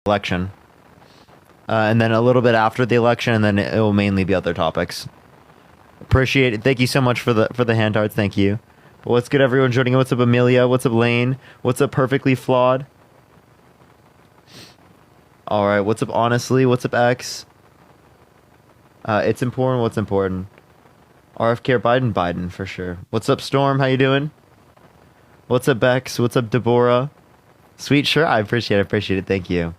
election. And then a little bit after the election, and then it will mainly be other topics. Appreciate it. Thank you so much for the hand hearts. Thank you. But what's good, everyone joining in? What's up, Amelia? What's up, Lane? What's up, Perfectly Flawed? All right. What's up, Honestly? What's up, X? It's important. What's important? RFK or Biden? Biden for sure. What's up, Storm? How you doing? What's up, Bex? What's up, Deborah? Sweet shirt. I appreciate it. Thank you.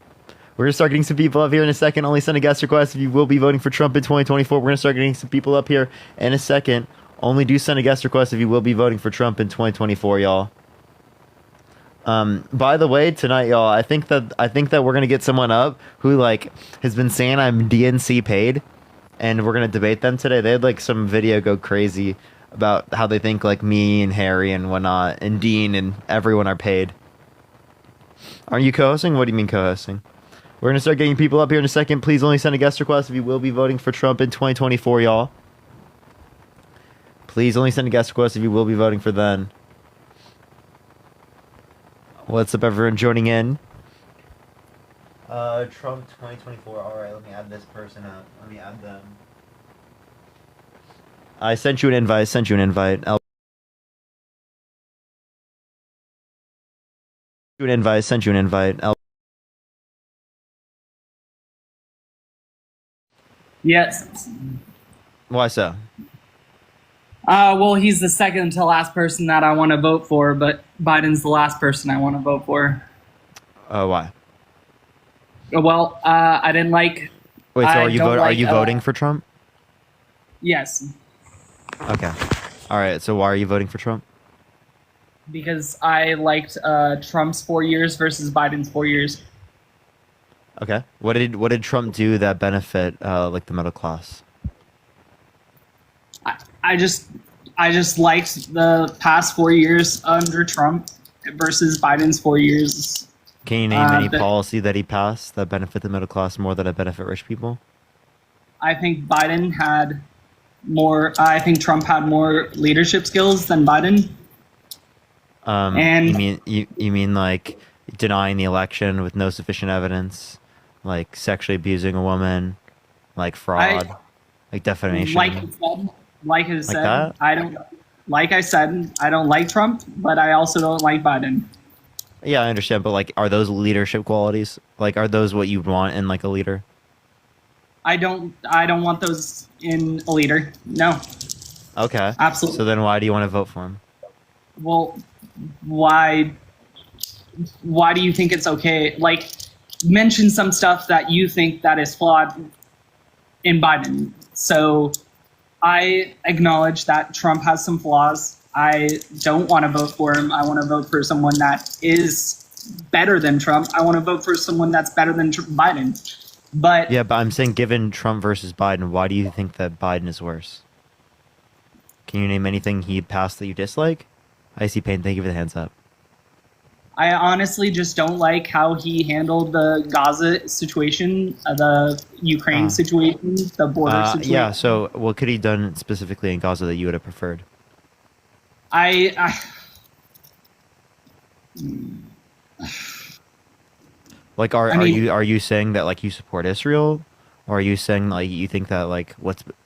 We're going to start getting some people up here in a second. Only send a guest request if you will be voting for Trump in 2024. We're going to start getting some people up here in a second. Only do send a guest request if you will be voting for Trump in 2024, y'all. By the way, tonight, y'all, I think that we're going to get someone up who, like, has been saying I'm DNC paid, and we're going to debate them today. They had, like, some video go crazy about how they think, like, me and Harry and whatnot, and Dean and everyone are paid. Are you co-hosting? What do you mean co-hosting? We're going to start getting people up here in a second. Please only send a guest request if you will be voting for Trump in 2024, y'all. Please only send a guest request if you will be voting for then. What's up, everyone joining in? Trump 2024. All right, let me add this person up. Let me add them. I sent you an invite. Sent you an invite. Yes. Why so? Well, he's the second to last person that I want to vote for, but Biden's the last person I want to vote for. Why? Well, I didn't like. Wait, so are you voting for Trump? Yes. Okay. All right. So why are you voting for Trump? Because I liked Trump's 4 years versus Biden's 4 years. Okay. What did Trump do that benefit like the middle class? I just liked the past 4 years under Trump versus Biden's 4 years. Can you name any policy that he passed that benefit the middle class more than it benefit rich people? I think Biden had more. I think Trump had more leadership skills than Biden. And you mean like denying the election with no sufficient evidence, like sexually abusing a woman, like fraud, like defamation? Like I said, I don't. Like I said, I don't like Trump, but I also don't like Biden. Yeah, I understand, but like, are those leadership qualities? Like, are those what you want in like a leader? I don't want those in a leader. No. Okay. Absolutely. So then, why do you want to vote for him? Well, why do you think it's okay? Like, mention some stuff that you think that is flawed in Biden. So I acknowledge that Trump has some flaws. I don't want to vote for him. I want to vote for someone that is better than Trump. I want to vote for someone that's better than Biden. But yeah, but I'm saying, given Trump versus Biden, why do you think that Biden is worse? Can you name anything he passed that you dislike? Icy Pain, thank you for the hands up. I honestly just don't like how he handled the Gaza situation, the Ukraine situation, the border situation. Yeah, so what could he done specifically in Gaza that you would have preferred? Like, are you saying that like you support Israel, or are you saying like you think that like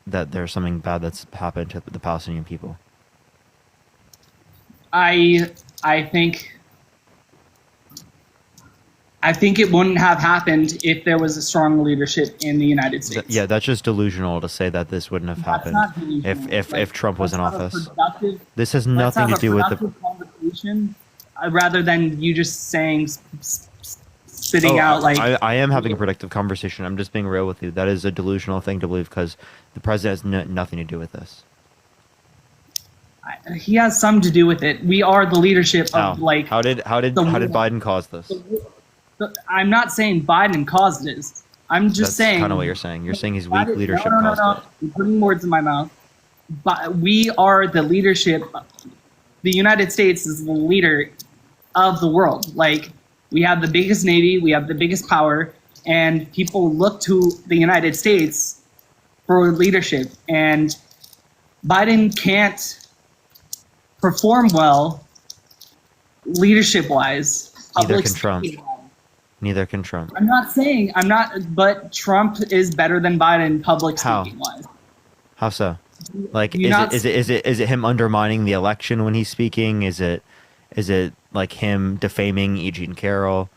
that there's something bad that's happened to the Palestinian people? I think it wouldn't have happened if there was a strong leadership in the United States. Yeah, that's just delusional to say that this wouldn't have happened if Trump was in office. This has nothing to do with the conversation, rather than you just saying spitting out like. I am having a productive conversation. I'm just being real with you. That is a delusional thing to believe because the president has nothing to do with this. He has some to do with it. We are the leadership of like. How did Biden cause this? I'm not saying Biden caused this. I'm just saying. That's kind of what you're saying. You're saying his weak leadership caused it. You're putting words in my mouth. But we are the leadership. The United States is the leader of the world. Like, we have the biggest navy, we have the biggest power, and people look to the United States for leadership. And Biden can't perform well leadership-wise. Neither can Trump. Neither can Trump. But Trump is better than Biden public How? speaking wise. How so? Like, You're not- is it him undermining the election when he's speaking? Is it like him defaming E. Jean Carroll?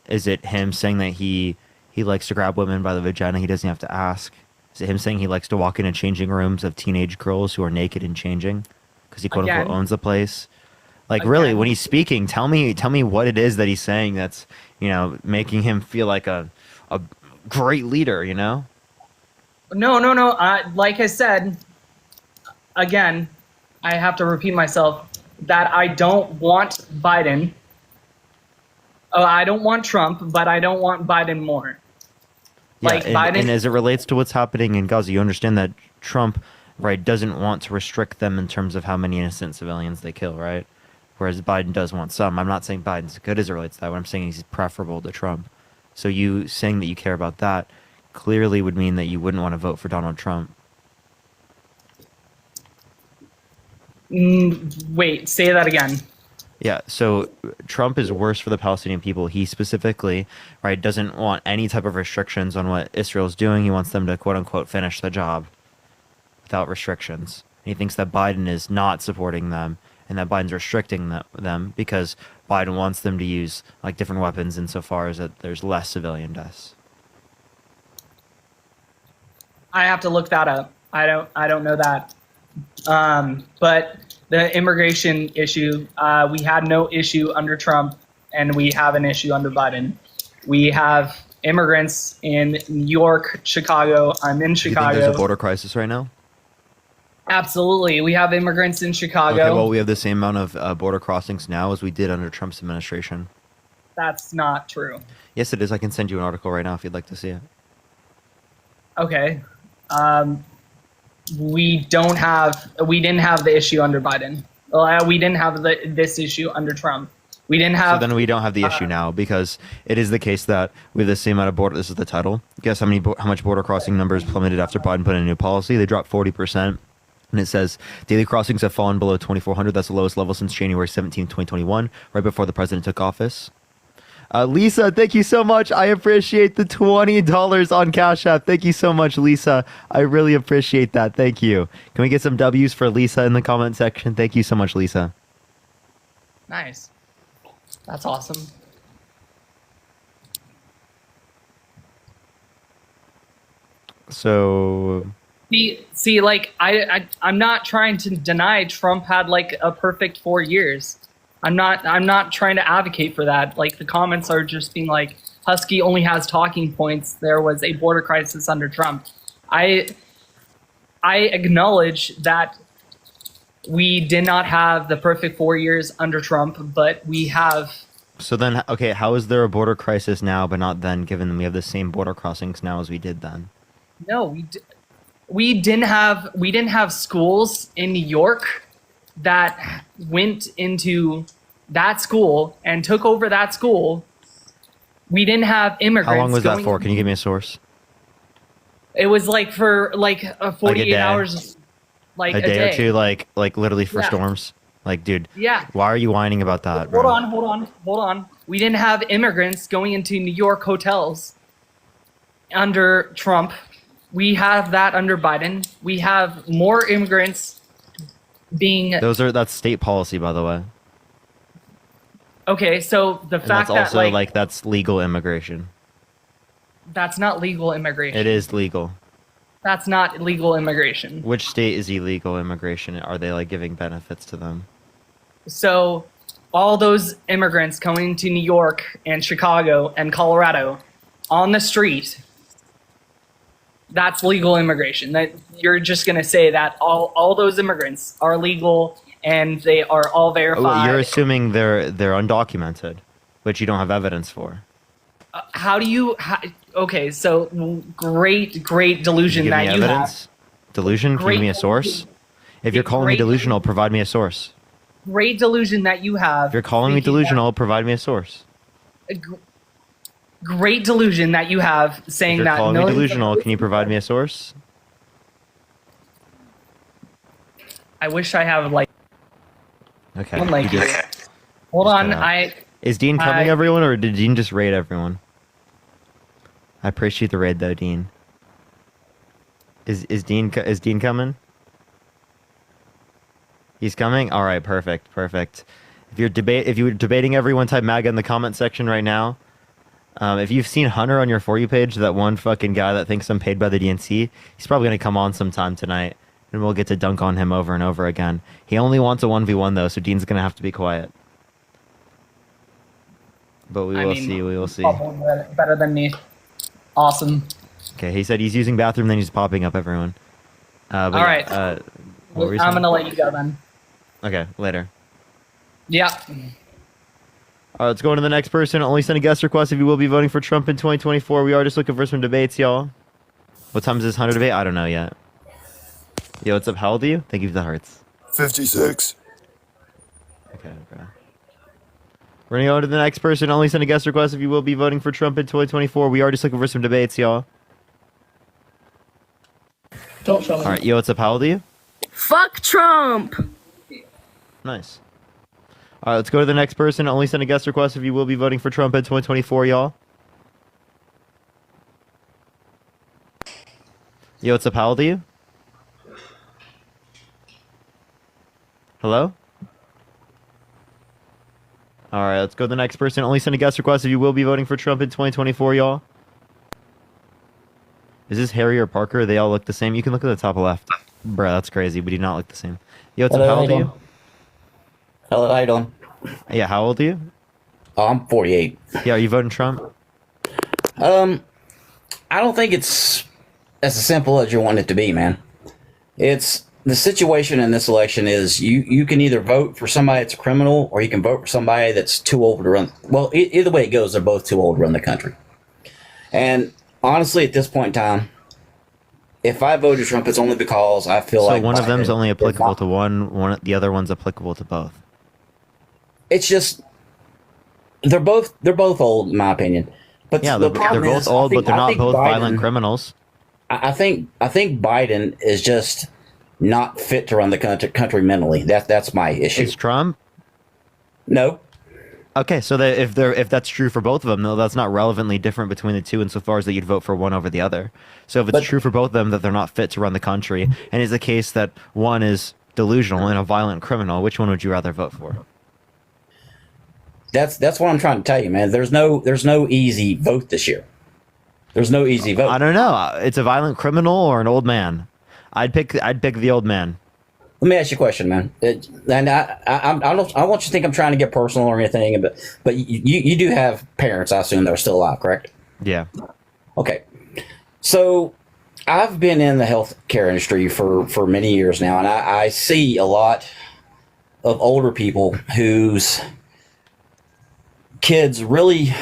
Is it him saying that he likes to grab women by the vagina? He doesn't have to ask. Is it him saying he likes to walk into changing rooms of teenage girls who are naked and changing because he quote unquote Again. owns the place? Like, really, Again. when he's speaking, tell me what it is that he's saying that's, you know, making him feel like a great leader, you know? No. Like I said, again, I have to repeat myself that I don't want Biden. I don't want Trump, but I don't want Biden more. Yeah, Like, and, Biden- and as it relates to what's happening in Gaza, you understand that Trump, right, doesn't want to restrict them in terms of how many innocent civilians they kill, right? Whereas Biden does want some. I'm not saying Biden's good as it relates to that. What I'm saying is he's preferable to Trump. So you saying that you care about that clearly would mean that you wouldn't want to vote for Donald Trump. Wait, say that again. Yeah, so Trump is worse for the Palestinian people. He specifically, right, doesn't want any type of restrictions on what Israel's doing. He wants them to, quote unquote, finish the job without restrictions. And he thinks that Biden is not supporting them and that Biden's restricting them because Biden wants them to use like different weapons insofar as that there's less civilian deaths. I have to look that up. I don't know that. But the immigration issue, we had no issue under Trump, and we have an issue under Biden. We have immigrants in New York, Chicago. I'm in Do you Chicago. think there's a border crisis right now? Absolutely. We have immigrants in Chicago. Okay, well, we have the same amount of border crossings now as we did under Trump's administration. That's not true. Yes, it is. I can send you an article right now if you'd like to see it. Okay. We didn't have the issue under Biden. We didn't have this issue under Trump. We didn't have. So then we don't have the issue now because it is the case that we have the same amount of border. This is the title. Guess how much border crossing numbers plummeted after Biden put in a new policy? They dropped 40%. And it says daily crossings have fallen below 2,400. That's the lowest level since January 17, 2021, right before the president took office. Lisa, thank you so much. I appreciate the $20 on Cash App. Thank you so much, Lisa. I really appreciate that. Thank you. Can we get some W's for Lisa in the comment section? Thank you so much, Lisa. Nice. That's awesome. So See, like I'm not trying to deny Trump had like a perfect 4 years. I'm not trying to advocate for that. Like the comments are just being like, Husky only has talking points. There was a border crisis under Trump. I acknowledge that we did not have the perfect 4 years under Trump, but we have. So then, okay, how is there a border crisis now, but not then, given that we have the same border crossings now as we did then? No, we didn't have schools in New York that went into that school and took over that school. We didn't have immigrants. How long was that going- for? Can you give me a source? It was like for like 48 day. hours, like A day or two, like literally for Yeah. storms? Like, dude, Yeah. why are you whining about that, bro? Hold on. We didn't have immigrants going into New York hotels under Trump. We have that under Biden. We have more immigrants being That's state policy, by the way. okay. So the And fact that's that also like that's legal immigration. that's not legal immigration. It is legal. That's not legal immigration. Which state is illegal immigration? Are they like giving benefits to them? So all those immigrants coming to New York and Chicago and Colorado on the street, that's legal immigration. That you're just going to say that all those immigrants are legal and they are all verified. You're assuming they're undocumented, which you don't have evidence for. How do you okay, so great delusion Give that me you evidence. have. Delusion? Can you Great give me a source? If you're calling me great- delusional, provide me a source. Great delusion that you have. If you're calling me thinking that- delusional, provide me a source. Great delusion that you have If saying you're that calling me millions of delusional, can you provide me a source? I wish I have like Okay. Like- you just- hold Just on. cut out. Is Dean coming, I- everyone, or did Dean just raid everyone? I appreciate the raid though, Dean. Is Dean coming? He's coming. All right, perfect. If you're debating everyone, type MAGA in the comment section right now. If you've seen Hunter on your For You page, that one fucking guy that thinks I'm paid by the DNC, he's probably gonna come on sometime tonight, and we'll get to dunk on him over and over again. He only wants a 1v1 though, so Dean's gonna have to be quiet. But we will see. We will see. Probably better than me. Awesome. Okay, he said he's using bathroom, then he's popping up everyone. All right. What were you I'm saying? gonna let you go then. Okay, later. Yeah. All right, let's go on to the next person. Only send a guest request if you will be voting for Trump in 2024. We are just looking for some debates, y'all. What time is this Hunter debate? I don't know yet. Yo, what's up? How old are you? Thank you for the hearts. 56. Okay, bro. We're gonna go to the next person. Only send a guest request if you will be voting for Trump in 2024. We are just looking for some debates, y'all. Don't show me. All right, yo, what's up? How old are you? Fuck Trump. Nice. All right, let's go to the next person. Only send a guest request if you will be voting for Trump in 2024, y'all. Yo, what's up? How old are you? Hello? All right, let's go to the next person. Only send a guest request if you will be voting for Trump in 2024, y'all. Is this Harry or Parker? They all look the same. You can look at the top left. Bruh, that's crazy. We do not look the same. Yo, what's up? How old are you? Hello, how you doing? Yeah, how old are you? Oh, I'm 48. Yeah, are you voting Trump? I don't think it's as simple as you want it to be, man. It's the situation in this election is you can either vote for somebody that's a criminal or you can vote for somebody that's too old to run. Well, either way it goes, they're both too old to run the country. And honestly, at this point in time, if I voted Trump, it's only because I feel like one of them's Biden only is applicable not- to one, the other one's applicable to both. It's just they're both old, in my opinion. But Yeah, the they're problem both is, old, but they're I not think both Biden- violent criminals. I think Biden is just not fit to run the country mentally. That's my issue. Is Trump? No, Okay, so that if that's true for both of them, though, that's not relevantly different between the two insofar as that you'd vote for one over the other. So if it's But- true for both of them that they're not fit to run the country, and it's the case that one is delusional and a violent criminal, which one would you rather vote for? that's what I'm trying to tell you, man. There's no easy vote this year. There's no easy vote. I don't know. It's a violent criminal or an old man. I'd pick the old man. Let me ask you a question, man. And I don't want you to think I'm trying to get personal or anything, but you do have parents, I assume, that are still alive, correct? Yeah. Okay. So I've been in the healthcare industry for many years now, and I see a lot of older people whose kids really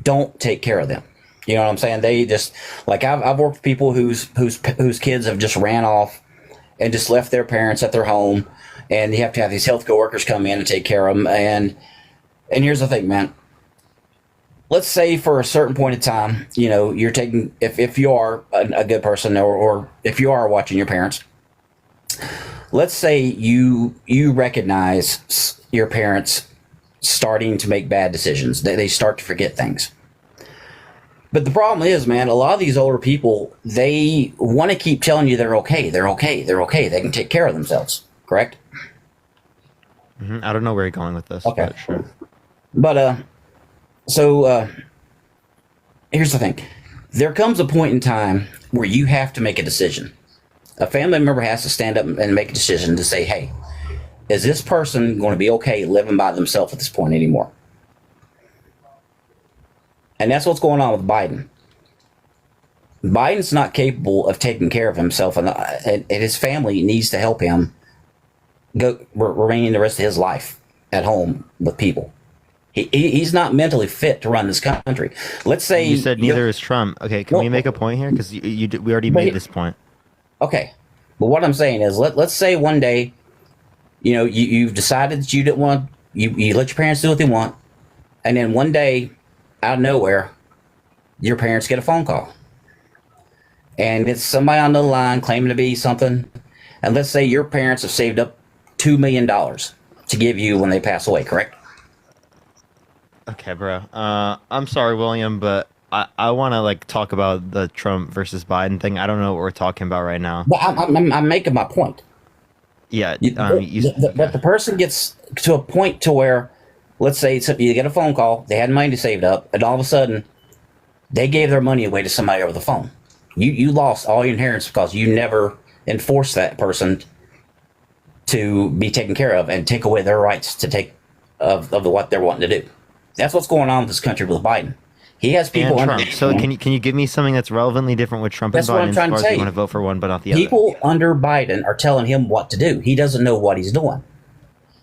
don't take care of them. You know what I'm saying? They just like I've worked with people whose kids have just ran off and just left their parents at their home, and you have to have these healthcare workers come in and take care of them. And here's the thing, man. Let's say for a certain point in time, you know, you're taking if you are a good person or if you are watching your parents. Let's say you recognize your parents starting to make bad decisions. They start to forget things. But the problem is, man, a lot of these older people, they want to keep telling you they're okay, they're okay, they're okay. They can take care of themselves, correct? I don't know where you're going with this. Okay. But sure. But so here's the thing. There comes a point in time where you have to make a decision. A family member has to stand up and make a decision to say, hey, is this person going to be okay living by themselves at this point anymore? And that's what's going on with Biden. Biden's not capable of taking care of himself, and his family needs to help him remain the rest of his life at home with people. He's not mentally fit to run this country. Let's say You said neither is Trump. Okay, can we make a point here? Because we already made this point. Okay, but what I'm saying is, let's say one day, you know, you've decided that you didn't want you let your parents do what they want, and then one day, out of nowhere, your parents get a phone call, and it's somebody on the line claiming to be something, and let's say your parents have saved up $2 million to give you when they pass away, correct? Okay, bro. I'm sorry, William, but I want to like talk about the Trump versus Biden thing. I don't know what we're talking about right now. But I'm making my point. Yeah, But the person gets to a point to where, let's say you get a phone call, they had money saved up, and all of a sudden, they gave their money away to somebody over the phone. You lost all your inheritance because you never enforced that person to be taken care of and take away their rights to take of what they're wanting to do. That's what's going on with this country with Biden. He has people and under Trump. So can you give me something that's relevantly different with Trump That's and what Biden I'm trying as to far as say. you want to vote for one but not the other? people under Biden are telling him what to do. He doesn't know what he's doing.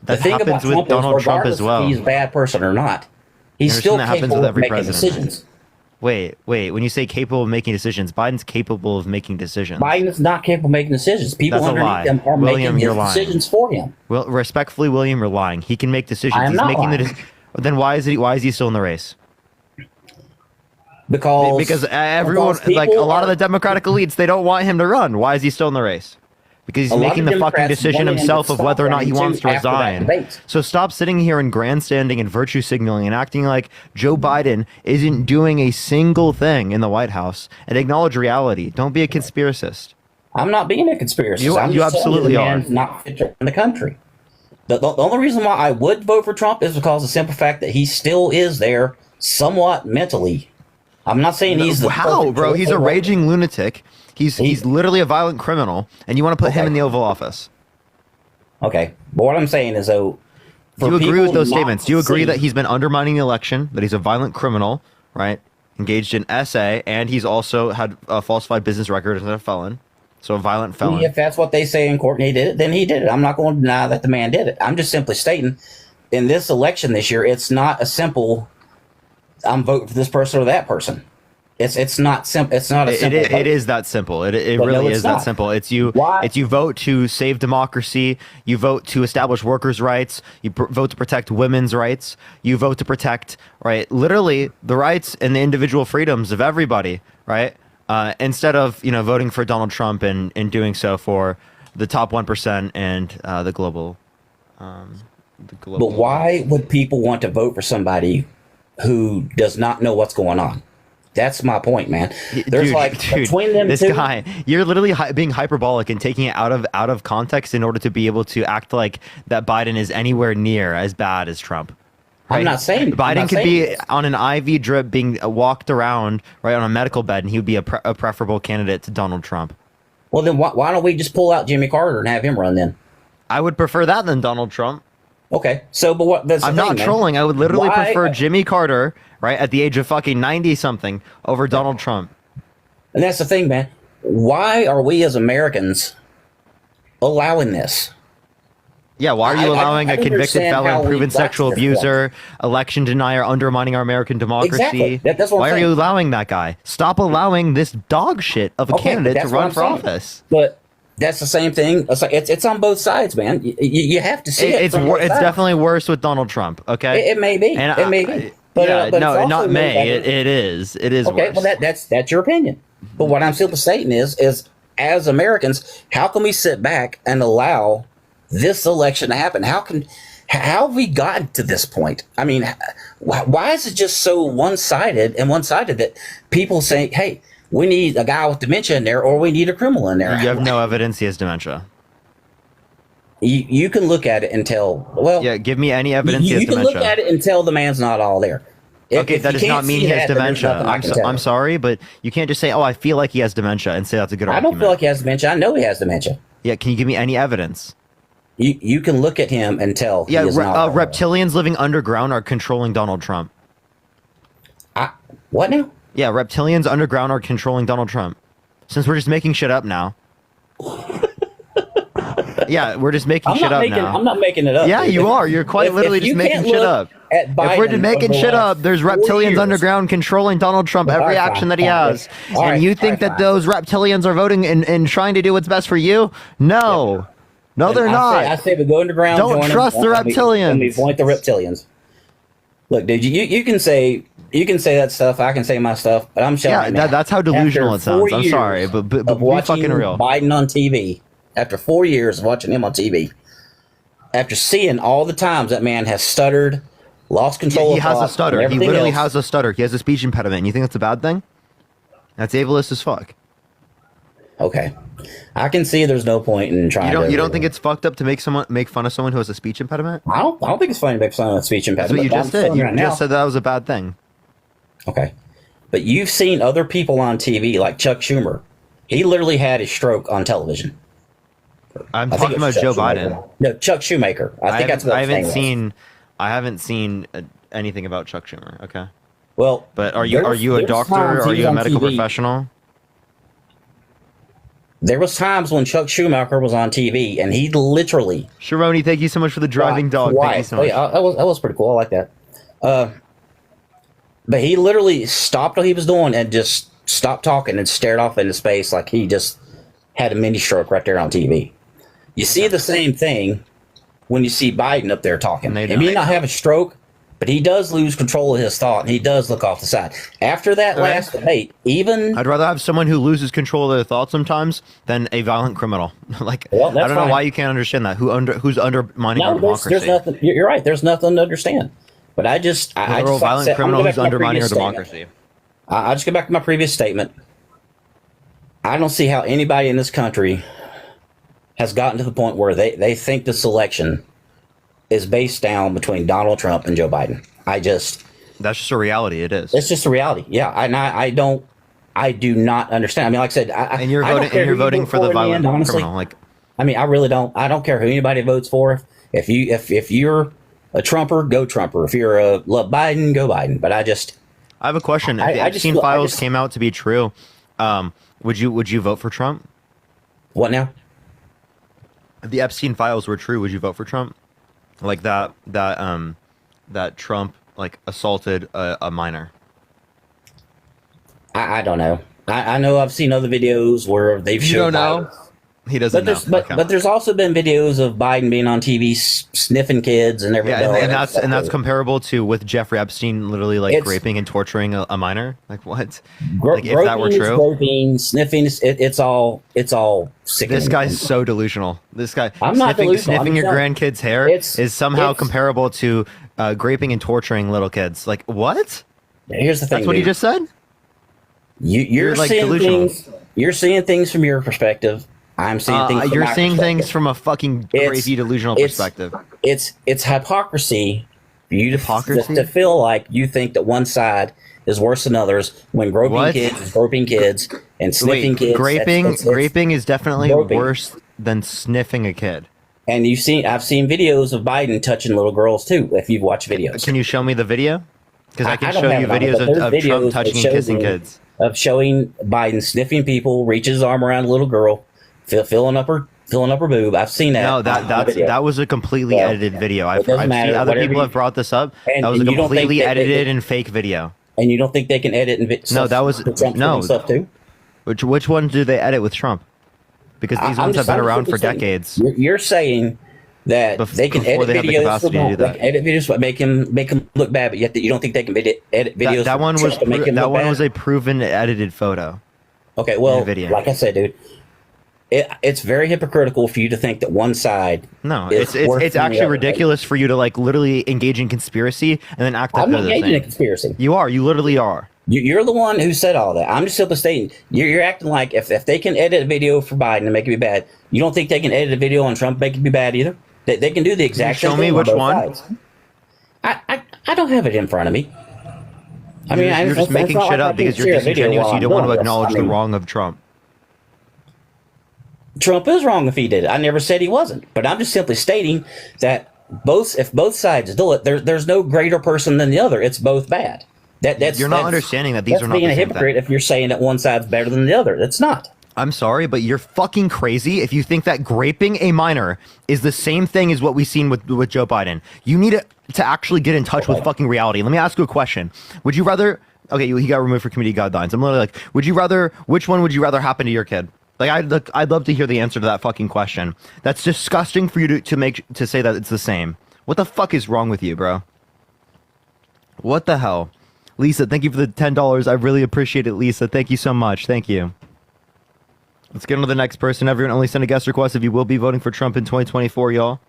That the thing about happens with Trump Donald is, Trump regardless as well. if he's a bad person or not, he's Anderson, still that happens capable with of every making president. decisions. Wait. When you say capable of making decisions, Biden's capable of making decisions. Biden is not capable of making decisions. People That's a lie. underneath him are William, making you're his lying. decisions for him. Well, respectfully, William, you're lying. He can make decisions. I am He's not making lying. Then why is he still in the race? Because Everyone, people like a lot of are- the Democratic elites, they don't want him to run. Why is he still in the race? Because he's A lot making of the fucking Democrats decision wanted him to himself of stop whether or not he running, wants too, to after that resign. debate. So stop sitting here and grandstanding and virtue signaling and acting like Joe Biden isn't doing a single thing in the White House and acknowledge reality. Don't be a conspiracist. I'm not being a conspiracist. You I'm just absolutely telling you are. the man's not fit to run the country. The only reason why I would vote for Trump is because of the simple fact that he still is there somewhat mentally. I'm not saying he's the How, perfect bro? He's a political- raging lunatic. He's literally a violent criminal, and you want to put him Okay. in the Oval Office. Okay, but what I'm saying is though, Do for you agree people with those not statements? to Do you agree see- that he's been undermining the election, that he's a violent criminal, right? Engaged in SA, and he's also had a falsified business record as a felon, so a violent felon. If that's what they say in court and he did it, then he did it. I'm not going to deny that the man did it. I'm just simply stating, in this election this year, it's not a simple, I'm voting for this person or that person. It's not simple. It's not a simple. It vote. is that simple. It But really no, it's is that not. simple. It's you. Why? It's you vote to save democracy. You vote to establish workers' rights. You vote to protect women's rights. You vote to protect literally the rights and the individual freedoms of everybody, right? Instead of voting for Donald Trump and doing so for the top 1% and the global. But why would people want to vote for somebody who does not know what's going on? That's my point, man. There's between them this two. guy, you're literally being hyperbolic and taking it out of context in order to be able to act like that Biden is anywhere near as bad as Trump. I'm not saying Biden could be on an IV drip being walked around right on a medical bed, and he would be a preferable candidate to Donald Trump. Well, then why don't we just pull out Jimmy Carter and have him run then? I would prefer that than Donald Trump. Okay, so but what? That's the I'm thing, not man. trolling. I would literally Why- prefer Jimmy Carter, right, at the age of fucking 90 something, over Donald Trump. And that's the thing, man. Why are we as Americans allowing this? Yeah, why are you allowing I a convicted understand how felon, we proven got to sexual this abuser, election denier, undermining our American democracy? Exactly. That's what I'm why are saying. you allowing that guy? Stop allowing this dog shit of a Okay, candidate to that's what run I'm for saying. office. But that's the same thing. It's on both sides, man. You have to see it. It's from both it's sides. definitely worse with Donald Trump. Okay, It may be. And It may be. But, yeah, but no, it's also not may. better. It is. It is Okay, worse. well that's your opinion. But what I'm simply stating is as Americans, how can we sit back and allow this election to happen? How have we gotten to this point? I mean, why is it just so one-sided that people say, hey, we need a guy with dementia in there or we need a criminal in there? You have no evidence he has dementia. You can look at it and tell, well, Yeah, give me any evidence he has you can dementia. look at it and tell the man's not all there. Okay, that does not mean he has dementia. I'm I'm sorry, but you can't just say, "Oh, I feel like he has dementia," and say that's a good I argument. don't feel like he has dementia. I know he has dementia. Yeah, can you give me any evidence? You can look at him and tell. Yeah, he is not all there. reptilians living underground are controlling Donald Trump. What now? Yeah, reptilians underground are controlling Donald Trump. Since we're just making shit up now. Yeah, we're just making shit up now. I'm not making it up. Yeah, dude. you are. You're quite If literally you just making can't shit look up. at If we're Biden just making over the shit last up, there's 4 reptilians years- underground controlling Donald Trump every All right, action fine, that he fine. has. All And right, you think all that right, those reptilians are voting and trying to do what's best for you? No. No, And they're not. I say we go underground. Don't join them, trust the and we reptilians. point the reptilians. Look, dude, you can say that stuff. I can say my stuff, but I'm showing Yeah, you, man, that's how delusional after it 4 sounds. I'm years sorry, but of be watching fucking real. Biden on TV, after 4 years of watching him on TV, after seeing all the times that man has stuttered, lost control. He of has a thought, stutter. and He everything literally else. has a stutter. He has a speech impediment. And you think that's a bad thing? That's ableist as fuck. Okay, I can see there's no point in trying. You don't think it's fucked up to make fun of someone who has a speech impediment? I don't think it's funny to make fun of a speech impediment. That's what you but just I'm did. telling You right now- just said that was a bad thing. Okay, but you've seen other people on TV like Chuck Schumer. He literally had a stroke on television. I'm I think talking it about was Chuck Joe Schumacher. Biden. No, Chuck Schumacher. I think that's what I his name haven't was. seen. I haven't seen anything about Chuck Schumer. Okay, Well, but are you a there's doctor? times Are he you was a on medical TV. professional? There was times when Chuck Schumacher was on TV, and he literally Sharoni, thank you so much for the driving got dog. Thank you quiet. so Oh, much. yeah, that was pretty cool. I like that. But he literally stopped what he was doing and just stopped talking and stared off into space like he just had a mini stroke right there on TV. You see the same thing when you see Biden up there talking. They He may don't. not have a stroke, but he does lose control of his thought, and he does look off the side. After that All right. last debate, even I'd rather have someone who loses control of their thoughts sometimes than a violent criminal. Like Well, I that's don't know fine. why you can't understand that. Who's undermining our no, there's democracy? nothing. You're right. There's nothing to understand. But I just, I Literal just like I violent said, I'm criminal gonna who's go back to my undermining our previous statement. democracy. I'll just go back to my previous statement. I don't see how anybody in this country has gotten to the point where they think this election is based down between Donald Trump and Joe Biden. That's just a reality. It is. It's just a reality. Yeah, I do not understand. I mean, like I said, And you're I don't voting. care And you're who you voting vote for the in the violent end, honestly. criminal. Like I mean, I really don't. I don't care who anybody votes for. If you're a Trumper, go Trumper. If you're a love Biden, go Biden. But I have a question. If the I just Epstein feel- I files just- came out to be true, would you vote for Trump? what now? If the Epstein files were true, would you vote for Trump? Like that Trump like assaulted a minor. I don't know. I know I've seen other videos where they've You shown don't know? He doesn't But know. but there's also been videos of Biden being on TV sniffing kids and everything. Yeah, and that's comparable to with Jeffrey Epstein literally like It's- raping and torturing a minor. Like what? Gro- Like if that were groping is true, groping, sniffing. It's all sickening. this guy's so delusional. This guy I'm not sniffing, delusional. sniffing I'm your telling- grandkid's hair It's- is somehow it's- comparable to graping and torturing little kids. Like what? Here's the thing. That's what he dude. just said. You're You're, like, seeing delusional. things. You're seeing things from your perspective. I'm seeing things. From You're my seeing perspective. things from a fucking It's- crazy delusional it's- perspective. It's hypocrisy for you to Hypocrisy? to feel like you think that one side is worse than others when groping What? kids is groping kids and sniffing Wait, kids. graping is definitely groping. worse than sniffing a kid. And I've seen videos of Biden touching little girls too. If you've watched videos, Can you show me the video? Because I can don't show have you it on it, videos but there's of videos Trump that touching and shows kissing me kids. of showing Biden sniffing people, reaches his arm around a little girl, filling up her boob. I've seen that. No, on the video. that was a completely Well, edited video. I've doesn't seen matter, other whatever people you- have brought this up. And- That was a and you don't think completely that they- edited and fake video. And you don't think they can edit and No, that was- Trump no. stuff too? Which one do they edit with Trump? Because these I'm ones have just- been I'm around simply for saying, decades. You're saying that they can before edit they have the videos capacity to do they that. can edit videos but make him look bad, but yet you don't think they can edit videos. That for one was Trump to make him that look one bad? was a proven edited photo. Okay, well, video. like I said, dude, it's very hypocritical for you to think that one side. No, is it's worse than the actually other. ridiculous for you to like literally engage in conspiracy and then act like I'm they're not the engaging in a same. conspiracy. You are. You literally are. You're the one who said all that. I'm just simply stating you're acting like if they can edit a video for Biden and make it be bad, you don't think they can edit a video on Trump and make it be bad either. They can do the exact show same me thing on which both one? sides. I don't have it in front of me. I mean, You're just it's making not shit like I up can because you're share a video disingenuous. while You I'm don't want to doing this. acknowledge I the mean, wrong of Trump. Trump is wrong if he did it. I never said he wasn't, but I'm just simply stating that if both sides do it, there's no greater person than the other. It's both bad. That's You're not that's- understanding that these that's are not being the a same hypocrite thing. if you're saying that one side's better than the other. It's not. I'm sorry, but you're fucking crazy if you think that graping a minor is the same thing as what we've seen with Joe Biden. You need to actually get in touch with fucking reality. Let me ask you a question. Would you rather... Okay, he got removed for community guidelines. I'm literally like, which one would you rather happen to your kid? Like, I'd love to hear the answer to that fucking question. That's disgusting for you to say that it's the same. What the fuck is wrong with you, bro? What the hell? Lisa, thank you for the $10. I really appreciate it, Lisa. Thank you so much. Thank you. Let's get on to the next person. Everyone only send a guest request if you will be voting for Trump in 2024, y'all.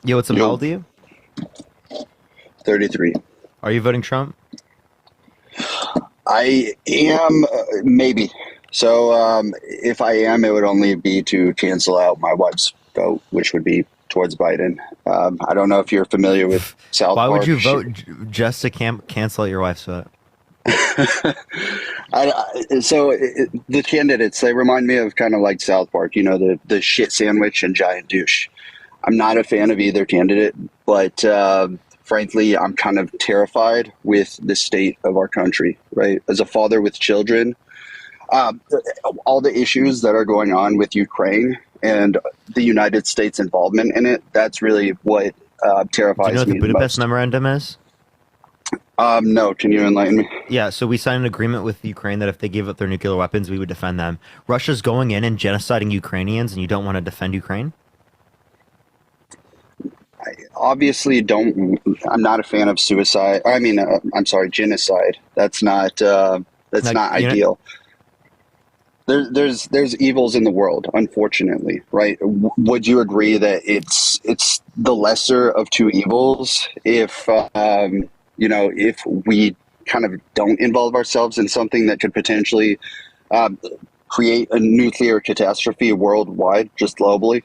Yo, what's up? Yo. How old are you? 33. Are you voting Trump? I am, maybe. So if I am, it would only be to cancel out my wife's vote, which would be towards Biden. I don't know if you're familiar with South Why Park. would you vote just to cancel out your wife's vote? The candidates, they remind me of kind of like South Park, you know, the shit sandwich and giant douche. I'm not a fan of either candidate, but frankly, I'm kind of terrified with the state of our country, right? As a father with children, all the issues that are going on with Ukraine and the United States involvement in it, that's really what terrifies Do you know what me the the Budapest most. Memorandum is? No, can you enlighten me? Yeah, so we signed an agreement with Ukraine that if they give up their nuclear weapons, we would defend them. Russia's going in and genociding Ukrainians, and you don't want to defend Ukraine? Obviously I'm not a fan of suicide. I mean, I'm sorry, genocide. That's not Like, not you know- ideal. There's evils in the world, unfortunately, right? Would you agree that it's the lesser of two evils if if we kind of don't involve ourselves in something that could potentially create a nuclear catastrophe worldwide, just globally?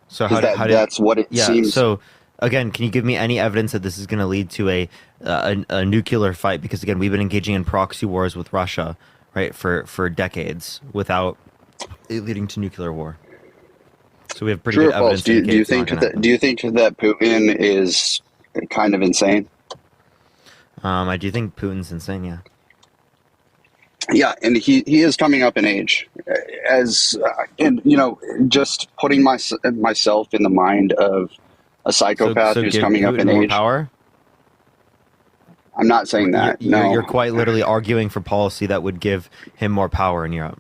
So Because how do that's what it yeah, seems. so again, can you give me any evidence that this is going to lead to a nuclear fight? Because again, we've been engaging in proxy wars with Russia, right, for decades without it leading to nuclear war. So we have pretty True or good evidence. false? Do you it's not think gonna that happen. do you think that Putin is kind of insane? I do think Putin's insane. Yeah. Yeah, and he is coming up in age, as and just putting myself in the mind of a psychopath who's give coming up Putin in more age. power. I'm not saying that. No, You're quite literally arguing for policy that would give him more power in Europe.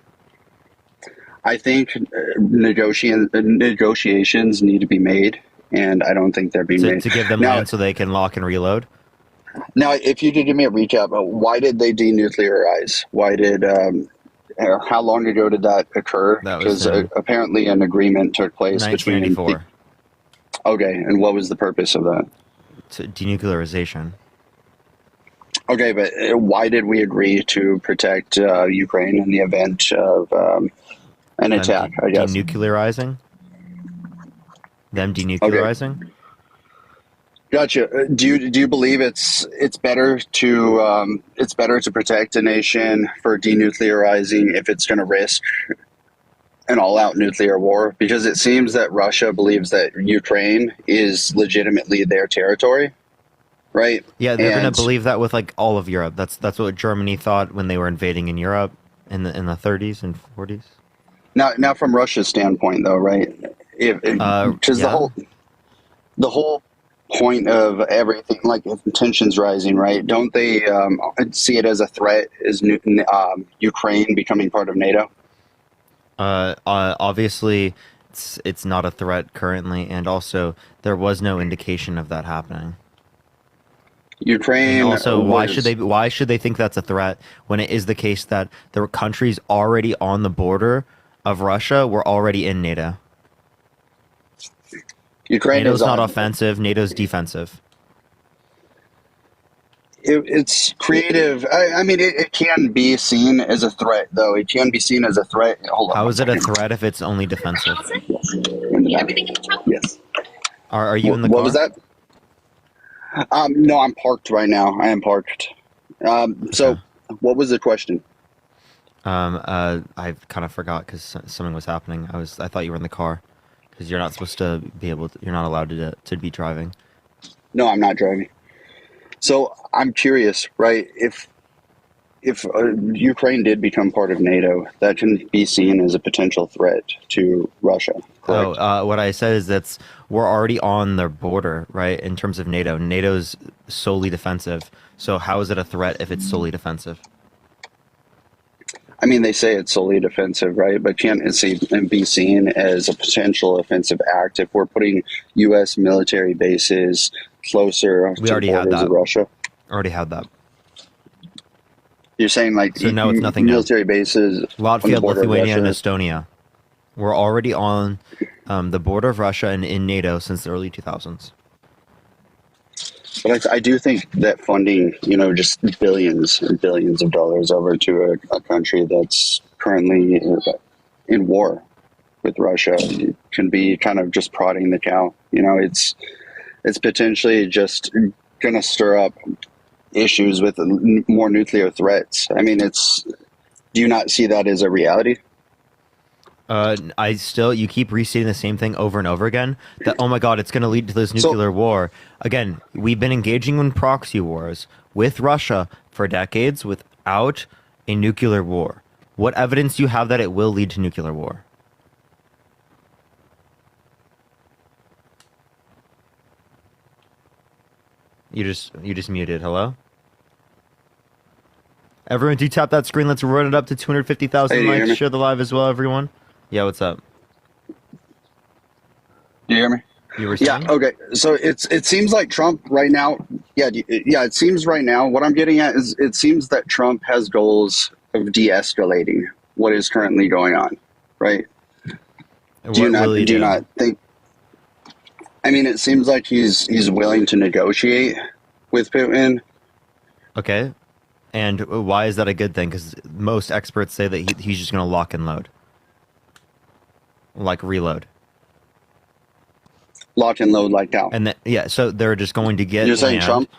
I think negotiations need to be made, and I don't think they're being To, made. to give them Now, land so they can lock and reload. now, if you could give me a recap, why did they denuclearize? Why did? How long ago did that occur? That was Because in apparently an agreement took place between. 1994 Okay, and what was the purpose of that? to denuclearization. Okay, but why did we agree to protect Ukraine in the event of an attack? I guess. Denuclearizing. Them denuclearizing. Gotcha. Do you believe it's better to protect a nation for denuclearizing if it's going to risk an all-out nuclear war? Because it seems that Russia believes that Ukraine is legitimately their territory, right? Yeah, they're gonna And- believe that with like all of Europe. That's what Germany thought when they were invading in Europe in the 30s and 40s. Now, from Russia's standpoint, though, right? Because yeah. the whole point of everything, like if tensions rising, right? Don't they see it as a threat? Is Ukraine becoming part of NATO? Obviously, it's not a threat currently, and also there was no indication of that happening. Ukraine. And also, why was- should they think that's a threat when it is the case that there were countries already on the border of Russia were already in NATO? Ukraine NATO's is not on- offensive. NATO's defensive. It's creative. I mean, it can be seen as a threat, though. It can be seen as a threat. Hold on. How one is it a second. threat if it's only defensive? In the back. Yes. Are you in the What car? was that? No, I'm parked right now. I am parked. So, Okay. what was the question? I kind of forgot because something was happening. I thought you were in the car because you're not supposed to be able to. You're not allowed to be driving. No, I'm not driving. So I'm curious, right? If Ukraine did become part of NATO, that can be seen as a potential threat to Russia. Correct? What I said is we're already on the border, right? In terms of NATO, NATO's solely defensive. So how is it a threat if it's solely defensive? I mean, they say it's solely defensive, right? But can't it be seen as a potential offensive act if we're putting U.S. military bases closer We to already the had borders that. of Russia? Already had that. You're saying like So no, it's nothing new. military bases on the Latvia, border of Lithuania, and Russia? Estonia. We're already on the border of Russia and in NATO since the early 2000s. But I do think that funding, just billions and billions of dollars over to a country that's currently in war with Russia can be kind of just prodding the cow. It's potentially just going to stir up issues with more nuclear threats. I mean, do you not see that as a reality? You keep restating the same thing over and over again. That, oh my God, it's going to lead to this nuclear war. Again, we've been engaging in proxy wars with Russia for decades without a nuclear war. What evidence do you have that it will lead to nuclear war? You just muted. Hello? Everyone, do tap that screen. Let's run it up to 250,000 Hey, likes. Share the live as well, everyone. Yeah, what's up? Do you hear me? You were saying? Yeah. Okay. So it seems like Trump right now. Yeah. It seems right now. What I'm getting at is it seems that Trump has goals of de-escalating what is currently going on. Right. What Do you will he do? not think? I mean, it seems like he's willing to negotiate with Putin. Okay. And why is that a good thing? Because most experts say that he's just going to lock and load. Like reload. Lock and load like how? And so they're just going to get You're saying land. Trump?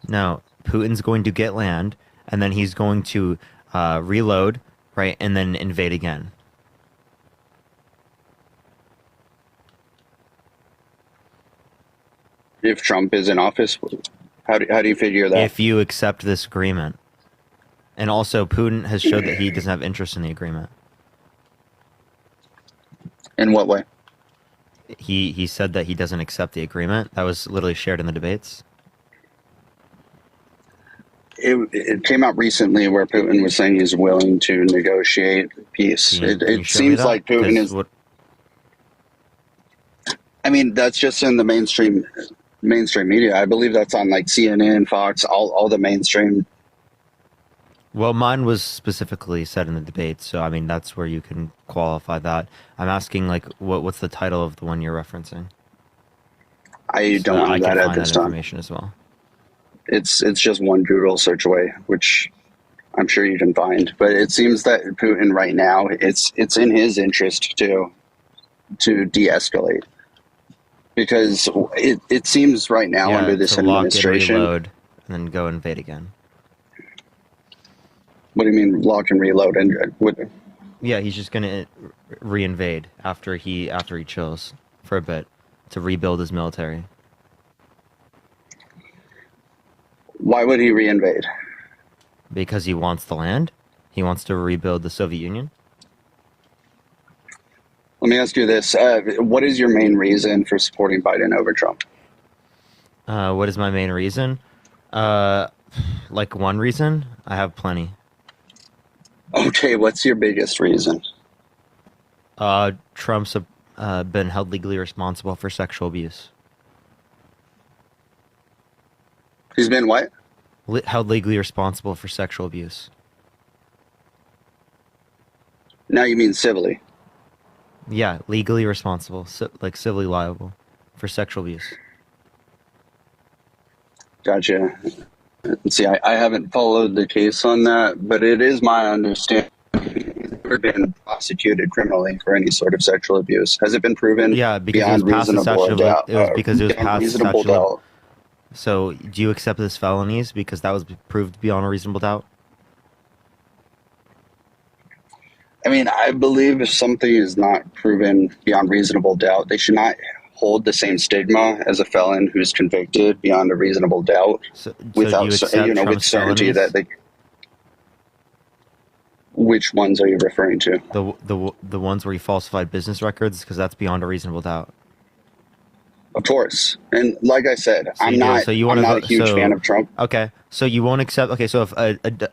No, Putin's going to get land, and then he's going to reload, right, and then invade again. If Trump is in office, how do you figure that? If you accept this agreement. And also, Putin has showed that he doesn't have interest in the agreement. In what way? He said that he doesn't accept the agreement. That was literally shared in the debates. It came out recently where Putin was saying he's willing to negotiate peace. Can you It show me seems that? like Putin 'Cause is. I mean, that's just in the mainstream media. I believe that's on like CNN, Fox, all the mainstream. Well, mine was specifically said in the debate, so I mean that's where you can qualify that. I'm asking like what's the title of the one you're referencing? I So don't I know can that at find this that time. information as well. It's just one Google search away, which I'm sure you can find. But it seems that Putin right now, it's in his interest to de-escalate, because it seems right now under this to lock and administration. reload, and then go invade again. What do you mean lock and reload? And Yeah, he's just gonna reinvade after he chills for a bit to rebuild his military. why would he reinvade? Because he wants the land. He wants to rebuild the Soviet Union. Let me ask you this: what is your main reason for supporting Biden over Trump? What is my main reason? Like one reason? I have plenty. Okay, what's your biggest reason? Trump's been held legally responsible for sexual abuse. He's been what? Held legally responsible for sexual abuse. Now you mean civilly? Yeah, legally responsible, like civilly liable for sexual abuse. Gotcha. See, I haven't followed the case on that, but it is my understanding he's never been prosecuted criminally for any sort of sexual abuse. Has it been proven? Yeah, because it beyond was past the reasonable statute of doubt? it was because it was Beyond past the reasonable statute of doubt. So, do you accept this felonies because that was proved beyond a reasonable doubt? I mean, I believe if something is not proven beyond reasonable doubt, they should not hold the same stigma as a felon who's convicted beyond a reasonable doubt. So do Without, you accept with Trump's certainty felonies? that they. Which ones are you referring to? The ones where he falsified business records, because that's beyond a reasonable doubt. Of course, and like I said, So I'm you do. not. So you I'm wanna not go- a huge so- fan of Trump. Okay, so you won't accept. Okay, so if a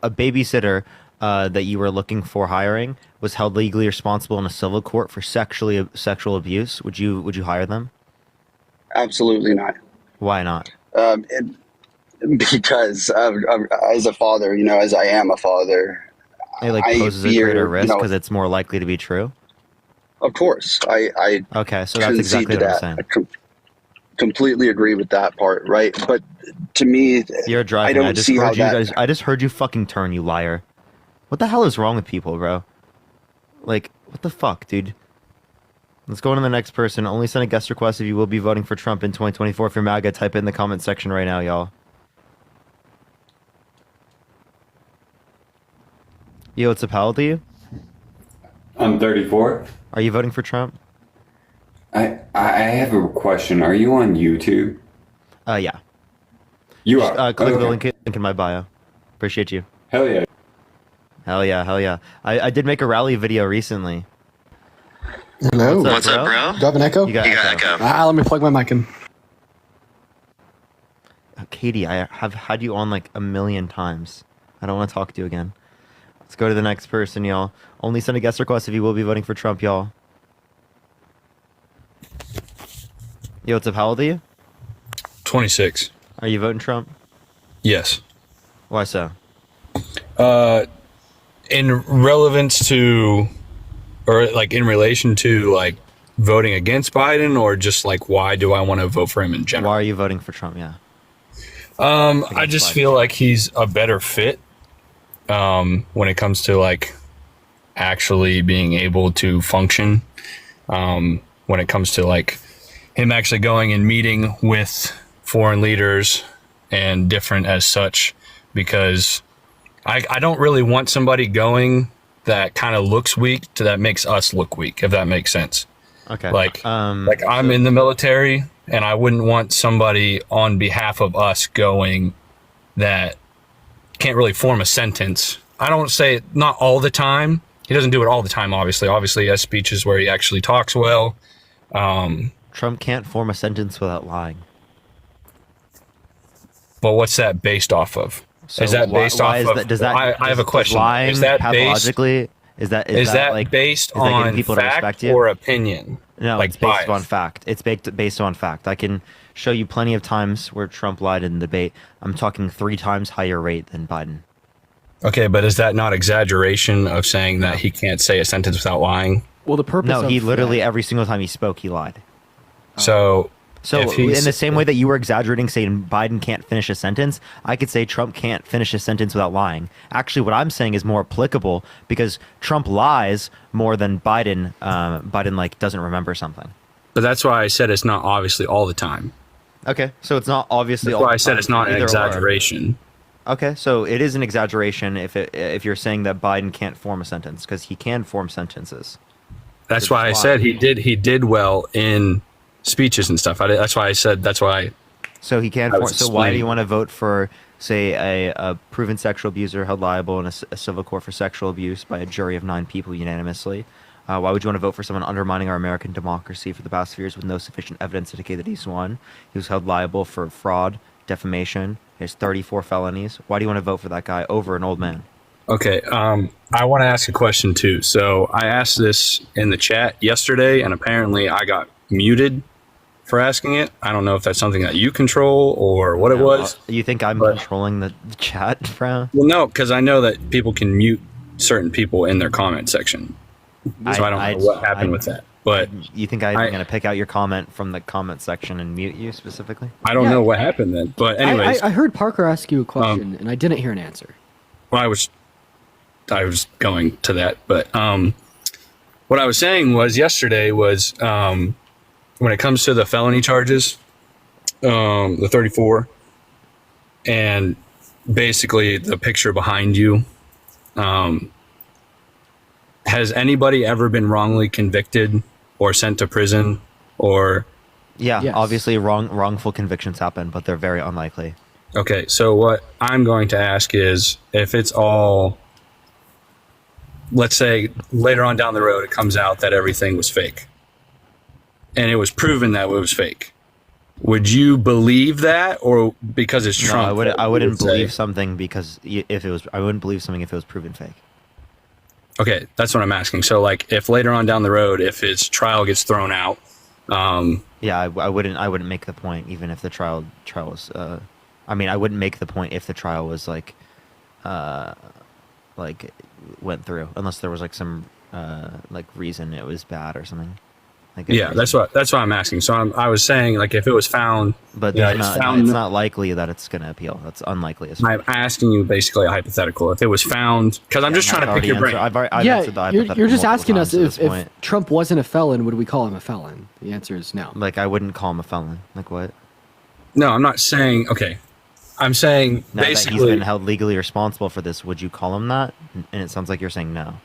babysitter that you were looking for hiring was held legally responsible in a civil court for sexual abuse, would you hire them? Absolutely not. Why not? Because as a father, as I am a father, It like I poses a fear, greater risk you know- because it's more likely to be true. of course, I Okay, so that's concede exactly to what I'm that. saying. completely agree with that part, right? But to me, You're driving. I don't see how that. I just heard you fucking turn, you liar. What the hell is wrong with people, bro? Like, what the fuck, dude? Let's go on to the next person. Only send a guest request if you will be voting for Trump in 2024. If you're MAGA, type it in the comment section right now, y'all. Yo, what's up? How old are you? I'm 34. Are you voting for Trump? I have a question. Are you on YouTube? Yeah. You Just, are. click the Okay. link in my bio. Appreciate you. Hell yeah. Hell yeah, hell yeah. I did make a rally video recently. Hello. What's up, bro? Do I have an echo? You got echo. Let me plug my mic in. Katie, I have had you on like a million times. I don't want to talk to you again. Let's go to the next person, y'all. Only send a guest request if you will be voting for Trump, y'all. Yo, what's up? How old are you? 26. Are you voting Trump? Yes. Why so? In relevance to, or like in relation to like voting against Biden, or just like why do I want to vote for him in general? Why are you voting for Trump? Yeah. I just Biden. feel like he's a better fit when it comes to like actually being able to function. When it comes to like him actually going and meeting with foreign leaders and different as such, because I don't really want somebody going that kind of looks weak to that makes us look weak, if that makes sense. Okay. Like I'm in the military, and I wouldn't want somebody on behalf of us going that can't really form a sentence. I don't say it not all the time. He doesn't do it all the time, obviously. Obviously, he has speeches where he actually talks well. Trump can't form a sentence without lying. But what's that based off of? So is that based off of? Does that, I have a question. Lying Is that based? pathologically? Is that Like based is that getting on people to respect fact you? or opinion? No, like it's based bias? on fact. It's based on fact. I can show you plenty of times where Trump lied in the debate. I'm talking 3 times higher rate than Biden. Okay, but is that not exaggeration of saying that he can't say a sentence without lying? Well, the purpose No, of he literally that- every single time he spoke, he lied. So So if he's- in the same way that you were exaggerating saying Biden can't finish a sentence, I could say Trump can't finish a sentence without lying. Actually, what I'm saying is more applicable because Trump lies more than Biden. Biden like doesn't remember something. But that's why I said it's not obviously all the time. Okay, so it's not obviously. That's all why the I said time, it's not an either or. exaggeration. Okay, so it is an exaggeration if you're saying that Biden can't form a sentence because he can form sentences. That's why I said he did well in speeches and stuff. That's why I said that's why. So he can. I was So why do you explaining. want to vote for, say, a proven sexual abuser held liable in a civil court for sexual abuse by a jury of 9 people unanimously? Why would you want to vote for someone undermining our American democracy for the past few years with no sufficient evidence to indicate that he's won? He was held liable for fraud, defamation. He has 34 felonies. Why do you want to vote for that guy over an old man? Okay, I want to ask a question too. So I asked this in the chat yesterday, and apparently I got muted for asking it. I don't know if that's something that you control or what it was. You think I'm But- controlling the chat, bro? Well, no, because I know that people can mute certain people in their comment section. So I don't know what happened with that. But You think I'm going to pick out your comment from the comment section and mute you specifically? I don't Yeah. know what happened then. But anyways, I heard Parker ask you a question, and I didn't hear an answer. well, I was going to that. But what I was saying was yesterday was when it comes to the felony charges, the 34, and basically the picture behind you, has anybody ever been wrongly convicted or sent to prison or? Yeah, Yes. obviously wrongful convictions happen, but they're very unlikely. Okay, so what I'm going to ask is if it's all, let's say later on down the road, it comes out that everything was fake and it was proven that it was fake. Would you believe that, or because it's No, Trump? I wouldn't would say- believe something because I wouldn't believe something if it was proven fake. Okay, that's what I'm asking. So like if later on down the road, if his trial gets thrown out, Yeah, I wouldn't make the point even if the trial was. I mean, I wouldn't make the point if the trial was like went through, unless there was like some like reason it was bad or something. Like, Yeah, that's what I'm asking. So I was saying, like, if it was found, But yeah, there's it's not, found. it's not likely that it's going to appeal. That's unlikely. As I'm asking you basically a hypothetical. If it was found, because I'm just trying to pick your brain. I've answered the Yeah, hypothetical you're just multiple asking us times at this if point. Trump wasn't a felon, would we call him a felon? The answer is no. Like, I wouldn't call him a felon. Like, what? No, I'm not saying. Okay, I'm saying Now that basically. he's been held legally responsible for this, would you call him that? And it sounds like you're saying no.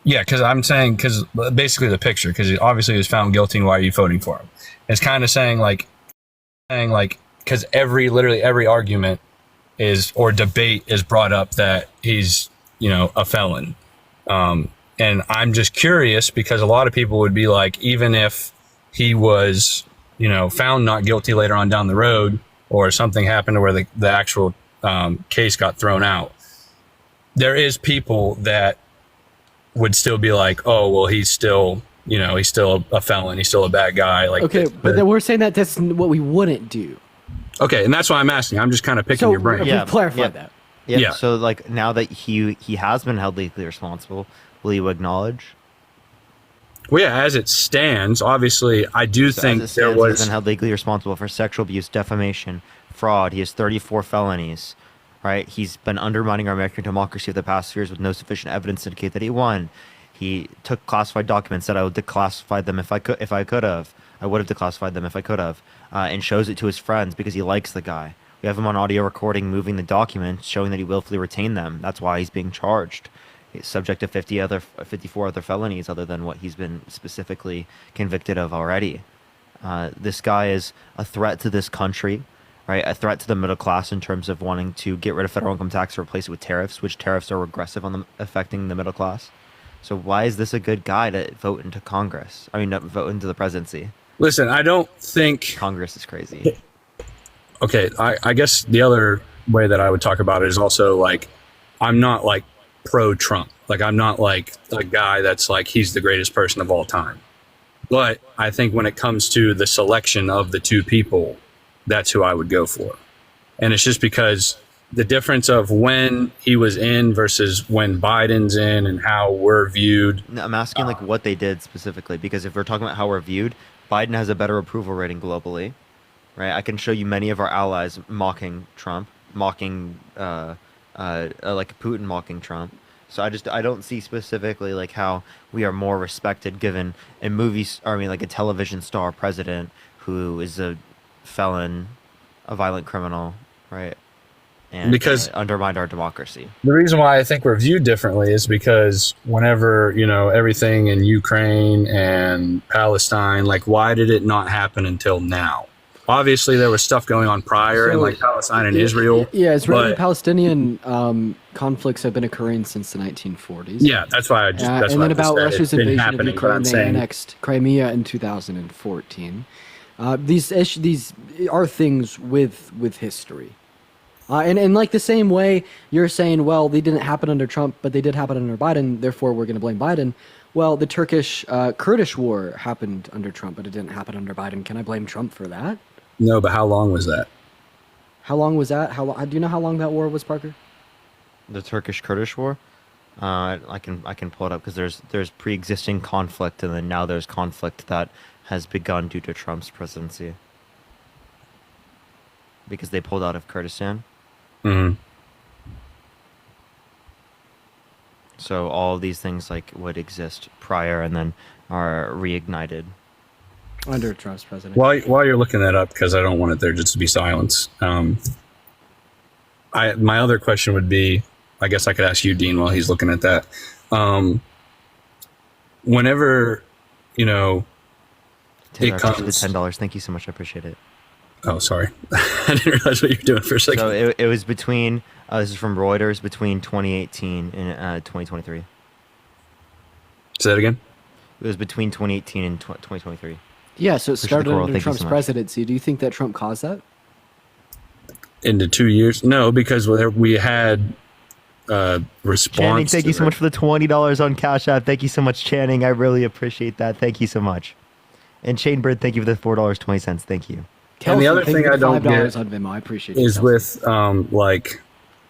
Yeah, because I'm saying, because basically the picture, because he obviously was found guilty, and why are you voting for him? It's kind of saying like, because literally every argument is, or debate is brought up that he's, a felon. And I'm just curious because a lot of people would be like, even if he was, found not guilty later on down the road, or something happened to where the actual case got thrown out, there is people that would still be like, oh, well, he's still a felon. He's still a bad guy. Like, Okay, but then we're saying that that's what we wouldn't do. okay. And that's why I'm asking. I'm just kind of picking So your brain. Yeah, we've clarified yeah. that. Yeah. Yeah. So, like, now that he has been held legally responsible, will you acknowledge? Well, yeah, as it stands, obviously, I do So think as it there stands, he's was. been held legally responsible for sexual abuse, defamation, fraud. He has 34 felonies. Right? He's been undermining our American democracy for the past 2 years with no sufficient evidence to indicate that he won. He took classified documents, said I would declassify them if I could have. I would have declassified them if I could have, and shows it to his friends because he likes the guy. We have him on audio recording, moving the documents, showing that he willfully retained them. That's why he's being charged. He's subject to 54 other felonies other than what he's been specifically convicted of already. This guy is a threat to this country, right? A threat to the middle class in terms of wanting to get rid of federal income tax or replace it with tariffs, which tariffs are regressive on affecting the middle class. So why is this a good guy to vote into Congress? I mean, not vote into the presidency. Listen, I don't think. Congress is crazy. Okay, I guess the other way that I would talk about it is also like, I'm not like pro-Trump. Like, I'm not like a guy that's like he's the greatest person of all time. But I think when it comes to the selection of the two people, that's who I would go for. And it's just because the difference of when he was in versus when Biden's in and how we're viewed. No, I'm asking like what they did specifically, because if we're talking about how we're viewed, Biden has a better approval rating globally, right? I can show you many of our allies mocking Trump, mocking like Putin mocking Trump. So I don't see specifically like how we are more respected given a like a television star president who is a felon, a violent criminal, right? And Because undermined our democracy. the reason why I think we're viewed differently is because whenever, everything in Ukraine and Palestine, like, why did it not happen until now? Obviously, there was stuff going on prior in like Palestine and Israel. Yeah, but- Israeli-Palestinian conflicts have been occurring since the 1940s. Yeah, that's why I just. That's And why then I just about said Russia's it's been invasion of happening, but Ukraine, I'm they saying- annexed Crimea in 2014. These are things with history. And like the same way you're saying, well, they didn't happen under Trump, but they did happen under Biden, therefore we're going to blame Biden. Well, the Turkish-Kurdish war happened under Trump, but it didn't happen under Biden. Can I blame Trump for that? No, but how long was that? How long was that? Do you know how long that war was, Parker? The Turkish-Kurdish war. I can pull it up because there's pre-existing conflict, and then now there's conflict that has begun due to Trump's presidency because they pulled out of Kurdistan. Mm-hmm. So all of these things like would exist prior and then are reignited. Under Trump's presidency. While you're looking that up, because I don't want it there just to be silence. My other question would be, I guess I could ask you, Dean, while he's looking at that. Whenever, Taylor, it I appreciate the comes. $10. Thank you so much. I appreciate it. Oh, sorry, I didn't realize what you were doing for a second. So it was between this is from Reuters, between 2018 and 2023. Say that again. It was between 2018 and 2023. Yeah, so it Push the started coral, under thank you Trump's so much. presidency. Do you think that Trump caused that? Into 2 years? No, because we had response. Channing, thank to you so it. much for the $20 on Cash App. Thank you so much, Channing. I really appreciate that. Thank you so much. And Shane Bird, thank you for the $4.20. Thank you. And the other thank you thing for I don't $5 get on Venmo. I appreciate is it. with like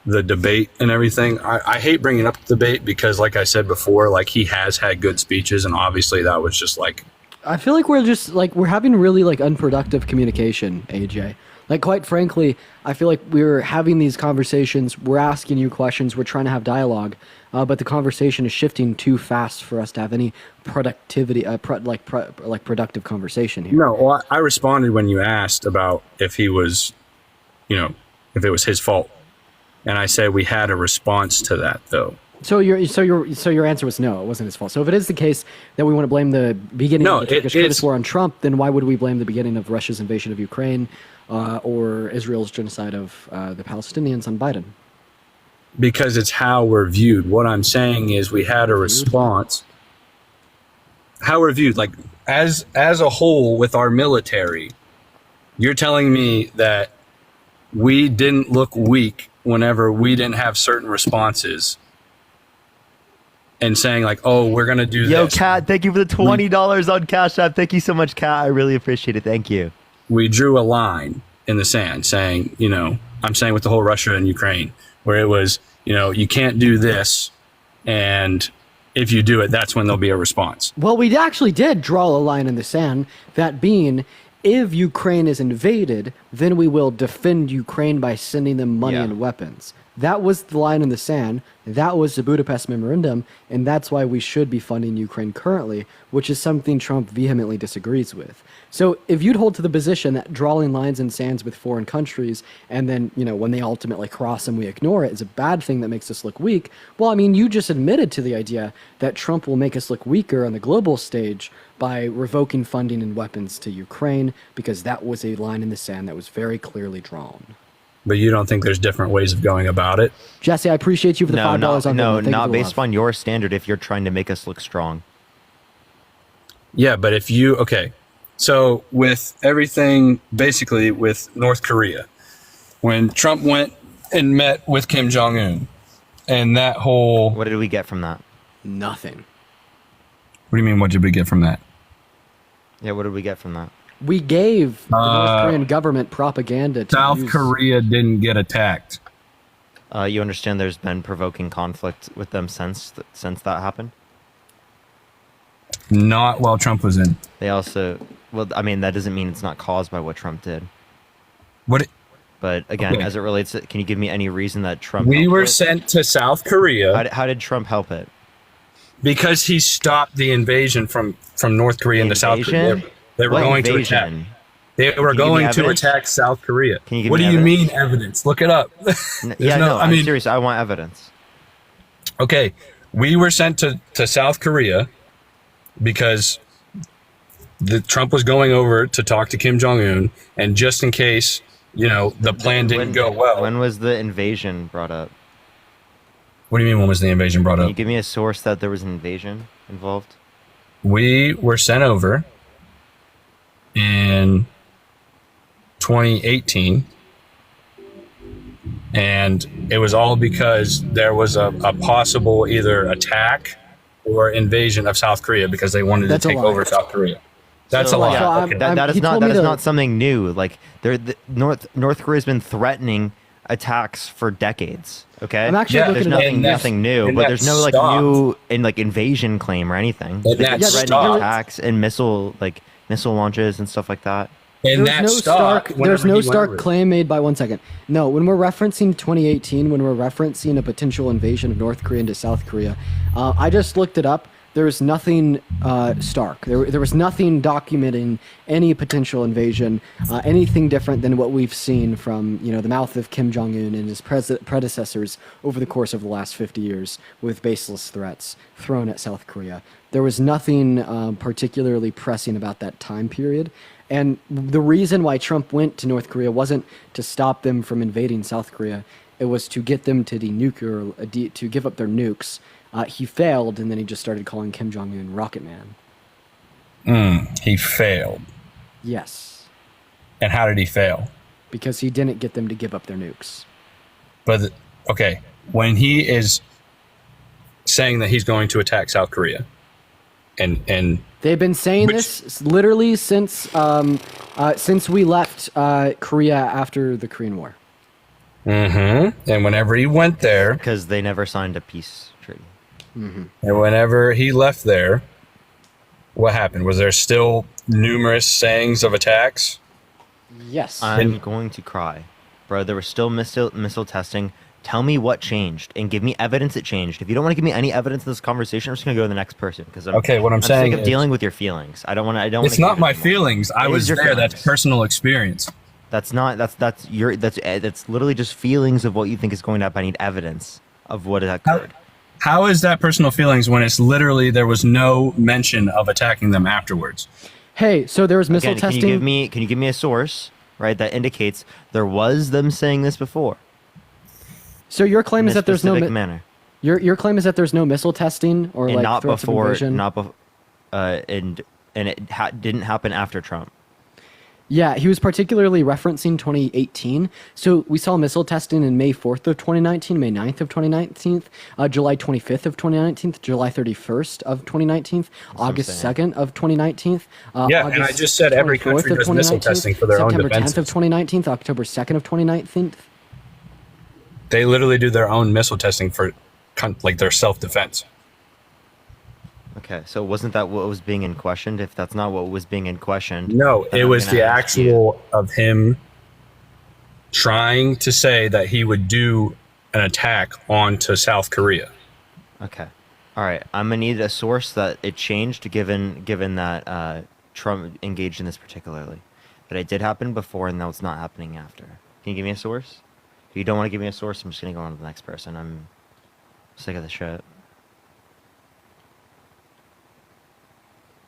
the debate and everything. I hate bringing up the debate because, like I said before, like he has had good speeches, and obviously that was just like I feel like we're just like we're having really like unproductive communication, AJ. Like quite frankly, I feel like we're having these conversations, we're asking you questions, we're trying to have dialogue, but the conversation is shifting too fast for us to have any productivity, productive conversation here. No, well, I responded when you asked about if he was, if it was his fault, and I said we had a response to that though. So your answer was no, it wasn't his fault. So if it is the case that we want to blame the beginning of the Turkish-Kurdish war on Trump, then why would we blame the beginning of Russia's invasion of Ukraine or Israel's genocide of the Palestinians on Biden? Because it's how we're viewed. What I'm saying is we had a response. How we're viewed, like as a whole with our military, you're telling me that we didn't look weak whenever we didn't have certain responses. And saying like, oh, we're going to do Yo, this. Kat, thank you for the $20 on Cash App. Thank you so much, Kat. I really appreciate it. Thank you. We drew a line in the sand saying, I'm saying with the whole Russia and Ukraine, where it was, you can't do this. And if you do it, that's when there'll be a response. Well, we actually did draw a line in the sand, that being, if Ukraine is invaded, then we will defend Ukraine by sending them money and weapons. That was the line in the sand. That was the Budapest Memorandum, and that's why we should be funding Ukraine currently, which is something Trump vehemently disagrees with. So if you'd hold to the position that drawing lines in sands with foreign countries, and then, when they ultimately cross them, we ignore it, is a bad thing that makes us look weak, well, I mean, you just admitted to the idea that Trump will make us look weaker on the global stage by revoking funding and weapons to Ukraine, because that was a line in the sand that was very clearly drawn. But you don't think there's different ways of going about it? Jesse, I appreciate you for the $5 on No, Venmo. Thank you not for the based love. upon your standard if you're trying to make us look strong. Yeah, but if you, okay. So with everything, basically with North Korea, when Trump went and met with Kim Jong-un and that whole... What did we get from that? Nothing. What do you mean, what did we get from that? Yeah, what did we get from that? We gave the North Korean government propaganda to South use. Korea didn't get attacked. You understand there's been provoking conflict with them since that happened? Not while Trump was in. They also... Well, I mean, that doesn't mean it's not caused by what Trump did. But again, Okay. As it relates to... Can you give me any reason that Trump... We helped were it? sent to South Korea How did Trump help it? because he stopped the invasion from North Korea into South Korea. Invasion? They were What going to attack. invasion? They were Can you give me going to evidence? attack South Korea. Can you give What me do you evidence? mean evidence? Look it up. Yeah, no- no, I I'm mean- serious. I want evidence. Okay, we were sent to South Korea because Trump was going over to talk to Kim Jong-un, and just in case, the plan didn't go well. When was the invasion brought up? What do you mean, when was the invasion brought Can up? you give me a source that there was an invasion involved? We were sent over in 2018, and it was all because there was a possible either attack or invasion of South Korea because they wanted That's to a take lie. over South Korea. That's So, a lie. yeah, So I'm- Okay. that he is not told me that is to- not something new. Like North Korea's been threatening attacks for decades. Okay, I'm actually Yeah, there's looking at nothing and that- nothing new, and but that there's no stopped. new invasion claim or anything. And They've been that threatening stopped. attacks and missile launches and stuff like that. And There's that no stopped stark. whenever There's he no went stark over. claim made by 1 second. No, when we're referencing 2018, when we're referencing a potential invasion of North Korea into South Korea, I just looked it up. There was nothing stark. There was nothing documenting any potential invasion, anything different than what we've seen from the mouth of Kim Jong Un and his predecessors over the course of the last 50 years, with baseless threats thrown at South Korea. There was nothing particularly pressing about that time period. And the reason why Trump went to North Korea wasn't to stop them from invading South Korea. It was to get them to to give up their nukes. He failed, and then he just started calling Kim Jong-un Rocket Man. He failed. Yes, And how did he fail? because he didn't get them to give up their nukes. But okay, when he is saying that he's going to attack South Korea, and They've been saying this literally since we left Korea after the Korean War. and whenever he went there, Because they never signed a peace treaty. and whenever he left there, what happened? Was there still numerous sayings of attacks? Yes. I'm going to cry. Bro, there was still missile testing. Tell me what changed and give me evidence it changed. If you don't want to give me any evidence in this conversation, I'm just going to go to the next person because Okay, what I'm saying sick of is- dealing with your feelings. I don't want to. It's not my feelings. I It was is your there. That's feelings. personal experience. That's literally just feelings of what you think is going to happen. I need evidence of what occurred. How is that personal feelings when it's literally there was no mention of attacking them afterwards? Hey, so there was missile Again, testing. Can you give me a source, right, that indicates there was them saying this before? So your claim In is a that there's no specific manner. your claim is that there's no missile testing or And like not threats of before, invasion? and it didn't happen after Trump. Yeah, he was particularly referencing 2018. So we saw missile testing in May 4th of 2019, May 9th of 2019, July 25th of 2019, July 31st of 2019, August saying. 2nd of 2019. Yeah, and I August just said every 24th country of does missile 2019, testing for their own September 10th of defenses. 2019, October 2nd of 2019. They literally do their own missile testing for like their self-defense. Okay, so wasn't that what was being in questioned? If that's not what was being in questioned, No, then it I'm was gonna the ask you. actual of him trying to say that he would do an attack onto South Korea. Okay, all right. I'm gonna need a source that it changed, given that Trump engaged in this particularly, that it did happen before and that it's not happening after. Can you give me a source? If you don't want to give me a source, I'm just gonna go on to the next person. I'm sick of the shit.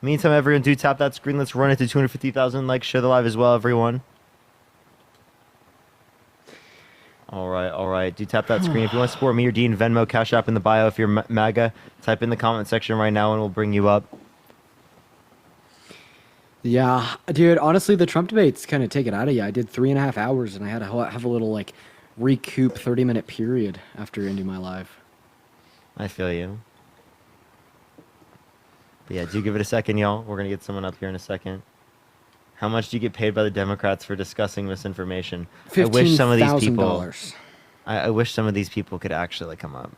Meantime, everyone, do tap that screen. Let's run it to 250,000 likes. Share the live as well, everyone. All right. Do tap that screen. If you want to support me or Dean, Venmo, Cash App in the bio. If you're MAGA, type in the comment section right now and we'll bring you up. Yeah, dude, honestly, the Trump debates kind of take it out of you. I did 3.5 hours and I had to have a little like recoup 30-minute period after ending my live. I feel you. But yeah, do give it a second, y'all. We're going to get someone up here in a second. How much do you get paid by the Democrats for discussing misinformation? I wish some of these people... $15,000. I wish some of these people could actually come up.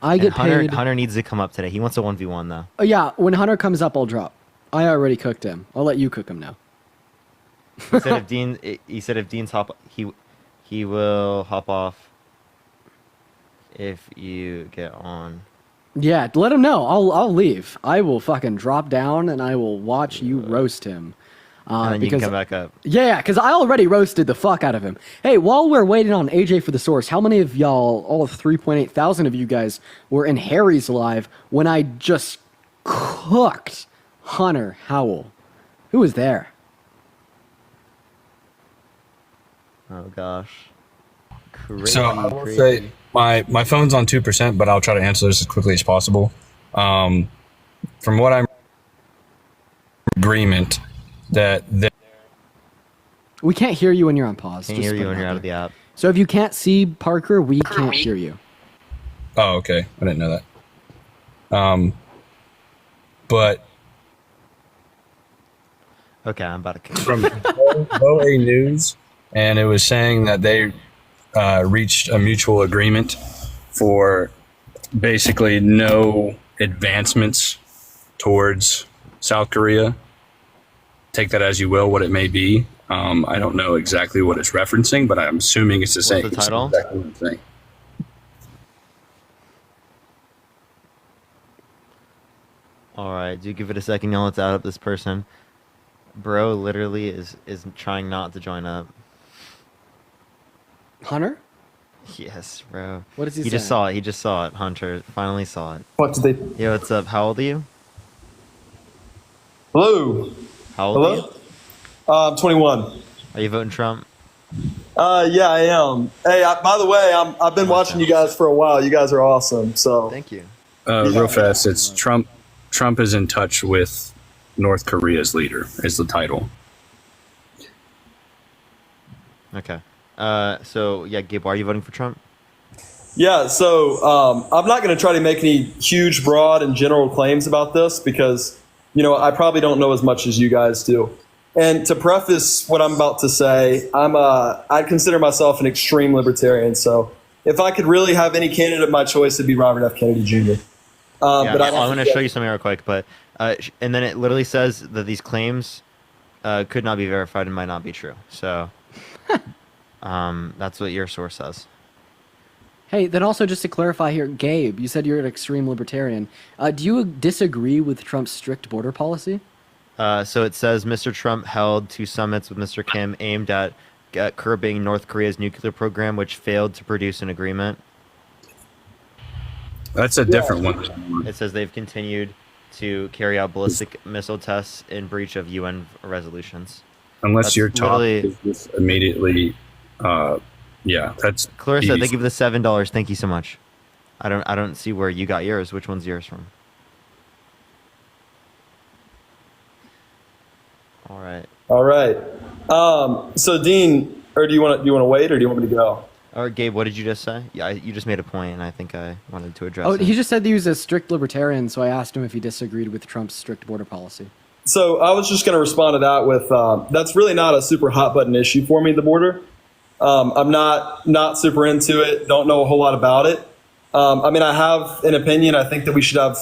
I And get Hunter, paid. Hunter needs to come up today. He wants a 1v1, though. Oh, yeah, when Hunter comes up, I'll drop. I already cooked him. I'll let you cook him now. He said if Dean's hop... He will hop off if you get on. Yeah, let him know. I'll leave. I will fucking drop down and I will watch you roast him. And then you can come back up. Yeah, because I already roasted the fuck out of him. Hey, while we're waiting on AJ for the source, how many of y'all, all of 3.8 thousand of you guys, were in Harry's live when I just cooked Hunter Howell? Who was there? Oh, gosh. Crazy, So I will crazy. say my phone's on 2%, but I'll try to answer this as quickly as possible. From what I'm agreement that We can't hear you when you're on pause. Can't just hear put you it when out you're out of there. the app. So if you can't see Parker, we can't hear you. Oh, okay. I didn't know that. But Okay, I'm about to kick. from VOA News, and it was saying that they reached a mutual agreement for basically no advancements towards South Korea. Take that as you will, what it may be. I don't know exactly what it's referencing, but I'm assuming it's the same. the title? It's exactly the same. All right, do give it a second, y'all. Let's add up this person. Bro literally is trying not to join up. Hunter? Yes, bro. What does he He say? just saw it. He just saw it. Hunter finally saw it. What did they? Yo, what's up? How old are you? Hello. How old are you? Hello. I'm 21. Are you voting Trump? Yeah, I am. Hey, by the way, I've been watching you guys for a while. You guys are awesome. So Thank you. Real fast, it's Trump. Trump is in touch with North Korea's leader, is the title. Okay. So yeah, Gabe, are you voting for Trump? yeah, so I'm not going to try to make any huge, broad, and general claims about this because I probably don't know as much as you guys do. And to preface what I'm about to say, I consider myself an extreme libertarian. So if I could really have any candidate of my choice, it'd be Robert F. Kennedy Jr. Yeah, But I'm going to show you something real quick. But And then it literally says that these claims could not be verified and might not be true. So that's what your source says. Hey, then also just to clarify here, Gabe, you said you're an extreme libertarian. Do you disagree with Trump's strict border policy? So it says Mr. Trump held 2 summits with Mr. Kim aimed at curbing North Korea's nuclear program, which failed to produce an agreement. That's a different one. It says they've continued to carry out ballistic missile tests in breach of UN resolutions. Unless That's your topic literally- is just immediately, yeah, that's Clarissa, easy. thank you for the $7. Thank you so much. I don't see where you got yours. Which one's yours from? All right. All right. So Dean, or do you want to wait, or do you want me to go? All right, Gabe, what did you just say? Yeah, you just made a point, and I think I wanted to address Oh, it. he just said he was a strict libertarian, so I asked him if he disagreed with Trump's strict border policy. So I was just going to respond to that with that's really not a super hot button issue for me, the border. I'm not super into it. Don't know a whole lot about it. I mean, I have an opinion. I think that we should have,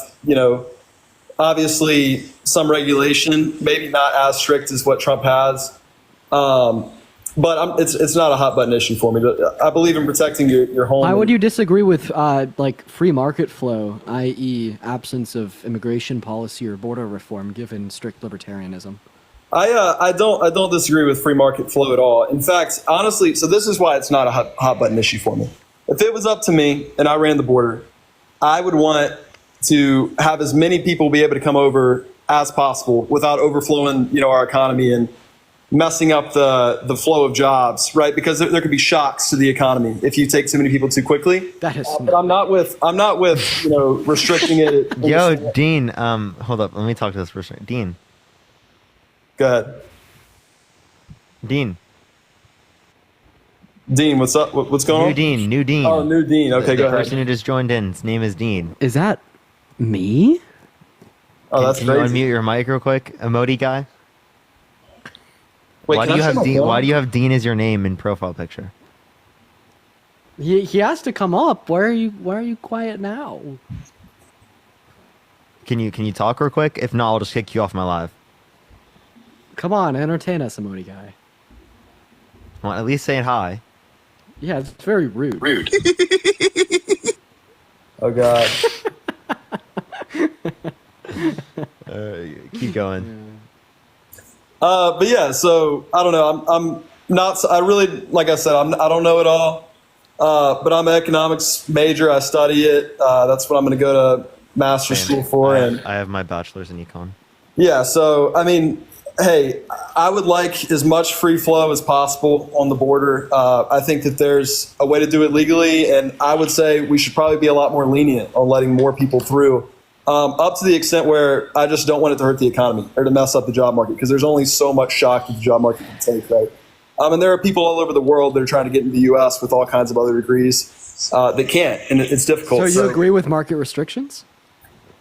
obviously some regulation, maybe not as strict as what Trump has. But it's not a hot button issue for me. I believe in protecting your home. Why would you disagree with like free market flow, i.e., absence of immigration policy or border reform, given strict libertarianism? I don't disagree with free market flow at all. In fact, honestly, so this is why it's not a hot button issue for me. If it was up to me and I ran the border, I would want to have as many people be able to come over as possible without overflowing, our economy and messing up the flow of jobs, right? Because there could be shocks to the economy if you take too many people too quickly. That is. But I'm not with restricting it. Yo, Dean, hold up. Let me talk to this person. Dean. Go ahead. Dean. Dean, what's up? What's going on? New Dean. Oh, new Dean. Okay, the go ahead. person who just joined in, his name is Dean. Is that me? Oh, that's Can you crazy. unmute your mic real quick, emoji guy? Wait, Why can do you I have shut my Dean? phone? Why do you have Dean as your name in profile picture? He has to come up. Why are you quiet now? Can you talk real quick? If not, I'll just kick you off my live. Come on, entertain us, emoji guy. Well, at least saying hi. Yeah, it's very rude. Oh God. Keep going. But yeah, so I don't know. I'm not. I really, like I said, I don't know it all. But I'm an economics major. I study it. That's what I'm going to go to master's school for. And I have my bachelor's in econ. yeah, so I mean, hey, I would like as much free flow as possible on the border. I think that there's a way to do it legally, and I would say we should probably be a lot more lenient on letting more people through. Up to the extent where I just don't want it to hurt the economy or to mess up the job market, because there's only so much shock that the job market can take, right? And there are people all over the world that are trying to get into the U.S. with all kinds of other degrees that can't, and it's difficult. So you agree with market restrictions?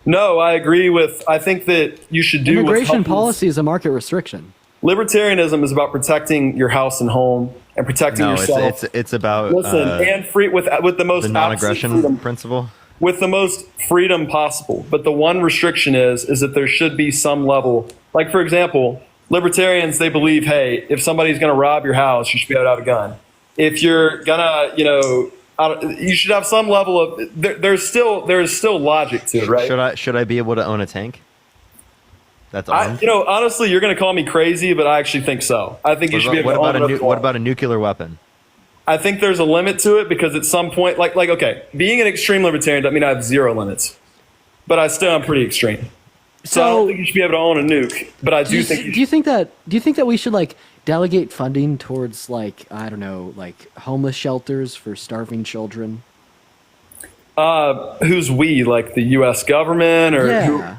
No, I agree with. I think that you should do Immigration what policy is a market restriction. Libertarianism is about protecting your house and home and protecting No, yourself. it's about Listen, and free with the most the absolute non-aggression freedom. principle. With the most freedom possible. But the one restriction is that there should be some level. Like, for example, libertarians, they believe, hey, if somebody's going to rob your house, you should be able to have a gun. If you're going to, you should have some level of, there is still logic to it, right? Should I be able to own a tank? That's armed? Honestly, you're going to call me crazy, but I actually think so. I think you should be able to own it. What about a nuclear weapon? I think there's a limit to it, because at some point, like okay, being an extreme libertarian doesn't mean I have zero limits, but I still am pretty extreme. So I don't think you should be able to own a nuke, but I do think. Do you think that we should like delegate funding towards like I don't know like homeless shelters for starving children? Who's we? Like the U.S. government or? Yeah.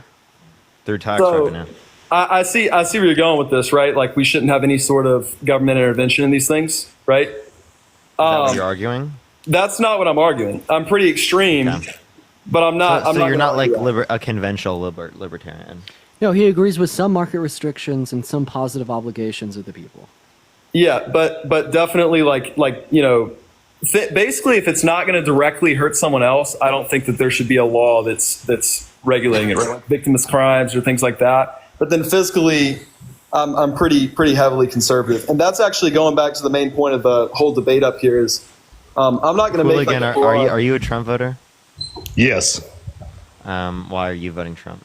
Through tax So- revenue. I see where you're going with this, right? Like we shouldn't have any sort of government intervention in these things, right? Is that what you're arguing? That's not what I'm arguing. I'm pretty extreme, Okay. but I'm not. So I'm you're gonna not like argue that. a conventional libertarian. No, he agrees with some market restrictions and some positive obligations of the people. Yeah, but definitely basically, if it's not going to directly hurt someone else, I don't think that there should be a law that's regulating it, right? Like victimless crimes or things like that. But then fiscally, I'm pretty heavily conservative, and that's actually going back to the main point of the whole debate up here. Is I'm not going to make Hooligan, like are you a Trump voter? Yes. Why are you voting Trump?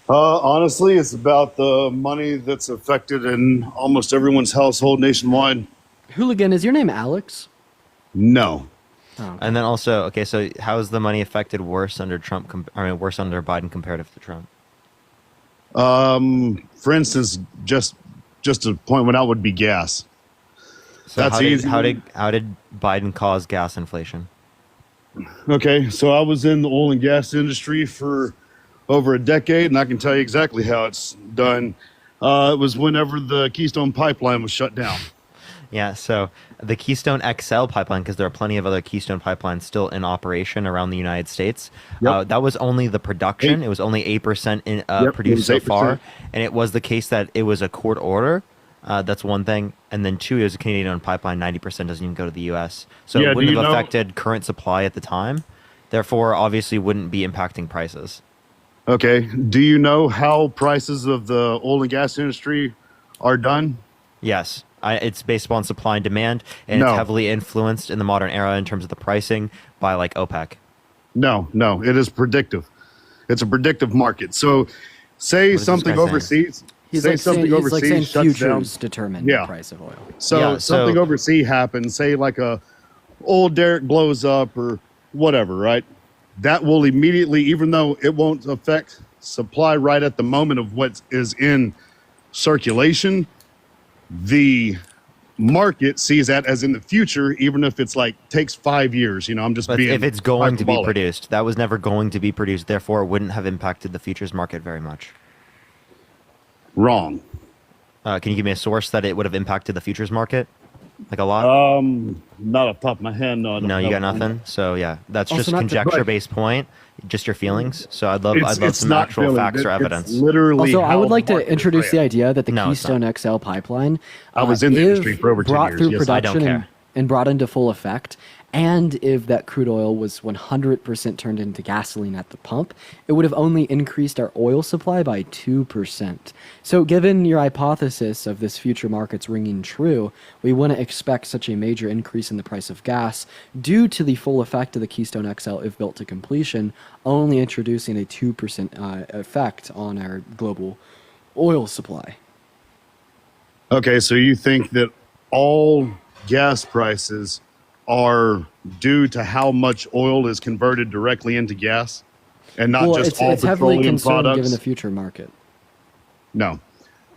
Honestly, it's about the money that's affected in almost everyone's household nationwide. Hooligan, is your name Alex? No. Oh, And then also, okay, so how is the money affected worse under Trump? Worse under Biden comparative to Trump? For instance, just to point one out would be gas. So That's easy. how did Biden cause gas inflation? Okay, so I was in the oil and gas industry for over a decade, and I can tell you exactly how it's done. It was whenever the Keystone Pipeline was shut down. Yeah, so the Keystone XL pipeline, because there are plenty of other Keystone pipelines still in operation around the United States. Yep. That was only the production. It was only 8% produced so 8%. far. And it was the case that it was a court order. That's one thing. And then two, it was a Canadian-owned pipeline. 90% doesn't even go to the U.S. So Yeah, it do wouldn't you have know- affected current supply at the time. Therefore, obviously wouldn't be impacting prices. Okay, do you know how prices of the oil and gas industry are done? Yes. It's based upon supply and demand, and No. it's heavily influenced in the modern era in terms of the pricing by like OPEC. No, it is predictive. It's a predictive market. So, say is this something guy saying? overseas. he's say like saying, something he's like saying overseas shuts down. futures determine Yeah. the price of oil. So Yeah, something so- overseas happens. Say like a old derrick blows up or whatever, right? That will immediately, even though it won't affect supply right at the moment of what is in circulation, the market sees that as in the future, even if it's like takes 5 years. I'm just But being if it's going to be hyperbolic. produced, that was never going to be produced. Therefore, it wouldn't have impacted the futures market very much. Wrong. Can you give me a source that it would have impacted the futures market? Like a lot? Not off the top of my head. No, I don't No, you know. got nothing. So yeah, that's Also just not the- conjecture-based point, just your feelings. So I'd love some not actual feeling. facts or It's evidence. literally Also, I how would like the to market is introduce the ran. idea that the No, it's Keystone XL pipeline I was in the if industry for over 10 brought years. through Yes, I don't production care. and brought into full effect, and if that crude oil was 100% turned into gasoline at the pump, it would have only increased our oil supply by 2%. So given your hypothesis of this future markets ringing true, we wouldn't expect such a major increase in the price of gas due to the full effect of the Keystone XL if built to completion, only introducing a 2% effect on our global oil supply. Okay, so you think that all gas prices are due to how much oil is converted directly into gas, and not Well, just all it's heavily petroleum concerned products? given the future market. No,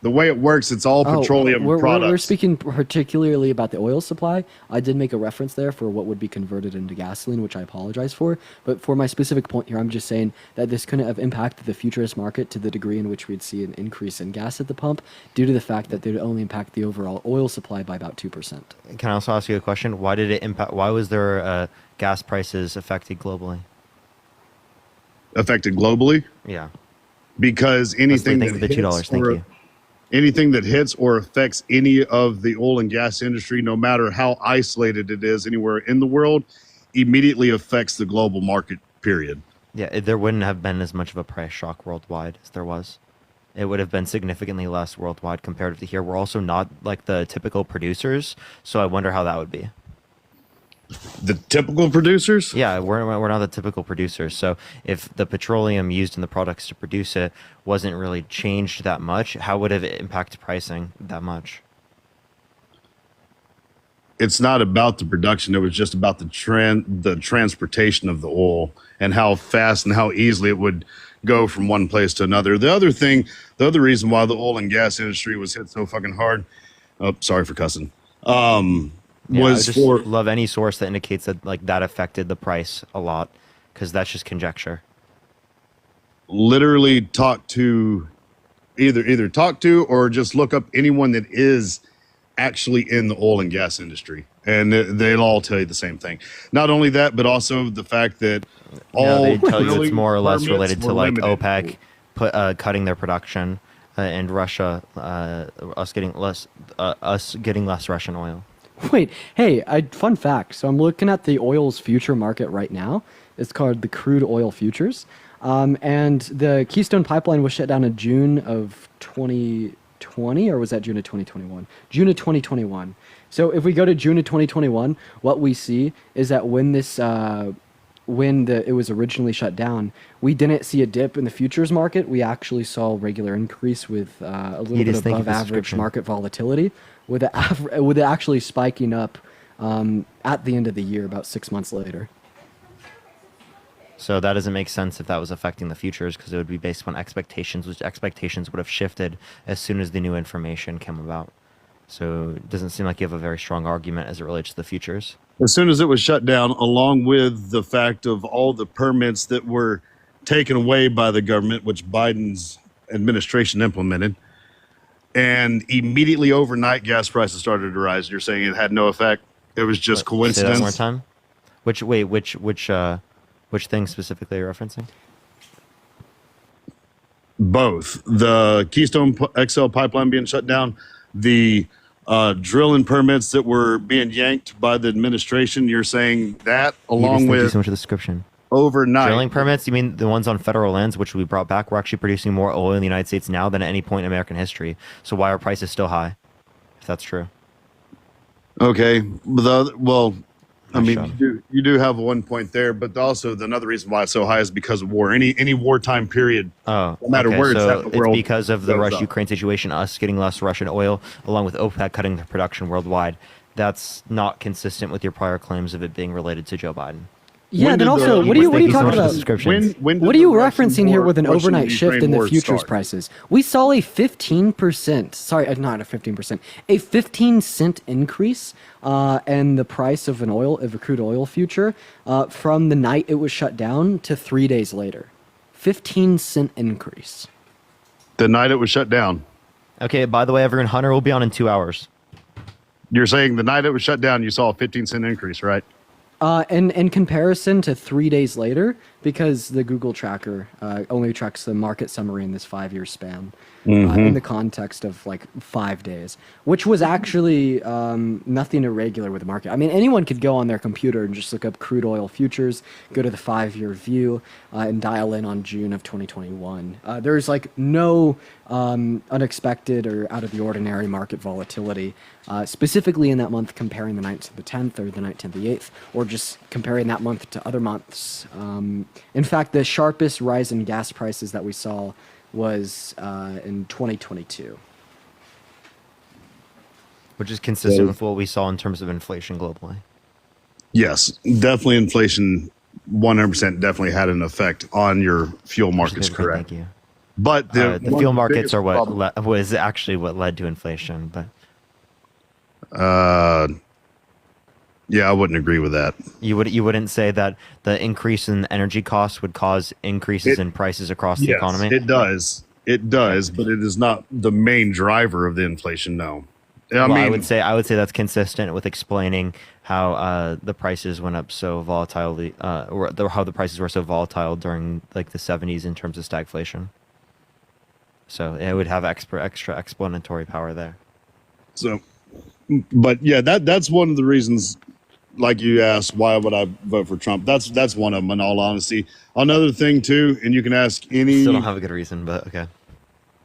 the way it works, it's all petroleum we're products. speaking particularly about the oil supply. I did make a reference there for what would be converted into gasoline, which I apologize for. But for my specific point here, I'm just saying that this couldn't have impacted the futurist market to the degree in which we'd see an increase in gas at the pump due to the fact that they would only impact the overall oil supply by about 2%. Can I also ask you a question? Why did it impact? Why was there gas prices affected globally? Affected globally Yeah. because Leslie, anything thank that you for the $2. hits Thank or you. anything that hits or affects any of the oil and gas industry, no matter how isolated it is anywhere in the world, immediately affects the global market. Period. Yeah, there wouldn't have been as much of a price shock worldwide as there was. It would have been significantly less worldwide compared to here. We're also not like the typical producers, so I wonder how that would be. The typical producers? Yeah, we're not the typical producers. So if the petroleum used in the products to produce it wasn't really changed that much, how would it impact pricing that much? It's not about the production. It was just about the transportation of the oil and how fast and how easily it would go from one place to another. The other reason why the oil and gas industry was hit so fucking hard. Oh, sorry for cussing. Yeah, I Was just for love any source that indicates that like that affected the price a lot, because that's just conjecture. literally either talk to or just look up anyone that is actually in the oil and gas industry, and they'll all tell you the same thing. Not only that, but also the fact that all They tell you it's drilling more or less permits related to were like limited. OPEC cutting their production and Russia us getting less Russian oil. Wait, hey, fun fact. So I'm looking at the oil's future market right now. It's called the crude oil futures. And the Keystone Pipeline was shut down in June of 2020, or was that June of 2021? June of 2021. So if we go to June of 2021, what we see is that when this it was originally shut down, we didn't see a dip in the futures market. We actually saw a regular increase with a little bit above average market volatility, with it actually spiking up at the end of the year, about 6 months later. So that doesn't make sense if that was affecting the futures, because it would be based on expectations, which expectations would have shifted as soon as the new information came about. So it doesn't seem like you have a very strong argument as it relates to the futures. As soon as it was shut down, along with the fact of all the permits that were taken away by the government, which Biden's administration implemented, and immediately overnight gas prices started to rise. You're saying it had no effect? It was just coincidence? Say that one more time? Which thing specifically are you referencing? Both. The Keystone XL pipeline being shut down, the drilling permits that were being yanked by the administration. You're saying that, along Thank you with so much for the description. overnight. Drilling permits? You mean the ones on federal lands, which we brought back? We're actually producing more oil in the United States now than at any point in American history. So why are prices still high? If that's true. Okay. Well, I Nice mean, job. you do have one point there, but also another reason why it's so high is because of war. Any wartime period, Oh, no matter okay, where it's so at in the world, it's because of the goes up. Russia-Ukraine situation, us getting less Russian oil, along with OPEC cutting their production worldwide. That's not consistent with your prior claims of it being related to Joe Biden. Yeah, When then did also, the- what are you Thank you so talking much for the about? subscriptions. When What did are you the Russian referencing here war- with an Russian overnight shift Ukraine in the war futures start? prices? We saw a 15%, sorry, not a 15%, a 15-cent increase in the price of a crude oil future from the night it was shut down to 3 days later. 15-cent increase. The night it was shut down. Okay, by the way, everyone, Hunter will be on in 2 hours. You're saying the night it was shut down, you saw a 15-cent increase, right? And in comparison to 3 days later, because the Google tracker only tracks the market summary in this 5-year span, in the context of like 5 days, which was actually nothing irregular with the market. I mean, anyone could go on their computer and just look up crude oil futures, go to the 5-year view, and dial in on June of 2021. There's like no unexpected or out of the ordinary market volatility, specifically in that month comparing the 9th to the 10th or the 9th to the 8th, or just comparing that month to other months. In fact, the sharpest rise in gas prices that we saw was in 2022. Which is consistent with what we saw in terms of inflation globally. Yes, definitely inflation 100% definitely had an effect on your fuel markets, correct? Thank you. But The one fuel of the markets biggest are what problem- was actually what led to inflation. But yeah, I wouldn't agree with that. you wouldn't say that the increase in energy costs would cause increases in prices across the Yes, economy? it does. It does, but it is not the main driver of the inflation. No, I would say that's consistent with explaining how the prices went up so volatilely, or how the prices were so volatile during like the 70s in terms of stagflation. So it would have extra explanatory power there. so. But yeah, that's one of the reasons. Like you asked, why would I vote for Trump? That's one of them. In all honesty, another thing too, and you can ask any. Still don't have a good reason, but okay.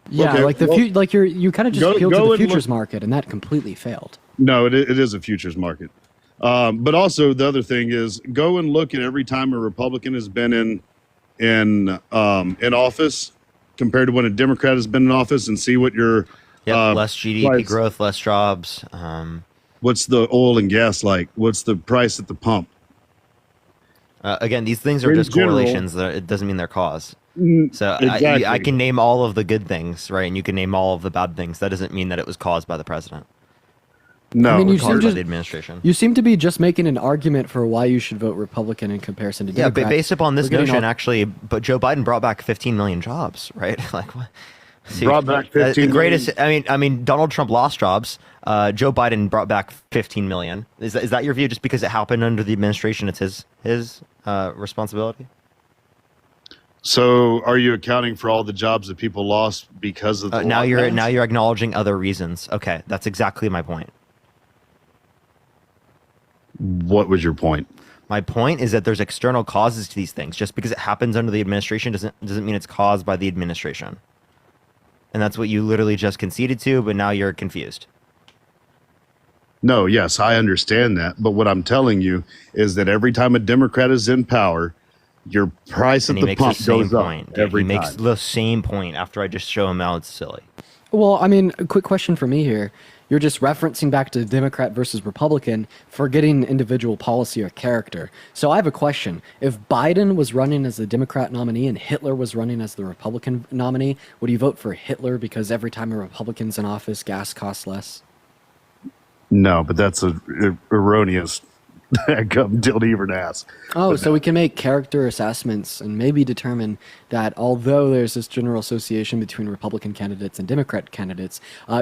Yeah, Okay, like well, you kind of just go- appealed go to the and futures look- market, and that completely failed. No, it is a futures market. But also the other thing is go and look at every time a Republican has been in office compared to when a Democrat has been in office, and see what your Less GDP price- growth, less jobs. what's the oil and gas like? What's the price at the pump? Again, these things are In just general- correlations. It doesn't mean they're cause. So exactly. I can name all of the good things, right? And you can name all of the bad things. That doesn't mean that it was caused by the president. No, I mean, you Caused seem by to the administration. you seem to be just making an argument for why you should vote Republican in comparison to Yeah, Democrat. but based upon this We're getting notion, all- actually, but Joe Biden brought back 15 million jobs, right? Like what? See, Brought back 15 the greatest. million. I mean, Donald Trump lost jobs. Joe Biden brought back 15 million. Is that your view? Just because it happened under the administration, it's his responsibility. So, are you accounting for all the jobs that people lost because of the Uh, now lockdowns? you're acknowledging other reasons. Okay, that's exactly my point. What was your point? My point is that there's external causes to these things. Just because it happens under the administration doesn't mean it's caused by the administration. And that's what you literally just conceded to, but now you're confused. No, yes, I understand that. But what I'm telling you is that every time a Democrat is in power, your price at And he the makes the pump same goes up point. Dude. every He makes time. the same point after I just show him how it's silly. Well, I mean, a quick question for me here. You're just referencing back to Democrat versus Republican, forgetting individual policy or character. So I have a question. If Biden was running as the Democrat nominee and Hitler was running as the Republican nominee, would you vote for Hitler because every time a Republican's in office, gas costs less? No, but that's a erroneous deal to even ask. Oh, But so we can make character assessments and maybe determine that although there's this general association between Republican candidates and Democrat candidates,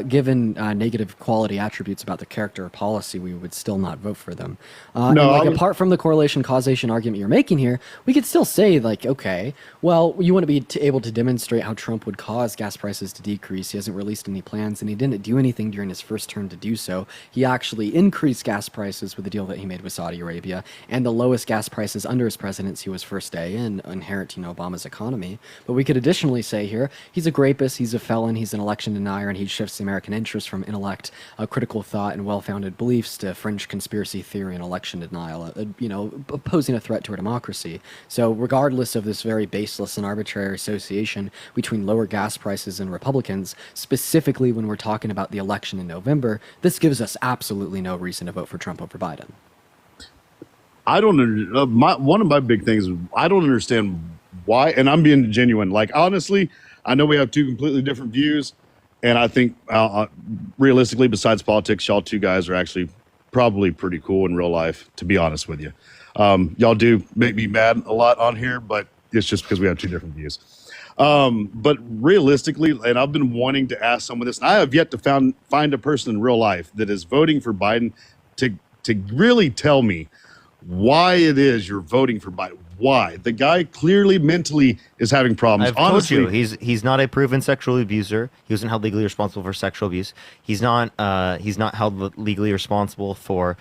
given negative quality attributes about the character or policy, we would still not vote for them. And No, I like would- apart from the correlation causation argument you're making here, we could still say like, okay, well, you want to be able to demonstrate how Trump would cause gas prices to decrease. He hasn't released any plans, and he didn't do anything during his first term to do so. He actually increased gas prices with the deal that he made with Saudi Arabia, and the lowest gas prices under his presidency was first day in inheriting Obama's economy. But we could additionally say here, he's a rapist, he's a felon, he's an election denier, and he shifts the American interest from intellect, critical thought, and well-founded beliefs to fringe conspiracy theory and election denial, posing a threat to our democracy. So regardless of this very baseless and arbitrary association between lower gas prices and Republicans, specifically when we're talking about the election in November, this gives us absolutely no reason to vote for Trump over Biden. I don't. One of my big things is I don't understand why, and I'm being genuine. Like honestly, I know we have two completely different views, and I think realistically, besides politics, y'all two guys are actually probably pretty cool in real life. To be honest with you, y'all do make me mad a lot on here, but it's just because we have two different views. But realistically, and I've been wanting to ask someone this, and I have yet to find a person in real life that is voting for Biden to really tell me why it is you're voting for Biden. Why? The guy clearly mentally is having problems. I've Honestly, told you he's not a proven sexual abuser. He wasn't held legally responsible for sexual abuse. He's not held legally responsible for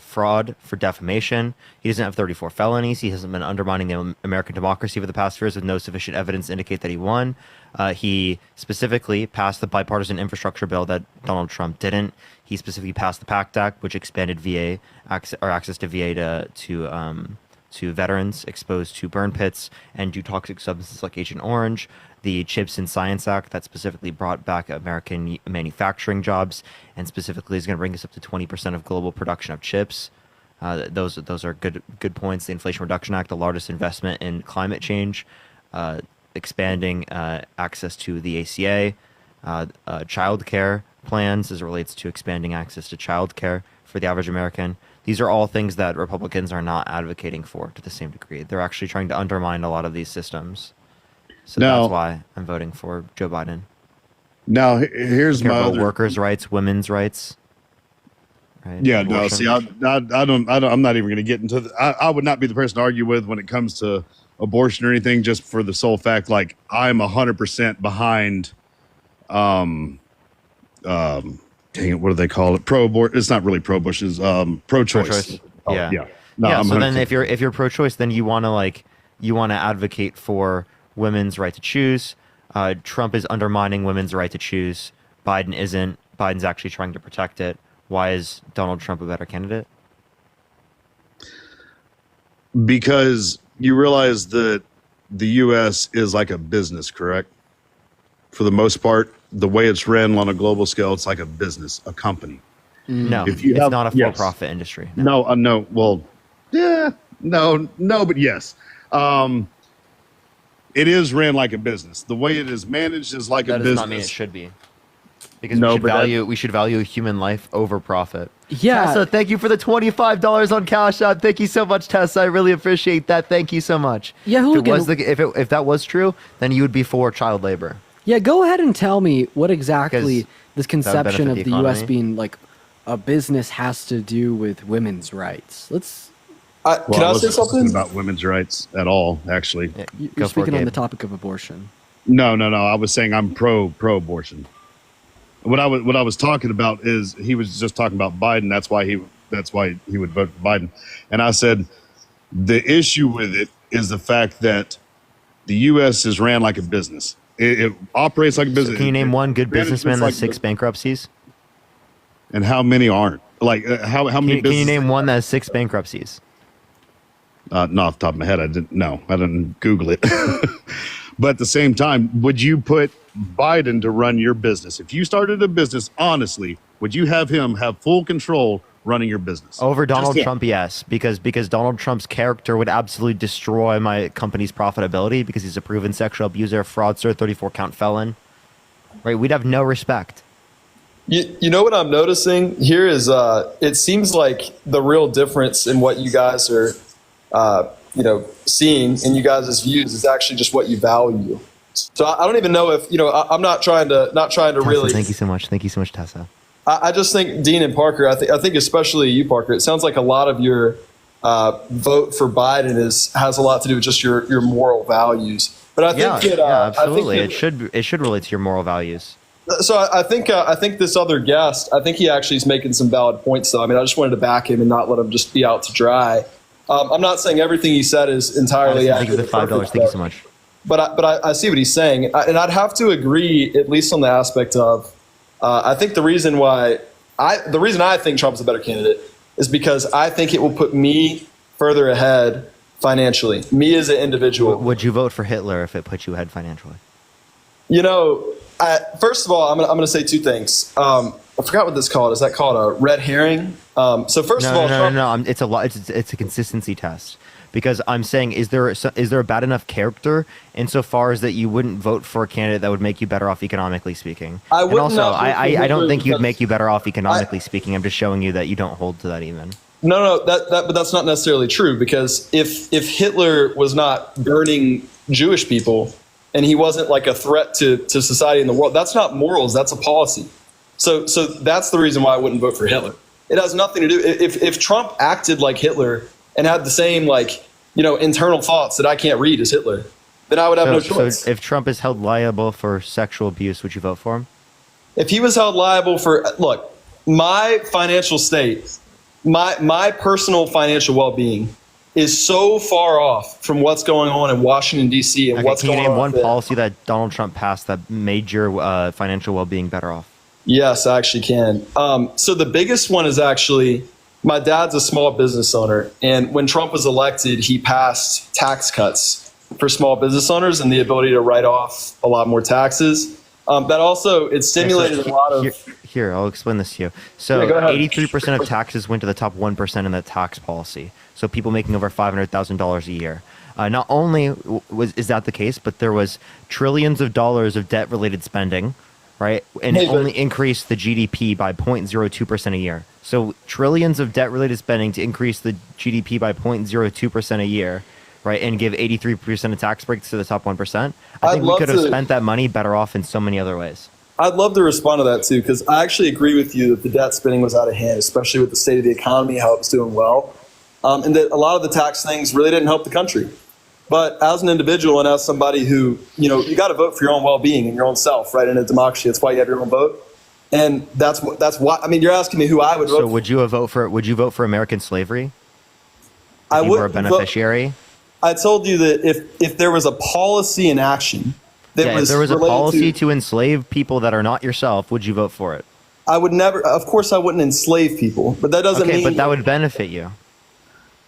fraud, for defamation. He doesn't have 34 felonies. He hasn't been undermining the American democracy for the past years with no sufficient evidence to indicate that he won. He specifically passed the bipartisan infrastructure bill that Donald Trump didn't. He specifically passed the PACT Act, which expanded VA access to VA to veterans exposed to burn pits and do toxic substances like Agent Orange. The Chips and Science Act that specifically brought back American manufacturing jobs and specifically is going to bring us up to 20% of global production of chips. Those are good points. The Inflation Reduction Act, the largest investment in climate change, expanding access to the ACA, child care plans as it relates to expanding access to child care for the average American. These are all things that Republicans are not advocating for to the same degree. They're actually trying to undermine a lot of these systems. So Now- that's why I'm voting for Joe Biden. now here's Care my about other. workers' rights, women's rights. Right? Yeah, no. Abortion. See, I don't. I'm not even going to get into. I would not be the person to argue with when it comes to abortion or anything, just for the sole fact, like I'm 100% behind. Dang it, what do they call it? Pro-abort. It's not really pro-Bush. It's pro-choice. Pro-choice. Oh, Yeah. yeah. No, yeah. I'm So then, 100%. if you're pro-choice, then you want to advocate for women's right to choose. Trump is undermining women's right to choose. Biden isn't. Biden's actually trying to protect it. Why is Donald Trump a better candidate? Because you realize that the U.S. is like a business, correct? For the most part, the way it's ran on a global scale, it's like a business, a company. No, If you it's have- not a yes. for-profit industry. No. No, no. Well, yeah, no, but yes. It is ran like a business. The way it is managed is like That a does business. not mean it should be. Because No, we should but that- we should value human life over profit. Yeah. Tessa, thank you for the $25 on Cash App. Thank you so much, Tessa. I really appreciate that. Thank you so much. Yeah, If that was true, then you would be for child labor. Yeah, go ahead and tell me what exactly this conception benefit of the the U.S. economy. being like a business has to do with women's rights. Let's. Well, Can I say wasn't talking something? about women's rights at all? Actually, Yeah, You're go for it, speaking on Gabe. the topic of abortion. no. I was saying I'm pro-abortion. What I was talking about is he was just talking about Biden. That's why he that's why he would vote for Biden. And I said, the issue with it is the fact that the U.S. is ran like a business. It operates like a business. So can you name one good Management's businessman that has like 6 bankruptcies? And how many aren't? Like how many? Can you name one that has 6 bankruptcies? Not off the top of my head. I didn't Google it. But at the same time, would you put Biden to run your business? If you started a business, honestly, would you have him have full control running your business? Over Donald Trump, yes, because Donald Trump's character would absolutely destroy my company's profitability because he's a proven sexual abuser, fraudster, 34-count felon. Right? We'd have no respect. You know what I'm noticing here is it seems like the real difference in what you guys are seeing in you guys' views is actually just what you value. So I don't even know if I'm not trying to Tessa, really. Thank you so much, Tessa. I just think Dean and Parker. I think especially you, Parker. It sounds like a lot of your vote for Biden has a lot to do with just your moral values. But I think absolutely, it should relate to your moral values. So I think this other guest, I think he actually is making some valid points. Though I mean, I just wanted to back him and not let him just be out to dry. I'm not saying everything he said is entirely accurate. Thank you for the $5. Thank you so much. But I see what he's saying, and I'd have to agree at least on the aspect of I think the reason I think Trump's a better candidate is because I think it will put me further ahead financially. Me as an individual. Would you vote for Hitler if it put you ahead financially? First of all, I'm going to say 2 things. I forgot what this is called. Is that called a red herring? So first of all, no. It's a consistency test. Because I'm saying, is there a bad enough character insofar as that you wouldn't vote for a candidate that would make you better off economically speaking? I don't think you'd make you better off economically speaking. I'm just showing you that you don't hold to that even. No, but that's not necessarily true because if Hitler was not burning Jewish people and he wasn't like a threat to society in the world, that's not morals, that's a policy. So that's the reason why I wouldn't vote for Hitler. It has nothing to do. If Trump acted like Hitler and had the same internal thoughts that I can't read as Hitler, then I would have no choice. So if Trump is held liable for sexual abuse, would you vote for him? If he was held liable for, look, my financial state, my personal financial well-being is so far off from what's going on in Washington, D.C. and what's going on. Can you name one policy that Donald Trump passed that made your financial well-being better off? Yes, I actually can. So the biggest one is actually, my dad's a small business owner, and when Trump was elected, he passed tax cuts for small business owners and the ability to write off a lot more taxes. That also, it stimulated a lot of... Here, I'll explain this to you. So 83% of taxes went to the top 1% in the tax policy. So people making over $500,000 a year. Not only is that the case, but there was trillions of dollars of debt-related spending, right? And it only increased the GDP by 0.02% a year. So trillions of debt-related spending to increase the GDP by 0.02% a year, right, and give 83% of tax breaks to the top 1%. I think we could have spent that money better off in so many other ways. I'd love to respond to that too, because I actually agree with you that the debt spending was out of hand, especially with the state of the economy, how it was doing well, and that a lot of the tax things really didn't help the country. But as an individual and as somebody who, you got to vote for your own well-being and your own self, right? In a democracy, that's why you have your own vote. And that's why. I mean, you're asking me who I would vote for. So would you vote for American slavery? I would. You were a beneficiary. I told you that if there was a policy in action that was, if there was a policy to enslave people that are not yourself, would you vote for it? I would never. Of course, I wouldn't enslave people, but that doesn't mean. Okay, but that would benefit you.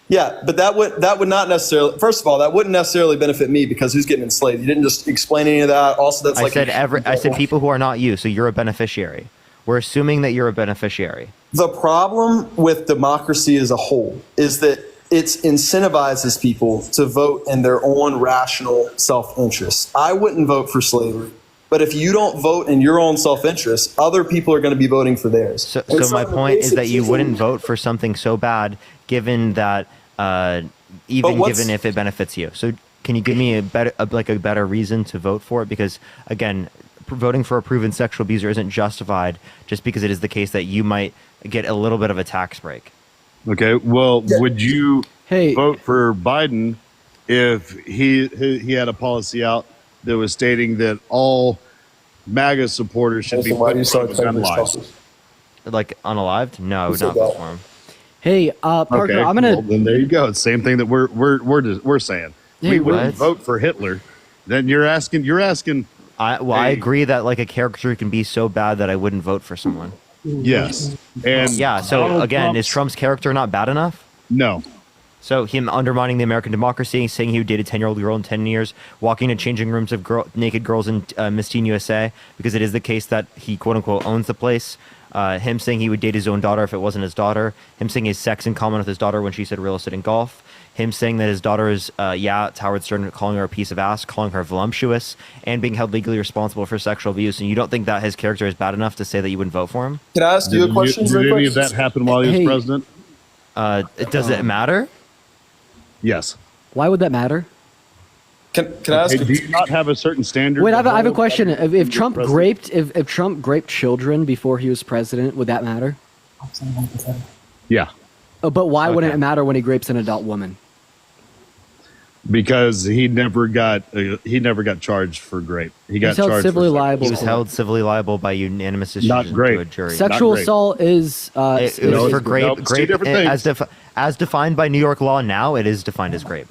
Yeah, but that would not necessarily. First of all, that wouldn't necessarily benefit me because who's getting enslaved? You didn't just explain any of that. Also, that's I said people who are not you, so you're a beneficiary. We're assuming that you're a beneficiary. The problem with democracy as a whole is that it incentivizes people to vote in their own rational self-interest. I wouldn't vote for slavery, but if you don't vote in your own self-interest, other people are going to be voting for theirs. So my point is that you wouldn't vote for something so bad, given that given if it benefits you. So can you give me a better reason to vote for it? Because again, voting for a proven sexual abuser isn't justified just because it is the case that you might get a little bit of a tax break. Okay, well, would you vote for Biden if he had a policy out that was stating that all MAGA supporters should be put on gun lives? Like unalived? No, I would not vote for him. Hey, Parker, Okay, I'm gonna. well, then there you go. It's the same thing that we're saying. Hey, We wouldn't what? vote for Hitler. Then you're asking. I Hey. agree that like a character can be so bad that I wouldn't vote for someone. Yes, and Yeah. So Donald again, is Trump's- Trump's character not bad enough? No, So him undermining the American democracy, saying he would date a 10-year-old girl in 10 years, walking into changing rooms of naked girls in Miss Teen USA, because it is the case that he quote-unquote owns the place. Him saying he would date his own daughter if it wasn't his daughter. Him saying he has sex in common with his daughter when she said real estate and golf. Him saying that his daughter is, it's Howard Stern calling her a piece of ass, calling her voluptuous, and being held legally responsible for sexual abuse. And you don't think that his character is bad enough to say that you wouldn't vote for him? Can I ask you a question? Did real any quick? of that happen while he was Hey. president? Does it matter? Yes. Why would that matter? Can I ask? Hey, do you not have a certain standard? Wait, I have a of question. If Trump president? raped, if Trump raped children before he was president, would that matter? Yeah, Oh, but why wouldn't Okay. it matter when he rapes an adult woman? because he never got charged for grape. He got He's held charged civilly for liable. He was for held civilly liable by unanimous Not decision great. to a jury. Sexual Not rape. assault is It was No, for it's- grape. no, it's two Grape different things. as defined by New York law now, it is defined as grape.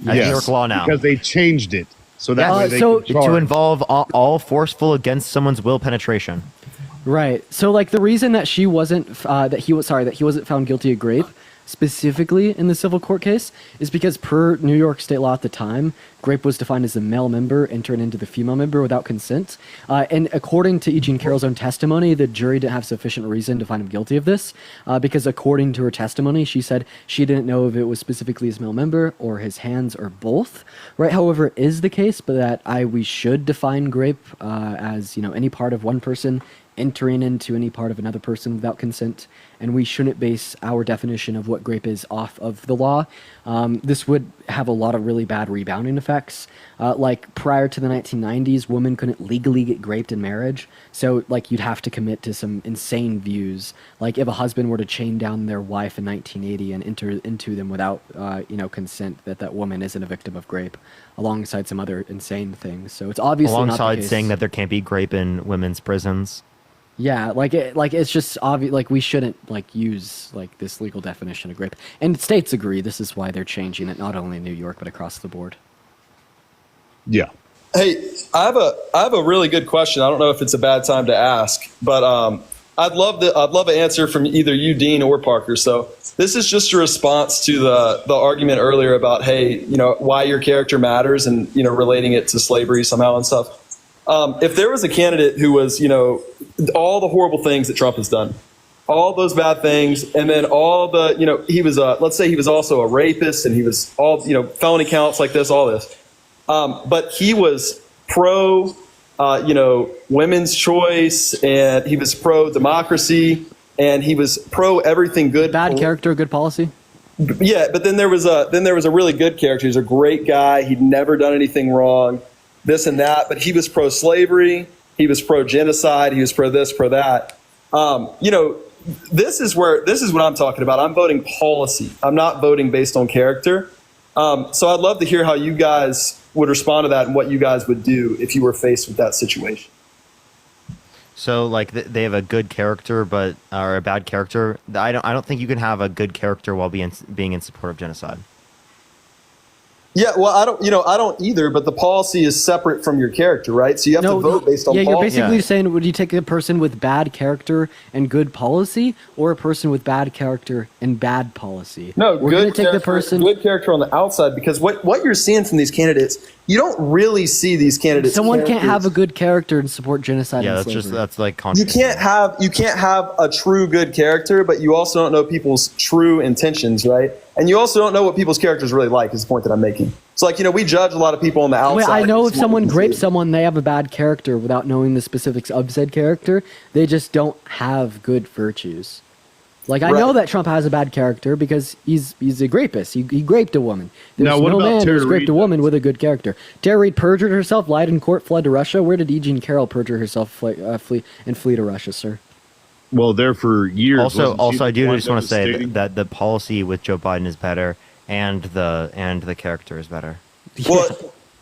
As New York law now. because they changed it so that Yeah, way they so- could To charge. involve all forceful against someone's will penetration. right. So like the reason that she wasn't that he wasn't found guilty of grape specifically in the civil court case is because per New York state law at the time, grape was defined as a male member entering into the female member without consent. And according to E. Jean Carroll's own testimony, the jury didn't have sufficient reason to find him guilty of this because according to her testimony, she said she didn't know if it was specifically his male member or his hands or both. Right. However, it is the case, but that we should define grape as any part of one person entering into any part of another person without consent, and we shouldn't base our definition of what grape is off of the law. This would have a lot of really bad rebounding effects. Like prior to the 1990s, women couldn't legally get raped in marriage, so like you'd have to commit to some insane views. Like if a husband were to chain down their wife in 1980 and enter into them without consent, that woman isn't a victim of grape, alongside some other insane things. So it's obviously not the Alongside case. saying that there can't be grape in women's prisons. Yeah, it's just obvious. Like we shouldn't use this legal definition of grape, and states agree. This is why they're changing it, not only in New York but across the board. Yeah. Hey, I have a really good question. I don't know if it's a bad time to ask, but I'd love an answer from either you, Dean, or Parker. So this is just a response to the argument earlier about why your character matters and relating it to slavery somehow and stuff. If there was a candidate who was all the horrible things that Trump has done, all those bad things, and then all the he was let's say he was also a rapist and he was all felony counts like this, all this. But he was pro, women's choice, and he was pro democracy, and he was pro everything good. Bad character, good policy. Yeah, but then there was a really good character. He was a great guy. He'd never done anything wrong, this and that. But he was pro slavery. He was pro genocide. He was pro this, pro that. This is what I'm talking about. I'm voting policy. I'm not voting based on character. So I'd love to hear how you guys would respond to that and what you guys would do if you were faced with that situation. So like they have a good character, or a bad character. I don't think you can have a good character while being in support of genocide. Yeah, well, I don't either, but the policy is separate from your character, right? So you have to vote based on Yeah, policy. you're basically saying, would you take a person with bad character and good policy, or a person with bad character and bad policy? No, we're good going to take character, the person. good character on the outside, because what you're seeing from these candidates, you don't really see these candidates. Someone can't have a characters. good character and support genocide. Yeah, and slavery. that's like You can't have a true good character, but you also don't know people's true intentions, right? And you also don't know what people's characters really like. Is the point that I'm making. It's like we judge a lot of people on the outside. Wait, I know if based on what someone we can grapes see. someone, they have a bad character without knowing the specifics of said character. They just don't have good virtues. Like I know Right. that Trump has a bad character because he's a rapist. He raped a woman. There's Now, what no about man Tara who's raped Reid, a woman with a good character. Tara Reid perjured herself, lied in court, fled to Russia. Where did E. Jean Carroll perjure herself, flee to Russia, sir? Well, there for years. Also, wasn't she I the do one just want to say devastating? that the policy with Joe Biden is better, and the character is better. Well,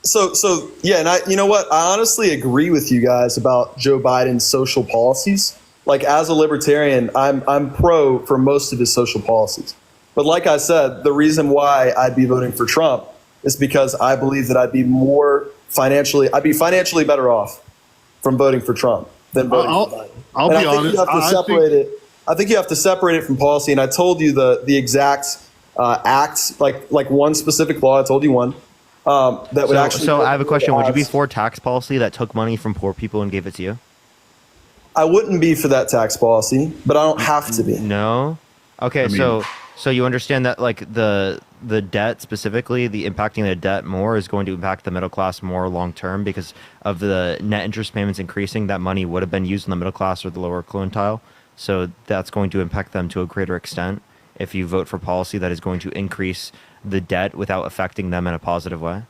so yeah, and you know what? I honestly agree with you guys about Joe Biden's social policies. like as a libertarian, I'm pro for most of his social policies. But like I said, the reason why I'd be voting for Trump is because I believe that I'd be financially better off from voting for Trump than voting for Biden. I'll be honest. I think you have to separate it from policy. And I told you the exact acts, like one specific law. I told you one that would actually. So I have a question. Would you be for tax policy that took money from poor people and gave it to you? I wouldn't be for that tax policy, but I don't have to be. No. Okay, so you understand that like the debt specifically, the impacting the debt more is going to impact the middle class more long term because of the net interest payments increasing. That money would have been used in the middle class or the lower quintile. So that's going to impact them to a greater extent if you vote for policy that is going to increase the debt without affecting them in a positive way.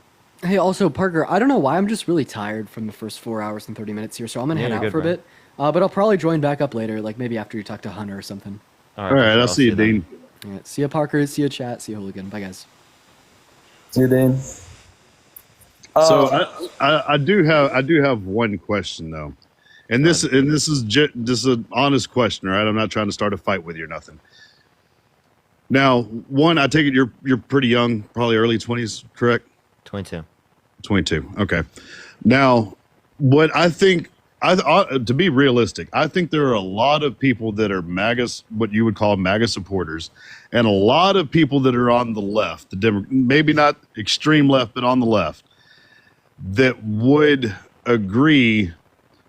Hey, also Parker, I don't know why I'm just really tired from the first 4 hours and 30 minutes here, so I'm gonna head out for a bit. But I'll probably join back up later, like maybe after you talk to Hunter or something. All right, I'll see you, Dean. All right, see you, Parker. See you, chat. See you, Hooligan. Bye, guys. See you, Dean. So I do have one question though, and this is an honest question, all right? I'm not trying to start a fight with you or nothing. Now, one, I take it you're pretty young, probably early 20s, correct? 22. 22. Okay. Now, what I think, to be realistic, I think there are a lot of people that are MAGA, what you would call MAGA supporters, and a lot of people that are on the left, maybe not extreme left, but on the left, that would agree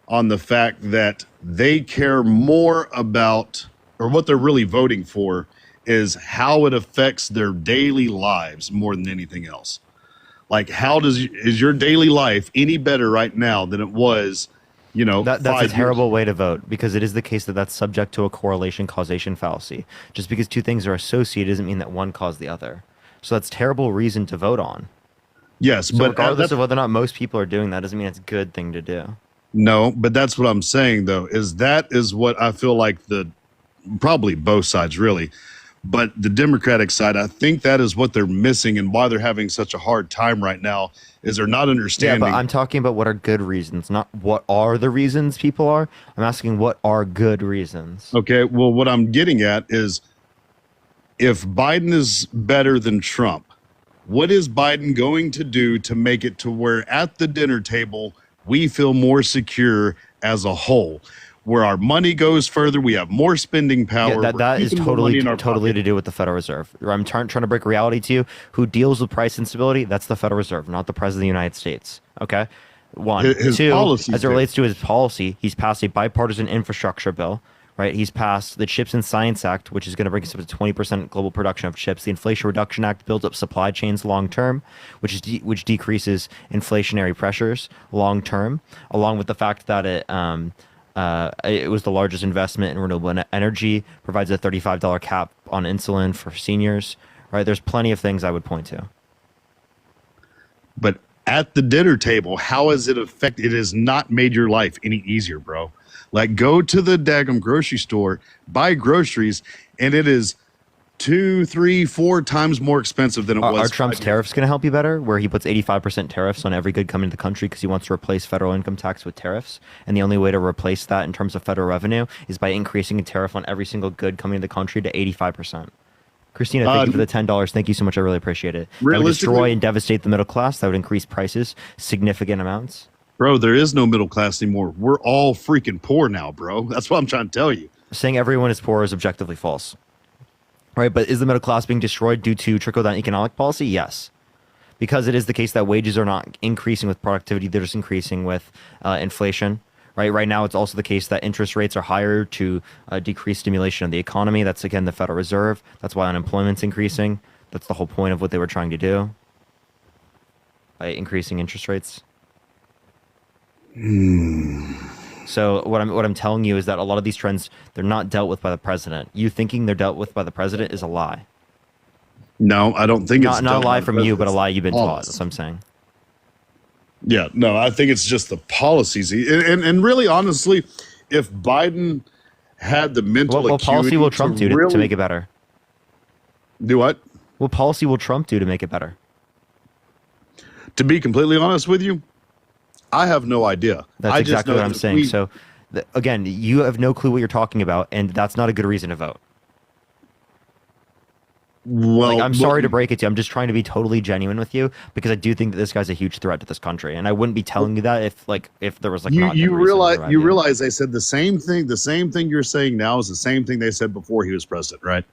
on the fact that they care more about, or what they're really voting for is how it affects their daily lives more than anything else. Like, is your daily life any better right now than it was, that's a terrible way to vote, because it is the case that that's subject to a correlation causation fallacy. Just because two things are associated doesn't mean that one caused the other. So that's terrible reason to vote on. Yes, so but regardless of whether or not most people are doing that doesn't mean it's a good thing to do. No, but that's what I'm saying though, that is what I feel like probably both sides really, but the Democratic side, I think that is what they're missing and why they're having such a hard time right now is they're not understanding. Yeah, but I'm talking about what are good reasons, not what are the reasons people are. I'm asking what are good reasons. Okay, well, what I'm getting at is if Biden is better than Trump, what is Biden going to do to make it to where at the dinner table we feel more secure as a whole? Where our money goes further, we have more spending power. Yeah, that is totally to do with the Federal Reserve. I'm trying to break reality to you. Who deals with price instability? That's the Federal Reserve, not the President of the United States. Okay? One. Two, as it relates to his policy, he's passed a bipartisan infrastructure bill. Right, he's passed the Chips and Science Act, which is going to bring us up to 20% global production of chips. The Inflation Reduction Act builds up supply chains long term, which decreases inflationary pressures long term, along with the fact that it was the largest investment in renewable energy, provides a $35 cap on insulin for seniors. Right, there's plenty of things I would point to. But at the dinner table, how has it affected? It has not made your life any easier, bro. Like, go to the daggum grocery store, buy groceries, and it is 2, 3, 4 times more expensive than it was. Are Trump's tariffs going to help you better, where he puts 85% tariffs on every good coming to the country because he wants to replace federal income tax with tariffs? And the only way to replace that in terms of federal revenue is by increasing a tariff on every single good coming to the country to 85%. Christina, thank you for the $10. Thank you so much. I really appreciate it. That would destroy and devastate the middle class. That would increase prices significant amounts. Bro, there is no middle class anymore. We're all freaking poor now, bro. That's what I'm trying to tell you. Saying everyone is poor is objectively false. Right, but is the middle class being destroyed due to trickle-down economic policy? Yes. Because it is the case that wages are not increasing with productivity, they're just increasing with inflation. Right now, it's also the case that interest rates are higher to decrease stimulation of the economy. That's, again, the Federal Reserve. That's why unemployment's increasing. That's the whole point of what they were trying to do by increasing interest rates. So what I'm telling you is that a lot of these trends, they're not dealt with by the president. You thinking they're dealt with by the president is a lie. No, I don't think it's not a lie from you, but a lie you've been taught. That's what I'm saying. Yeah, no, I think it's just the policies. And really, honestly, if Biden had the mental what policy will Trump do to make it better? Do what? What policy will Trump do to make it better? To be completely honest with you, I have no idea. That's exactly what I'm saying. So Again, you have no clue what you're talking about, and that's not a good reason to vote. Well, Like, I'm sorry to break it to you. I'm just trying to be totally genuine with you because I do think that this guy's a huge threat to this country, and I wouldn't be telling you that if there was like not you good reason to drive realize they said the same thing. The same thing you're saying now is the same thing they said before he was president, right?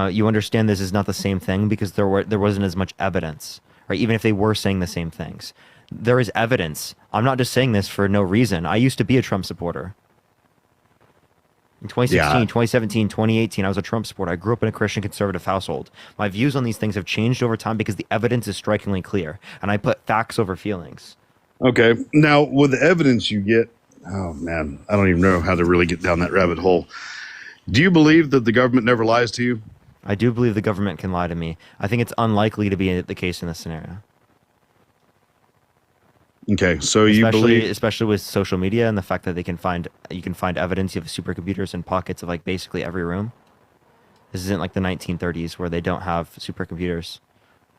You understand this is not the same thing because there wasn't as much evidence, right? Even if they were saying the same things, there is evidence. I'm not just saying this for no reason. I used to be a Trump supporter. In 2016, 2017, 2018, I was a Trump supporter. I grew up in a Christian conservative household. My views on these things have changed over time because the evidence is strikingly clear, and I put facts over feelings. Okay. Now, with the evidence you get, oh man, I don't even know how to really get down that rabbit hole. Do you believe that the government never lies to you? I do believe the government can lie to me. I think it's unlikely to be the case in this scenario. Okay, so you believe, especially with social media and the fact that you can find evidence. You have supercomputers in pockets of like basically every room. This isn't like the 1930s where they don't have supercomputers.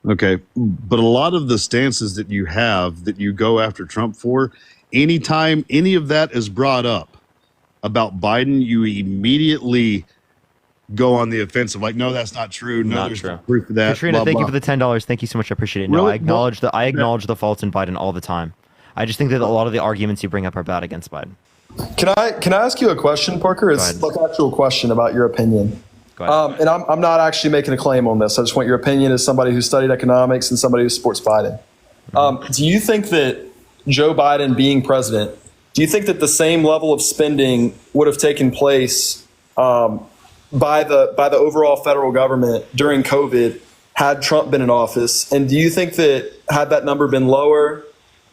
okay, but a lot of the stances that you have that you go after Trump for, anytime any of that is brought up about Biden, you immediately go on the offensive, like, no, that's not true. No, Not there's true. no proof of that. Katrina, blah, thank you blah. for the $10. Thank you so much. I appreciate it. No, Really? I acknowledge the faults in Biden all the time. I just think that a lot of the arguments you bring up are bad against Biden. Can I ask you a question, Parker? It's ahead. like an actual question about your opinion. Go ahead. And I'm not actually making a claim on this. I just want your opinion as somebody who studied economics and somebody who supports Biden. Do you think that Joe Biden being president, do you think that the same level of spending would have taken place by the overall federal government during COVID had Trump been in office? And do you think that had that number been lower,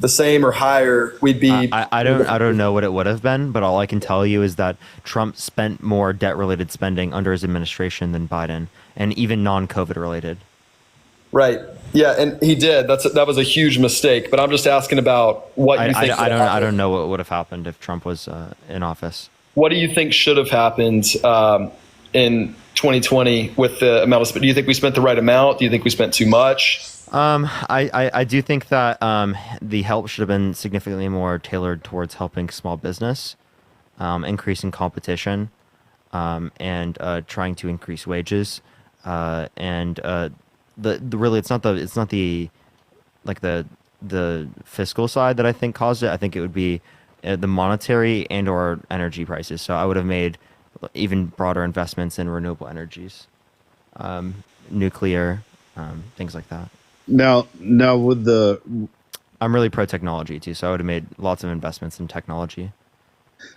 the same, or higher, we'd be? I don't know what it would have been, but all I can tell you is that Trump spent more debt-related spending under his administration than Biden, and even non-COVID related. Right. Yeah, and he did. That was a huge mistake. But I'm just asking about what you think. I don't know what would have happened if Trump was in office. What do you think should have happened in 2020 with the amount of spend? Do you think we spent the right amount? Do you think we spent too much? I do think that the help should have been significantly more tailored towards helping small business, increasing competition, and trying to increase wages, and really it's not the fiscal side that I think caused it. I think it would be the monetary and or energy prices. So I would have made even broader investments in renewable energies, nuclear, things like that. Now with the, I'm really pro technology too, so I would have made lots of investments in technology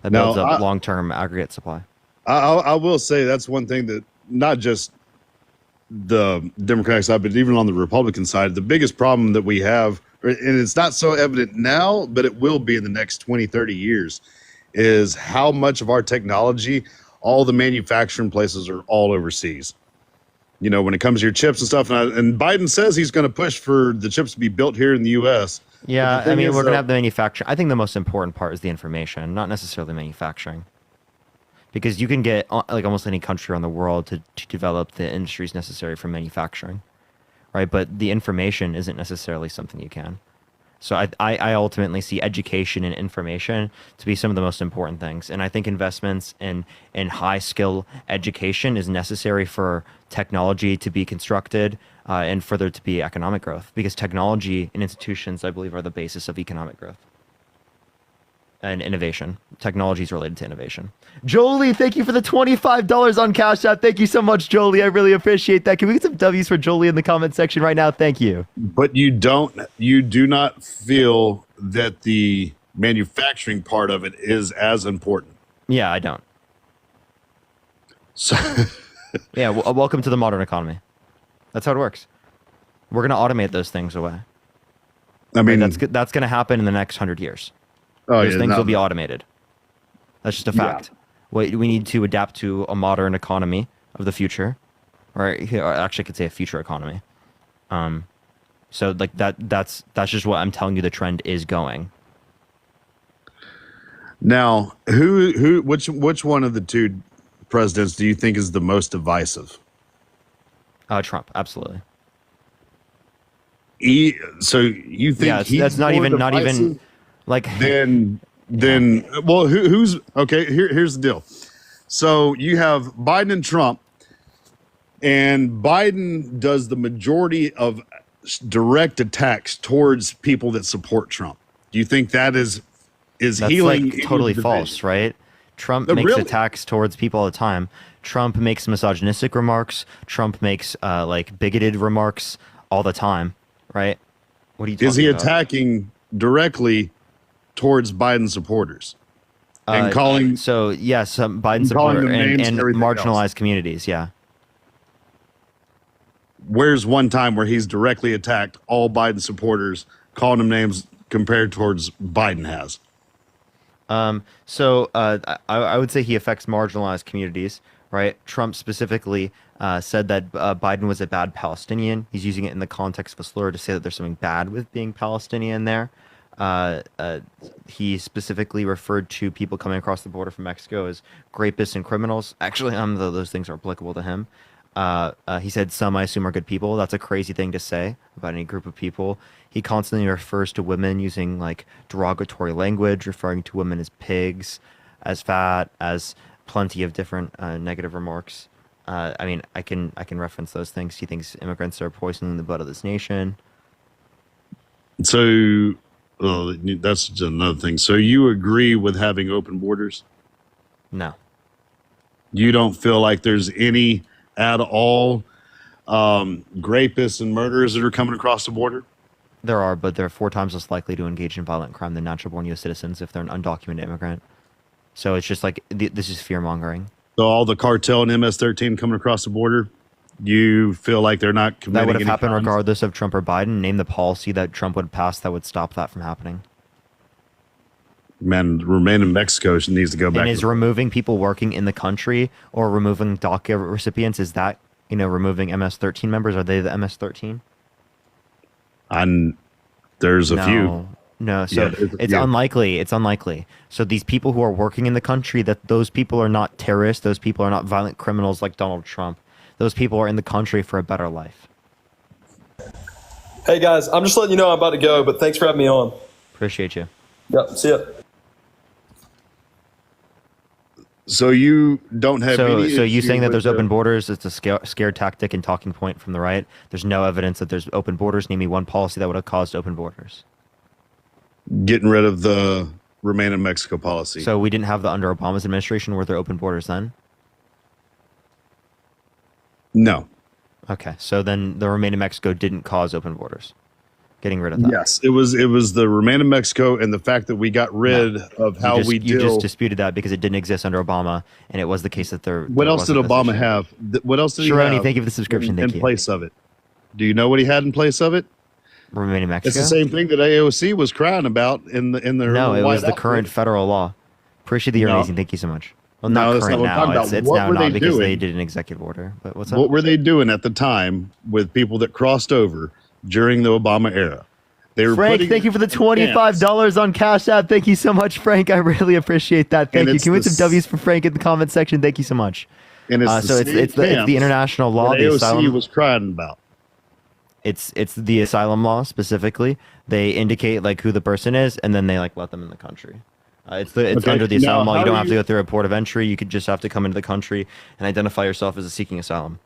that builds up long-term aggregate supply. I will say that's one thing that not just the Democratic side, but even on the Republican side, the biggest problem that we have, and it's not so evident now, but it will be in the next 20, 30 years, is how much of our technology, all the manufacturing places are all overseas. You know, when it comes to your chips and stuff, and Biden says he's going to push for the chips to be built here in the U.S. Yeah, I mean, we're going to have the manufacturing. I think the most important part is the information, not necessarily manufacturing. Because you can get like almost any country around the world to develop the industries necessary for manufacturing, right? But the information isn't necessarily something you can. So I ultimately see education and information to be some of the most important things. And I think investments in high skill education is necessary for technology to be constructed and for there to be economic growth. Because technology and institutions, I believe, are the basis of economic growth and innovation. Technology is related to innovation. Jolie, thank you for the $25 on Cash App. Thank you so much, Jolie. I really appreciate that. Can we get some W's for Jolie in the comment section right now? Thank you. But you do not feel that the manufacturing part of it is as important. Yeah, I don't. So yeah, welcome to the modern economy. That's how it works. We're going to automate those things away. I mean, that's going to happen in the next 100 years. Those things will be automated. That's just a fact. We need to adapt to a modern economy of the future, or actually I could say a future economy. So like that's just what I'm telling you the trend is going. Now, which one of the two presidents do you think is the most divisive? Trump, absolutely. So you think that's not even like then then well, who's okay? Here's the deal. So you have Biden and Trump, and Biden does the majority of direct attacks towards people that support Trump. Do you think that's healing? Like totally false, right? Trump makes really? attacks towards people all the time. Trump makes misogynistic remarks. Trump makes like bigoted remarks all the time, right? What are you talking Is he about? attacking directly towards Biden supporters and calling? So yes, Biden calling supporter them and, names and and everything marginalized else. communities. Yeah. Where's one time where he's directly attacked all Biden supporters, calling them names compared towards Biden has? So I would say he affects marginalized communities, right? Trump specifically said that Biden was a bad Palestinian. He's using it in the context of a slur to say that there's something bad with being Palestinian there. He specifically referred to people coming across the border from Mexico as rapists and criminals. Actually, those things are applicable to him. He said some, I assume, are good people. That's a crazy thing to say about any group of people. He constantly refers to women using like derogatory language, referring to women as pigs, as fat, as plenty of different negative remarks. I mean, I can reference those things. He thinks immigrants are poisoning the blood of this nation. So that's just another thing. So you agree with having open borders? No. You don't feel like there's any at all rapists and murderers that are coming across the border? There are, but they're 4 times less likely to engage in violent crime than natural-born U.S. citizens if they're an undocumented immigrant. So it's just like this is fear-mongering. So all the cartel and MS-13 coming across the border, you feel like they're not committing That would have any happened crimes? regardless of Trump or Biden. Name the policy that Trump would pass that would stop that from happening. Man, remain in Mexico needs to go back. And is removing people working in the country or removing DACA recipients, is that, removing MS-13 members? Are they the MS-13? There's a few. No, so Yeah, there's a it's few. unlikely. It's unlikely. So these people who are working in the country, that those people are not terrorists. Those people are not violent criminals like Donald Trump. Those people are in the country for a better life. Hey guys, I'm just letting you know I'm about to go, but thanks for having me on. Appreciate you. Yep, see ya. So you don't have So any you issue saying that with there's the- open borders? It's a scare tactic and talking point from the right. There's no evidence that there's open borders. Name me one policy that would have caused open borders. getting rid of the remain in Mexico policy. So we didn't have the under Obama's administration. Were there open borders then? No. Okay, so then the remain in Mexico didn't cause open borders. Getting rid of that. Yes, it was the remain in Mexico and the fact that we got rid of how you we deal. just disputed that because it didn't exist under Obama, and it was the case that there. What there else did wasn't this Obama issue. have? What else did he Sharoni, have? thank you for the subscription. Thank in you. place of it. Do you know what he had in place of it? Remain in Mexico. It's the same thing that AOC was crying about in the No, it White was the House. current federal law. Appreciate that you're No. amazing. Thank you so much. Well, No, not that's not current what I'm talking now. about. It's What now were not they because they doing? did an executive order. But what's up? What were they doing at the time with people that crossed over during the Obama era? They were Frank, putting thank you for the $25 on Cash App. Thank you so much, Frank. I really appreciate that. Thank And you. it's Can we the get some W's for Frank in the comment section? Thank you so much. And it's So it's the international law, that the AOC asylum. was crying about. It's the asylum law specifically. They indicate like who the person is, and then they like let them in the country. It's Okay, under the asylum now law. You how don't do have to you- go through a port of entry. You could just have to come into the country and identify yourself as a seeking asylum.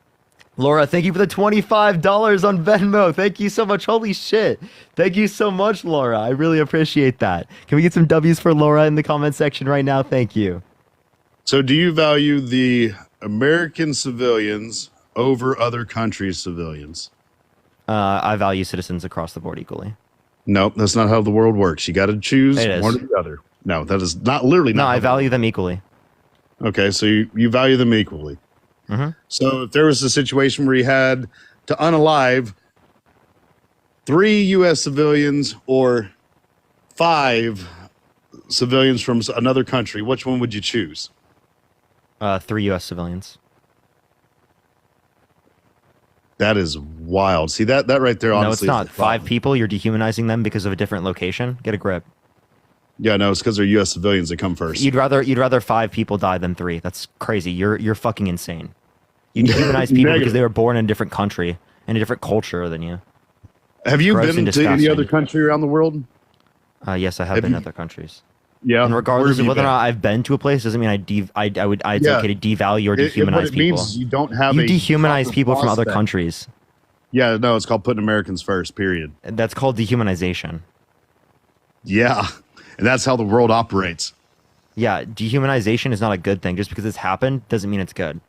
Laura, thank you for the $25 on Venmo. Thank you so much. Holy shit. Thank you so much, Laura. I really appreciate that. Can we get some W's for Laura in the comment section right now? Thank you. So do you value the American civilians over other countries' civilians? I value citizens across the board equally. Nope, that's not how the world works. You got to choose It is. one or the other. No, that is not literally not. No, how I the- value them equally. Okay, so you value them equally. Mhm. So if there was a situation where you had to unalive 3 U.S. civilians or 5 civilians from another country, which one would you choose? 3 U.S. civilians. That is wild. See that right there. No, it's Honestly, not. is the 5 problem. people, you're dehumanizing them because of a different location. Get a grip. Yeah, no, it's because they're U.S. civilians that come first. You'd rather 5 people die than 3. That's crazy. You're fucking insane. You dehumanize people Negative. because they were born in a different country and a different culture than you. Have you Gross been and to any disgusting. other country around the world? Yes, I have been in other countries. Yeah. And regardless Where of have whether or you not I've been to a place, doesn't mean it's Yeah. okay to devalue or been? dehumanize What it people. means is you don't have You a dehumanize proper people from other prospect. countries. Yeah, no, it's called putting Americans first. Period. That's called dehumanization. Yeah, and that's how the world operates. Yeah, dehumanization is not a good thing. Just because it's happened doesn't mean it's good.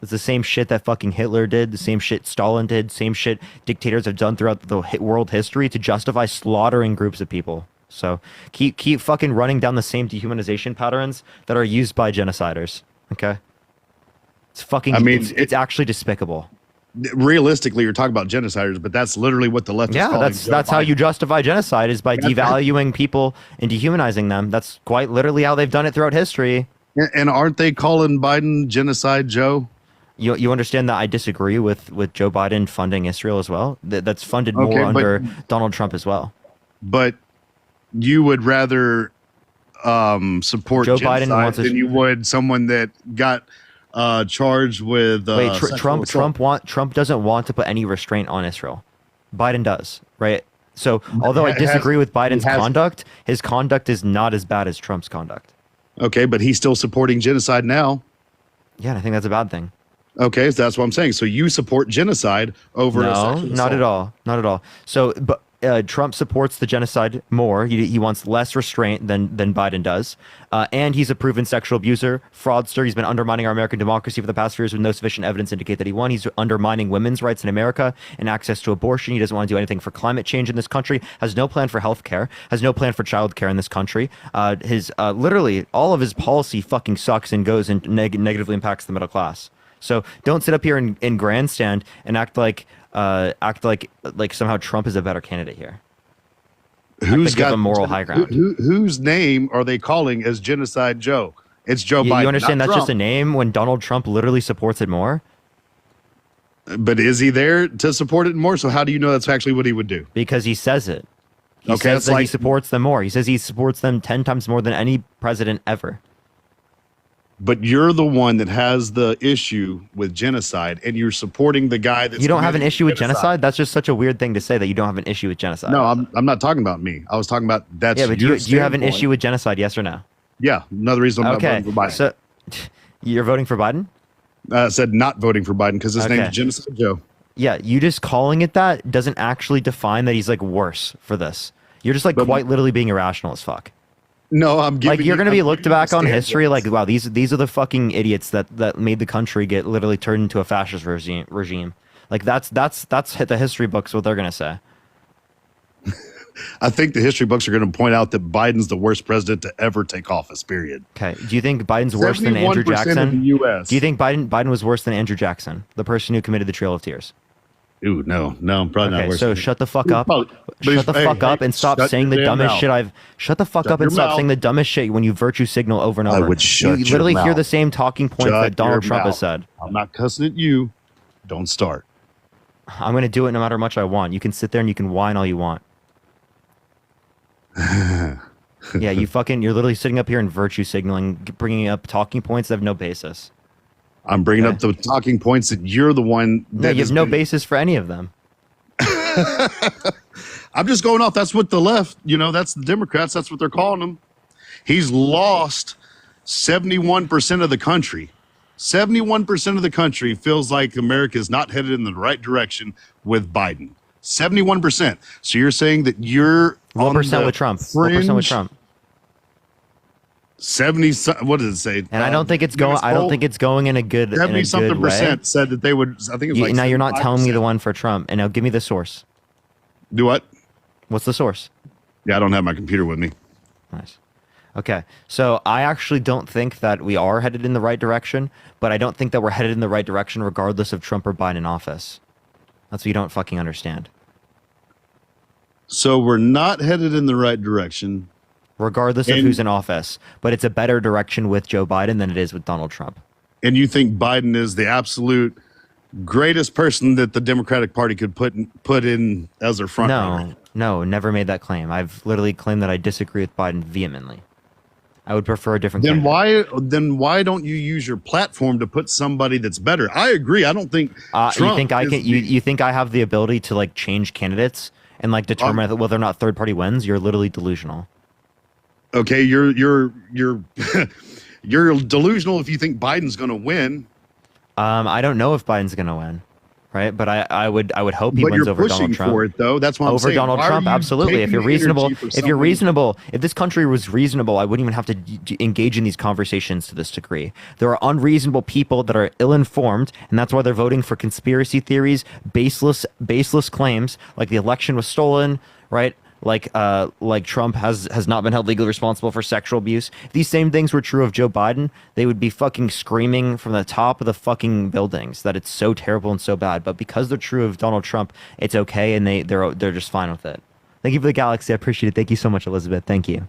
It's the same shit that fucking Hitler did, the same shit Stalin did, same shit dictators have done throughout the world history to justify slaughtering groups of people. So keep fucking running down the same dehumanization patterns that are used by genociders. Okay, it's fucking. I mean, it's actually despicable. Realistically, you're talking about genociders, but that's literally what the left is Yeah, calling that's Joe how you Biden. justify genocide is by devaluing people and dehumanizing them. That's quite literally how they've done it throughout history. And aren't they calling Biden genocide, Joe? You understand that I disagree with Joe Biden funding Israel as well. That's funded Okay, more but- under Donald Trump as well. But you would rather support Joe Biden genocide wants us- than you would someone that got charged with Wait, sexual assault. Trump doesn't want to put any restraint on Israel. Biden does, right? So although I Has- disagree with Biden's has- conduct, his conduct is not as bad as Trump's conduct. Okay, but he's still supporting genocide now. Yeah, and I think that's a bad thing. Okay, so that's what I'm saying. So you support genocide over a No, sexual not assault. at all. Not at all. So, but Trump supports the genocide more. He wants less restraint than Biden does. And he's a proven sexual abuser, fraudster. He's been undermining our American democracy for the past few years with no sufficient evidence to indicate that he won. He's undermining women's rights in America and access to abortion. He doesn't want to do anything for climate change in this country, has no plan for health care, has no plan for child care in this country. His literally all of his policy fucking sucks and goes and negatively impacts the middle class. So don't sit up here in grandstand and act like somehow Trump is a better candidate here. Who's give got a moral high ground. Whose name are they calling as genocide Joe? It's Joe Biden. You understand not that's just a Trump. name when Donald Trump literally supports it more? But is he there to support it more? So how do you know that's actually what he would do? Because he says it. He Okay, says it's that he like- supports them more. He says he supports them 10 times more than any president ever. But you're the one that has the issue with genocide, and you're supporting the guy that's You don't have an committing issue with genocide? That's just such a weird thing to say that you don't have an issue with genocide. No, I'm not talking about me. I was talking about that's Yeah, but do your you have an standpoint. issue with genocide, yes or no? Yeah, another reason I'm Okay, not voting for Biden. so you're voting for Biden? Said not voting for Biden because his name Okay. is Genocide Joe. Yeah, you just calling it that doesn't actually define that he's like worse for this. You're just like But- quite literally being irrational as fuck. No, I'm giving Like you're you- gonna be I'm looked giving you back on the history standpoints. like, wow, these are the fucking idiots that made the country get literally turned into a fascist regime. Like that's the history books what they're gonna say. I think the history books are going to point out that Biden's the worst president to ever take office. Period. Okay. Do you think Biden's worse than Andrew 71% of Jackson? the U.S. Do you think Biden was worse than Andrew Jackson, the person who committed the Trail of Tears? Ooh, no, probably not Okay, worse. so shut the fuck up. But Shut the hey, fuck up hey, and stop shut saying your the damn dumbest mouth. shit I've. Shut the fuck Shut up and your stop mouth. saying the dumbest shit when you virtue signal over and I over. would shut You your literally hear mouth. the same talking points Shut that Donald your Trump has mouth. said. I'm not cussing at you. Don't start. I'm going to do it no matter how much I want. You can sit there and you can whine all you want. Yeah, you're literally sitting up here and virtue signaling, bringing up talking points that have no basis. I'm bringing Okay. up the talking points that you're the one. No, That you has have no been- basis for any of them. I'm just going off. That's what the left, that's the Democrats. That's what they're calling them. He's lost 71% of the country. 71% of the country feels like America is not headed in the right direction with Biden. 71%. So you're saying that you're What on percent the with Trump? What percent with fringe? Trump? 70. What does it say? And I don't think it's going. I don't think it's going in a good. 70 something way. percent said that they would. I think it was like Now you're not telling me 75%. the one for Trump. And now give me the source. Do what? What's the source? Yeah, I don't have my computer with me. Nice. Okay. So I actually don't think that we are headed in the right direction, but I don't think that we're headed in the right direction regardless of Trump or Biden in office. That's what you don't fucking understand. So we're not headed in the right direction. Regardless of And- who's in office, but it's a better direction with Joe Biden than it is with Donald Trump. And you think Biden is the absolute greatest person that the Democratic Party could put in as their front runner? No, never made that claim. I've literally claimed that I disagree with Biden vehemently. I would prefer a different Then candidate. why don't you use your platform to put somebody that's better? I agree. I don't think You Trump think I is can? You think I have the ability to like change candidates and like determine whether or not third party wins? You're literally delusional. Okay, you're you're delusional if you think Biden's going to win. I don't know if Biden's gonna win, right? But I would hope he But wins you're over pushing Donald Trump. for it, though. That's what I'm Over saying. Donald Why are Trump, you absolutely. If taking you're the reasonable, energy for if you're someone- reasonable, if this country was reasonable, I wouldn't even have to engage in these conversations to this degree. There are unreasonable people that are ill-informed, and that's why they're voting for conspiracy theories, baseless claims, like the election was stolen, right? Like Trump has not been held legally responsible for sexual abuse. If these same things were true of Joe Biden, they would be fucking screaming from the top of the fucking buildings that it's so terrible and so bad. But because they're true of Donald Trump, it's okay, and they're just fine with it. Thank you for the galaxy. I appreciate it. Thank you so much, Elizabeth. Thank you.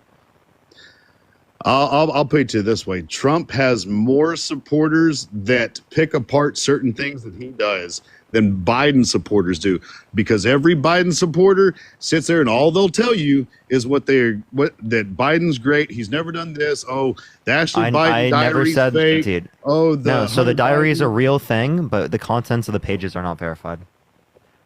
I'll put it to you this way: Trump has more supporters that pick apart certain things that he does than Biden supporters do, because every Biden supporter sits there and all they'll tell you is that Biden's great. He's never done this. Oh, the Ashley Biden I never diary's said, fake. dude. Oh, No, so the Hunter diary is a Biden- real thing, but the contents of the pages are not verified.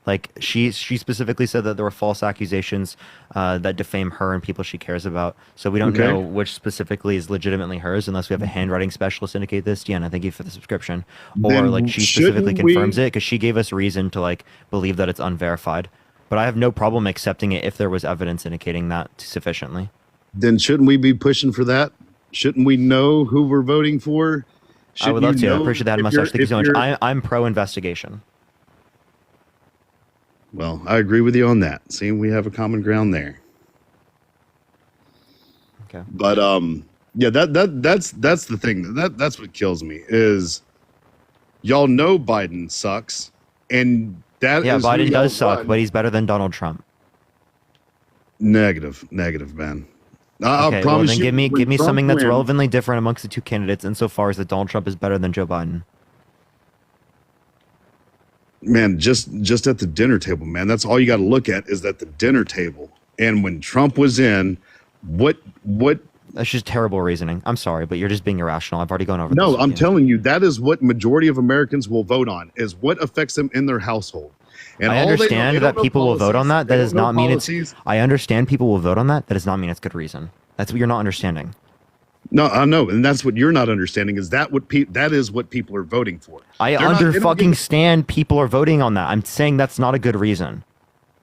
Like she specifically said that there were false accusations that defame her and people she cares about. So we don't Okay. know which specifically is legitimately hers unless we have a handwriting specialist indicate this. Deanna, thank you for the subscription. Or Then like she specifically shouldn't we- confirms it because she gave us reason to like believe that it's unverified. But I have no problem accepting it if there was evidence indicating that sufficiently. Then shouldn't we be pushing for that? Shouldn't we know who we're voting for? I would love to. I appreciate that if mustache. Thank you so much. you're- I'm pro investigation. Well, I agree with you on that. See, we have a common ground there. Okay. But yeah, that's the thing. That's what kills me is y'all know Biden sucks, and that Yeah, is who Biden y'all does suck, run. but he's better than Donald Trump. Negative, man. I'll Okay, well promise then you, give me when Trump something that's wins- relevantly different amongst the two candidates insofar as that Donald Trump is better than Joe Biden. Man, just at the dinner table, man. That's all you got to look at is at the dinner table. And when Trump was in, what That's just terrible reasoning. I'm sorry, but you're just being irrational. I've already gone over this. No, with I'm you. telling you, that is what majority of Americans will vote on, is what affects them in their household. And I all they know- understand they don't that know people will vote on policies. that. They That don't does know not mean policies. it's. I understand people will vote on that. That does not mean it's good reason. That's what you're not understanding. No, I know, and that's what you're not understanding. Is that that is what people are voting for? I They're not- under they don't fucking give a- stand people are voting on that. I'm saying that's not a good reason.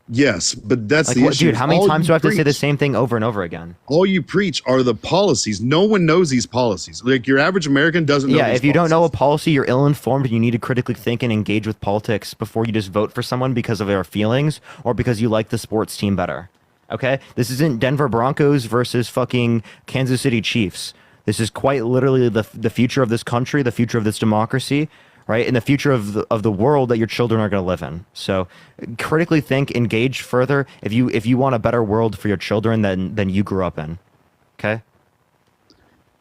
Yes, but that's Like, the what, issue. dude, how many All times you do I have to say the preach- same thing over and over again? All you preach are the policies. No one knows these policies. Like your average American doesn't know. Yeah, these if you don't know a policies. policy, you're ill-informed, and you need to critically think and engage with politics before you just vote for someone because of their feelings or because you like the sports team better. Okay? This isn't Denver Broncos versus fucking Kansas City Chiefs. This is quite literally the future of this country, the future of this democracy, right? And the future of the world that your children are going to live in. So critically think, engage further if you want a better world for your children than you grew up in. Okay?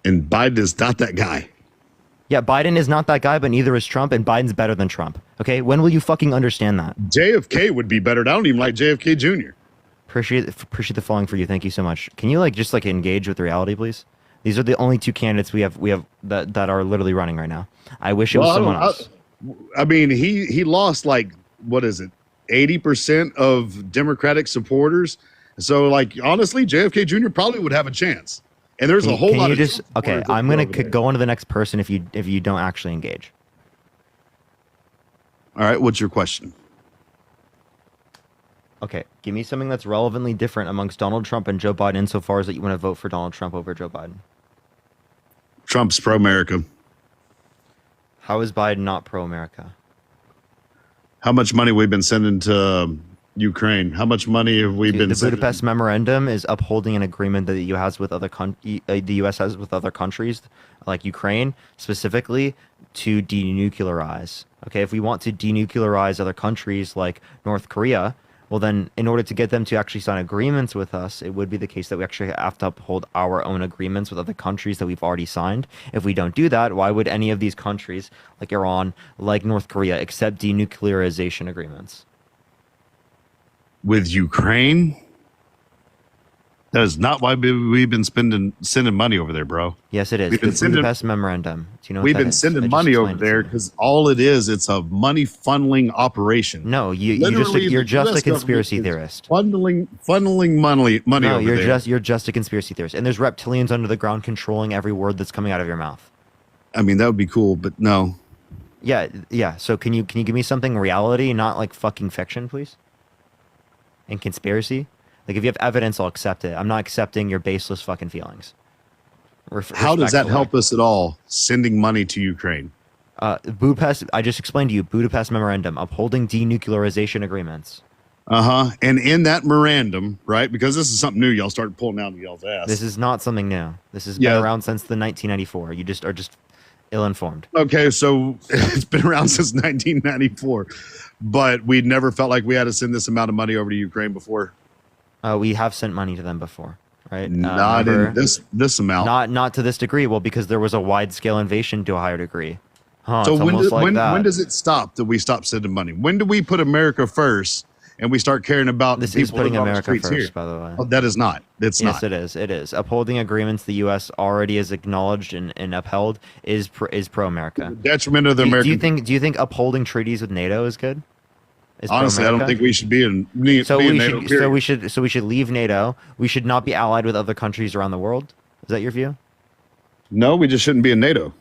And Biden is not that guy. Yeah, Biden is not that guy, but neither is Trump, and Biden's better than Trump. Okay, when will you fucking understand that? JFK would be better. I don't even like JFK Jr. Appreciate the following for you. Thank you so much. Can you just engage with reality, please? These are the only two candidates we have that are literally running right now. I wish it was someone else. I mean, he lost what is it, 80% of Democratic supporters. So honestly, JFK Jr. probably would have a chance. And there's a whole Can lot you of just Trump okay? supporters I'm over gonna there. go on to the next person if you don't actually engage. All right, what's your question? Okay, give me something that's relevantly different amongst Donald Trump and Joe Biden insofar as that you want to vote for Donald Trump over Joe Biden. Trump's pro-America. How is Biden not pro-America? How much money we've been sending to Ukraine? How much money have we been The sending? Budapest Memorandum is upholding an agreement that the U.S. has with other countries, like Ukraine, specifically to denuclearize. Okay, if we want to denuclearize other countries like North Korea, well then, in order to get them to actually sign agreements with us, it would be the case that we actually have to uphold our own agreements with other countries that we've already signed. If we don't do that, why would any of these countries, like Iran, like North Korea, accept denuclearization agreements? With Ukraine? That is not why we've been sending money over there, bro. Yes, it is. We've The been sending- Budapest Memorandum. Do you know what We've that been is? I sending just money over explained it to there you. because all it is, it's a money funneling operation. No, Literally, you're the just US a conspiracy government is theorist. Funneling money No, over you're there. you're just a conspiracy theorist, and there's reptilians under the ground controlling every word that's coming out of your mouth. I mean, that would be cool, but no. Yeah, yeah. So can you give me something reality, not like fucking fiction, please? And conspiracy. Like if you have evidence, I'll accept it. I'm not accepting your baseless fucking feelings. How does that Respectfully. help us at all? Sending money to Ukraine. Budapest. I just explained to you. Budapest Memorandum upholding denuclearization agreements. And in that memorandum, right? Because this is something new. Y'all started pulling out of y'all's ass. This is not something new. This has Yeah. been around since the 1994. You just are just ill-informed. Okay, so it's been around since 1994, but we never felt like we had to send this amount of money over to Ukraine before. We have sent money to them before, right? Not remember- in this amount. Not to this degree. Well, because there was a wide-scale invasion to a higher degree. Huh, So it's when, almost do- like when, that. when does it stop that we stop sending money? When do we put America first and we start caring about This the is people putting living on the America streets first, here? by the way. Oh, that is not. It's Yes, not. it is. It is. Upholding agreements the U.S. already has acknowledged and upheld is pro-America. Detriment of the Do American. you think upholding treaties with NATO is good? Is Honestly, I don't pro-America? think we should be in. So be in we NATO, should. period. So we should leave NATO. We should not be allied with other countries around the world. Is that your view? No, we just shouldn't be in NATO.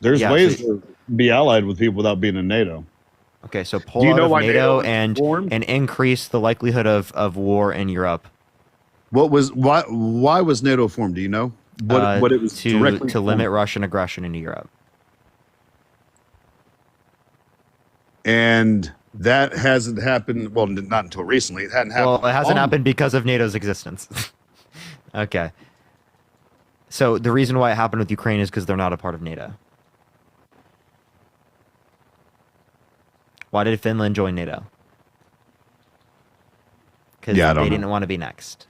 There's Yeah, ways so- to be allied with people without being in NATO. Okay, so pull Do you out know of why NATO NATO was formed? and increase the likelihood of war in Europe. Why was NATO formed? Do you know what it was to directly to limit formed? Russian aggression into Europe. And that hasn't happened. Well, not until recently. It hadn't happened. Well, it hasn't long- happened because of NATO's existence. Okay. So the reason why it happened with Ukraine is because they're not a part of NATO. Why did Finland join NATO? Because Yeah, I don't they know. didn't want to be next.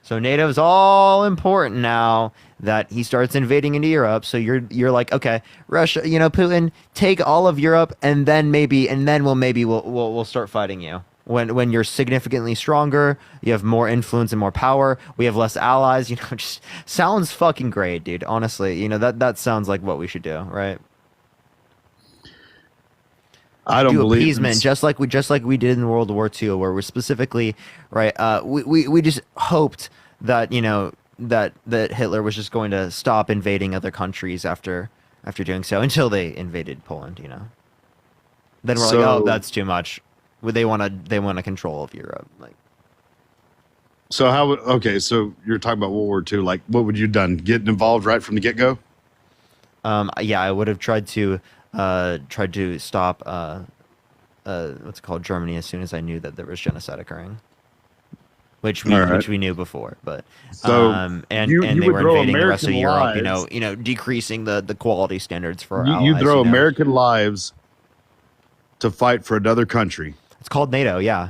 So NATO's all important now that he starts invading into Europe. So you're like, okay, Russia, Putin, take all of Europe, and then we'll start fighting you. When you're significantly stronger, you have more influence and more power. We have less allies. Just sounds fucking great, dude. Honestly, that sounds like what we should do, right? I don't do believe appeasement, this. just like we did in World War II, where we're specifically right. We just hoped that that Hitler was just going to stop invading other countries after doing so until they invaded Poland. Then we're like, So- oh, that's too much. They want to control of Europe. Like, So okay, so you're talking about World War II. Like, what would you done? Getting involved right from the get go? yeah, I would have tried to stop what's it called, Germany, as soon as I knew that there was genocide occurring. Which All right. we knew before, but So and you they would were throw invading the rest of American Europe, lives- decreasing the quality standards for our You allies, throw American lives to fight for another country. It's called NATO, yeah.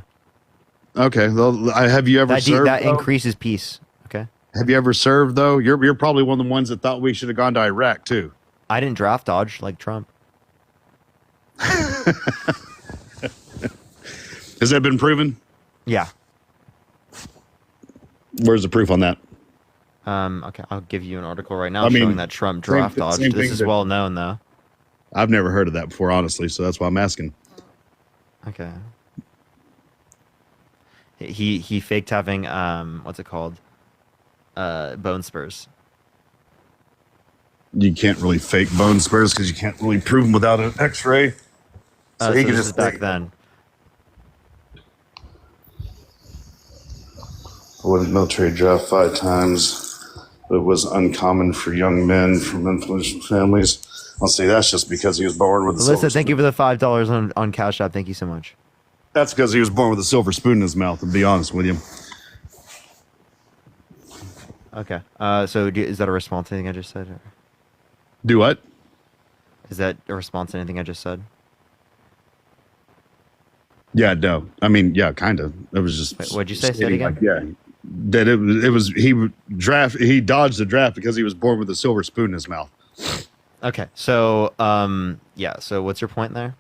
Okay, well, have you ever That served? that though? increases peace. Okay, Have you ever served though? You're probably one of the ones that thought we should have gone to Iraq too. I didn't draft dodge like Trump. Has that been proven? Yeah. Where's the proof on that? Okay, I'll give you an article right now I mean, showing that Trump same- draft dodged. same This thing is that- well known, though. I've never heard of that before, honestly. So that's why I'm asking. Okay. He faked having what's it called? Bone spurs. You can't really fake bone spurs because you can't really prove them without an X-ray. So he can this just is back fake- then. I went military draft 5 times. It was uncommon for young men from influential families. I'll say that's just because he was born with a Alyssa, silver thank you spoon. for the $5 on Cash App. Thank you so much. That's because he was born with a silver spoon in his mouth, to be honest with you. Okay. So is that a response to anything I just said? Or Do what? is that a response to anything I just said? Yeah, no. I mean, yeah, kind of. It was just. Wait, what'd you say? Say it stating, again? like, yeah, that it was he dodged the draft because he was born with a silver spoon in his mouth. Okay. So yeah. So what's your point there?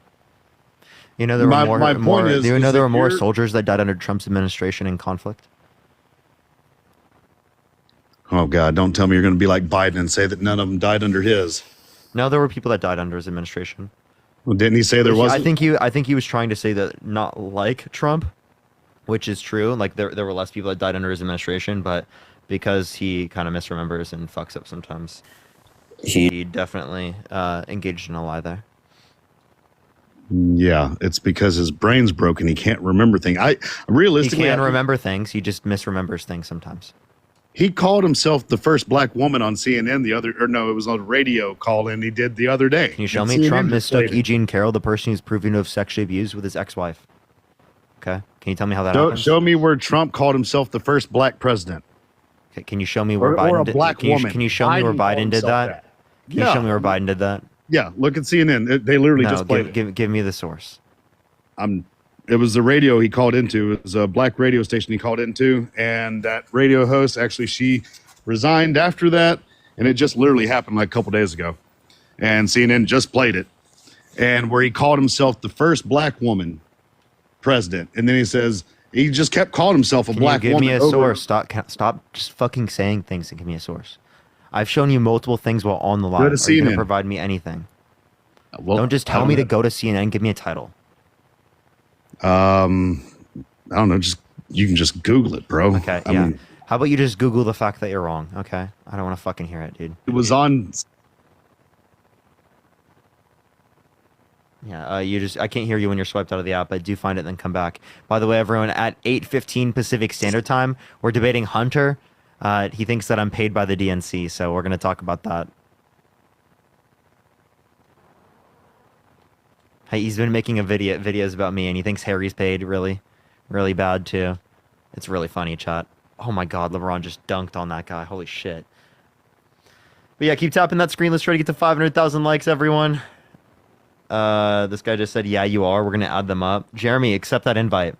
There were My more. point is there that were more you're- soldiers that died under Trump's administration in conflict. Oh God, don't tell me you're going to be like Biden and say that none of them died under his. No, there were people that died under his administration. Well, didn't he say there wasn't? I think he was trying to say that not like Trump, which is true. Like there were less people that died under his administration, but because he kind of misremembers and fucks up sometimes, he definitely engaged in a lie there. Yeah, it's because his brain's broken. He can't remember things. He Realistically, can remember things. He just misremembers things sometimes. he called himself the first black woman on CNN it was on a radio call in he did the other day. Can you show And me CNN Trump just mistook played it. E. Jean Carroll, the person who's proven to have sexually abused with his ex-wife? Okay, can you tell me how that happens? Show me where Trump called himself the first black president. Okay, can you show me where Or Biden a did? black Can you, woman. can you show me where Biden called Biden did himself that? that. Can you show me where Biden did that? Yeah, look at CNN. They literally just played it. give me the source. It was the radio he called into. It was a black radio station he called into, and that radio host actually she resigned after that, and it just literally happened like a couple days ago. And CNN just played it, and where he called himself the first black woman president, and then he just kept calling himself a Can black you give woman. me a over- source? Stop just fucking saying things and give me a source. I've shown you multiple things while on the Go live. to Are you going to CNN. provide me anything? Well, Don't just tell me to go to CNN. Give me a title. I don't know. You can just Google it, bro. Okay, I yeah. mean, How about you just Google the fact that you're wrong? Okay, I don't want to fucking hear it, dude. it was on. Yeah, I can't hear you when you're swiped out of the app, but do find it, then come back. By the way, everyone, at 8:15 Pacific Standard Time, we're debating Hunter. He thinks that I'm paid by the DNC, so we're going to talk about that. Hey, he's been making videos about me, and he thinks Harry's paid really, really bad too. It's really funny, chat. Oh my God, LeBron just dunked on that guy. Holy shit. But yeah, keep tapping that screen. Let's try to get to 500,000 likes, everyone. This guy just said, yeah, you are. We're going to add them up. Jeremy, accept that invite.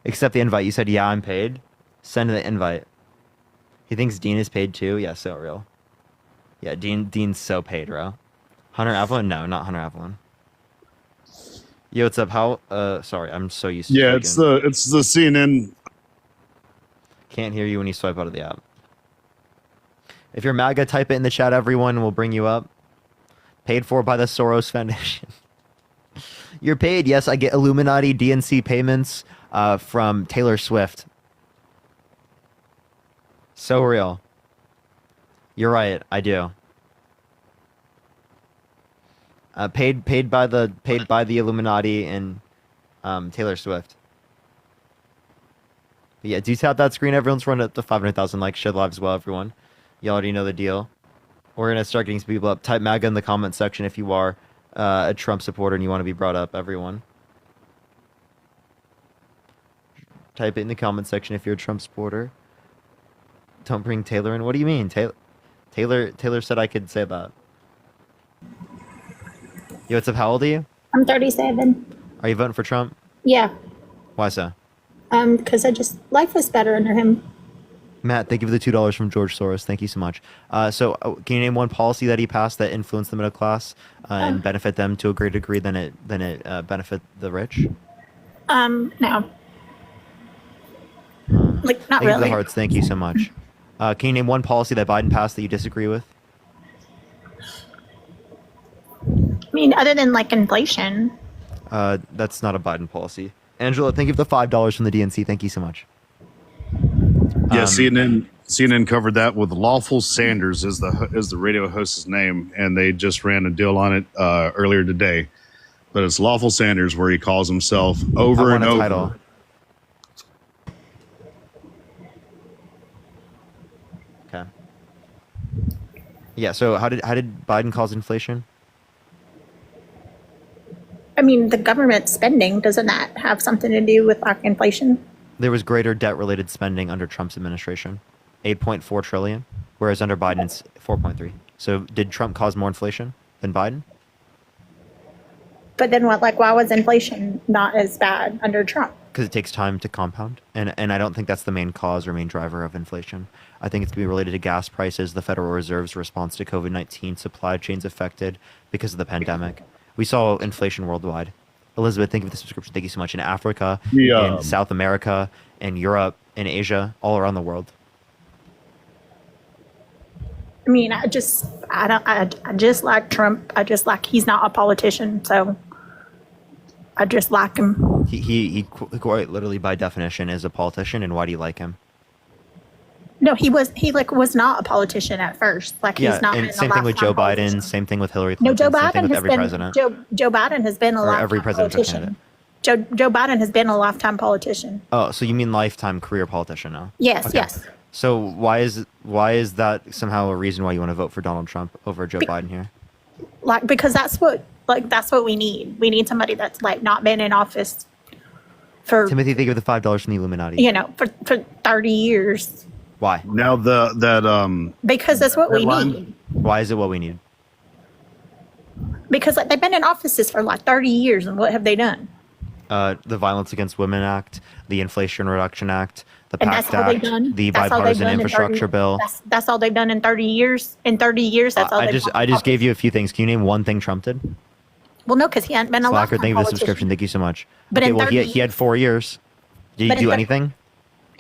Accept the invite. You said, yeah, I'm paid. Send the invite. He thinks Dean is paid too. Yeah, so real. Yeah, Dean's so paid, bro. Hunter Evelyn? No, not Hunter Evelyn. Yo, what's up? Sorry, I'm so used to Yeah, freaking- it's the CNN. Can't hear you when you swipe out of the app. If you're MAGA, type it in the chat, everyone. We'll bring you up. Paid for by the Soros Foundation. You're paid. Yes, I get Illuminati DNC payments from Taylor Swift. So real. You're right. I do. Paid by the Illuminati and Taylor Swift. But yeah, do tap that screen. Everyone's running up to 500,000 likes. Share live as well, everyone. You already know the deal. We're gonna start getting some people up. Type MAGA in the comment section if you are a Trump supporter and you want to be brought up, everyone. Type it in the comment section if you're a Trump supporter. Don't bring Taylor in. What do you mean? Taylor said I could say that. Yo, what's up? How old are you? I'm 37. Are you voting for Trump? Yeah. Why so? Because life was better under him. Matt, thank you for the $2 from George Soros. Thank you so much. So can you name one policy that he passed that influenced the middle class and benefit them to a greater degree than it benefit the rich? No. Like, not Thank you for the really. hearts. Thank you so much. Can you name one policy that Biden passed that you disagree with? I mean, other than like inflation. That's not a Biden policy. Angela, thank you for the $5 from the DNC. Thank you so much. Yeah, CNN covered that with Lawful Sanders is the radio host's name, and they just ran a deal on it earlier today. But it's Lawful Sanders, where he calls himself over I and want a over. title. Okay. Yeah. So how did Biden cause inflation? I mean, the government spending, doesn't that have something to do with like inflation? There was greater debt-related spending under Trump's administration, 8.4 trillion, whereas under Biden's 4.3. So did Trump cause more inflation than Biden? But then what? Like, why was inflation not as bad under Trump? Because it takes time to compound, and I don't think that's the main cause or main driver of inflation. I think it's going to be related to gas prices, the Federal Reserve's response to COVID-19, supply chains affected because of the pandemic. We saw inflation worldwide. Elizabeth, thank you for the subscription. Thank you so much. In Africa, in South America, in Europe, in Asia, all around the world. I mean, I just like Trump. I just like, he's not a politician, so I just like him. He quite literally by definition is a politician, and why do you like him? No, he was not a politician at first. Like, Yeah, he's not and been a same thing with Joe lifetime Biden, politician. same thing with Hillary No, Clinton, Joe same thing Biden with has every been president, Joe Biden has been a or lifetime every presidential politician. candidate. Joe Biden has been a lifetime politician. Oh, so you mean lifetime career politician now? Yes, Okay. yes. So why is that somehow a reason why you want to vote for Donald Trump over Joe Biden here? Like, because that's what we need. We need somebody that's like not been in office for Timothy, think of the $5 from the Illuminati. for 30 years. Why? Now Because that's what we headline- need. Why is it what we need? Because like they've been in offices for like 30 years, and what have they done? The Violence Against Women Act, the Inflation Reduction Act, the And that's PACT all they've Act, done. the That's all they've Bipartisan done in 30 Infrastructure Bill. That's all they've done in 30 years. In 30 years, that's all I they've just done. I just gave you a few things. Can you name one thing Trump did? Well, no, because he hadn't been a Slacker, lifetime thank you for the politician. subscription. Thank you so much. But Okay, in well, 30 he had 4 years. Did he But in do thir- anything?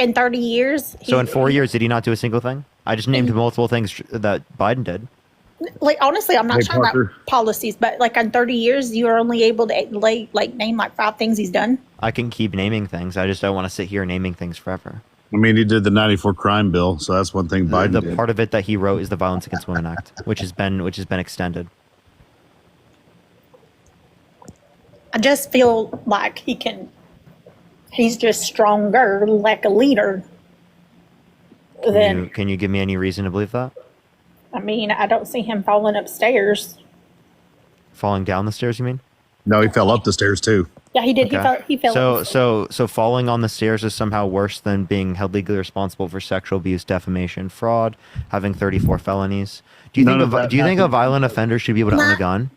In 30 years. So in 4 years, did he not do a single thing? I just named multiple things that Biden did. Like, honestly, I'm not Hey, talking about Parker. policies, but like in 30 years, you are only able to name like 5 things he's done. I can keep naming things. I just don't want to sit here naming things forever. I mean, he did the '94 crime bill, so that's one thing Biden The did. part of it that he wrote is the Violence Against Women Act, which has been extended. I just feel like he's just stronger, like a leader than, Can you give me any reason to believe that? I mean, I don't see him falling upstairs. Falling down the stairs, you mean? No, he fell up the stairs too. Yeah, he did. Okay. He fell. So falling on the stairs is somehow worse than being held legally responsible for sexual abuse, defamation, fraud, having 34 felonies. Do you None think of that do you think a happened. violent offender should be able to own a gun?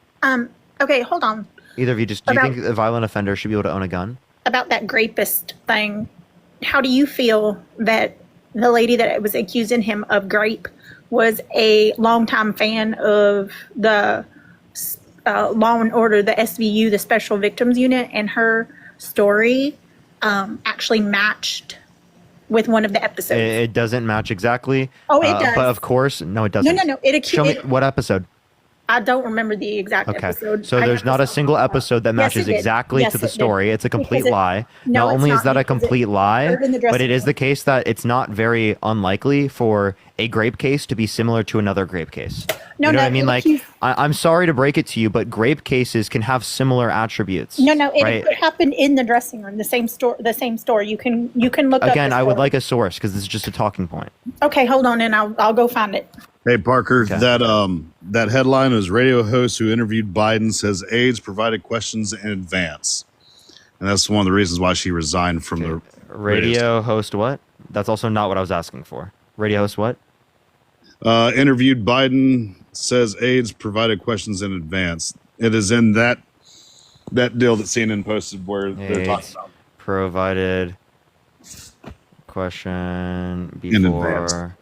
Okay, hold on. Either of you just do you About- think a violent offender should be able to own a gun? About that grapist thing, how do you feel that the lady that was accusing him of grape was a longtime fan of the Law and Order, the SVU, the Special Victims Unit, and her story actually matched with one of the episodes? It doesn't match exactly. Oh, it does. But of course, no, it doesn't. No. Show me what episode. I don't remember the exact Okay. episode. So I there's know not a it's single episode that Yes, matches it did. exactly Yes, to the it did. story. It's a complete Because lie. No, Not it's only is not, that a because it complete lie, occurred in the but dressing it is room. the case that it's not very unlikely for a grape case to be similar to another grape case. No, you know no, what I mean? it Like, accused- I'm sorry to break it to you, but grape cases can have similar attributes. No, it right? happened in the dressing room, the same store. You can look up. Again, the I would story. like a source because this is just a talking point. Okay, hold on, and I'll go find it. Hey Parker, Okay. that headline was radio host who interviewed Biden says aides provided questions in advance, and that's one of the reasons why she resigned from the Radio host what? That's also not what I was asking for. Radio host what? Interviewed Biden says aides provided questions in advance. It is in that deal that CNN posted where they're talking Aides about. provided question In before advance.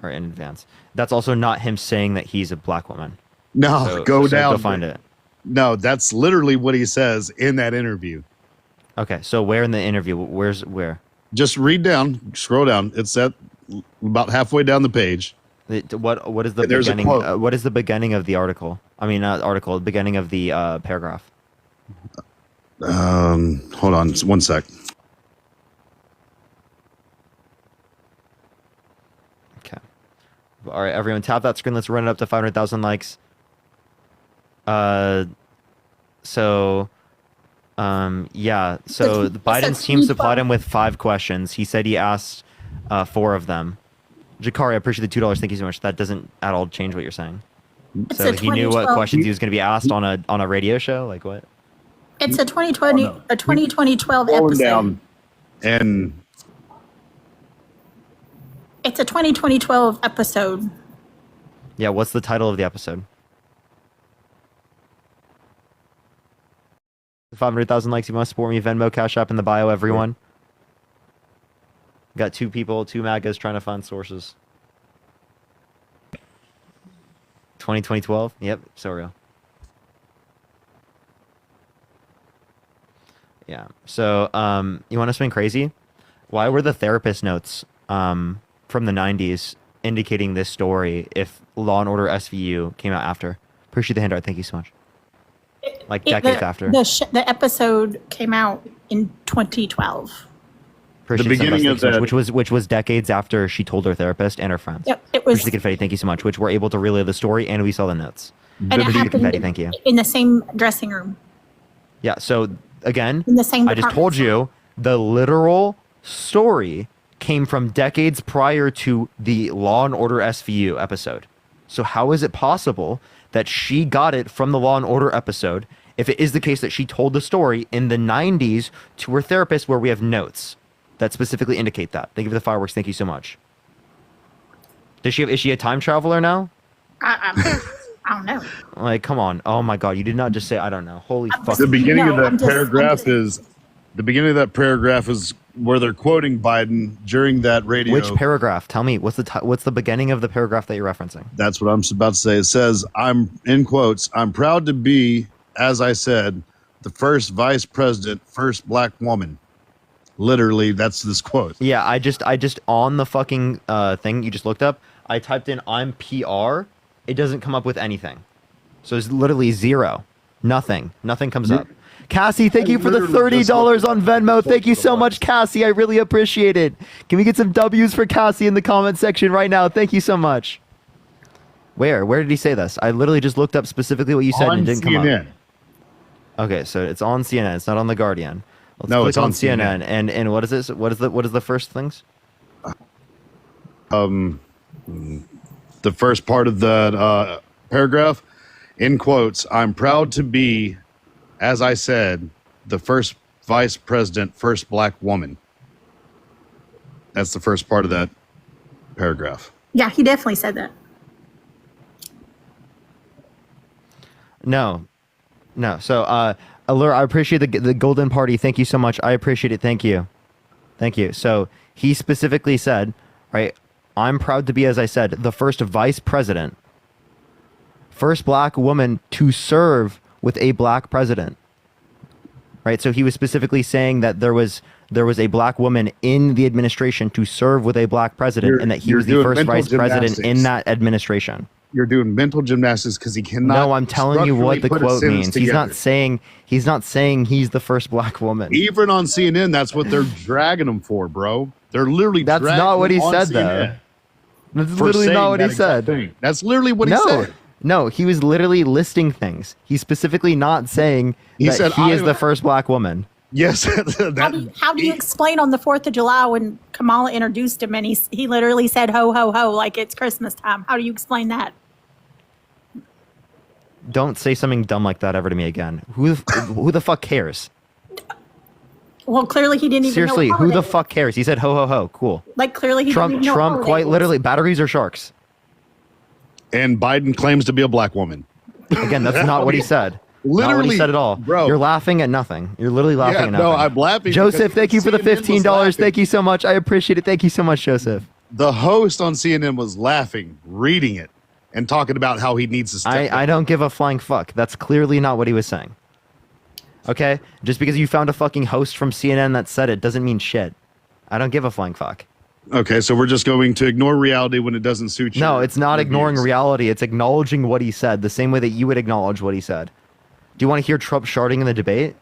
or in advance. That's also not him saying that he's a black woman. No, So- go so down. Go find it. No, that's literally what he says in that interview. Okay, so where in the interview? Where? Just read down, scroll down. It's at about halfway down the page. What is the There's a beginning? quote. What is the beginning of the article? I mean, not article. Beginning of the paragraph. Hold on, one sec. Okay. All right, everyone, tap that screen. Let's run it up to 500,000 likes. Yeah. So the Biden's team supplied him with 5 questions. He said he asked 4 of them. Jakari, I appreciate the $2. Thank you so much. That doesn't at all change what you're saying. It's So a he knew what 2012 questions he was going to be asked on a radio show. Like what? It's a 2012 Scrolling episode. down, and It's a 2012 episode. Yeah. What's the title of the episode? 500,000 likes. You want to support me? Venmo, Cash App in the bio. Everyone. Got 2 people, 2 MAGAs trying to find sources. 2012. Yep. So real. Yeah. So, you want to swing crazy? Why were the therapist notes from the 90s indicating this story if Law and Order SVU came out after? Appreciate the handout. Thank you so much. Like decades after. The episode came out in 2012. Appreciate The some beginning of so much, that- which was decades after she told her therapist and her friends. Yep, it was, Appreciate the confetti. Thank you so much. Which were able to relay the story, and we saw the notes. and it Appreciate the happened confetti. Thank you. in the same dressing room. Yeah. So again, In the same I just told you the literal story came from decades prior to the Law and Order SVU episode. So how is it possible that she got it from the Law and Order episode if it is the case that she told the story in the 90s to her therapist where we have notes that specifically indicate that? Thank you for the fireworks. Thank you so much. Is she a time traveler now? I don't know. Like, come on. Oh my God. You did not just say, I don't know. Holy fuck. The beginning No, of I'm that just- paragraph is the beginning of that paragraph is where they're quoting Biden during that radio. Which paragraph? Tell me. What's the beginning of the paragraph that you're referencing? That's what I'm about to say. It says, I'm in quotes, I'm proud to be, as I said, the first vice president, first black woman. Literally, that's this quote. Yeah, I just on the fucking thing you just looked up, I typed in I'm PR. It doesn't come up with anything. So it's literally zero. Nothing comes up. Cassie, thank you for the $30 on Venmo. Thank you so much, Cassie. I really appreciate it. Can we get some W's for Cassie in the comment section right now? Thank you so much. Where did he say this? I literally just looked up specifically what you said and it didn't come CNN. up. Okay, so it's on CNN. It's not on The Guardian. Let's No, click it's on CNN. CNN. And what is this? What is the first things? The first part of that paragraph, in quotes, I'm proud to be, as I said, the first vice president, first black woman. That's the first part of that paragraph. Yeah, he definitely said that. No. So, Allure, I appreciate the golden party. Thank you so much. I appreciate it. Thank you. So he specifically said, right, I'm proud to be, as I said, the first vice president, first black woman to serve with a black president. Right. So he was specifically saying that there was a black woman in the administration to serve with a black president, and that he you're was the doing first mental vice president in gymnastics. that administration. You're doing mental gymnastics because he cannot. No, I'm telling you what the structurally put a quote sentence means. He's not together. saying he's the first black woman. Even on CNN, that's what they're dragging him for, bro. They're literally. That's dragging not what he him on said, CNN though. That's for literally saying not what that he exact said. thing. That's literally what he No, said. no, he was literally listing things. He's specifically not saying He that said, he is "I- the first black woman. Yes. How do you explain on the 4th of July when Kamala introduced him and he literally said ho ho ho like it's Christmas time? How do you explain that? Don't say something dumb like that ever to me again. Who the fuck cares? Well, clearly he didn't even Seriously, know what who the holiday- fuck cares? He said ho ho ho. Cool. Like clearly he didn't even know what Trump holiday quite it was. literally batteries or sharks. And Biden claims to be a black woman. Again, that's not what he said. Not what he Literally, said at all. bro. You're laughing at nothing. You're literally laughing Yeah, at nothing. no, I'm laughing Joseph, because thank you for the CNN was $15. laughing. Thank you so much. I appreciate it. Thank you so much, Joseph. The host on CNN was laughing, reading it, and talking about how he needs to step I don't give a flying fuck. That's clearly not what he was saying. Okay? Just because you found a fucking host from CNN that said it doesn't mean shit. I don't give a flying fuck. Okay, so we're just going to ignore reality when it doesn't suit you. No, it's not ignoring reality. It's acknowledging what he said the same way that you would acknowledge what he said. Do you want to hear Trump sharding in the debate?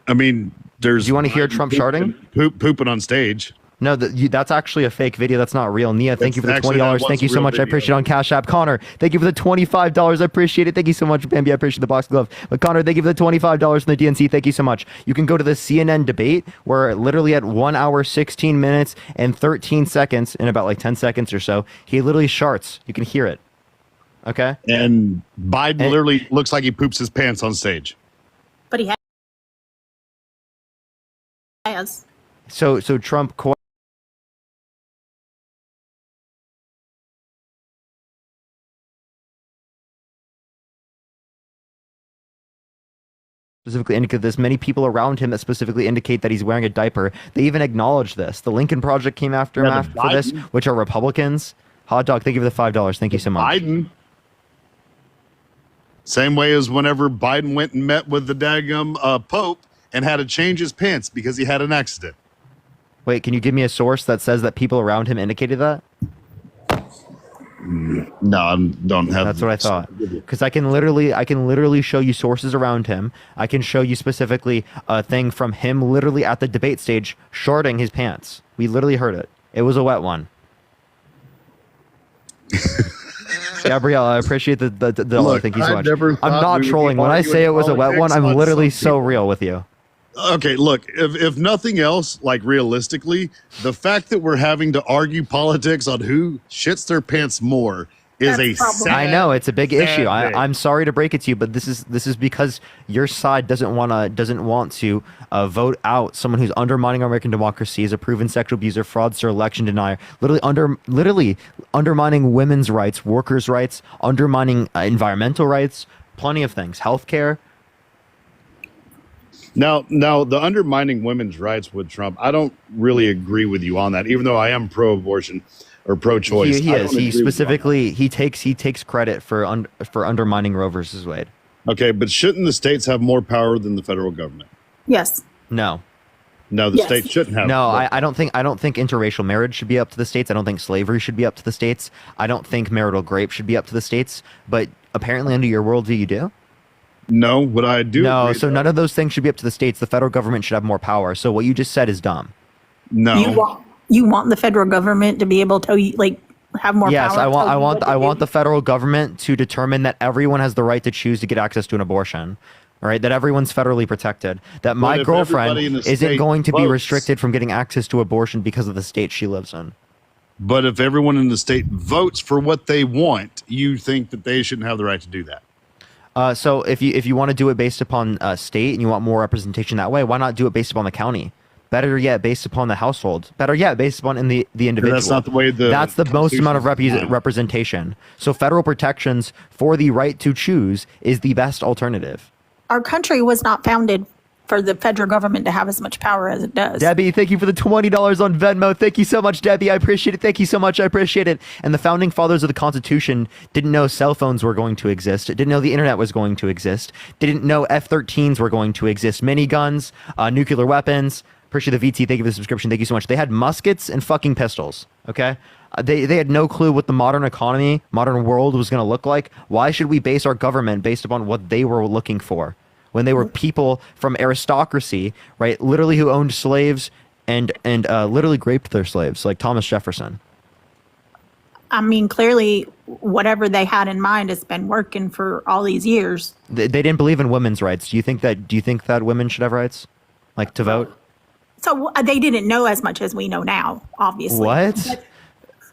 I mean, there's. Do you want to hear Trump sharding? Pooping on stage. No, that's actually a fake video. That's not real. Nia, thank you for the Actually, that $20. was Thank a you so real much. I video. appreciate it on Cash App. Connor, thank you for the $25. I appreciate it. Thank you so much, Bambi. I appreciate the box glove. But Connor, thank you for the $25 from the DNC. Thank you so much. You can go to the CNN debate where literally at 1 hour, 16 minutes, and 13 seconds, in about like 10 seconds or so, he literally sharts. You can hear it. Okay? And Biden literally looks like he poops his pants on stage. But he has. So Trump specifically indicate this. Many people around him that specifically indicate that he's wearing a diaper. They even acknowledge this. The Lincoln Project came after him Yeah, the for this, Biden- which are Republicans. Hot dog, thank you for the $5. Thank you so much. Biden. Same way as whenever Biden went and met with the daggum Pope and had to change his pants because he had an accident. Wait, can you give me a source that says that people around him indicated that? No, I don't have. That's what I thought. Because I can literally show you sources around him. I can show you specifically a thing from him literally at the debate stage shorting his pants. We literally heard it. It was a wet one. Gabrielle, I appreciate the Look, thank you so I much. never I'm thought not we would be trolling. When I say it was a wet one, politics I'm on literally some so people. real with you. Okay, look, if nothing else, like realistically, the fact that we're having to argue politics on who shits their pants more is That's a problematic. sad, I know it's a big sad issue. thing. I'm sorry to break it to you, but this is because your side doesn't want to vote out someone who's undermining American democracy, is a proven sexual abuser, fraudster, election denier, literally undermining women's rights, workers' rights, undermining environmental rights, plenty of things, healthcare. Now, the undermining women's rights with Trump, I don't really agree with you on that, even though I am pro-abortion or pro-choice. He I is. don't He agree with you on specifically he takes credit for undermining Roe versus Wade. that. Okay, but shouldn't the states have more power than the federal government? Yes. No. No, the Yes. states shouldn't have. No, I don't think interracial marriage should be up to the states. I don't think slavery should be up to the states. I don't think marital rape should be up to the states. But apparently, under your worldview, you do. No, what I do. No, agree, so though- none of those things should be up to the states. The federal government should have more power. So what you just said is dumb. No. You want the federal government to be able to like have more Yes, power? I want to I tell you want what I to want do? the federal government to determine that everyone has the right to choose to get access to an abortion. All right, that everyone's federally protected. That my if girlfriend everybody in the isn't state going to be votes- restricted from getting access to abortion because of the state she lives in. But if everyone in the state votes for what they want, you think that they shouldn't have the right to do that? So if you want to do it based upon state and you want more representation that way, why not do it based upon the county? Better yet, based upon the household. Better yet, based upon the individual. That's not the way the That's the most amount of Constitution's designed. representation. So federal protections for the right to choose is the best alternative. Our country was not founded for the federal government to have as much power as it does. Debbie, thank you for the $20 on Venmo. Thank you so much, Debbie. I appreciate it. Thank you so much. I appreciate it. And the founding fathers of the Constitution didn't know cell phones were going to exist. Didn't know the internet was going to exist. Didn't know F-13s were going to exist. Miniguns, nuclear weapons. Appreciate the VT. Thank you for the subscription. Thank you so much. They had muskets and fucking pistols. Okay. They had no clue what the modern economy, modern world was going to look like. Why should we base our government based upon what they were looking for? When they were people from aristocracy, right, literally who owned slaves and literally raped their slaves, like Thomas Jefferson. I mean, clearly, whatever they had in mind has been working for all these years. They didn't believe in women's rights. Do you think that women should have rights, like to vote? So they didn't know as much as we know now, obviously. What? But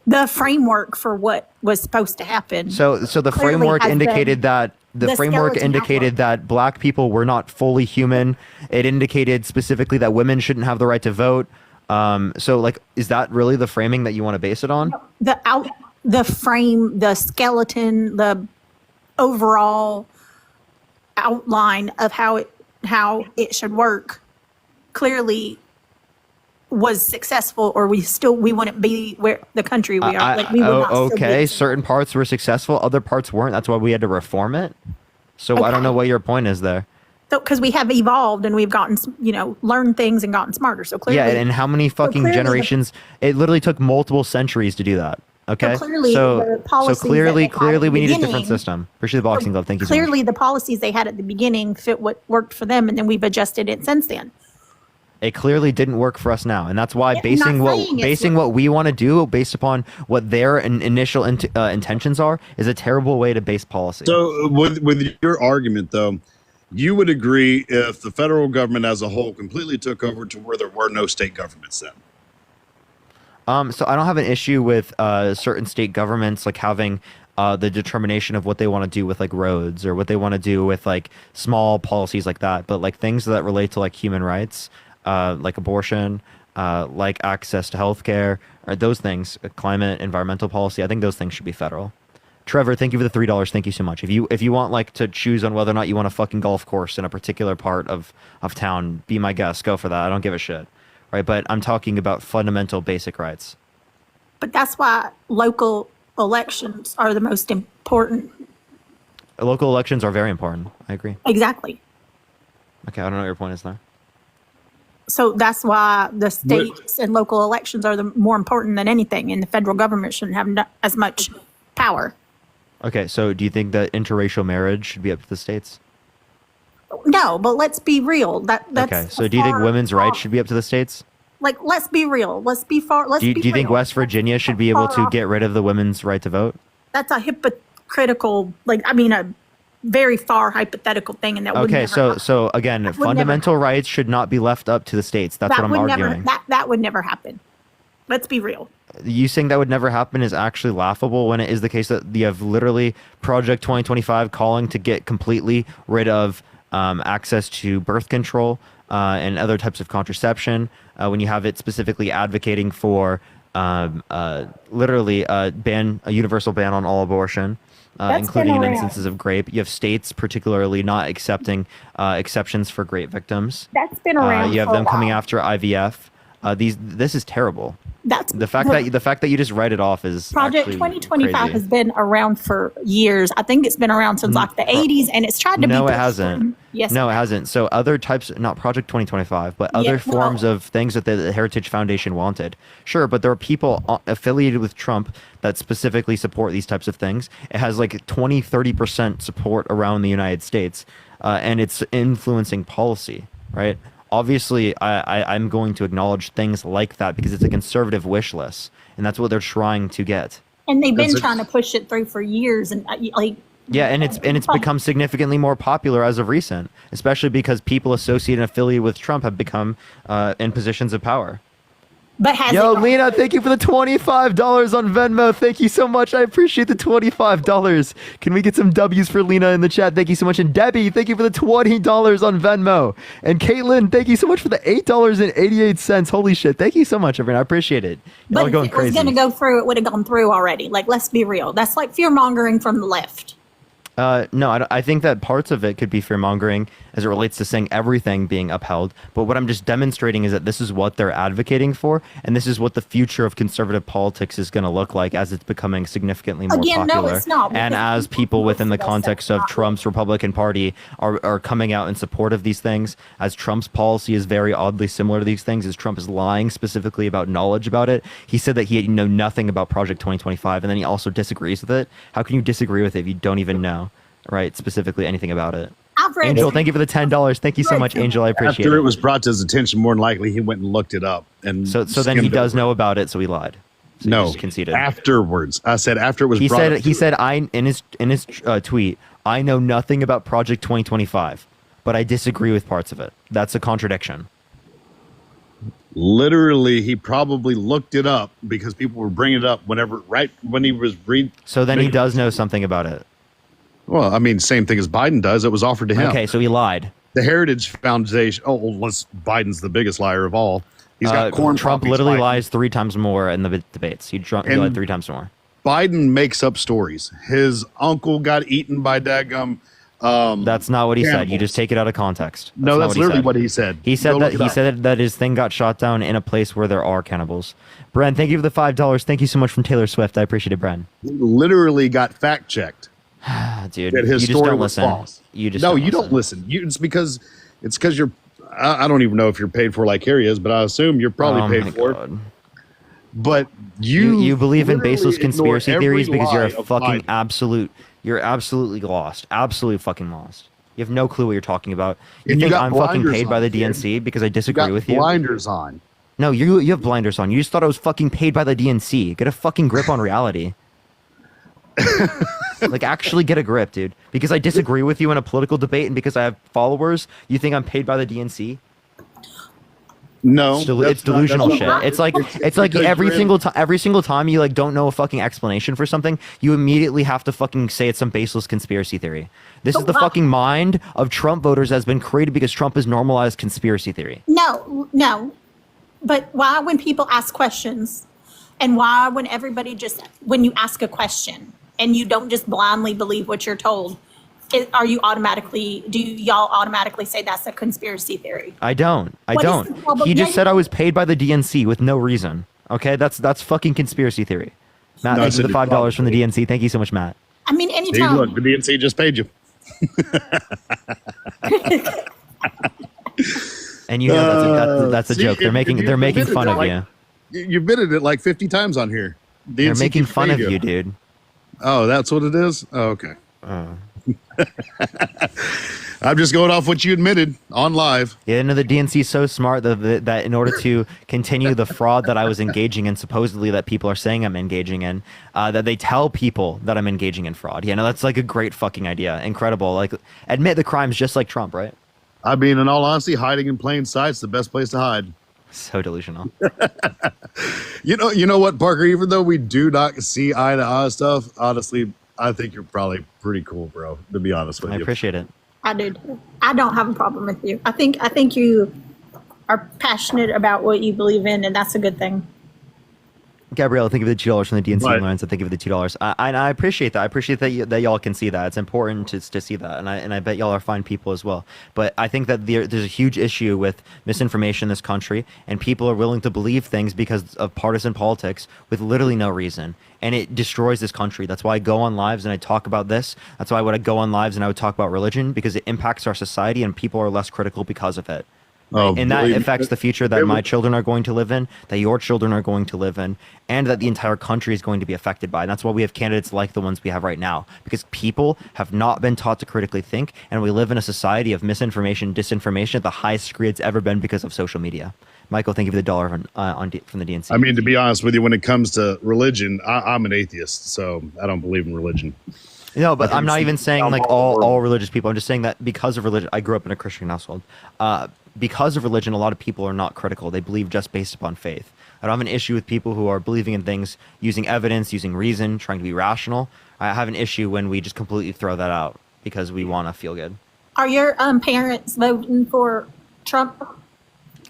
the framework for what was supposed to happen. So the clearly framework has indicated been that the the framework skeleton indicated outline. that black people were not fully human. It indicated specifically that women shouldn't have the right to vote. So like, is that really the framing that you want to base it on? the frame, the skeleton, the overall outline of how it should work clearly was successful, or we wouldn't be where the country we are. Like we would not still be okay, as- certain parts were successful, other parts weren't. That's why we had to reform it. So I don't know what your point is there. So, because we have evolved and we've gotten, learned things and gotten smarter. So clearly, Yeah, and how many fucking clearly the- generations? It literally took multiple centuries to do that. Okay, clearly the policies that clearly, they had at clearly, the we need a different beginning- system. Appreciate the boxing glove. Thank you so much. clearly the policies they had at the beginning fit what worked for them, and then we've adjusted it since then. It clearly didn't work for us now, and that's why Yeah, I'm basing not saying it's what we want to do based upon what their initial intentions are is a terrible way to base policy. So with your argument, though, you would agree if the federal government as a whole completely took over to where there were no state governments then? So I don't have an issue with certain state governments like having the determination of what they want to do with like roads or what they want to do with like small policies like that, but like things that relate to like human rights, like abortion, like access to healthcare, or those things, climate, environmental policy. I think those things should be federal. Trevor, thank you for the $3. Thank you so much. If you want like to choose on whether or not you want a fucking golf course in a particular part of town, be my guest. Go for that. I don't give a shit. Right, but I'm talking about fundamental basic rights. But that's why local elections are the most important. Local elections are very important. I agree. Exactly. Okay, I don't know what your point is there. So that's why the states and local elections are the more important than anything, and the federal government shouldn't have as much power. Okay, so do you think that interracial marriage should be up to the states? No, but let's be real. That's Okay, so do you think women's rights should be up to the states? Like, let's be real. Let's be far. Let's Do you, be do you think real. West Virginia should be able to get rid of the women's right to vote? That's a hypocritical, a very far hypothetical thing, and that would Okay, never so happen. so again, would fundamental never rights should not be left up to the states. That's that what I'm would arguing. never that would never happen. Let's be real. You saying that would never happen is actually laughable when it is the case that you have literally Project 2025 calling to get completely rid of access to birth control and other types of contraception, when you have it specifically advocating for literally a universal ban on all abortion, That's including been in around. instances of rape. You have states particularly not accepting exceptions for rape victims. That's been around. You have for a them coming while. after IVF. This is terrible. That's The fact that you just write it off is Project actually 2025 crazy. has been around for years. I think it's been around since like the 80s, and it's tried to be. No, it pushed hasn't. in. Yes. No, it hasn't. So other types, not Project 2025, but Yeah, other well- forms of things that the Heritage Foundation wanted. Sure, but there are people affiliated with Trump that specifically support these types of things. It has like 20, 30% support around the United States, and it's influencing policy, right? Obviously, I'm going to acknowledge things like that because it's a conservative wish list, and that's what they're trying to get. And they've been That's a- trying to push it through for years, and Yeah, and it's become significantly more popular as of recent, especially because people associated and affiliated with Trump have become in positions of power. But has Yo, it? Lena, thank you for the $25 on Venmo. Thank you so much. I appreciate the $25. Can we get some W's for Lena in the chat? Thank you so much. And Debbie, thank you for the $20 on Venmo. And Caitlin, thank you so much for the $8.88. Holy shit. Thank you so much, everyone. I appreciate it. Y'all But are if going it was crazy. going to go through, it would have gone through already. Like, let's be real. That's like fear mongering from the left. No, I think that parts of it could be fear mongering as it relates to saying everything being upheld. But what I'm just demonstrating is that this is what they're advocating for, and this is what the future of conservative politics is going to look like as it's becoming significantly more Again, no, popular. it's not, And because as people within the that's context of not Trump's Republican Party are coming out in support of these things, as Trump's policy is very oddly similar to these things, as Trump is lying specifically about knowledge about it. He said that he know nothing about Project 2025, and then he also disagrees with it. How can you disagree with it if you don't even know? Right, specifically anything about it. I've read Angel, thank you for the $10. Thank you so much, Angel. I appreciate After it it. was brought to his attention, more than likely he went and looked it up. And So then he skimmed does over it. know about it, so he lied. So he No, just conceded. afterwards. I said after it was He brought said up he to said I in his tweet, I know nothing about Project 2025, but I disagree with parts of it. That's a contradiction. literally he probably looked it up because people were bringing it up right when he was So then he does know something about it. Well, I mean, same thing as Biden does. It was offered to him. Okay, so he lied. The Heritage Foundation. Oh, well, Biden's the biggest liar of all. He's got corn. Trump poppies literally fighting. lies 3 times more in the debates. He And- lied 3 times more. Biden makes up stories. His uncle got eaten by daggum. That's not what he said. You cannibals. just take it out of context. No, not that's literally said. what he said. He said Go that look it he up. said that his thing got shot down in a place where there are cannibals. Bren, thank you for the $5. Thank you so much from Taylor Swift. I appreciate it, Bren. He literally got fact checked. Dude, That his you just story don't was listen. false. You just no, don't you don't listen. It's because you're. I don't even know if you're paid for like Harry is, but I assume you're probably Oh paid my for it. God. But You believe in literally baseless ignore conspiracy every theories because you're a lie of fucking Biden. absolute. You're absolutely lost. Absolutely fucking lost. You have no clue what you're talking about. You And you think got I'm fucking blinders paid by on, the kid. DNC because I You disagree got with you? blinders on. No, you have blinders on. You just thought I was fucking paid by the DNC. Get a fucking grip on reality. Like, actually get a grip, dude. Because I disagree with you in a political debate and because I have followers, you think I'm paid by the DNC? No, It's, that's it's delusional not- shit. that's not- It's like because every you're in- single time you like don't know a fucking explanation for something, you immediately have to fucking say it's some baseless conspiracy theory. This is the fucking mind of Trump voters has been created because Trump has normalized conspiracy theory. No. But why, when people ask questions, and why, when when you ask a question and you don't just blindly believe what you're told, do y'all automatically say that's a conspiracy theory? I don't. What is the problem? He just Yeah, said I was paid by the DNC with no reason. Okay, that's fucking conspiracy theory. Matt, No, I thank you for said the it's $5 from the DNC. Thank you so much, Matt. I mean, See, anytime. look, the DNC just paid you. And you know that's a See, joke. They're if making you admitted fun it, of like, you. You've admitted it like 50 times on here. They're DNC making keeps fun of paying you, dude. Oh, that's what it is? Oh, okay. Uh. I'm just going off what you admitted on live. Yeah, no, the DNC is so smart that in order to continue the fraud that I was engaging in, supposedly that people are saying I'm engaging in, that they tell people that I'm engaging in fraud. Yeah, no, that's like a great fucking idea. Incredible. Like, admit the crimes just like Trump, right? I mean, in all honesty, hiding in plain sight's the best place to hide. So delusional. You know what, Parker? Even though we do not see eye to eye stuff, honestly, I think you're probably pretty cool, bro. To be honest with I you, appreciate it. I do. I don't have a problem with you. I think you are passionate about what you believe in, and that's a good thing. Gabrielle, think of the $2 from the DNC Right. Alliance. I think of the $2. I appreciate that. I appreciate that y'all can see that. It's important to see that, and I bet y'all are fine people as well. But I think that there's a huge issue with misinformation in this country, and people are willing to believe things because of partisan politics with literally no reason, and it destroys this country. That's why I go on lives and I talk about this. That's why I would go on lives and I would talk about religion, because it impacts our society, and people are less critical because of it. Oh, And that believe me, affects the future that my children are going to live in, that your children are going to live in, and that the entire country is going to be affected by. And that's why we have candidates like the ones we have right now, because people have not been taught to critically think, and we live in a society of misinformation, disinformation at the highest degree it's ever been because of social media. Michael, thank you for the $1 from the DNC. I mean, to be honest with you, when it comes to religion, I'm an atheist, so I don't believe in religion. No, but I I'm not think even saying down like all the all religious people. I'm just saying that because of religion, I grew up in a Christian household. Because of religion, a lot of people are not critical. They believe just based upon faith. I don't have an issue with people who are believing in things using evidence, using reason, trying to be rational. I have an issue when we just completely throw that out because we want to feel good. Are your parents voting for Trump?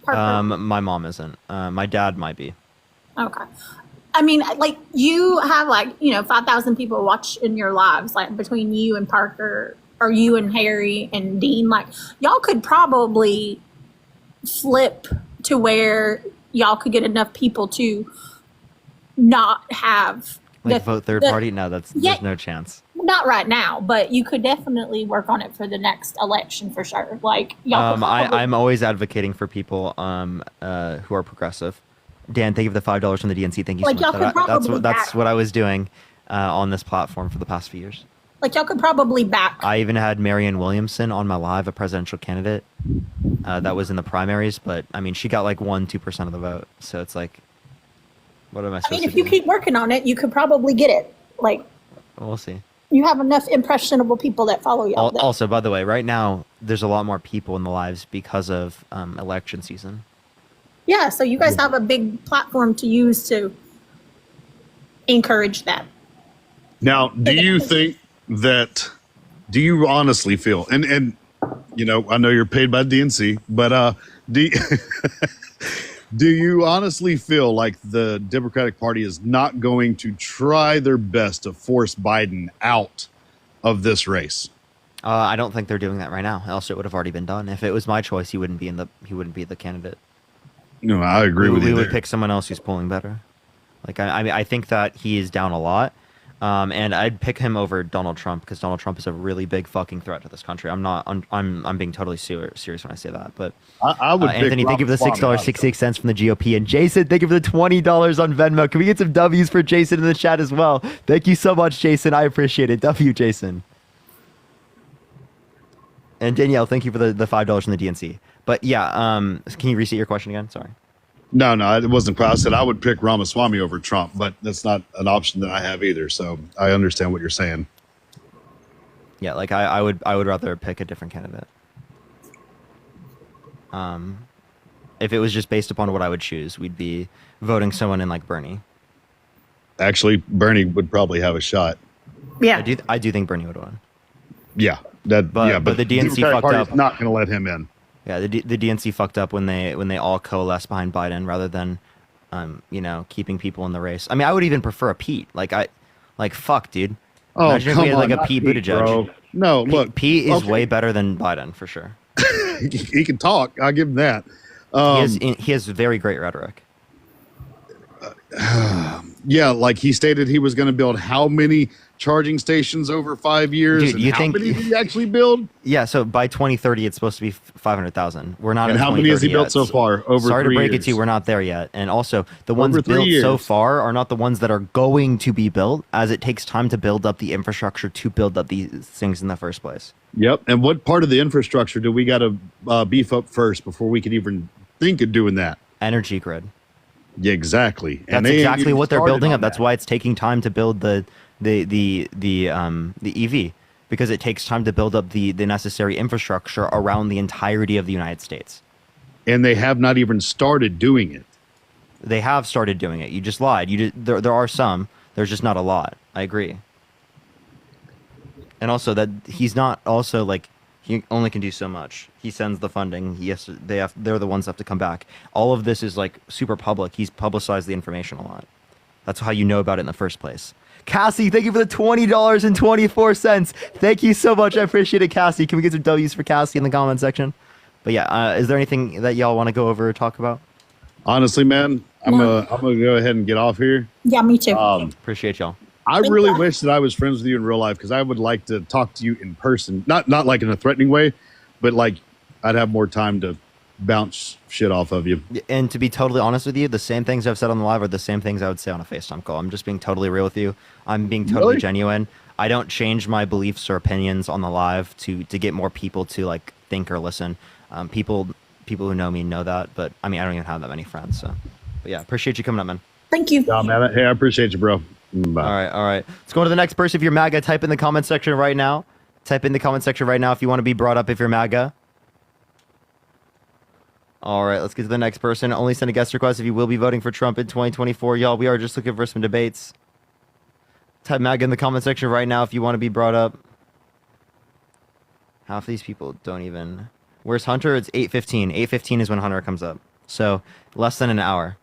Parker? My mom isn't. My dad might be. Okay. I mean, like, you have 5,000 people watching your lives, like between you and Parker, or you and Harry and Dean. Like, y'all could probably flip to where y'all could get enough people to not have Vote third party? No, there's no chance. Not right now, but you could definitely work on it for the next election for sure. Like, y'all could probably, I'm always advocating for people who are progressive. Dan, thank you for the $5 from the DNC. Thank you so Like, y'all much. could probably That's back- what I was doing on this platform for the past few years. like, y'all could probably back. I even had Marianne Williamson on my live, a presidential candidate that was in the primaries, but I mean, she got like 1-2% of the vote. So it's like, what am I I supposed mean, if to you do? keep working on it, you could probably get it. Like, We'll see. you have enough impressionable people that follow y'all. that- Also, by the way, right now there's a lot more people in the lives because of election season. Yeah, so you guys have a big platform to use to encourage that. Now, do you think that? Do you honestly feel? And I know you're paid by DNC, but do do you honestly feel like the Democratic Party is not going to try their best to force Biden out of this race? I don't think they're doing that right now. Else it would have already been done. If it was my choice, he wouldn't be the candidate. No, I agree with you. We would there. pick someone else who's polling better. Like I think that he is down a lot, and I'd pick him over Donald Trump because Donald Trump is a really big fucking threat to this country. I'm being totally serious when I say that. But I would. pick Anthony, thank you for the Ramaswamy. $6.68 from the GOP, and Jason, thank you for the $20 on Venmo. Can we get some W's for Jason in the chat as well? Thank you so much, Jason. I appreciate it. W, Jason. And Danielle, thank you for the $5 from the DNC. But yeah, can you restate your question again? Sorry. No, it wasn't. I said I would pick Ramaswamy over Trump, but that's not an option that I have either. So I understand what you're saying. Yeah, like I would rather pick a different candidate. If it was just based upon what I would choose, we'd be voting someone in like Bernie. Actually, Bernie would probably have a shot. Yeah. I do think Bernie would win. Yeah, But the DNC Democratic fucked Party's up. not going to let him in. Yeah, the DNC fucked up when they all coalesced behind Biden rather than, keeping people in the race. I mean, I would even prefer a Pete. Fuck, dude. Oh, Imagine if come we had on, like a not Pete Pete, Buttigieg. bro. No, look, Pete is okay. way better than Biden for sure. He can talk. I'll give him that. He has very great rhetoric. Yeah, like he stated he was going to build how many charging stations over 5 years? Dude, and you how think- many did he actually build? Yeah, so by 2030, it's supposed to be 500,000. We're not And at how many has he 2030 built yet. so far? Over Sorry 3 to break years. it to you, we're not there yet. And also, the ones Over 3 built so years. far are not the ones that are going to be built, as it takes time to build up the infrastructure to build up these things in the first place. Yep. And what part of the infrastructure do we got to beef up first before we could even think of doing that? Energy grid. Yeah, exactly. That's they ain't exactly even what they're started building on up. That's that. why it's taking time to build the EV, because it takes time to build up the necessary infrastructure around the entirety of the United States. And they have not even started doing it. They have started doing it. You just lied. There are some. There's just not a lot. I agree. And also that he's not also like he only can do so much. He sends the funding. They're the ones that have to come back. All of this is like super public. He's publicized the information a lot. That's how you know about it in the first place. Cassie, thank you for the $20.24. Thank you so much. I appreciate it, Cassie. Can we get some W's for Cassie in the comment section? But yeah, is there anything that y'all want to go over or talk about? Honestly, man, I'm gonna go ahead and get off here. Yeah, me too. Appreciate y'all. I really wish that I was friends with you in real life because I would like to talk to you in person. Not like in a threatening way, but like I'd have more time to bounce shit off of you. And to be totally honest with you, the same things I've said on the live are the same things I would say on a FaceTime call. I'm just being totally real with you. I'm being totally Really? genuine. I don't change my beliefs or opinions on the live to get more people to like think or listen. People who know me know that, but I mean, I don't even have that many friends. So, but yeah, appreciate you coming up, man. Thank you. Nah, man, hey, I appreciate you, bro. Bye. All right. Let's go to the next person. If you're MAGA, type in the comment section right now. Type in the comment section right now if you want to be brought up if you're MAGA. All right, let's get to the next person. Only send a guest request if you will be voting for Trump in 2024. Y'all, we are just looking for some debates. Type MAGA in the comment section right now if you want to be brought up. Half these people don't even... Where's Hunter? It's 8:15. 8:15 is when Hunter comes up. So, less than an hour.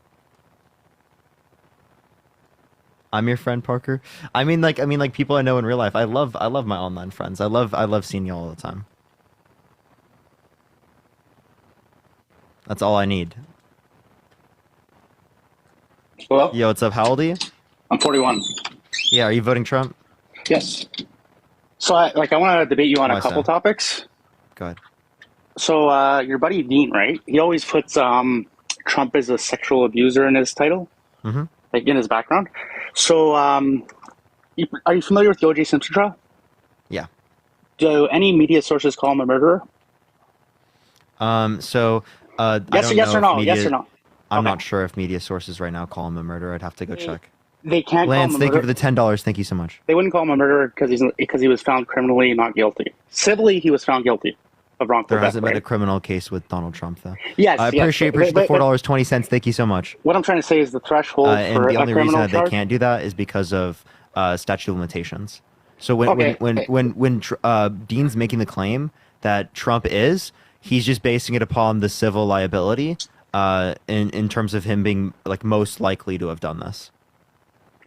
I'm your friend, Parker. I mean, like people I know in real life. I love my online friends. I love seeing you all the time. That's all I need. Hello? Yo, what's up? How old are you? I'm 41. Yeah, are you voting Trump? Yes. So I want to debate you on Why a couple so? topics. Go ahead. So your buddy Dean, right? He always puts Trump as a sexual abuser in his title, Mm-hmm. like in his background. So are you familiar with the O.J. Simpson trial? Yeah. Do any media sources call him a murderer? So I Yes, don't yes know or if no? media- Yes or no? I'm Okay. not sure if media sources right now call him a murderer. I'd have to go check. They can't Lance, call him a thank you murderer. for the $10. Thank you so much. They wouldn't call him a murderer because he was found criminally not guilty. Civilly, he was found guilty of wrongful There death. hasn't been Right? a criminal case with Donald Trump, though. Yes, I yes. appreciate But- the but- $4.20. Thank you so much. What I'm trying to say is the threshold And for the a only reason criminal that charge. they can't do that is because of statute of limitations. So Okay. when Dean's making the claim that Trump he's just basing it upon the civil liability in terms of him being like most likely to have done this.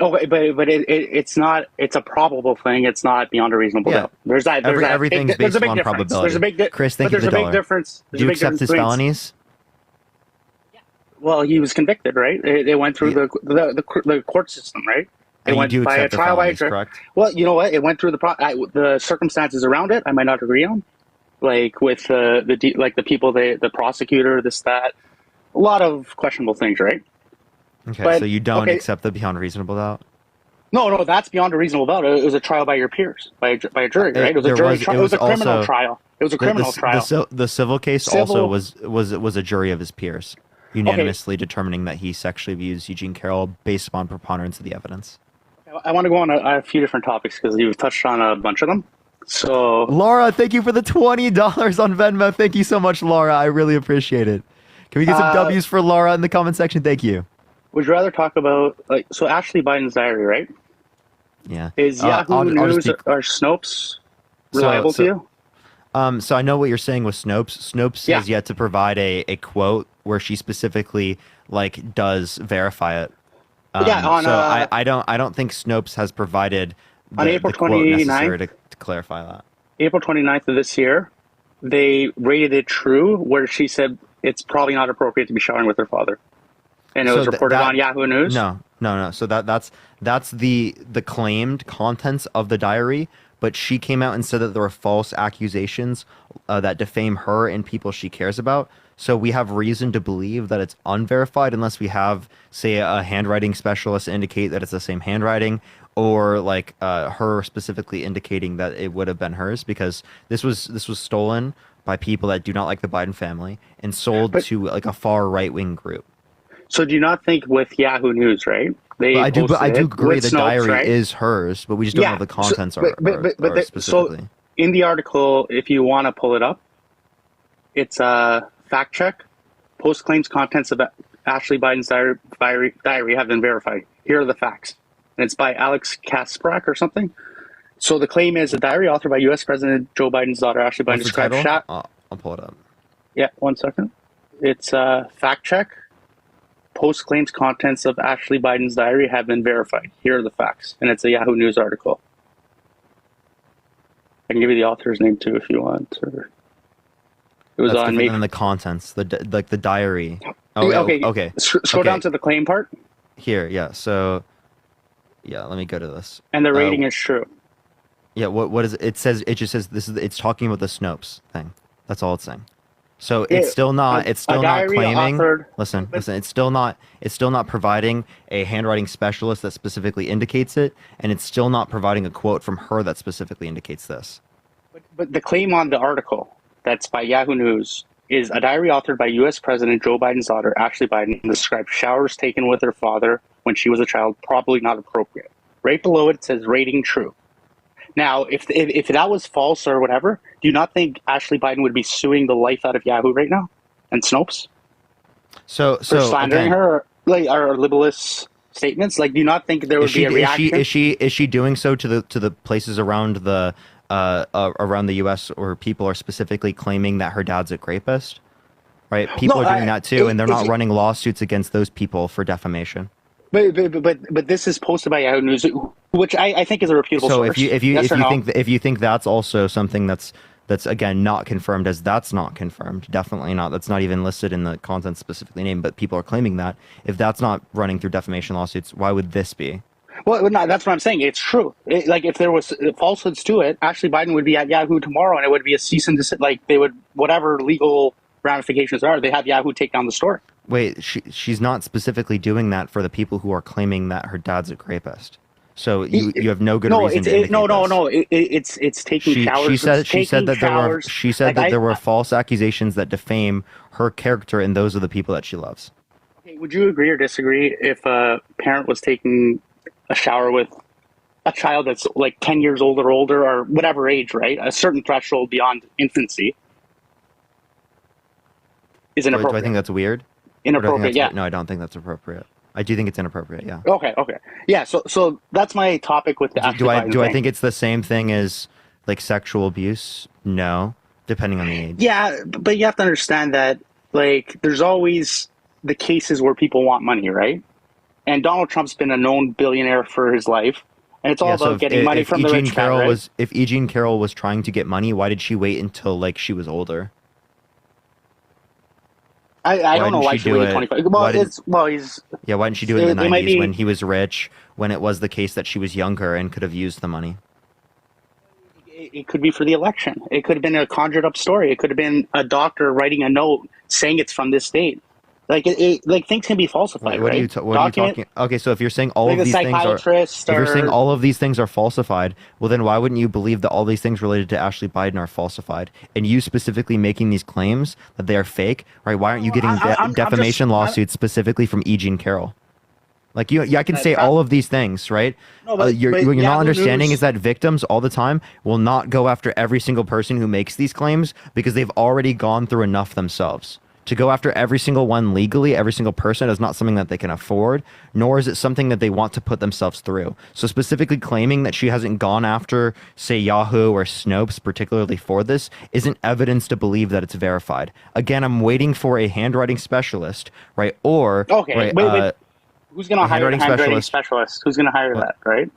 Okay, but it's not. It's a probable thing. It's not beyond a reasonable Yeah. doubt. There's that. There's that. Everything's There's based a big on difference. probability. There's a big. Chris, thank but you for there's the a big dollar. difference. There's Do a you big accept his difference between- felonies? Well, he was convicted, right? They went through the court system, right? They And you went do by a accept the trial by a felonies, jury. correct? Well, you know what? It went through the circumstances around it. I might not agree on, like with the people, the prosecutor, this that, a lot of questionable things, right? Okay, But- so you don't okay. accept the beyond reasonable doubt? No, that's beyond a reasonable doubt. It was a trial by your peers, by a jury, right? It was a There jury was- trial. it It was a was criminal also- trial. It was a criminal trial. The civil case also was a jury of his peers, unanimously determining that he sexually abused Eugene Carroll based upon preponderance of the evidence. I want to go on a few different topics because you've touched on a bunch of them. So, Laura, thank you for the $20 on Venmo. Thank you so much, Laura. I really appreciate it. Can we get some W's for Laura in the comment section? Thank you. would you rather talk about so Ashley Biden's diary, right? Yeah. Is Yahoo I'll just News be- or Snopes reliable to you? So I know what you're saying with Snopes. Snopes has yet to provide a quote where she specifically does verify it. I don't think Snopes has provided On the April quote necessary 29th? to clarify that. April 29th of this year, they rated it true, where she said it's probably not appropriate to be showering with her father. and it was reported on Yahoo News. No. So that's the claimed contents of the diary. But she came out and said that there were false accusations that defame her and people she cares about. So we have reason to believe that it's unverified unless we have, say, a handwriting specialist indicate that it's the same handwriting, or like her specifically indicating that it would have been hers, because this was stolen by people that do not like the Biden family and sold to like a far right wing group. So do you not think with Yahoo News, right? I do agree the diary is hers, but we just don't know the contents are specifically. So in the article, if you want to pull it up, it's a fact check. Post claims contents of Ashley Biden's diary have been verified. Here are the facts. And it's by Alex Kasprak or something. So the claim is a diary authored by U.S. President Joe Biden's daughter, Ashley Biden, describes I'll pull it up. Yeah, 1 second. It's a fact check. Post claims contents of Ashley Biden's diary have been verified. Here are the facts. And it's a Yahoo News article. I can give you the author's name too if you want. Or... It was That's on different than the contents, the diary. Oh, okay. Scroll down to the claim part. Here, yeah. So, yeah, let me go to this. And the rating is true. Yeah, what is it? It says, it just says it's talking about the Snopes thing. That's all it's saying. So it's still not claiming. Listen. It's still not providing a handwriting specialist that specifically indicates it, and it's still not providing a quote from her that specifically indicates this. But the claim on the article that's by Yahoo News is a diary authored by U.S. President Joe Biden's daughter, Ashley Biden, describes showers taken with her father when she was a child, probably not appropriate. Right below it says rating true. Now, if that was false or whatever, do you not think Ashley Biden would be suing the life out of Yahoo right now and Snopes? So for slandering her or libelous statements? Like, do you not think there would be a reaction? Is she doing so to the places around the U.S. where people are specifically claiming that her dad's a rapist? Right, people are doing that too, and they're not running lawsuits against those people for defamation. But this is posted by Yahoo News, which I think is a reputable source. So if you think that's also something that's again not confirmed, as that's not confirmed, definitely not. That's not even listed in the content specifically named, but people are claiming that. If that's not running through defamation lawsuits, why would this be? Well, no, that's what I'm saying. It's true. Like if there was falsehoods to it, Ashley Biden would be at Yahoo tomorrow, and it would be a cease and desist. Like they would, whatever legal ramifications are, they have Yahoo take down the story. Wait, she's not specifically doing that for the people who are claiming that her dad's a rapist. So you have no good reason to indicate this. It's taking showers. She said that there were false accusations that defame her character and those of the people that she loves. Okay, would you agree or disagree if a parent was taking a shower with a child that's like 10 years old or older, or whatever age, right? A certain threshold beyond infancy is inappropriate. Do I think that's weird? Inappropriate, yeah. No, I don't think that's appropriate. I do think it's inappropriate, yeah. Okay. Yeah, so that's my topic with the Do I think it's the same thing as like sexual abuse? No, depending on the age. Yeah, but you have to understand that like there's always the cases where people want money, right? And Donald Trump's been a known billionaire for his life, and it's all about getting money from the rich man, right? If E. Jean Carroll was trying to get money, why did she wait until like she was older? I don't know why she waited 25. Why didn't she do it in the 90s when he was rich, when it was the case that she was younger and could have used the money? It could be for the election. It could have been a conjured up story. It could have been a doctor writing a note saying it's from this date. Like like things can be falsified. What are you talking? Okay, so if you're saying all of these things are falsified, well then why wouldn't you believe that all these things related to Ashley Biden are falsified, and you specifically making these claims that they are fake, right? Why aren't you getting defamation lawsuits specifically from E. Jean Carroll? Like I can say all of these things, right? No, what you're not understanding is that victims all the time will not go after every single person who makes these claims because they've already gone through enough themselves. To go after every single one legally, every single person, is not something that they can afford, nor is it something that they want to put themselves through. So specifically claiming that she hasn't gone after, say, Yahoo or Snopes, particularly for this, isn't evidence to believe that it's verified. Again, I'm waiting for a handwriting specialist, right? Or wait. Who's going to hire a handwriting specialist? Who's going to hire that, right?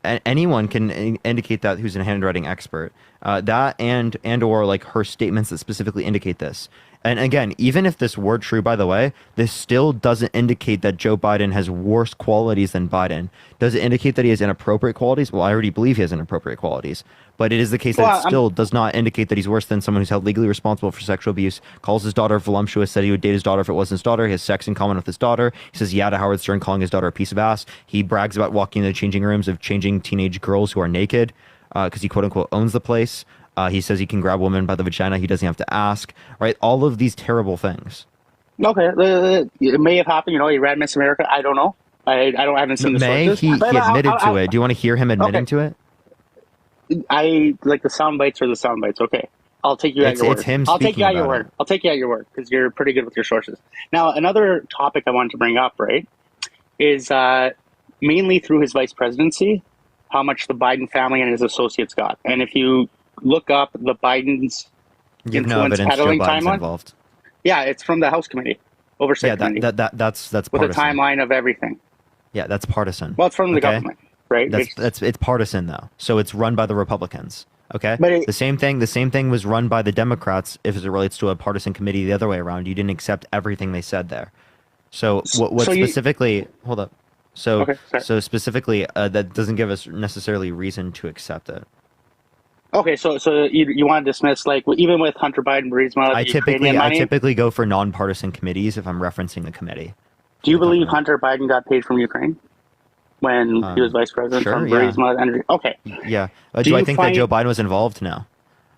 Anyone can indicate that who's a handwriting expert. That and or like her statements that specifically indicate this. And again, even if this were true, by the way, this still doesn't indicate that Joe Biden has worse qualities than Biden. Does it indicate that he has inappropriate qualities? Well, I already believe he has inappropriate qualities. But it is the case that Well, it still does not indicate that he's worse than someone who's held legally responsible for sexual abuse, calls his daughter voluptuous, said he would date his daughter if it wasn't his daughter, he has sex in common with his daughter. He says yeah to Howard Stern, calling his daughter a piece of ass. He brags about walking into the changing rooms of changing teenage girls who are naked because he quote-unquote owns the place. He says he can grab women by the vagina. He doesn't have to ask, right? All of these terrible things. Okay, it may have happened. You know, he ran Miss America. I don't know. I haven't seen the sources. He But admitted to it. Do you want to hear him admitting Okay. to it? I like the sound bites are the sound bites. Okay, I'll take you at your word. It's him I'll take you speaking at your about word. it. I'll take you at your word because you're pretty good with your sources. Now, another topic I wanted to bring up, right, is mainly through his vice presidency, how much the Biden family and his associates got. And if you look up the Biden's You have no influence evidence Joe peddling Biden's timeline, involved. yeah, it's from the House Committee, Oversight Yeah, Committee, that's with a partisan. timeline of everything. Yeah, that's partisan. Well, it's from the Okay? government, right? It's partisan though. So it's run by the Republicans. Okay. But the same thing was run by the Democrats if it relates to a partisan committee the other way around. You didn't accept everything they said there. So what so you- specifically? Hold up. So Okay, sorry. so specifically, that doesn't give us necessarily reason to accept it. Okay, so you want to dismiss, like, even with Hunter Biden, Burisma, I the Ukrainian money? typically go for non-partisan committees if I'm referencing the committee. Do you believe Hunter Biden got paid from Ukraine when he was vice president sure, from yeah. Burisma Energy? Okay. Yeah. Do Do I you think find- that Joe Biden was involved? No.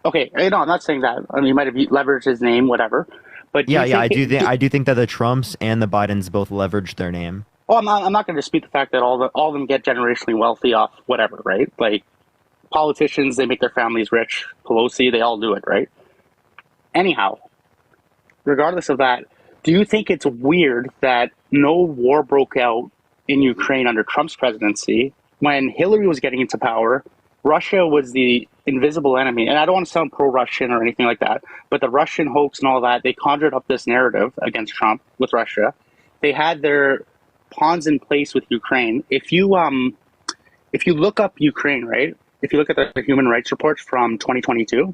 Okay, no, I'm not saying that. I mean, he might have leveraged his name, whatever. But do you Yeah, think I do think that the Trumps and the Bidens both leveraged their name. Well, I'm not going to dispute the fact that all of them get generationally wealthy off whatever, right? Like, politicians, they make their families rich. Pelosi, they all do it, right? Anyhow, regardless of that, do you think it's weird that no war broke out in Ukraine under Trump's presidency when Hillary was getting into power? Russia was the invisible enemy. And I don't want to sound pro-Russian or anything like that, but the Russian hoax and all that, they conjured up this narrative against Trump with Russia. They had their pawns in place with Ukraine. If you look up Ukraine, right? If you look at the human rights report from 2022,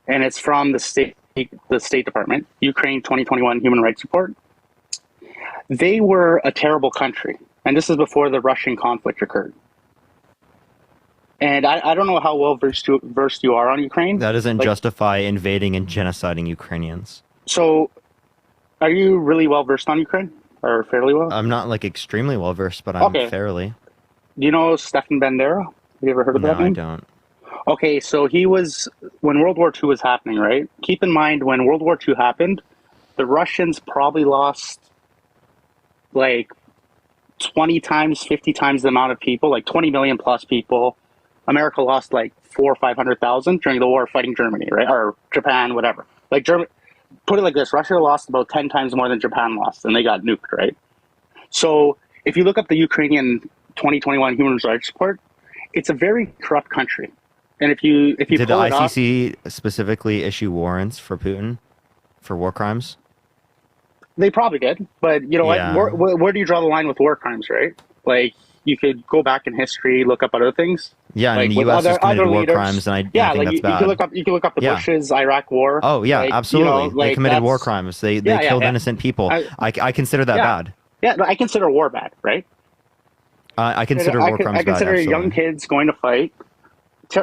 and it's from the State Department, Ukraine 2021 Human Rights Report, they were a terrible country. And this is before the Russian conflict occurred. And I don't know how well versed you are on Ukraine. That doesn't Like, justify invading and genociding Ukrainians. So, are you really well versed on Ukraine, or fairly well? I'm not like extremely well versed, but I'm Okay. fairly. Do you know Stefan Bandera? Have you ever heard of No, that I name? don't. Okay, so he was, when World War II was happening, right? Keep in mind, when World War II happened, the Russians probably lost like 20 times, 50 times the amount of people, like 20 million plus people. America lost like 400,000 or 500,000 during the war fighting Germany, right? Or Japan, whatever. Like Germany, put it like this, Russia lost about 10 times more than Japan lost, and they got nuked, right? So if you look up the Ukrainian 2021 Human Rights Report, it's a very corrupt country. And if you Did the pull it up, ICC specifically issue warrants for Putin for war crimes? they probably did. But you know Yeah. what? Where do you draw the line with war crimes, right? Like, you could go back in history, look up other things. Yeah, like and the with U.S. has committed other war leaders. crimes, and I Yeah, think like that's you bad. can look up the Yeah. Bush's Iraq War. Oh yeah, Like, absolutely. you know, like, they committed war that's- crimes. They Yeah, killed yeah. innocent people. I- I consider that Yeah. bad. Yeah, no, I consider war bad, right? I consider war crimes I bad. consider Absolutely. young kids going to fight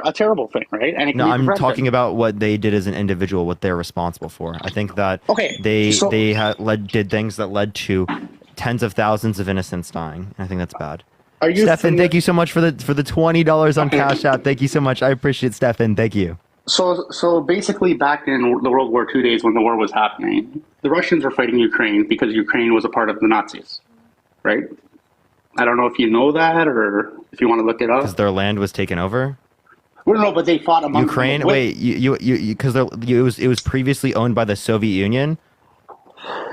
a terrible thing, right? And it can No, be I'm prevented. talking about what they did as an individual, what they're responsible for. I think that Okay, they so- did things that led to tens of thousands of innocents dying. I think that's bad. Are you Stefan, thank you so much for the $20 on Okay. Cash App. Thank you so much. I appreciate it, Stefan. Thank you. So basically, back in the World War II days when the war was happening, the Russians were fighting Ukraine because Ukraine was a part of the Nazis, right? I don't know if you know that or if you want to look it Because up. their land was taken over. Well, no, but they fought among Ukraine. them. Wait, because it was previously owned by the Soviet Union,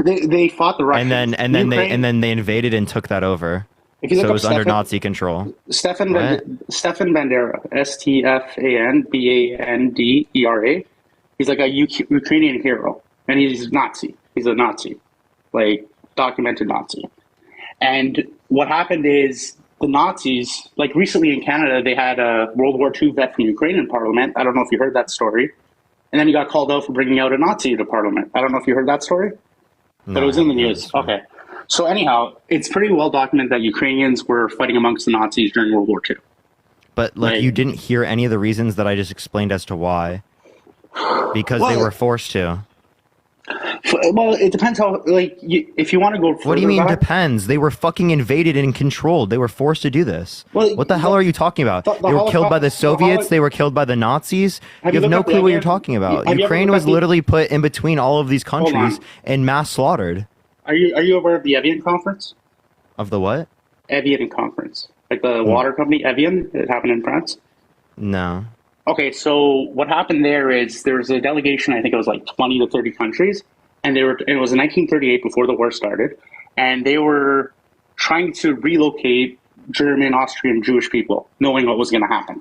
They fought the Russians. and then Ukraine- they invaded and took that over. If you So look it up was under Stefan- Nazi control. Stefan What? Stefan Bandera, STFANBANDERA. He's like a Ukrainian hero, and he's Nazi. He's a Nazi, like documented Nazi. And what happened is the Nazis, like recently in Canada, they had a World War II vet from Ukraine in Parliament. I don't know if you heard that story. and then he got called out for bringing out a Nazi to parliament. I don't know if you heard that story, but it was in the news. Okay. So anyhow, it's pretty well documented that Ukrainians were fighting amongst the Nazis during World War II. But like, you didn't hear any of the reasons that I just explained as to why. Because they were forced to. Well, it depends how, like, if you want to go further What do you mean back, depends? They were fucking invaded and controlled. They were forced to do this. Well, what the hell are you talking about? They were killed by the Soviets. They were killed by the Nazis. Have You you have looked no up the clue what you're Evian- talking about. have you ever Ukraine looked was up the- literally put in between all of these Hold countries on. and mass slaughtered. are you aware of the Evian conference? Of the what? Evian conference, like the water company Evian. It happened in France. No. Okay, so what happened there is there was a delegation. I think it was like 20 to 30 countries, and it was in 1938 before the war started, and they were trying to relocate German, Austrian, Jewish people, knowing what was going to happen,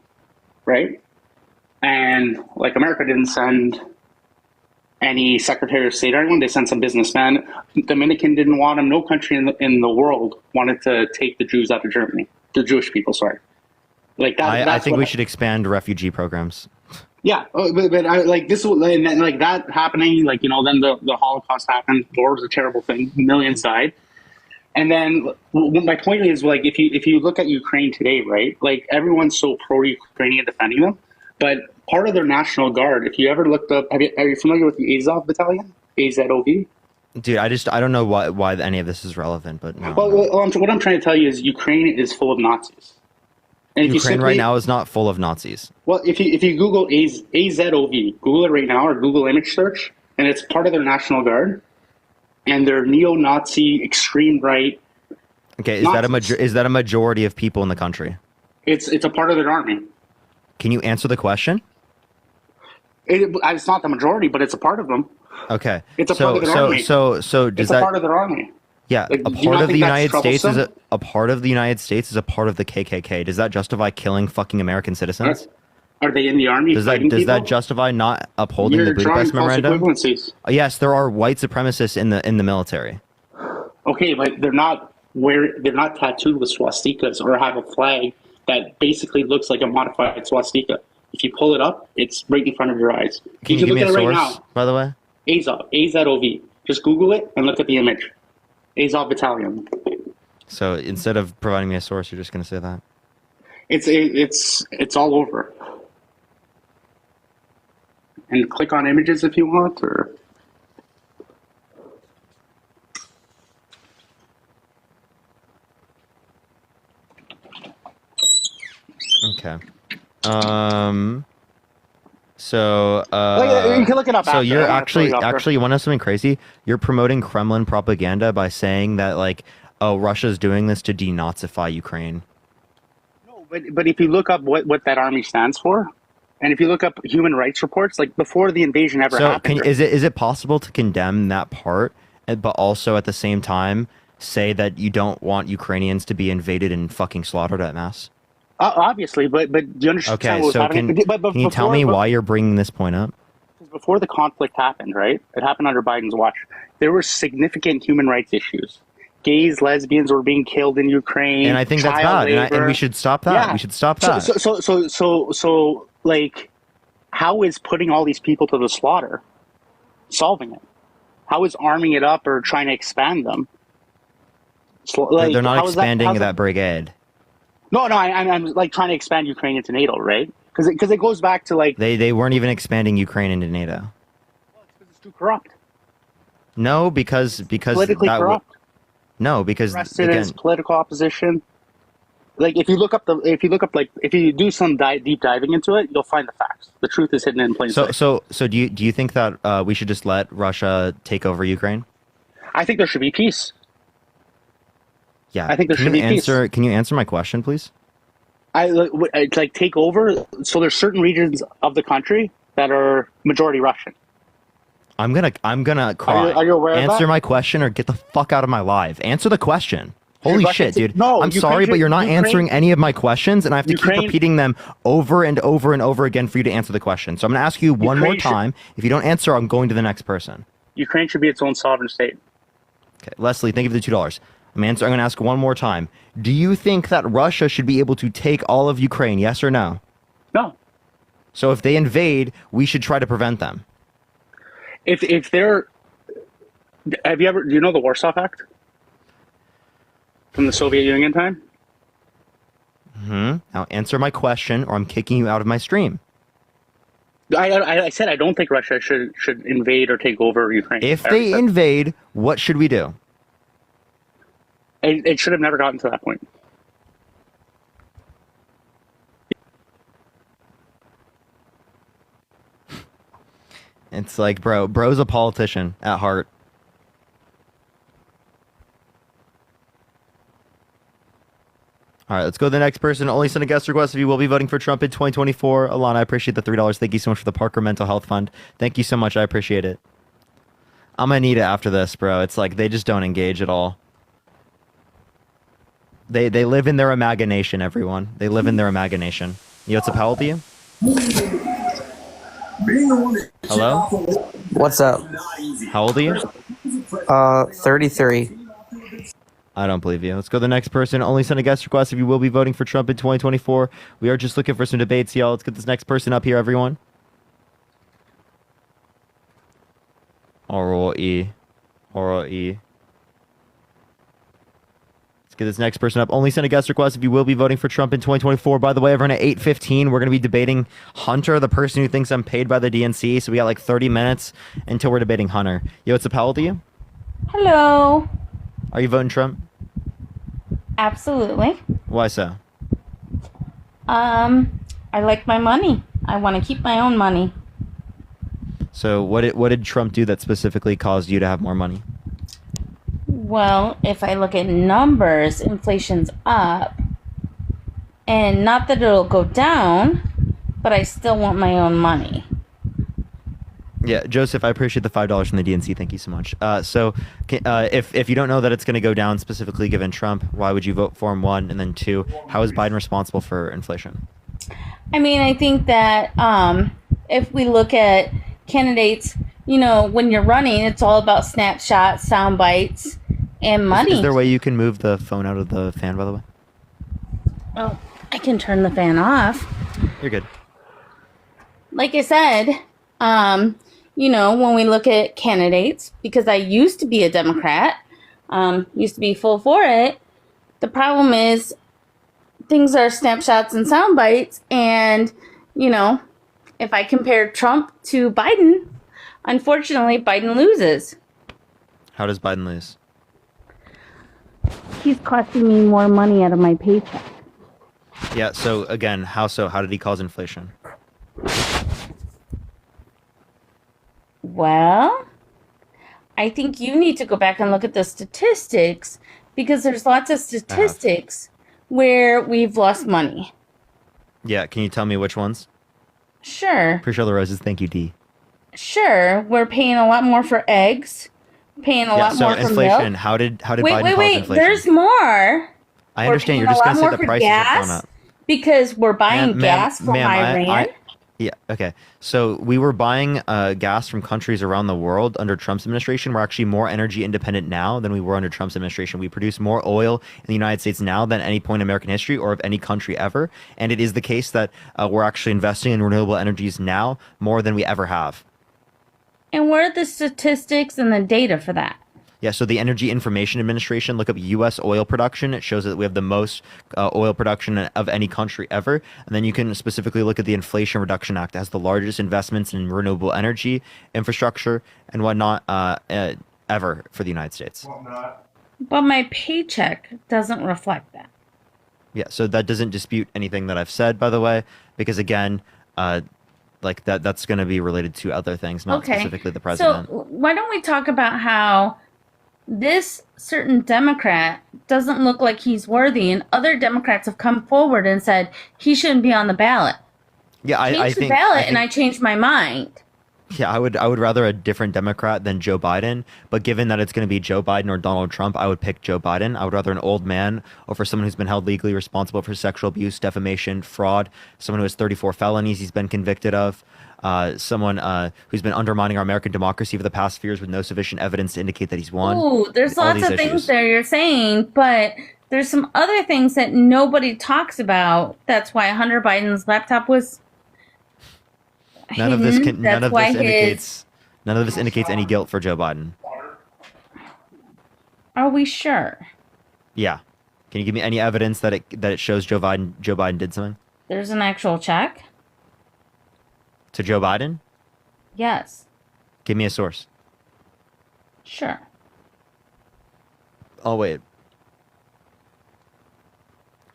right? And like America didn't send any Secretary of State or anyone. They sent some businessmen. Dominican didn't want them. No country in the world wanted to take the Jews out of Germany. The Jewish people, sorry. Like that. I that's think what- we should expand refugee programs. Yeah, but I, like this, and then, like that happening, like then the Holocaust happened. War was a terrible thing. Millions died, and then my point is, like, if you look at Ukraine today, right? Like everyone's so pro-Ukrainian defending them, but part of their national guard. If you ever looked up, are you familiar with the Azov Battalion? AZOV. Dude, I don't know why any of this is relevant, but no. Well, what I'm trying to tell you is Ukraine is full of Nazis. And if Ukraine right now is not full of Nazis. Well, if you Google AZOV, Google it right now or Google image search, and it's part of their National Guard, and they're neo-Nazi, extreme right. Okay, Nazis. is that a majority of people in the country? It's a part of their army. Can you answer the question? It's not the majority, but it's a part of them. Okay. It's a part of their army. So does It's that a part of their army. Yeah, Like, a do you part not of the think that's United States is troublesome? a part of the United States is a part of the KKK. Does that justify killing fucking American citizens? Are they in the army? Does that fighting people? justify not upholding You're the drawing Budapest false Memorandum? equivalencies. Yes, there are white supremacists in the military. Okay, but they're not tattooed with swastikas or have a flag that basically looks like a modified swastika. If you pull it up, it's right in front of your eyes. Can you give me a source, by the way? Azov, AZOV. Just Google it and look at the image. Azov Battalion. So instead of providing me a source, you're just going to say that? It's all over. And click on images if you want, or Okay. So you can look it up So after. you're I don't wanna throw you off actually you want to know something crazy? You're promoting Kremlin propaganda by saying that like, oh, Russia's doing this to denazify Ukraine. But if you look up what that army stands for, and if you look up human rights reports, like before the invasion ever So happened, is it possible to condemn that part, but also at the same time say that you don't want Ukrainians to be invaded and fucking slaughtered at mass? obviously, but do you understand Okay, what was so happening? can you tell me why you're bringing this point up? Before the conflict happened, right? It happened under Biden's watch. There were significant human rights issues. Gays, lesbians were being killed in Ukraine. And I think that's child bad, and labor. we should stop that. Yeah. We should stop that. So, like, how is putting all these people to the slaughter solving it? How is arming it up or trying to expand them? They're not how is expanding how's that brigade. No, I'm like trying to expand Ukraine into NATO, right? Because it goes back to like They weren't even expanding Ukraine into NATO. it's too corrupt, No, because politically that corrupt. No, because Arrested again, as political opposition. Like if you do some deep diving into it, you'll find the facts. The truth is hidden in plain sight. so do you think that we should just let Russia take over Ukraine? I think there should be peace. Yeah, I think there should be peace. Can you answer my question, please? It's like take over. So there's certain regions of the country that are majority Russian. I'm gonna cry. Are you aware of Answer that? my question or get the fuck out of my live. Answer the question. Holy Russia shit, to- dude. No, I'm Ukraine sorry, but should- you're not Ukraine- answering any of my questions, and I have to keep Ukraine- repeating them over and over and over again for you to answer the question. So I'm gonna ask you one more Ukraine should- time. If you don't answer, I'm going to the next person. Ukraine should be its own sovereign state. Okay, Leslie, thank you for the $2. I'm going to ask one more time. Do you think that Russia should be able to take all of Ukraine? Yes or no? No. So if they invade, we should try to prevent them. If they're, do you know the Warsaw Pact from the Soviet Union time? Now answer my question, or I'm kicking you out of my stream. I said I don't think Russia should invade or take over Ukraine. If they invade, what should we do? It should have never gotten to that point. It's like, bro's a politician at heart. All right, let's go to the next person. Only send a guest request if you will be voting for Trump in 2024. Alana, I appreciate the $3. Thank you so much for the Parker Mental Health Fund. Thank you so much. I appreciate it. I'm going to need it after this, bro. It's like they just don't engage at all. They live in their imagination, everyone. They live in their imagination. Yotsub, how old are you? Hello? What's up? How old are you? 33. I don't believe you. Let's go to the next person. Only send a guest request if you will be voting for Trump in 2024. We are just looking for some debates, y'all. Let's get this next person up here, everyone. Oral E. Oral E. Let's get this next person up. Only send a guest request if you will be voting for Trump in 2024. By the way, everyone, at 8:15, we're going to be debating Hunter, the person who thinks I'm paid by the DNC. So we got like 30 minutes until we're debating Hunter. Yo, what's up? How old are you? Hello. Are you voting Trump? Absolutely. Why so? I like my money. I want to keep my own money. So what did Trump do that specifically caused you to have more money? Well, if I look at numbers, inflation's up. And not that it'll go down, but I still want my own money. Yeah, Joseph, I appreciate the $5 from the DNC. Thank you so much. If you don't know that it's going to go down specifically given Trump, why would you vote for him? One, and then two, how is Biden responsible for inflation? I mean, I think that if we look at candidates, when you're running, it's all about snapshots, sound bites, and money. Is there a way you can move the phone out of the fan, by the way? Oh, I can turn the fan off. You're good. Like I said, when we look at candidates, because I used to be a Democrat, used to be full for it, the problem is things are snapshots and sound bites. And, if I compare Trump to Biden, unfortunately, Biden loses. How does Biden lose? He's costing me more money out of my paycheck. Yeah, so again, how so? How did he cause inflation? Well, I think you need to go back and look at the statistics, because there's lots of statistics where we've lost money. Yeah, can you tell me which ones? Sure. Appreciate all the roses. Thank you, D. Sure, we're paying a lot more for eggs, paying a lot more for inflation. milk. How did Biden Wait, cause inflation? there's more. I understand. You're just going to say the prices have gone up. Because we're buying gas from Iran. Yeah, okay. So we were buying gas from countries around the world under Trump's administration. We're actually more energy independent now than we were under Trump's administration. We produce more oil in the United States now than any point in American history or of any country ever. And it is the case that we're actually investing in renewable energies now more than we ever have. And where are the statistics and the data for that? Yeah, so the Energy Information Administration, look up U.S. oil production. It shows that we have the most oil production of any country ever. And then you can specifically look at the Inflation Reduction Act. It has the largest investments in renewable energy, infrastructure, and whatnot ever for the United States. But my paycheck doesn't reflect that. Yeah, so that doesn't dispute anything that I've said, by the way, because again, that's going to be related to other things, not specifically the president. So why don't we talk about how this certain Democrat doesn't look like he's worthy, and other Democrats have come forward and said he shouldn't be on the ballot. Yeah, I think the ballot, and I changed my mind. Yeah, I would rather a different Democrat than Joe Biden. But given that it's going to be Joe Biden or Donald Trump, I would pick Joe Biden. I would rather an old man over someone who's been held legally responsible for sexual abuse, defamation, fraud, someone who has 34 felonies he's been convicted of. Someone who's been undermining our American democracy for the past few years with no sufficient evidence to indicate that he's won. Ooh, there's lots of things there you're saying, but there's some other things that nobody talks about. That's why Hunter Biden's laptop was None of this hidden. none That's of why this his. indicates none of this indicates any guilt for Joe Biden. Are we sure? Yeah. Can you give me any evidence that it shows Joe Biden did something There's an actual check. to Joe Biden? Yes. Give me a source. Sure. Oh wait.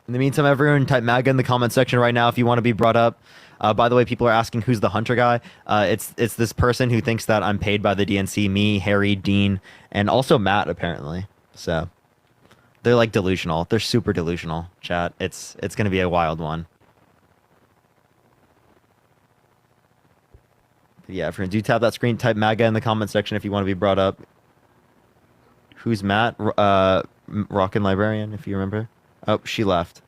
In the meantime, everyone type MAGA in the comment section right now if you want to be brought up. By the way, people are asking who's the Hunter guy. It's this person who thinks that I'm paid by the DNC. Me, Harry, Dean, and also Matt apparently. So they're like delusional. They're super delusional. Chat. It's gonna be a wild one. But yeah, everyone do tap that screen. Type MAGA in the comment section if you want to be brought up. Who's Matt? Rockin' Librarian, if you remember. Oh, she left.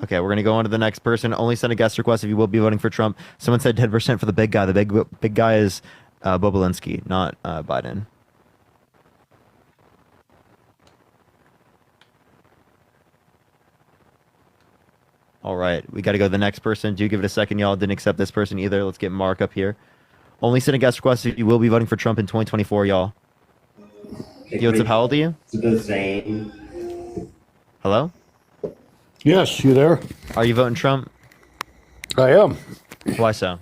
Okay, we're gonna go on to the next person. Only send a guest request if you will be voting for Trump. Someone said 10% for the big guy. The big guy is Bobulinski, not Biden. All right, we got to go to the next person. Do give it a second, y'all. Didn't accept this person either. Let's get Mark up here. Only send a guest request if you will be voting for Trump in 2024, y'all. Yo, what's up? How old are you? Hello? Yes, you there? Are you voting Trump? I am. Why so?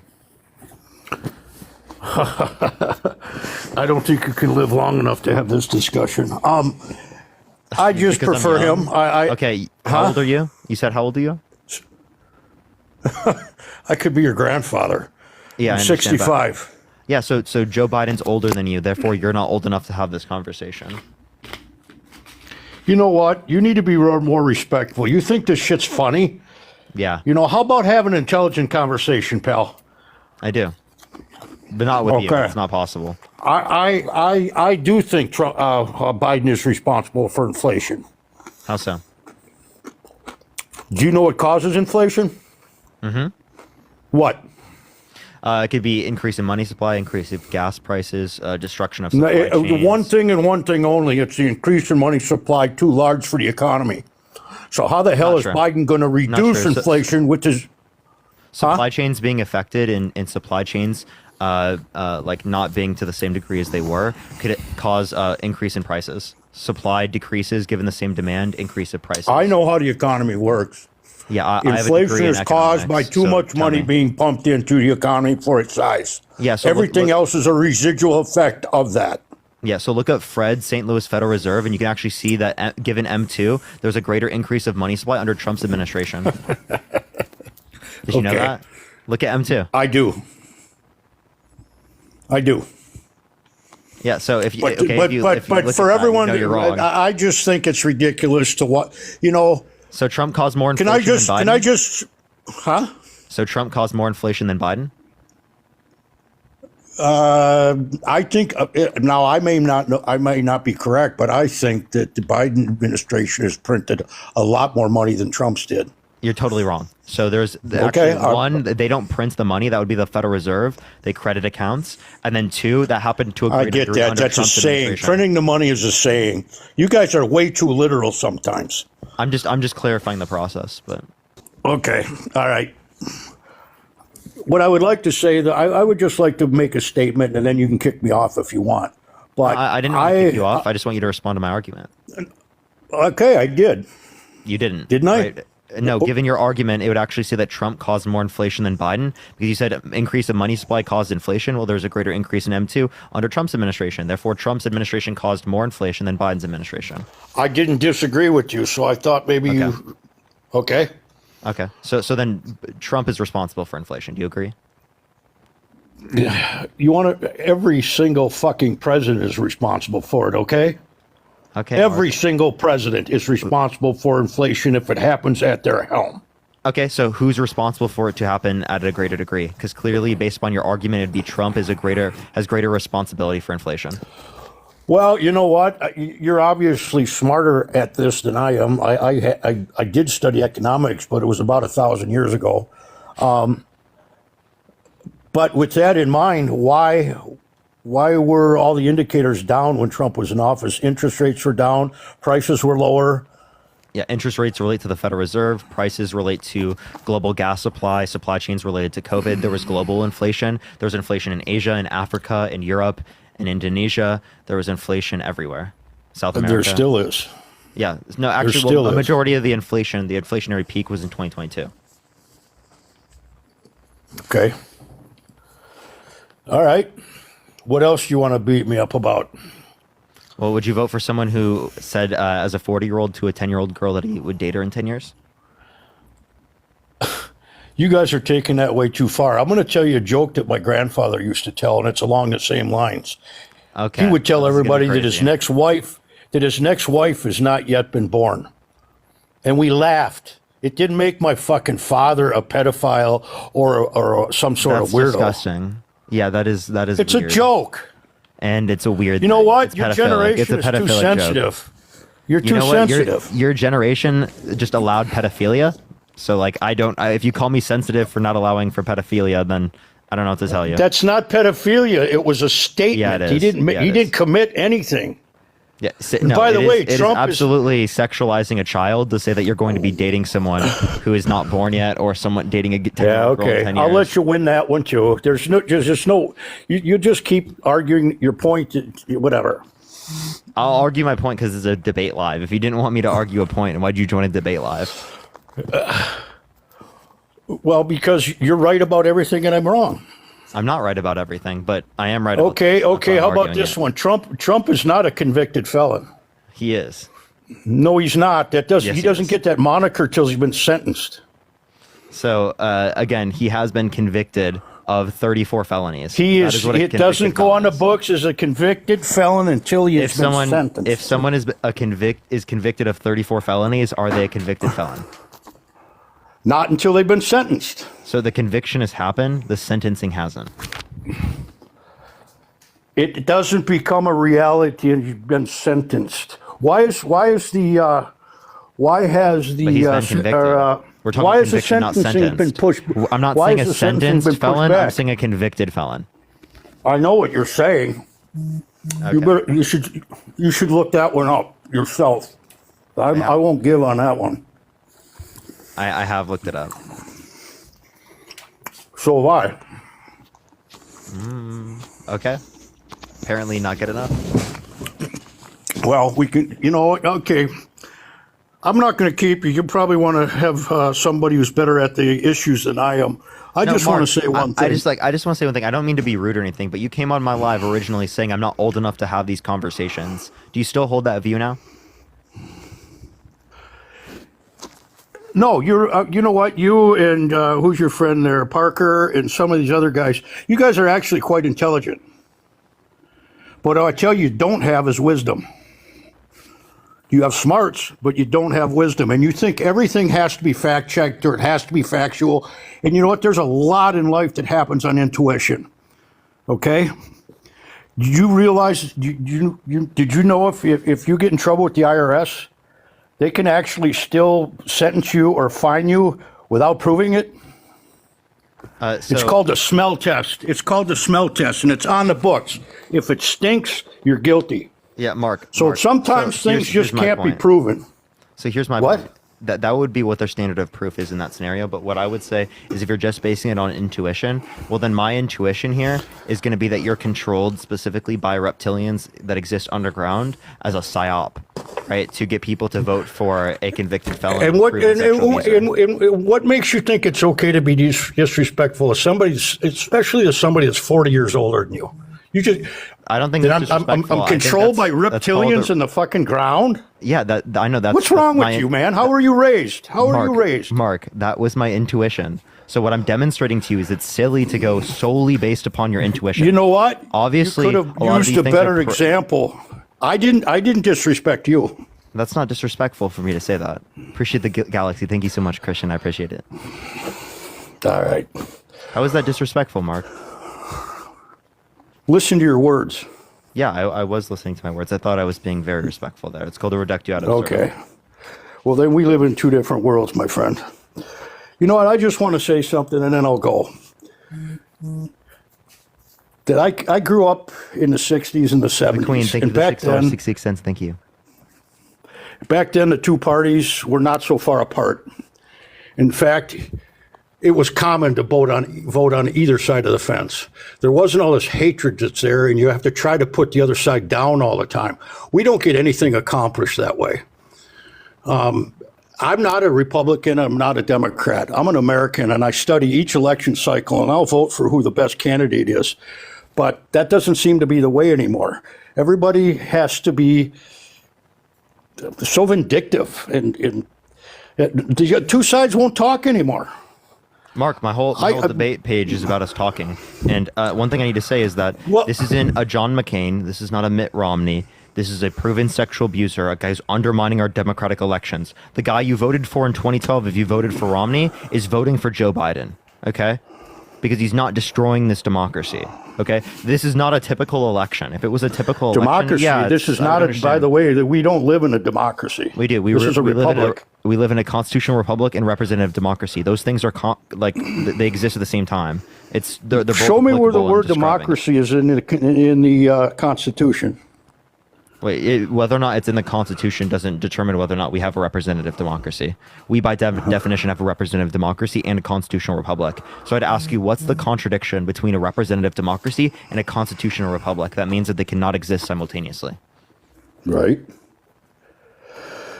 I don't think you can live long enough to have this discussion. I just Because I'm prefer young? him. Okay, how old are you? You said how old are you? I could be your grandfather. Yeah, I'm I understand, but- 65. Yeah, so Joe Biden's older than you, therefore you're not old enough to have this conversation. You know what? You need to be more respectful. You think this shit's funny? Yeah, You know, how about having an intelligent conversation, pal? I do. But not with you. Okay. It's not possible. I do think Biden is responsible for inflation. How so? Do you know what causes inflation? Mm-hmm. What? It could be increase in money supply, increase of gas prices, destruction of No, supply chains. one thing and one thing only. It's the increase in money supply too large for the economy. So how the hell Not is true. Biden going to reduce true. So- inflation, which is Supply chains being affected in supply chains, like not being to the same degree as they were, could it cause increase in prices. Supply decreases given the same demand, increase of prices. I know how the economy works. Yeah, I have a Inflation degree in is caused by economics, too so much tell money me. being pumped into the economy for its size. Yeah, so Everything else is a residual effect of that. Yeah, so look up Fred, St. Louis Federal Reserve, and you can actually see that given M2, there's a greater increase of money supply under Trump's administration. Did you know Okay. that? Look at M2. I do. Yeah, so if you But, okay, but, if you, but, if you but look for at that, everyone, you know you're wrong. I just think it's ridiculous to what, you know. So Trump caused more Can inflation I than Biden? just, huh? So Trump caused more inflation than Biden? I think now I may not be correct, but I think that the Biden administration has printed a lot more money than Trump's did. You're totally wrong. So there's Okay, actually one, they don't print the money. That would be the Federal Reserve. They credit accounts. And then two, that happened to a I greater get degree that. under That's Trump's a saying. administration. Printing the money is a saying. You guys are way too literal sometimes. I'm just clarifying the process, but Okay. All right. What I would like to say, that I would just like to make a statement, and then you can kick me off if you want. But I didn't want to kick you off. I just want you to respond to my argument. Okay, I did. You didn't. Didn't I? Right? No, given your argument, it would actually say that Trump caused more inflation than Biden because you said increase of money supply caused inflation. Well, there's a greater increase in M2 under Trump's administration. Therefore, Trump's administration caused more inflation than Biden's administration. I didn't disagree with you, so I thought maybe you. Okay. Okay. So then Trump is responsible for inflation. Do you agree? You want to? Every single fucking president is responsible for it. Okay. Okay. Every single president is responsible for inflation if it happens at their helm. Okay, so who's responsible for it to happen at a greater degree? Because clearly, based upon your argument, it'd be Trump has greater responsibility for inflation. Well, you know what? You're obviously smarter at this than I am. I did study economics, but it was about 1,000 years ago. But with that in mind, why were all the indicators down when Trump was in office? Interest rates were down, prices were lower. Yeah, interest rates relate to the Federal Reserve. Prices relate to global gas supply. Supply chains related to COVID. There was global inflation. There was inflation in Asia, in Africa, in Europe, in Indonesia. There was inflation everywhere. South America. There still is. Yeah. No, actually, still the is. majority of the inflationary peak was in 2022. Okay. All right. What else do you want to beat me up about? Well, would you vote for someone who said as a 40-year-old to a 10-year-old girl that he would date her in 10 years? You guys are taking that way too far. I'm going to tell you a joke that my grandfather used to tell, and it's along the same lines. Okay. He would tell This is everybody getting that his crazy. next wife has not yet been born. And we laughed. It didn't make my fucking father a pedophile or some sort That's of weirdo. disgusting. Yeah, that is It's weird. a joke. And it's a weird You know thing. what? It's Your pedophilic. generation It's a is too pedophilic joke. sensitive. You're You too know what? sensitive. Your generation just allowed pedophilia. So like if you call me sensitive for not allowing for pedophilia, then I don't know what to tell you. That's not pedophilia. It was a statement. Yeah, it is. He didn't. Yeah, he it didn't is. commit anything. Yeah. And by the way, it is Trump is- absolutely sexualizing a child to say that you're going to be dating someone who is not born yet, or someone dating a 10 Yeah, girl in okay. 10 I'll years. let you win that one too. There's just no. You just keep arguing your point. Whatever. I'll argue my point because it's a debate live. If you didn't want me to argue a point, why'd you join a debate live? Well, because you're right about everything and I'm wrong. I'm not right about everything, but I am right. About Okay. this. That's Okay. why I'm How about arguing this it. one? Trump is not a convicted felon. He is. No, he's not. He Yes, he doesn't is. get that moniker till he's been sentenced. So again, he has been convicted of 34 felonies. He That is. what a It doesn't convicted go on the felon is. books as a convicted felon until he has been sentenced. If someone is convicted of 34 felonies, are they a convicted felon? Not until they've been sentenced. So the conviction has happened, the sentencing hasn't. It doesn't become a reality and you've been sentenced. Why has the But he's been convicted. We're talking why has the conviction, not sentencing been sentenced. pushed? I'm not why saying has a the sentencing been sentenced pushed felon. I'm back? saying a convicted felon. I know what you're saying. Okay. You should look that one up yourself. I won't give on that one. I have looked it up. So have I. Okay. Apparently not good enough. Well, we can. You know what? Okay. I'm not going to keep you. You probably want to have somebody who's better at the issues than I am. I No, just Mark, want to say one thing. I just want to say one thing. I don't mean to be rude or anything, but you came on my live originally saying I'm not old enough to have these conversations. Do you still hold that view now? No, you're. You know what? You and who's your friend there, Parker, and some of these other guys. You guys are actually quite intelligent. But I tell you, don't have is wisdom. You have smarts, but you don't have wisdom, and you think everything has to be fact checked or it has to be factual. And you know what? There's a lot in life that happens on intuition. Okay. Did you realize? Did you know if you get in trouble with the IRS? They can actually still sentence you or fine you without proving it. It's called the smell test. It's called the smell test, and it's on the books. If it stinks, you're guilty. Yeah, Mark. So Mark, sometimes things just my can't be point. proven. So here's my What? point. That would be what their standard of proof is in that scenario. But what I would say is if you're just basing it on intuition, well, then my intuition here is going to be that you're controlled specifically by reptilians that exist underground as a psyop, right? To get people to vote for a convicted felon. And with what proven sexual abuser. and what makes you think it's okay to be disrespectful to somebody, especially to somebody that's 40 years older than you? You just. I don't think that it's I'm disrespectful. I think controlled by that's called reptilians in the fucking ground. Yeah, I know that's. What's wrong that's with you, man? How were you raised? How were Mark, you raised? Mark, that was my intuition. So what I'm demonstrating to you is it's silly to go solely based upon your intuition. You know what? Obviously, you could have a lot of used these a things are better example. I didn't disrespect you. That's not disrespectful for me to say that. Appreciate the galaxy. Thank you so much, Christian. I appreciate it. All right. How is that disrespectful, Mark? Listen to your words. Yeah, I was listening to my words. I thought I was being very respectful there. It's called a reductio ad absurdum. Okay. Well, then we live in two different worlds, my friend. You know what? I just want to say something, and then I'll go. That I grew up in the 60s and the 70s. The Queen, thank you and for the back then, $6.66. Thank you. Back then, the two parties were not so far apart. In fact, it was common to vote on either side of the fence. There wasn't all this hatred that's there, and you have to try to put the other side down all the time. We don't get anything accomplished that way. I'm not a Republican. I'm not a Democrat. I'm an American, and I study each election cycle, and I'll vote for who the best candidate is. But that doesn't seem to be the way anymore. Everybody has to be so vindictive, and the two sides won't talk anymore. Mark, my whole debate page is about us talking. And one thing I need to say is that this isn't a John McCain. This is not a Mitt Romney. This is a proven sexual abuser, a guy who's undermining our democratic elections. The guy you voted for in 2012, if you voted for Romney, is voting for Joe Biden, okay? Because he's not destroying this democracy, okay? This is not a typical election. If it was a typical democracy, election, this is not, by the way, that we don't live in a democracy. We do. This is a republic. We live in a constitutional republic and representative democracy. Those things are they exist at the same time. They're both Show me where the applicable in word describing. democracy is in the Constitution. Wait, whether or not it's in the Constitution doesn't determine whether or not we have a representative democracy. We, by definition, have a representative democracy and a constitutional republic. So I'd ask you, what's the contradiction between a representative democracy and a constitutional republic? That means that they cannot exist simultaneously. Right.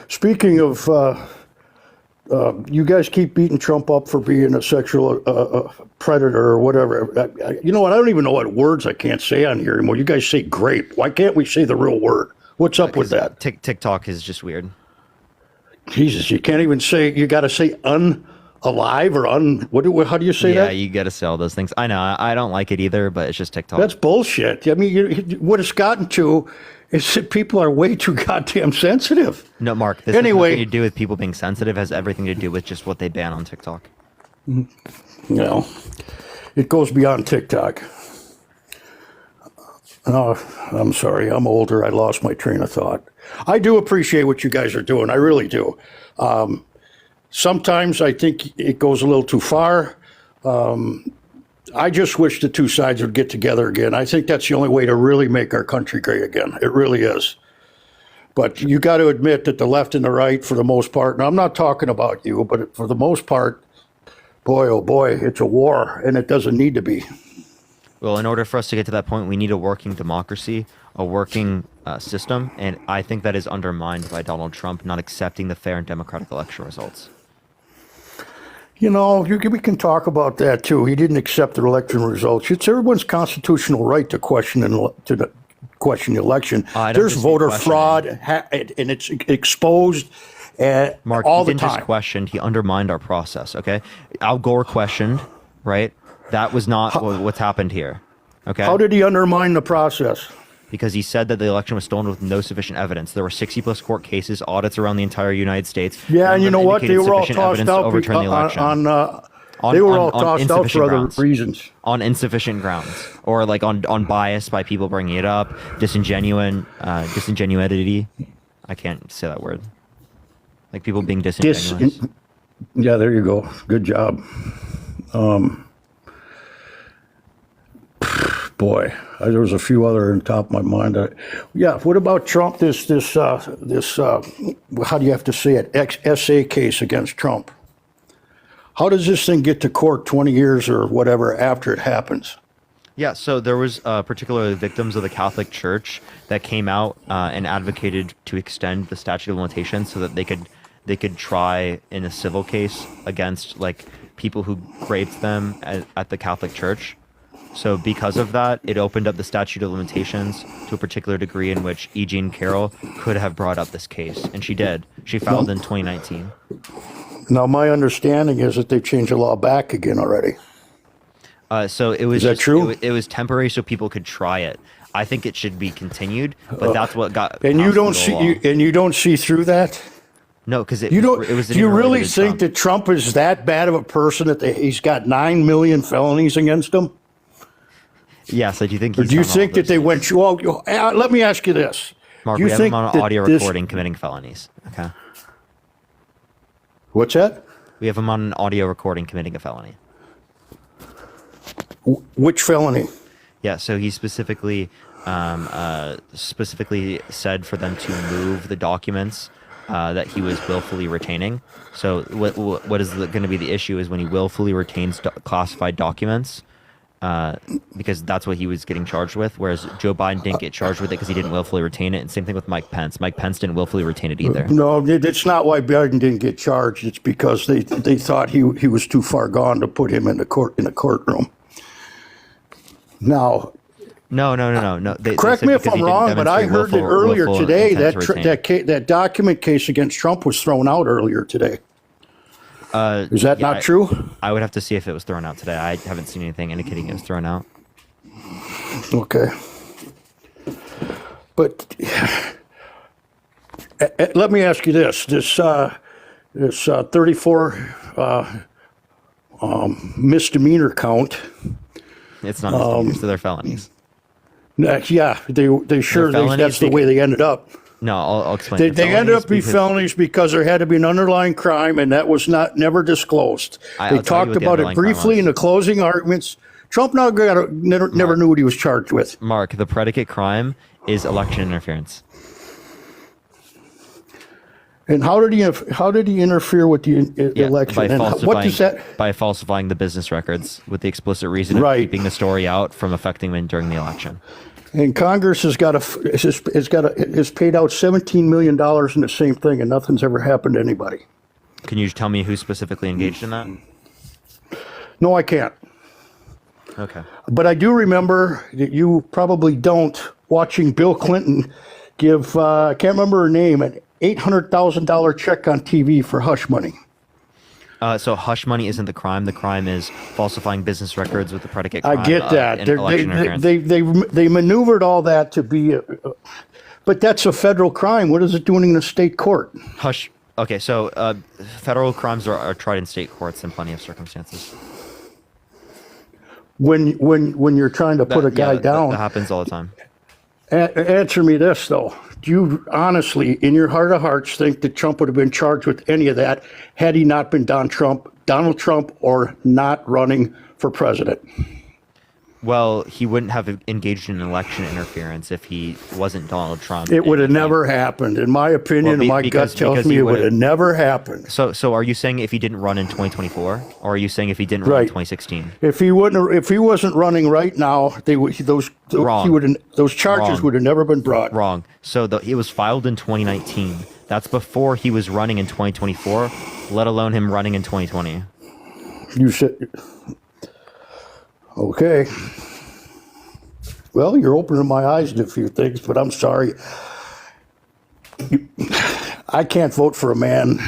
Speaking of, you guys keep beating Trump up for being a sexual predator or whatever. You know what? I don't even know what words I can't say on here anymore. You guys say grape. Why can't we say the real word? What's up with that? TikTok is just weird. Jesus, you can't even say, you got to say unalive or how do you say that? Yeah, you got to say all those things. I know. I don't like it either, but it's just TikTok. That's bullshit. I mean, what it's gotten to is that people are way too goddamn sensitive. No, Mark, this has nothing to do with people being sensitive. It has everything to do with just what they ban on TikTok. No, it goes beyond TikTok. Oh, I'm sorry. I'm older. I lost my train of thought. I do appreciate what you guys are doing. I really do. Sometimes I think it goes a little too far. I just wish the two sides would get together again. I think that's the only way to really make our country great again. It really is. But you got to admit that the left and the right, for the most part, and I'm not talking about you, but for the most part, boy, oh boy, it's a war, and it doesn't need to be. Well, in order for us to get to that point, we need a working democracy, a working system, and I think that is undermined by Donald Trump not accepting the fair and democratic election results. You know, we can talk about that too. He didn't accept the election results. It's everyone's constitutional right to question the election. There's voter fraud, and it's exposed Mark, all he the didn't time. just question; he undermined our process. Okay, Al Gore questioned, right? That was not what's happened here. Okay. How did he undermine the process? Because he said that the election was stolen with no sufficient evidence. There were 60-plus court cases, audits around the entire United States. Yeah, and you know what? They were all sufficient tossed evidence to out overturn the election. they were all tossed out insufficient for other grounds. reasons. On insufficient grounds, or like on bias by people bringing it up, disingenuity. I can't say that word. Like people being disingenuous. Yeah, there you go. Good job. Boy, there was a few other on top of my mind. Yeah, what about Trump? This how do you have to say it? SA case against Trump. How does this thing get to court 20 years or whatever after it happens? Yeah, so there was particularly victims of the Catholic Church that came out and advocated to extend the statute of limitations so that they could try in a civil case against like people who raped them at the Catholic Church. So because of that, it opened up the statute of limitations to a particular degree in which E. Jean Carroll could have brought up this case, and she did. She filed in 2019. Now, my understanding is that they've changed the law back again already. So it was Is that true? It was temporary, so people could try it. I think it should be continued, but that's what got. And you passed don't into see law. you don't see through that. No, because You don't. It was Do you really interrelated to think Trump. that Trump is that bad of a person that he's got 9 million felonies against him? Yes, I do think. Or He's do you done all think of that those they things. went? Well, let me ask you this: Mark, do you we have him think on an that audio this- recording committing felonies. Okay. What's that? We have him on an audio recording committing a felony. Which felony? Yeah, so he specifically said for them to move the documents that he was willfully retaining. So what is going to be the issue is when he willfully retains classified documents, because that's what he was getting charged with, whereas Joe Biden didn't get charged with it because he didn't willfully retain it. And same thing with Mike Pence. Mike Pence didn't willfully retain it either. No, it's not why Biden didn't get charged. It's because they thought he was too far gone to put him in a courtroom. Now, no. Correct me if I'm wrong, but I heard that earlier today that document case against Trump was thrown out earlier today. Is that not true? I would have to see if it was thrown out today. I haven't seen anything indicating it was thrown out. Okay. But let me ask you this: this 34 misdemeanor count. It's not misdemeanors, so they're felonies. Yeah, that's the way they ended up. No, I'll explain. They ended up being felonies because there had to be an underlying crime, and that was never disclosed. They talked about it briefly in the closing arguments. Trump never knew what he was charged with. Mark, the predicate crime is election interference. And how did he interfere with the election? What does that? By falsifying the business records with the explicit reason of keeping the story out from affecting him during the election. And Congress has paid out $17 million in the same thing, and nothing's ever happened to anybody. Can you tell me who specifically engaged in that? No, I can't. Okay. But I do remember that you probably don't, watching Bill Clinton give, I can't remember her name, an $800,000 check on TV for hush money. So hush money isn't the crime. The crime is falsifying business records with the predicate crime. I get that. Election interference. They maneuvered all that to be, but that's a federal crime. What is it doing in a state court? Hush. Okay, so federal crimes are tried in state courts in plenty of circumstances. When you're trying to put a guy down, that happens all the time. Answer me this though: do you honestly, in your heart of hearts, think that Trump would have been charged with any of that had he not been Donald Trump, or not running for president? Well, he wouldn't have engaged in election interference if he wasn't Donald Trump. It would have never happened, in my opinion. And my gut tells me it would have never happened. So are you saying if he didn't run in 2024, or are you saying if he didn't run in 2016? If he wasn't running right now, those charges would have never been brought. Wrong. So it was filed in 2019. That's before he was running in 2024, let alone him running in 2020. You said. Okay. Well, you're opening my eyes to a few things, but I'm sorry. I can't vote for a man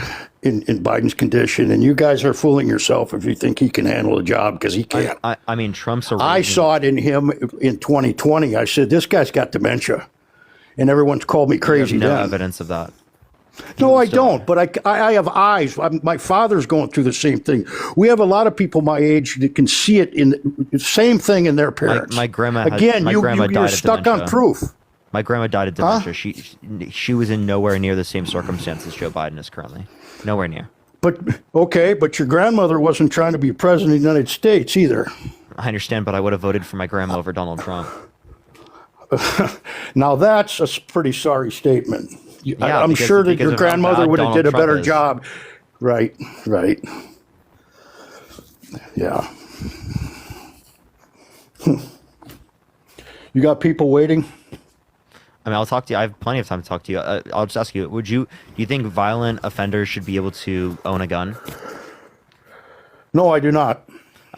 in Biden's condition, and you guys are fooling yourself if you think he can handle the job, because he can't. I mean, Trump's a I saw it in him in 2020. I said, this guy's got dementia. And everyone's called me crazy. No evidence of that. No, I don't, but I have eyes. My father's going through the same thing. We have a lot of people my age that can see it in the same thing in their parents. My grandma. You're stuck on proof. My grandma died of dementia. She was in nowhere near the same circumstances Joe Biden is currently. Nowhere near. But your grandmother wasn't trying to be president of the United States either. I understand, but I would have voted for my grandma over Donald Trump. Now that's a pretty sorry statement. Yeah, I'm sure that your grandmother would have did a better job. Right. Yeah. You got people waiting? I mean, I'll talk to you. I have plenty of time to talk to you. I'll just ask you, do you think violent offenders should be able to own a gun? No, I do not.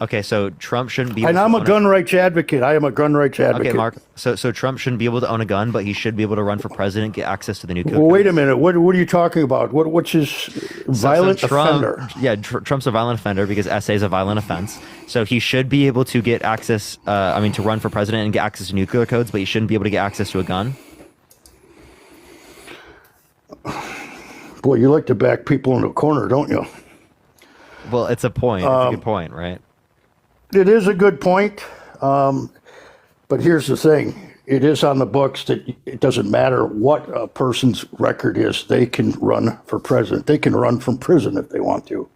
Okay, so Trump shouldn't be able and I'm a gun rights advocate. I am a gun rights advocate. Okay, Mark. So Trump shouldn't be able to own a gun, but he should be able to run for president, get access to the nuclear. Well, wait a minute. What are you talking about? What's his violent offender? Yeah, Trump's a violent offender because SA is a violent offense. So he should be able to get access, to run for president and get access to nuclear codes, but he shouldn't be able to get access to a gun. Boy, you like to back people in a corner, don't you? Well, it's a point. It's a good point, right? It is a good point, but here's the thing. It is on the books that it doesn't matter what a person's record is. They can run for president. They can run from prison if they want to.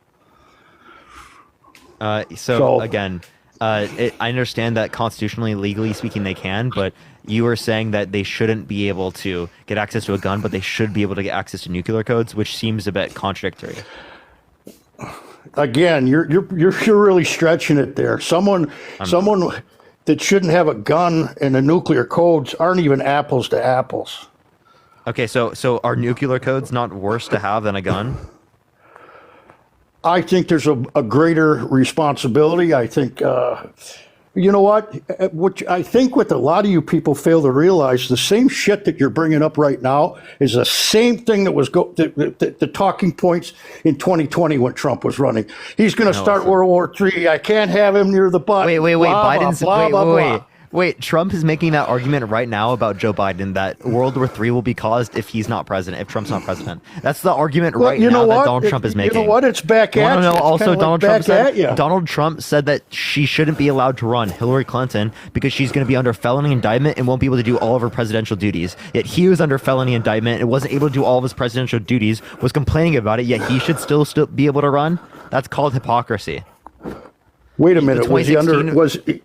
So again, I understand that constitutionally, legally speaking, they can, but you are saying that they shouldn't be able to get access to a gun, but they should be able to get access to nuclear codes, which seems a bit contradictory. Again, you're really stretching it there. Someone that shouldn't have a gun and the nuclear codes aren't even apples to apples. Okay, so are nuclear codes not worse to have than a gun? I think there's a greater responsibility. I think, you know what? I think what a lot of you people fail to realize, the same shit that you're bringing up right now is the same thing that was the talking points in 2020 when Trump was running. He's going to start World War III. I can't have him near the butt. Wait. Blah, Biden's blah, blah, blah, blah. Wait, Trump is making that argument right now about Joe Biden that World War III will be caused if he's not president, if Trump's not president. That's the argument now that Donald Trump is making. You know what? It's back at you. No. Also, Donald Trump said that she shouldn't be allowed to run, Hillary Clinton, because she's going to be under felony indictment and won't be able to do all of her presidential duties. Yet he was under felony indictment and wasn't able to do all of his presidential duties, was complaining about it, yet he should still be able to run? That's called hypocrisy. Wait a minute.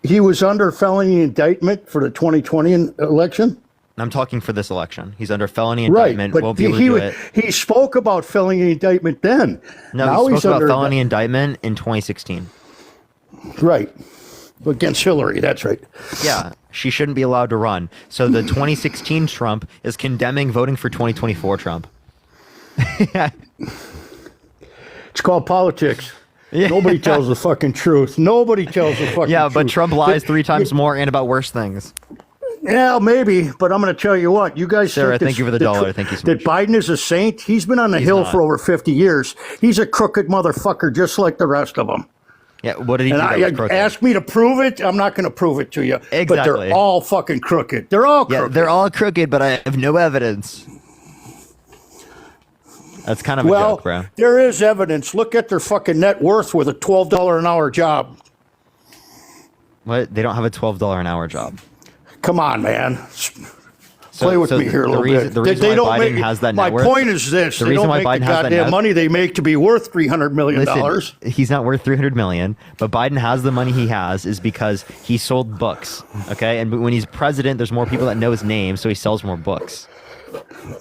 He was under felony indictment for the 2020 election? I'm talking for this election. He's under felony indictment. Right, but won't be able to do it. He spoke about felony indictment then. No, now he spoke about felony indictment in 2016. Right. Against Hillary, that's right. Yeah, she shouldn't be allowed to run. So the 2016 Trump is condemning voting for 2024 Trump. It's called politics. Yeah. Nobody tells the fucking truth. Nobody tells the fucking truth. Yeah, but Trump lies 3 times more and about worse things. Yeah, maybe, but I'm going to tell you what. You guys Sarah, thank you for the dollar. Thank you so much. That Biden is a saint? He's been on the Hill for over 50 years. He's a crooked motherfucker just like the rest of them. Yeah, what did he do that was crooked? Ask me to prove it, I'm not going to prove it to you. Exactly. But they're all fucking crooked. They're all crooked. Yeah, they're all crooked, but I have no evidence. That's kind of a joke, bro. There is evidence. Look at their fucking net worth with a $12 an hour job. What? They don't have a $12 an hour job. Come on, man. Play with me here a little bit. The reason why Biden has that net worth. My point is this: the they reason don't why make Biden the has that goddamn money they make to be worth $300 million. Listen, he's not worth $300 million, but Biden has the money he has is because he sold books. Okay, and when he's president, there's more people that know his name, so he sells more books.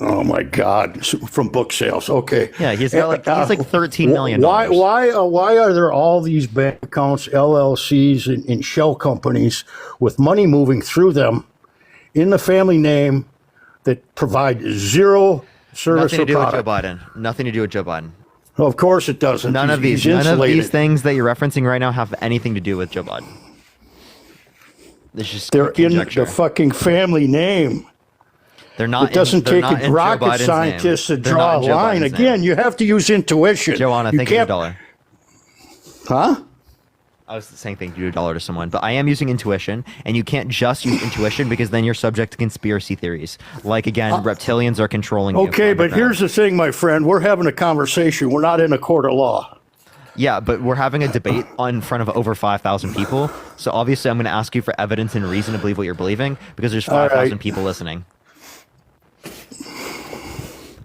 Oh my God! From book sales, okay. Yeah, he's got like $13 million. Why are there all these bank accounts, LLCs, and shell companies with money moving through them in the family name that provide zero service Nothing to or do product? with Joe Biden. Nothing to do with Joe Biden. Well, of course it doesn't. None of these things that you're referencing right now have anything to do with Joe Biden. It's just they're in conjecture. the fucking family name. They're not. It doesn't take a rocket scientist to draw a line. Again, you have to use intuition. Joanna, thank you for $1. Huh? I was saying thank you to $1 to someone, but I am using intuition, and you can't just use intuition because then you're subject to conspiracy theories. Like, again, reptilians are controlling you. Okay, but here's the thing, my friend. We're having a conversation. We're not in a court of law. Yeah, but we're having a debate in front of over 5,000 people. So obviously I'm going to ask you for evidence and reason to believe what you're believing because there's 5,000 people listening.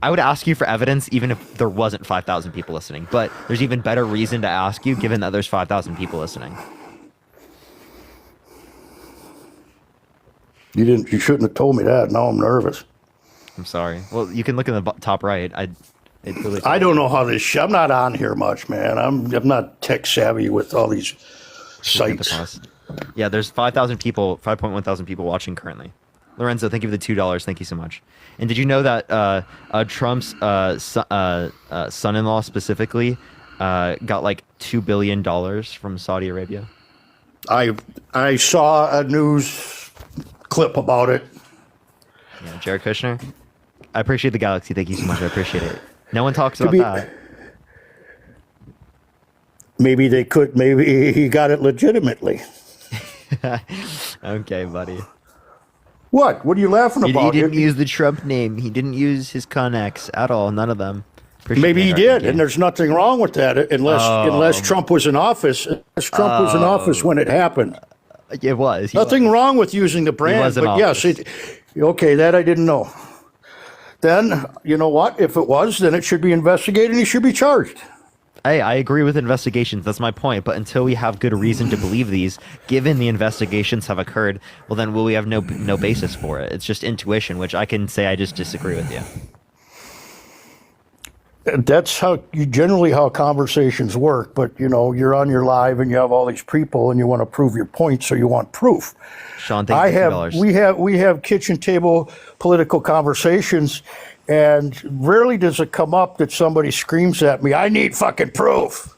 I would ask you for evidence even if there wasn't 5,000 people listening, but there's even better reason to ask you given that there's 5,000 people listening. You shouldn't have told me that. Now I'm nervous. I'm sorry. Well, you can look in the top right. I don't know how this. I'm not on here much, man. I'm not tech savvy with all these sites. Yeah, there's 5.1 thousand people watching currently. Lorenzo, thank you for the $2. Thank you so much. And did you know that Trump's son-in-law specifically got like $2 billion from Saudi Arabia? I saw a news clip about it. Yeah, Jared Kushner. I appreciate the galaxy. Thank you so much. I appreciate it. No one talks about that. Maybe they could. Maybe he got it legitimately. Okay, buddy. What? What are you laughing about? He didn't use the Trump name. He didn't use his Connex at all. None of them. Maybe he did, and there's nothing wrong with that unless Trump was in office. Unless Trump was in office when it happened. It was. Nothing wrong with using the brand, but yes, okay, that I didn't know. Then, you know what? If it was, then it should be investigated and he should be charged. Hey, I agree with investigations. That's my point. But until we have good reason to believe these, given the investigations have occurred, well, then we have no basis for it. It's just intuition, which I can say I just disagree with you. That's generally how conversations work. But you're on your live and you have all these people and you want to prove your point, so you want proof. Sean, thank you for $2. We have kitchen table political conversations, and rarely does it come up that somebody screams at me, "I need fucking proof."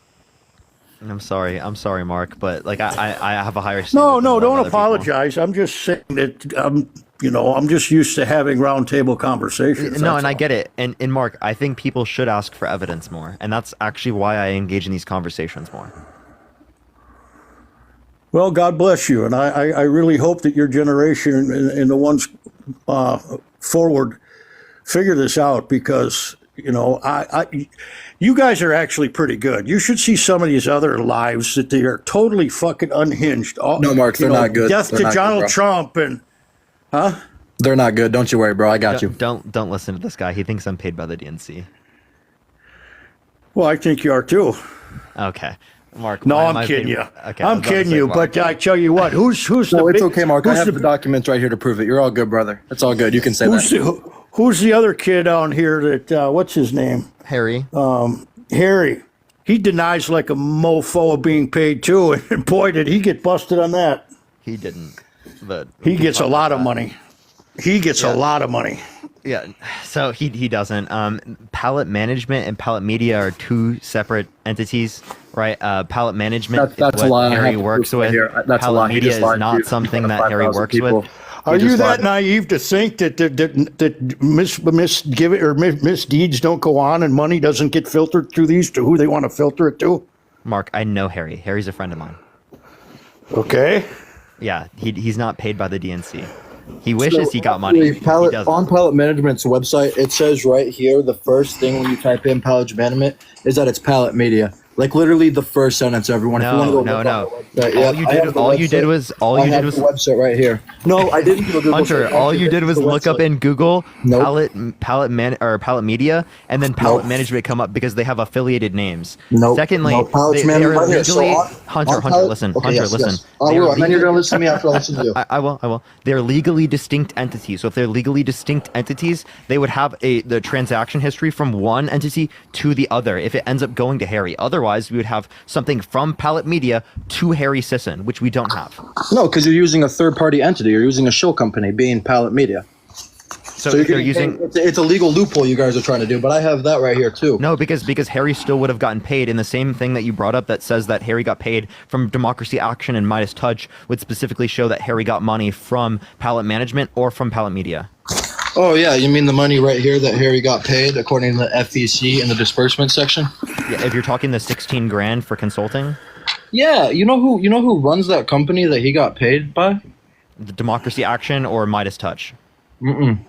I'm sorry, Mark, but like I have a higher standard. No, don't apologize. I'm just saying that I'm just used to having roundtable conversations. No, and I get it. And Mark, I think people should ask for evidence more, and that's actually why I engage in these conversations more. Well, God bless you, and I really hope that your generation and the ones forward figure this out, because you guys are actually pretty good. You should see some of these other lives that they are totally fucking unhinged. No, Mark, they're not good. Death to Donald Trump and They're not good. Don't you worry, bro. I got you. Don't listen to this guy. He thinks I'm paid by the DNC. Well, I think you are too. Okay. Mark, no, why am I'm I kidding paid- you. Okay, I'm kidding you, Mark. but I tell you what, who's No, the it's big- okay, Mark. I who's have the documents right here to prove it. You're all good, brother. It's all good. You can say that. Who's the other kid on here that what's his name? Harry. Harry. He denies like a mofo of being paid too, and boy, did he get busted on that. He didn't, but He gets a lot of money. He gets a lot of money. Yeah, so he doesn't. Palette Management and Palette Media are two separate entities, right? Palette Management That's is a lie. what I Harry have to works prove it with. here. That's a Palette lie. He Media just is lied to not you. something that Harry 5,000 works people. with. Are He you just that lied. naive to think that misdeeds don't go on and money doesn't get filtered through these to who they want to filter it to? Mark, I know Harry. Harry's a friend of mine. Okay. Yeah, he's not paid by the DNC. He wishes he got money. He doesn't. On Palette Management's website, it says right here, the first thing when you type in Palette Management is that it's Palette Media. Like literally the first sentence, everyone. If you wanna go look on the website, All you did was the website right here. No, I didn't do a Google Hunter, search. all you did was The look up website. in Google Nope. Palette Media, and then Palette Management come up because they have affiliated names. Nope. Secondly, No, Palette they Management are right here. So legally on Hunter, Palette- listen. okay, Hunter, yes, listen. yes. I They are will, and then you're legally- gonna listen to me after I listen to you. I will. They're legally distinct entities. So if they're legally distinct entities, they would have the transaction history from one entity to the other if it ends up going to Harry. Otherwise, we would have something from Palette Media to Harry Sisson, which we don't have. No, because you're using a third-party entity. You're using a show company, being Palette Media. So you're if they're getting using paid- it's a legal loophole you guys are trying to do, but I have that right here too. No, because Harry still would have gotten paid, and the same thing that you brought up that says that Harry got paid from Democracy Action and Midas Touch would specifically show that Harry got money from Palette Management or from Palette Media. Oh yeah, you mean the money right here that Harry got paid according to the FEC in the disbursement section? Yeah, if you're talking the 16 grand for consulting, Yeah, you know who runs that company that he got paid by? the Democracy Action or Midas Touch.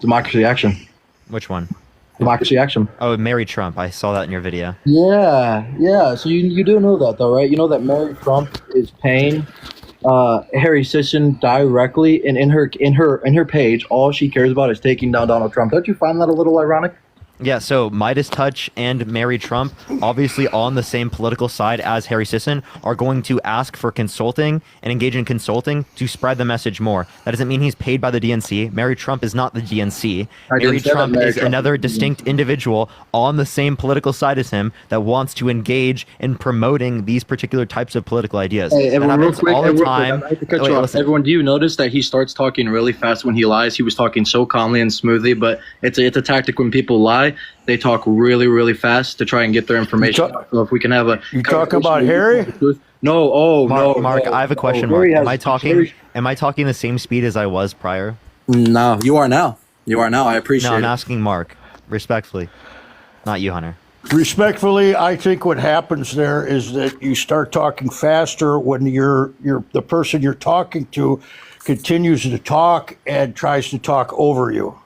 Democracy Action. Which one? Democracy Action. Oh, Mary Trump. I saw that in your video. Yeah. So you do know that though, right? You know that Mary Trump is paying Harry Sisson directly, and in her page, all she cares about is taking down Donald Trump. Don't you find that a little ironic? Yeah, so Midas Touch and Mary Trump, obviously on the same political side as Harry Sisson, are going to ask for consulting and engage in consulting to spread the message more. That doesn't mean he's paid by the DNC. Mary Trump is not the DNC. Mary Trump is another distinct individual on the same political side as him that wants to engage in promoting these particular types of political ideas. Hey, that everyone, real happens quick, all the real quick, time. I have to cut Wait, you off. listen. Everyone, do you notice that he starts talking really fast when he lies? He was talking so calmly and smoothly, but it's a tactic when people lie. They talk really, really fast to try and get their information. So if we can have a You talking about Harry? No, Mark, I have a question, Mark. Am I talking the same speed as I was prior? No, you are now. You are now. I appreciate No, I'm it. asking Mark, respectfully. Not you, Hunter. Respectfully, I think what happens there is that you start talking faster when the person you're talking to continues to talk and tries to talk over you.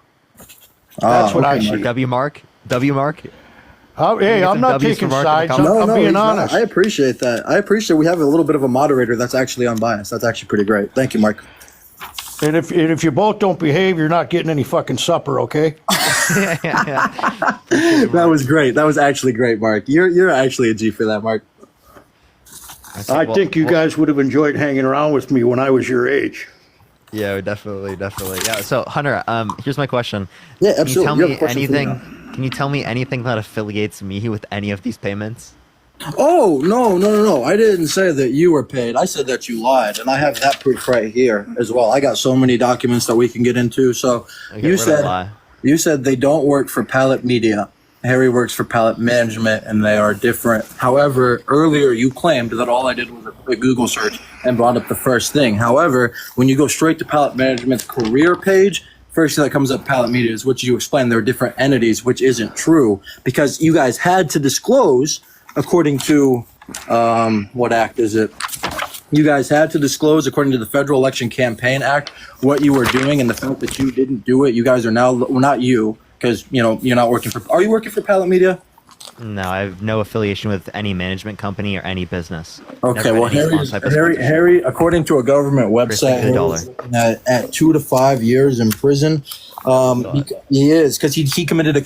That's what I see. W Mark? Hey, I'm not taking sides. I'm being he's not. honest. I appreciate that. I appreciate we have a little bit of a moderator that's actually unbiased. That's actually pretty great. Thank you, Mark. And if you both don't behave, you're not getting any fucking supper, okay? That was great. That was actually great, Mark. You're actually a G for that, Mark. I think you guys would have enjoyed hanging around with me when I was your age. Yeah, definitely. Yeah. So Hunter, here's my question. Yeah, absolutely. Can you tell me anything that affiliates me with any of these payments? Oh, no. I didn't say that you were paid. I said that you lied, and I have that proof right here as well. I got so many documents that we can get into. So Okay, you where did I said lie? you said they don't work for Pallet Media. Harry works for Pallet Management, and they are different. However, earlier you claimed that all I did was a quick Google search and brought up the first thing. However, when you go straight to Pallet Management's career page, first thing that comes up, Pallet Media, is what you explained. They're different entities, which isn't true because you guys had to disclose, according to what act is it? You guys had to disclose, according to the Federal Election Campaign Act, what you were doing, and the fact that you didn't do it. You guys are now, well, not you, because you're not working for. Are you working for Pallet Media? No, I have no affiliation with any management company or any business. Okay, Never well, had any type of Harry, according to a government website, Christopher Dollar. Harry's at 2 to 5 years in prison. He is because he committed a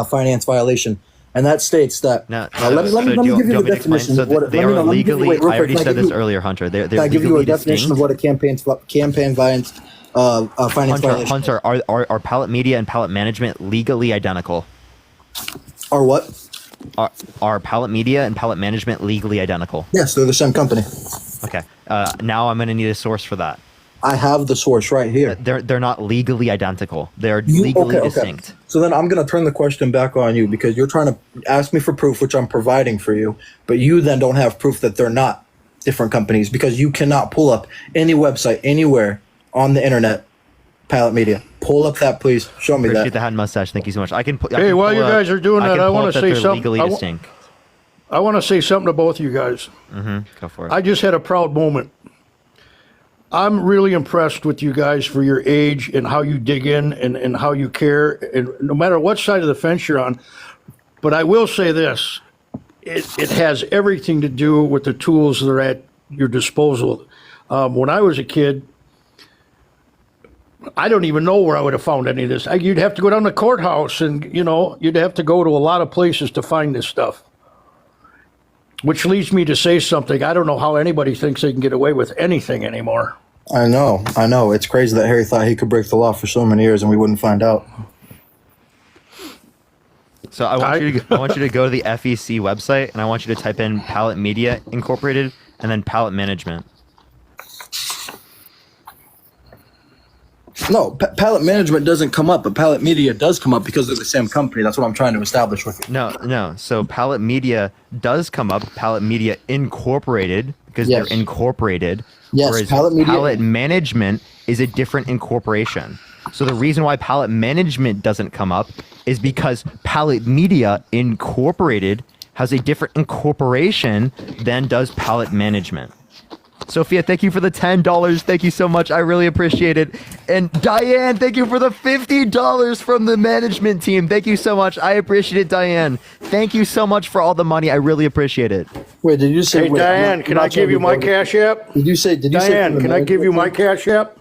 finance violation, and that states that. No, let me give you the definition. So they are legally. I already said this earlier, Hunter. They're Can I give you a legally definition of distinct. what a campaign finance violation? Hunter, are Pallet Media and Pallet Management legally identical? Or what? Are Pallet Media and Pallet Management legally identical? Yes, they're the same company. Okay. Now I'm going to need a source for that. I have the source right here. They're not legally identical. They're legally distinct. So then I'm going to turn the question back on you because you're trying to ask me for proof, which I'm providing for you, but you then don't have proof that they're not different companies because you cannot pull up any website anywhere on the internet, Pallet Media. Pull up that, please. Show me Appreciate that. the hand mustache. Thank you so much. I can. Hey, while you guys are doing that, I want to say something. Legally distinct. I want to say something to both of you guys. Go for it. I just had a proud moment. I'm really impressed with you guys for your age and how you dig in and how you care, and no matter what side of the fence you're on. But I will say this. It has everything to do with the tools that are at your disposal. When I was a kid, I don't even know where I would have found any of this. You'd have to go down to the courthouse and, you'd have to go to a lot of places to find this stuff. Which leads me to say something. I don't know how anybody thinks they can get away with anything anymore. I know. It's crazy that Harry thought he could break the law for so many years and we wouldn't find out. So I want you to go to the FEC website and I want you to type in Pallet Media Incorporated and then Pallet Management. No, Pallet Management doesn't come up, but Pallet Media does come up because they're the same company. That's what I'm trying to establish with you. No. So Pallet Media does come up. Pallet Media Incorporated because they're incorporated. Yes, whereas Pallet Management is a different incorporation. So the reason why Pallet Management doesn't come up is because Pallet Media Incorporated has a different incorporation than does Pallet Management. Sophia, thank you for the $10. Thank you so much. I really appreciate it. And Diane, thank you for the $50 from the management team. Thank you so much. I appreciate it, Diane. Thank you so much for all the money. I really appreciate it. Wait, did you say? Hey, Diane, can I give you my Cash App? Did you say? Diane, can I give you my Cash App?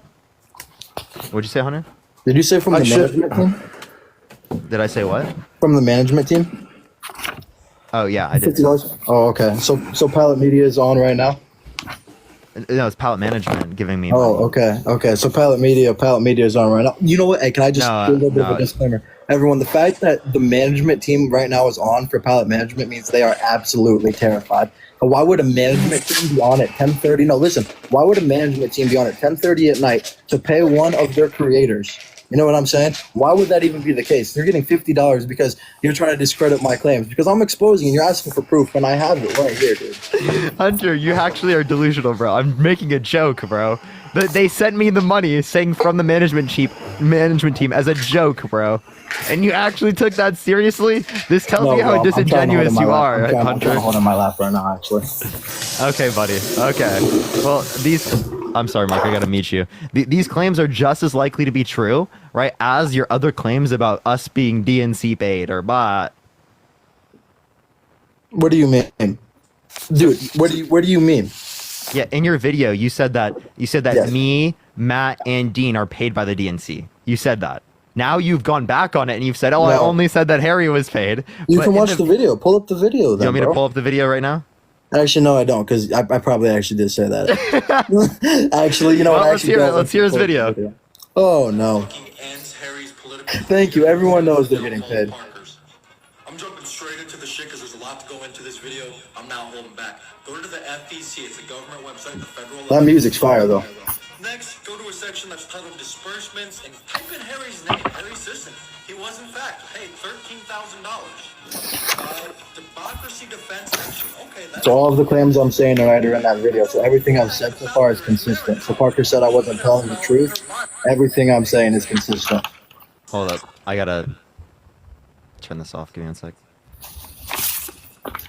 What'd you say, Hunter? Did you say from the management team? Did I say what? From the management team? Oh, yeah, I did. $50? Oh, okay. So Pallet Media is on right now? No, it's Pallet Management giving me. Oh, okay. So Pallet Media is on right now. You know what? Hey, can I just do a little bit of a disclaimer? Everyone, the fact that the management team right now is on for Pallet Management means they are absolutely terrified. And why would a management team be on at 10:30? No, listen. Why would a management team be on at 10:30 at night to pay one of their creators? You know what I'm saying? Why would that even be the case? They're getting $50 because you're trying to discredit my claims. Because I'm exposing and you're asking for proof, and I have it right here, dude. Hunter, you actually are delusional, bro. I'm making a joke, bro. They sent me the money saying from the management team as a joke, bro. And you actually took that seriously? This tells me how disingenuous you are, Hunter. I'm trying to hold in my lap right now, actually. Okay, buddy. Okay. Well, I'm sorry, Mike. I gotta meet you. These claims are just as likely to be true, right, as your other claims about us being DNC paid or bot. What do you mean, dude? What do you mean? Yeah, in your video, you said that Yes. me, Matt and Dean are paid by the DNC. You said that. Now you've gone back on it and you've said, I No. only said that Harry was paid. You But can in watch the video. Pull up the video. You Then, want me to bro. pull up the video right now? Actually, no, I don't, because I probably actually did say that. Actually, you know Well, what? I let's actually hear it. don't. Let's hear his video. Oh no! Thank you. Everyone knows they're getting paid. I'm jumping straight into the shit because there's a lot to go into this video. I'm not holding back. Go to the FEC. It's a government website, the federal. That music's fire though. Next, go to a section that's titled disbursements and type in Harry's name, Harry Sisson. He was in fact paid $13,000. Democracy Defense Action. Okay, that's So all of the claims I'm saying are right in that video. So everything I've said so far is consistent. So Parker said I wasn't telling the truth. Everything I'm saying is consistent. Hold up. I gotta turn this off. Give me one sec.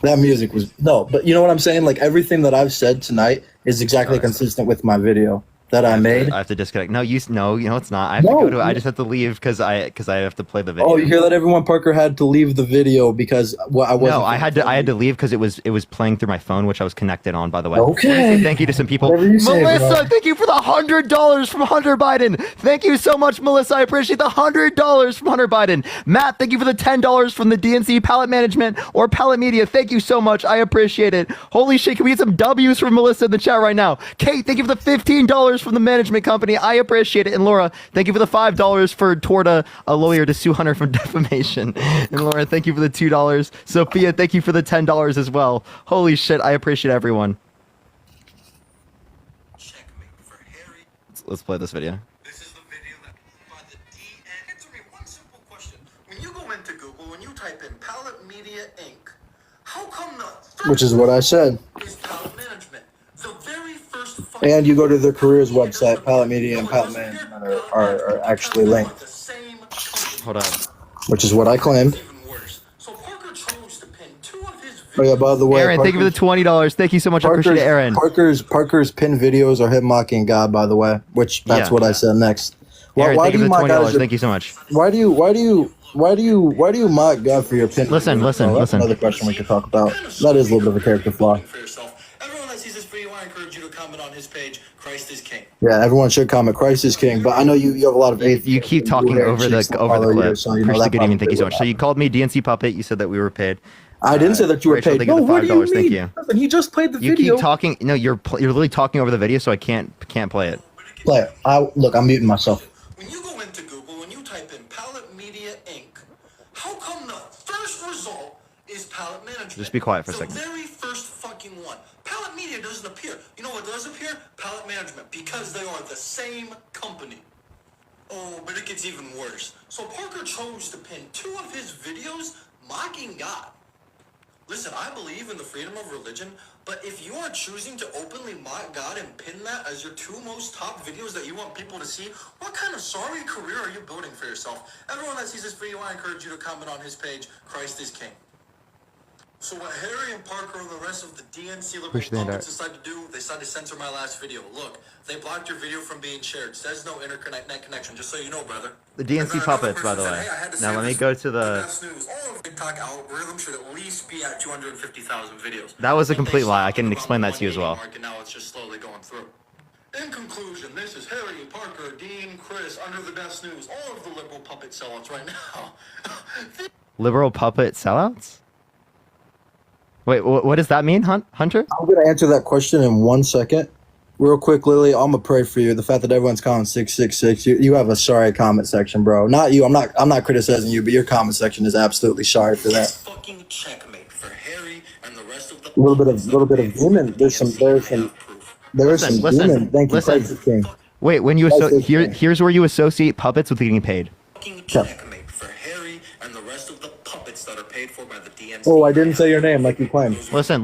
That music was no, but you know what I'm saying? Like everything that I've said tonight is exactly consistent with my video that I made. I have to disconnect. No, you know it's not. I have to No. go to it. I just have to leave because I have to play the video. Oh, you hear that? Everyone, Parker had to leave the video because I wasn't. No, I had to leave because it was playing through my phone, which I was connected on. By the way. Okay. Let me say thank you to some people. Whatever you say, Melissa, bro. thank you for the $100 from Hunter Biden. Thank you so much, Melissa. I appreciate the $100 from Hunter Biden. Matt, thank you for the $10 from the DNC Palette Management or Palette Media. Thank you so much. I appreciate it. Holy shit, can we get some W's from Melissa in the chat right now? Kate, thank you for the $15 from the management company. I appreciate it. And Laura, thank you for the $5 for Torta, a lawyer to sue Hunter for defamation. And Laura, thank you for the $2. Sophia, thank you for the $10 as well. Holy shit, I appreciate everyone. Let's play this video. This is the video that by the DN. Answer me one simple question. When you go into Google and you type in Palette Media Inc., how come the Which is what I said. is Palette Management? The very first And you go to their careers website, Palette Media and Palette Management are actually linked, Hold on. which is what I claimed. Oh yeah, by the way, Aaron, thank you for the $20. Thank you so much. I appreciate it, Aaron. Parker's pin videos are him mocking God, by the way, which that's Yeah. what I said next. Aaron, thank you for the mock God $20. as your- Thank you so much. Why do you mock God for your pin? Listen, videos, listen, bro? That's listen. another question we could talk about. That is a little bit of a character flaw. Everyone that sees this video, I encourage you to comment on his page. Christ is King. Yeah, everyone should comment. Christ is king, but I know you have a lot of atheists. You keep talking over the clip. Appreciate the good evening. Thank you so much. So you called me DNC puppet. You said that we were paid. I didn't say that you were Rachel, paid. thank you for No, the what do you $5. Thank mean? you. Listen, he just played the You video. keep talking. No, you're literally talking over the video, so I can't play it. Play it. Look, I'm muting myself. When you go into Google and you type in Palette Media Inc., how come the first result is Palette Management? Just be quiet for a The second. very first fucking one. Palette Media doesn't appear. You know what does appear? Palette Management, because they are the same company. Oh, but it gets even worse. So Parker chose to pin 2 of his videos mocking God. Listen, I believe in the freedom of religion, but if you are choosing to openly mock God and pin that as your 2 most top videos that you want people to see, what kind of sorry career are you building for yourself? Everyone that sees this video, I encourage you to comment on his page, Christ is King. So what Harry and Parker and the rest of the DNC liberal Appreciate that. puppets decided to do, they decided to censor my last video. Look, they blocked your video from being shared. Says no internet connection, just so you know, brother. The DNC puppets, by the way. Now let me go to the. Best news. All of TikTok algorithm should at least be at 250,000 videos. That was a complete lie. I can explain that to you as well. And now it's just slowly going through. In conclusion, this is Harry, Parker, Dean, Chris, under the best news. All of the liberal puppet sellouts right now. Liberal puppet sellouts? Wait, what does that mean, Hunter? I'm gonna answer that question in 1 second. Real quick, Lily, I'm gonna pray for you. The fact that everyone's calling 666, you have a sorry comment section, bro. Not you. I'm not criticizing you, but your comment section is absolutely sorry for that. Fucking checkmate for Harry and the rest of the A little bit of demon. There is some demon. Thank you, listen. Christ King. Wait, when you Christ is King. here's where you associate puppets with getting paid. checkmate for Harry and the rest of the puppets that are paid for by the DNC. Oh, I didn't say your name like you claimed. Listen.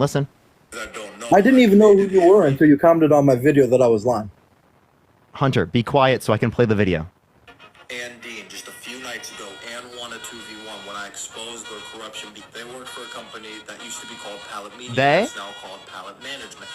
I didn't even know who you were until you commented on my video that I was lying. Hunter, be quiet so I can play the video. And Dean, just a few nights ago, and won a 2v1 when I exposed their corruption. They worked for a company that used to be called Palette Media. They? It's now called Palette Management.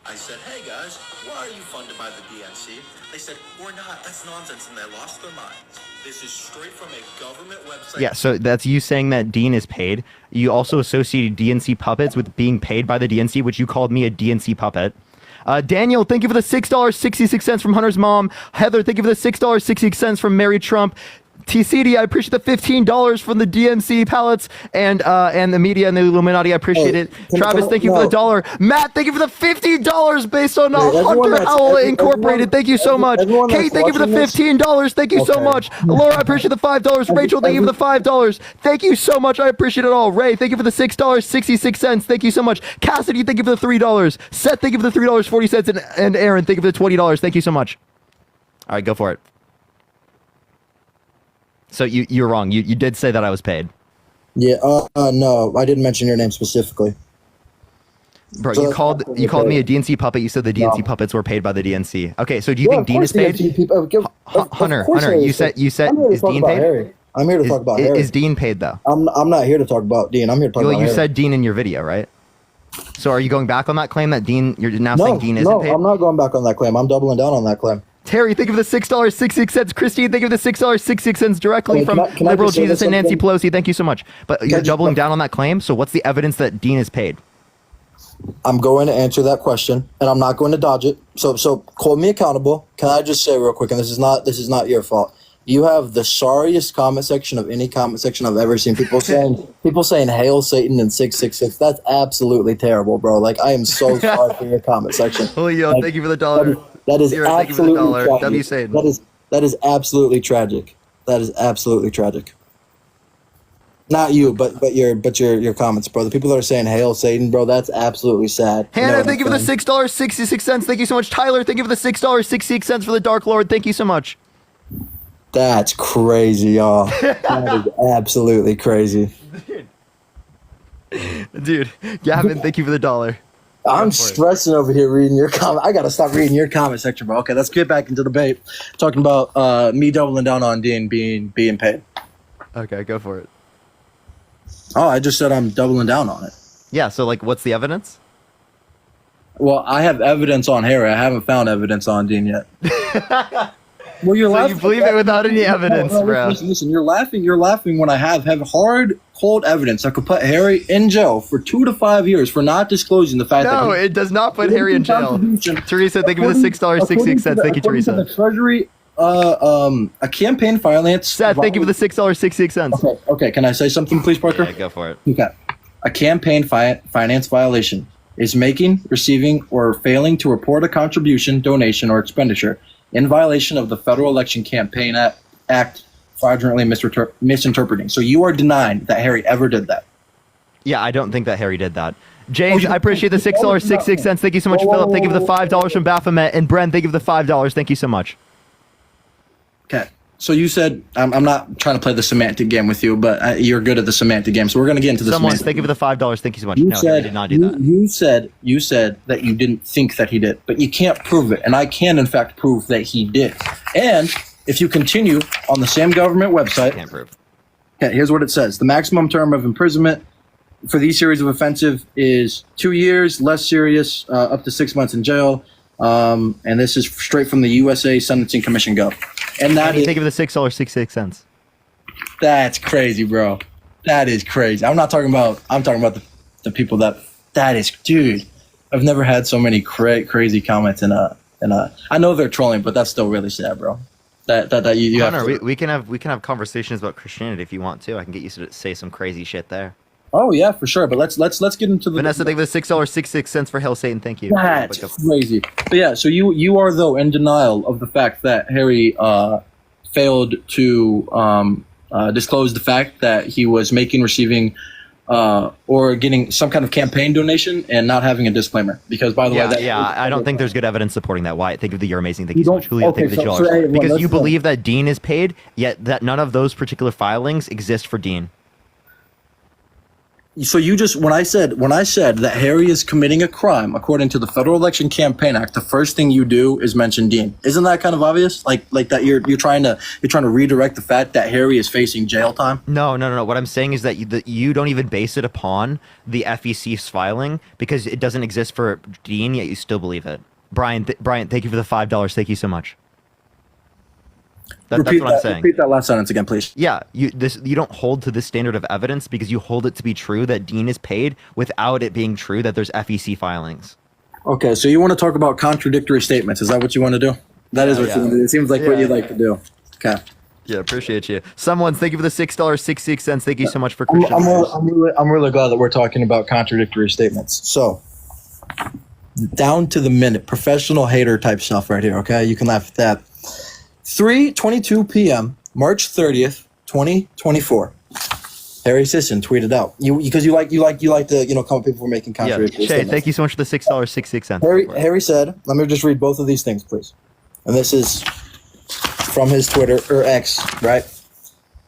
I said, hey guys, why are you funded by the DNC? They said, we're not. That's nonsense. And they lost their minds. This is straight from a government website. Yeah, so that's you saying that Dean is paid. You also associated DNC puppets with being paid by the DNC, which you called me a DNC puppet. Daniel, thank you for the $6.66 from Hunter's mom. Heather, thank you for the $6.66 from Mary Trump. TCD, I appreciate the $15 from the DMC pallets and the media and the Illuminati. I appreciate it. Travis, thank you for the dollar. Matt, thank you for the $50 based on Hunter Owl Incorporated. Thank you so much. Kate, thank you for the $15. Thank you so much. Laura, I appreciate the $5. Rachel, thank you for the $5. Thank you so much. I appreciate it all. Ray, thank you for the $6.66. Thank you so much. Cassidy, thank you for the $3. Seth, thank you for the $3.40. And Aaron, thank you for the $20. Thank you so much. All right, go for it. So you're wrong. You did say that I was paid. Yeah. No, I didn't mention your name specifically. Bro, So you that's called definitely me paid. a DNC puppet. You said the DNC puppets were paid by the DNC. Okay, so do you think of Dean course is paid? DNC people- Hunter, course Hunter, Harry you said I'm here to is talk Dean about paid? Harry. I'm here to talk about Harry. Is Dean paid though? I'm not here to talk about Dean. I'm here to talk Well, about you Harry. said Dean in your video, right? So are you going back on that claim that Dean? You're now no, saying Dean isn't no, paid? I'm not going back on that claim. I'm doubling down on that claim. Terry, think of the $6.66. Christine, think of the $6.66 directly Wait, from can I Liberal just say Jesus and Nancy something? Pelosi. Thank you so much. But you're doubling down on that claim. So what's the evidence that Dean is paid? I'm going to answer that question, and I'm not going to dodge it. So hold me accountable. Can I just say real quick, and this is not your fault. You have the sorriest comment section of any comment section I've ever seen. People saying "Hail Satan" and 666. That's absolutely terrible, bro. Like, I am so sorry for your comment section. Julio, Like, thank you for the dollar. That is Zero, thank you for the absolutely dollar. tragic. W. Satan. That is absolutely tragic. That is absolutely tragic. Not you, but your comments, bro. The people that are saying "Hail Satan," bro, that's absolutely sad. You know Hannah, what thank you I'm for the saying? $6.66. Thank you so much. Tyler, thank you for the $6.66 for the Dark Lord. Thank you so much. That's crazy, y'all. That is absolutely crazy. Dude, Gavin, thank you for the dollar. I'm stressing over here reading your comment. I gotta stop reading your comment section, bro. Okay, let's get back into debate. Talking about me doubling down on Dean being paid. Okay, go for it. Oh, I just said I'm doubling down on it. Yeah, so like what's the evidence? Well, I have evidence on Harry. I haven't found evidence on Dean yet. Well, you're So laughing. you believe it without any evidence, bro. Listen, you're laughing when I have hard, cold evidence that could put Harry in jail for 2 to 5 years for not disclosing the fact that No, it does not put Harry in jail. Teresa, thank you for the $6.66. Thank you, Teresa. The Treasury, a campaign finance. Seth, thank you for the $6.66. Okay, can I say something, please, Parker? Yeah, go for it. Okay. A campaign finance violation is making, receiving, or failing to report a contribution, donation, or expenditure in violation of the Federal Election Campaign Act, fraudulently misinterpreting. So you are denying that Harry ever did that. Yeah, I don't think that Harry did that. James, I appreciate the $6.66. Thank you so much, Philip. Thank you for the $5 from Baphomet. And Bren, thank you for the $5. Thank you so much. Okay. So you said, I'm not trying to play the semantic game with you, but you're good at the semantic game. So we're going to get into the Someone, semantic. thank you for the $5. Thank you so much. You No, said Harry did not do that. You said that you didn't think that he did, but you can't prove it, and I can in fact prove that he did. And if you continue on the same government website, Can't prove. Okay, here's what it says: the maximum term of imprisonment for these series of offensive is 2 years, less serious, up to 6 months in jail. And this is straight from the USA Sentencing Commission Gov. And that is, Thank you for the $6.66. that's crazy, bro. That is crazy. I'm talking about the people that is, dude. I've never had so many crazy comments in a. I know they're trolling, but that's still really sad, bro. That you have Connor, to, we can have conversations about Christianity if you want to. I can get you to say some crazy shit there. Oh yeah, for sure. But let's get into the Vanessa, thank you for the $6.66 for Hail Satan. Thank you. That's crazy. But yeah, so you are though in denial of the fact that Harry failed to disclose the fact that he was making, receiving, or getting some kind of campaign donation and not having a disclaimer. Because by the way, I don't think there's good evidence supporting that. Wyatt, thank you for the you're amazing. Thank you so much. Julio, okay, thank you for the so- dollars. so, hey, well, Because let's you go. believe that Dean is paid, yet that none of those particular filings exist for Dean. So you just when I said that Harry is committing a crime according to the Federal Election Campaign Act, the first thing you do is mention Dean. Isn't that kind of obvious? Like that you're trying to redirect the fact that Harry is facing jail time? No. What I'm saying is that you don't even base it upon the FEC's filing because it doesn't exist for Dean, yet you still believe it. Brian, thank you for the $5. Thank you so much. That's what I'm saying. Repeat that last sentence again, please. Yeah, you don't hold to this standard of evidence because you hold it to be true that Dean is paid without it being true that there's FEC filings. Okay, so you want to talk about contradictory statements? Is that what you want to do? That is what you want to do. It seems like what you'd like to do. Okay. Yeah, appreciate you. Someone, thank you for the $6.66. Thank you so much for I'm Christian. really glad that we're talking about contradictory statements. So, down to the minute, professional hater type stuff right here. Okay, you can laugh at that. 3:22 p.m. March 30th, 2024. Harry Sisson tweeted out because you like to come at people for making Yeah, contradictory Shay, statements. thank you so much for the $6.66. Harry said, let me just read both of these things, please. And this is from his Twitter, or X, right?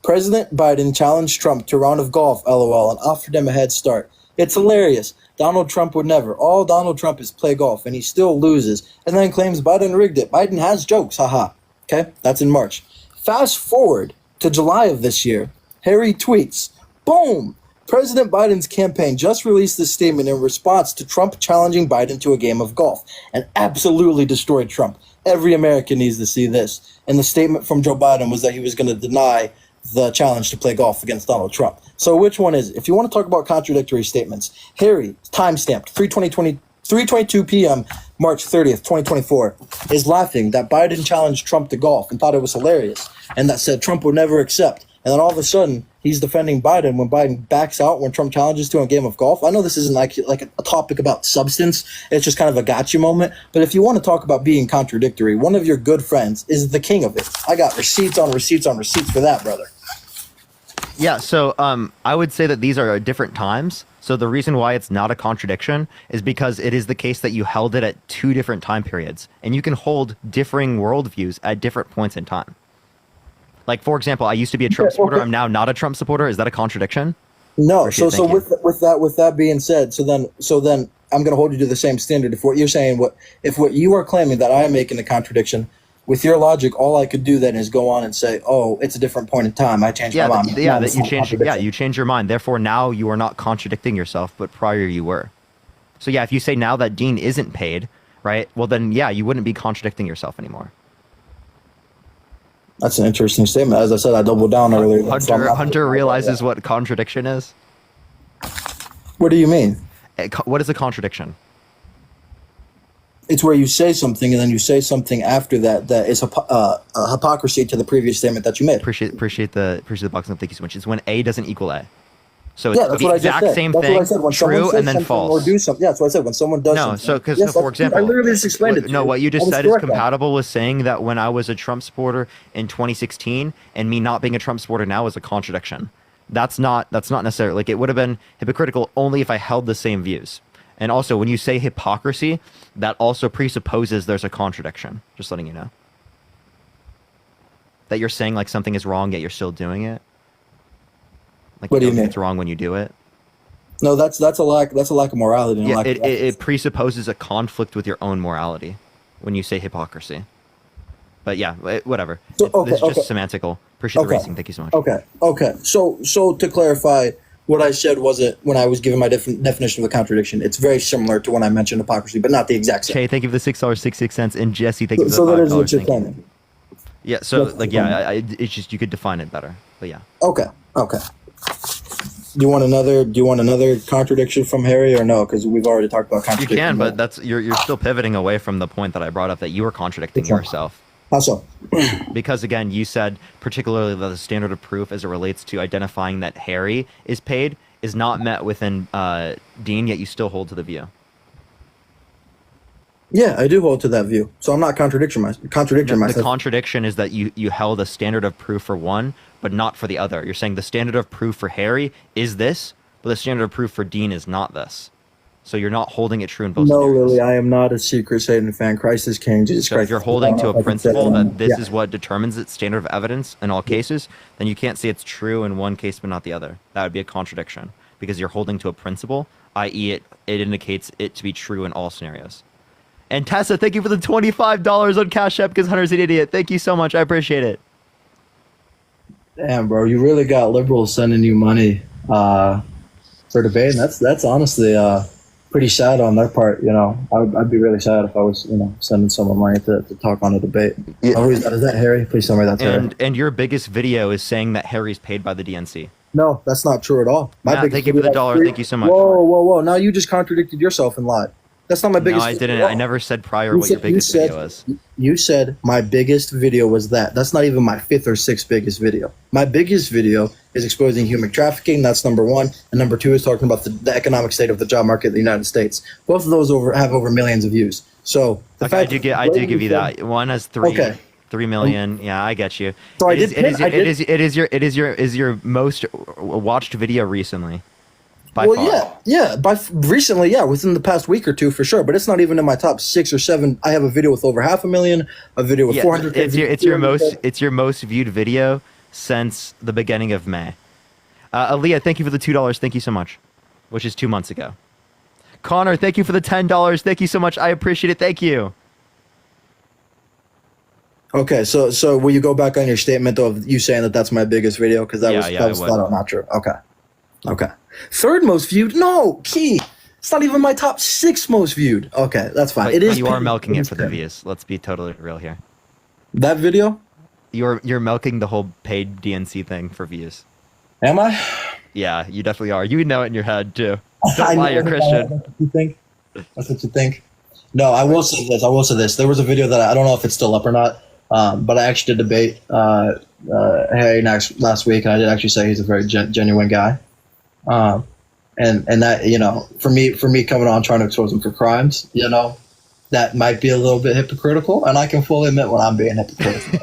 President Biden challenged Trump to a round of golf, LOL, and offered him a head start. It's hilarious. Donald Trump would never. All Donald Trump is play golf, and he still loses, and then claims Biden rigged it. Biden has jokes, haha. Okay, that's in March. Fast forward to July of this year. Harry tweets, boom! President Biden's campaign just released this statement in response to Trump challenging Biden to a game of golf and absolutely destroyed Trump. Every American needs to see this. And the statement from Joe Biden was that he was going to deny the challenge to play golf against Donald Trump. So which one is it? If you want to talk about contradictory statements, Harry, timestamped 3:22 p.m. March 30th, 2024, is laughing that Biden challenged Trump to golf and thought it was hilarious, and that said Trump would never accept. And then all of a sudden, he's defending Biden when Biden backs out when Trump challenges to a game of golf. I know this isn't like a topic about substance. It's just kind of a gotcha moment. But if you want to talk about being contradictory, one of your good friends is the king of it. I got receipts on receipts on receipts for that, brother. Yeah, so I would say that these are different times. So the reason why it's not a contradiction is because it is the case that you held it at two different time periods. And you can hold differing worldviews at different points in time. Like, for example, I used to be a Trump supporter. I'm now not a Trump supporter. Is that a contradiction? No. Appreciate it, So thank you. with that being said, so then I'm going to hold you to the same standard. If what you're saying, if what you are claiming that I am making a contradiction, with your logic, all I could do then is go on and say, "Oh, it's a different point in time. I changed my mind." Yeah, No, that it's you not changed. Yeah, contradiction. you changed your mind. Therefore, now you are not contradicting yourself, but prior you were. So yeah, if you say now that Dean isn't paid, right? Well, then yeah, you wouldn't be contradicting yourself anymore. That's an interesting statement. As I said, I doubled down earlier. So I'm not- Hunter realizes what contradiction is. What do you mean? What is a contradiction? It's where you say something and then you say something after that is a hypocrisy to the previous statement that you made. Appreciate the boxing up. Thank you so much. It's when A doesn't equal A. So it's Yeah, that's the what I just exact said. same That's thing, what I said. When someone true says and then something false. or do something. Yeah, that's what I said. When someone does No, something. so because Yes, for I example, literally just explained it to no, you. what you I just was said is correct then. compatible with saying that when I was a Trump supporter in 2016 and me not being a Trump supporter now is a contradiction. That's not necessarily like it would have been hypocritical only if I held the same views. And also, when you say hypocrisy, that also presupposes there's a contradiction. Just letting you know that you're saying like something is wrong yet you're still doing it. Like What do you don't think mean? it's wrong when you do it. No, that's a lack of morality. And a Yeah, lack of it presupposes a conflict with your own morality when you say hypocrisy. But yeah, whatever. So- okay, This is just okay. semantical. Appreciate the Okay. racing. Thank you so much. Okay. So to clarify, what I said wasn't when I was giving my definition of a contradiction. It's very similar to when I mentioned hypocrisy, but not the exact same. Jay, thank you for the $6.66, and Jesse, thank you for the So that $5. is what you're Thank you. claiming. Yeah. So That's like yeah, it's just you could define it better. But yeah. Okay. Do you want another contradiction from Harry or no? Because we've already talked about You contradiction. can, but that's you're still pivoting away from the point that I brought up that you were contradicting Which one? yourself. How so? Because again, you said particularly that the standard of proof as it relates to identifying that Harry is paid is not met within Dean, yet you still hold to the view. Yeah, I do hold to that view. So I'm not contradicting The myself. contradiction is that you held a standard of proof for one, but not for the other. You're saying the standard of proof for Harry is this, but the standard of proof for Dean is not this. So you're not holding it true in both No, scenarios. Lily, I am not a secret Satan fan. Christ is King. Jesus So Christ. if you're is holding Lord. to I a can say principle that this Yeah. is what determines its standard of evidence in all cases, then you can't say it's true in one case but not the other. That would be a contradiction because you're holding to a principle, i.e., it indicates it to be true in all scenarios. And Tessa, thank you for the $25 on Cash App because Hunter's an idiot. Thank you so much. I appreciate it. Damn, bro, you really got liberals sending you money for debating. That's honestly pretty sad on their part. You know, I'd be really sad if I was sending someone money to talk on a debate. Oh, who is that? Is that Harry? Please tell me that's Harry. And your biggest video is saying that Harry's paid by the DNC. No, that's not true at all. Matt, biggest thank you for the video- $1. Thank you so much. Whoa. Now you just contradicted yourself and lied. That's not my biggest. No, I didn't. video. I never said prior You what your said- you biggest said- video was. You said my biggest video was that. That's not even my 5th or 6th biggest video. My biggest video is exposing human trafficking. That's number 1, and number 2 is talking about the economic state of the job market in the United States. Both of those have over millions of views. So the Okay, I fact do give you that. One has 3 million. Yeah, I get you. So I It is- did pin- I did- it is your most watched video recently. By well, far. yeah. Recently, within the past week or two, for sure. But it's not even in my top 6 or 7. I have a video with over 500,000, a video with Yeah, 400. it's your most viewed video since the beginning of May. Aaliyah, thank you for the $2. Thank you so much, which is 2 months ago. Connor, thank you for the $10. Thank you so much. I appreciate it. Thank you. Okay, so will you go back on your statement though of you saying that that's my biggest video because that Yeah, was yeah, that I was would. flat out not true. Okay. Third most viewed? No, Key. It's not even my top 6 most viewed. Okay, that's fine. But, It is. but you are pinned. milking It it is for the pinned. views. Let's be totally real here. That video? You're milking the whole paid DNC thing for views. Am I? Yeah, you definitely are. You know it in your head too. I Don't lie, know you're that. Christian. That's what you think. That's what you think. No, I will say this. There was a video that I don't know if it's still up or not, but I actually did debate Harry last week, and I did actually say he's a very genuine guy. And that, for me coming on trying to expose him for crimes, that might be a little bit hypocritical, and I can fully admit when I'm being hypocritical.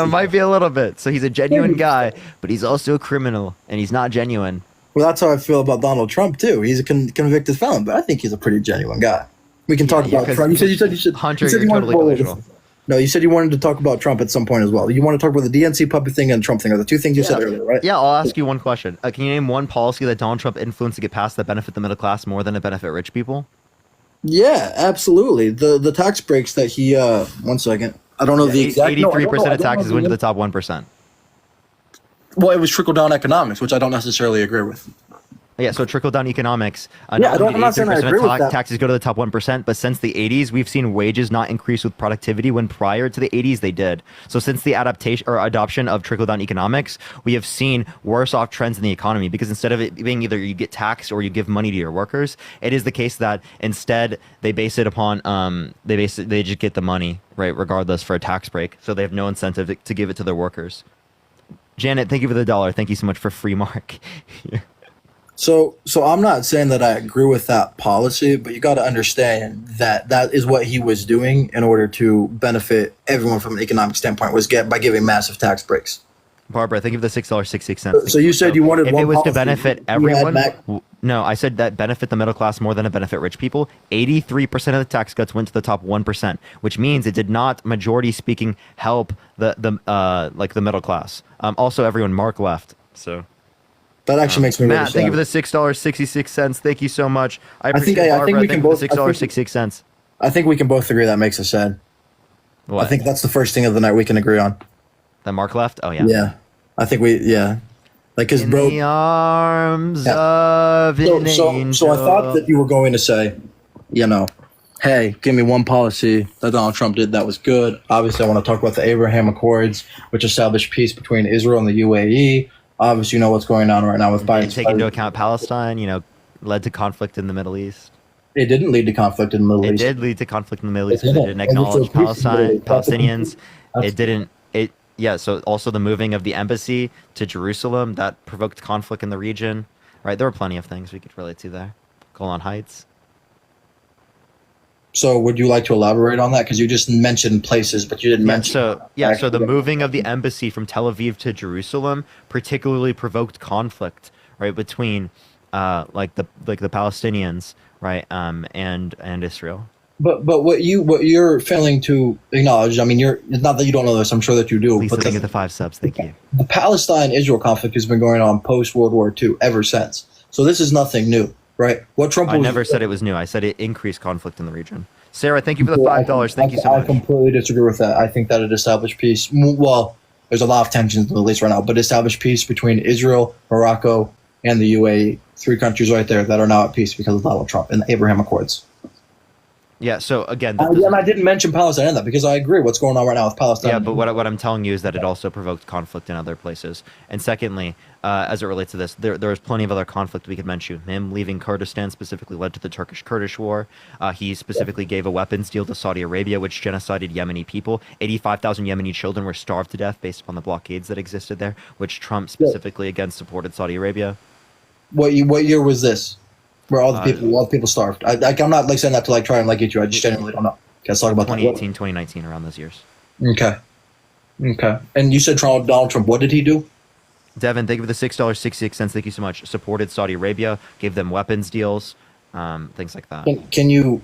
Might be a little bit. So he's a genuine guy, but he's also a criminal, and he's not genuine. Well, that's how I feel about Donald Trump too. He's a convicted felon, but I think he's a pretty genuine guy. We can talk about Trump. You said Hunter, you said you're wanted totally to- delusional. No, you said you wanted to talk about Trump at some point as well. You want to talk about the DNC puppet thing and Trump thing are the two things you said earlier, right? Yeah, I'll ask you one question. Can you name one policy that Donald Trump influenced to get passed that benefit the middle class more than to benefit rich people? Yeah, absolutely. The tax breaks that he 1 second. I don't know the exact. no, I don't 83% know- I of don't know taxes the- went to the top 1%. Well, it was trickle down economics, which I don't necessarily agree with. Yeah, so trickle down economics. I'm not saying I agree with that. Taxes go to the top 1%, but since the 80s, we've seen wages not increase with productivity when prior to the 80s they did. So since the adoption of trickle down economics, we have seen worse off trends in the economy because instead of it being either you get taxed or you give money to your workers, it is the case that instead they base it upon they just get the money, right, regardless for a tax break. So they have no incentive to give it to their workers. Janet, thank you for the $1. Thank you so much for free mark. So I'm not saying that I agree with that policy, but you got to understand that that is what he was doing in order to benefit everyone from an economic standpoint by giving massive tax breaks. Barbara, thank you for the $6.66. So you said you wanted if one it was to policy, benefit you had everyone. Mac- No, I said that benefit the middle class more than to benefit rich people. 83% of the tax cuts went to the top 1%, which means it did not, majority speaking, help the middle class. Also, everyone, Mark left. So that actually makes me Matt, really thank you sad. for the $6.66. Thank you so much. I think appreciate I think Barbara. we Thank can you for both. the $6.66. I think we can both agree that makes us sad. What? I think that's the first thing of the night we can agree on. That Mark left? Oh yeah. Yeah, I think like his In bro. the arms of an angel. So I thought that you were going to say, hey, give me one policy that Donald Trump did that was good. Obviously, I want to talk about the Abraham Accords, which established peace between Israel and the UAE. Obviously, you know what's going on right now with Biden. Take into account Palestine, led to conflict in the Middle East. It didn't lead to conflict in the Middle It East. did lead to conflict in the Middle East It because they didn't. didn't And it's a acknowledge peace deal. Palestinians. That's- It didn't. Yeah. So also the moving of the embassy to Jerusalem that provoked conflict in the region. Right. There were plenty of things we could relate to there. Golan Heights. So would you like to elaborate on that? Because you just mentioned places, but you didn't mention. So the moving of the embassy from Tel Aviv to Jerusalem particularly provoked conflict, right, between like the Palestinians, right, and Israel. But what you're failing to acknowledge, I mean, it's not that you don't know this. I'm sure that you do. Please But think of the 5 subs. Thank you. the Palestine-Israel conflict has been going on post World War II ever since. So this is nothing new, right? What Trump I was, never said it was new. I said it increased conflict in the region. Sarah, thank you for the $5. Thank you so I much. completely disagree with that. I think that it established peace. Well, there's a lot of tensions in the Middle East right now, but established peace between Israel, Morocco, and the UAE. 3 countries right there that are now at peace because of Donald Trump and the Abraham Accords. Yeah. So again, And I didn't mention Palestine in that because I agree what's going on right now with Palestine. yeah, but what I'm telling you is that it also provoked conflict in other places. And secondly, as it relates to this, there's plenty of other conflict we could mention. Him leaving Kurdistan specifically led to the Turkish-Kurdish war. He specifically gave a weapons deal to Saudi Arabia, which genocided Yemeni people. 85,000 Yemeni children were starved to death based upon the blockades that existed there, which Trump specifically again supported Saudi Arabia. What year was this? Where all the people starved. I'm not like saying that to like try and like get you. I just genuinely don't know. Okay, let's talk about 2018, 2019, around those years. Okay. And you said Donald Trump. What did he do? Devin, thank you for the $6.66. Thank you so much. Supported Saudi Arabia, gave them weapons deals, things like that. Can you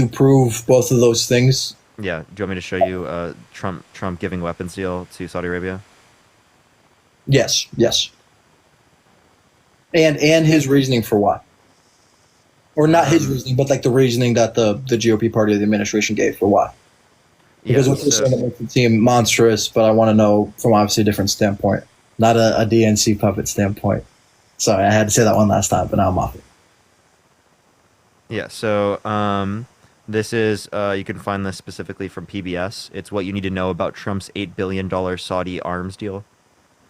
prove both of those things? Yeah. Do you want me to show you Trump giving weapons deal to Saudi Arabia? Yes. And his reasoning for why? Or not his reasoning, but like the reasoning that the GOP party of the administration gave for why. Because what they're saying makes it seem monstrous, but I want to know from obviously a different standpoint, not a DNC puppet standpoint. Sorry, I had to say that one last time, but now I'm off it. Yeah, so this is, you can find this specifically from PBS. It's what you need to know about Trump's $8 billion Saudi arms deal.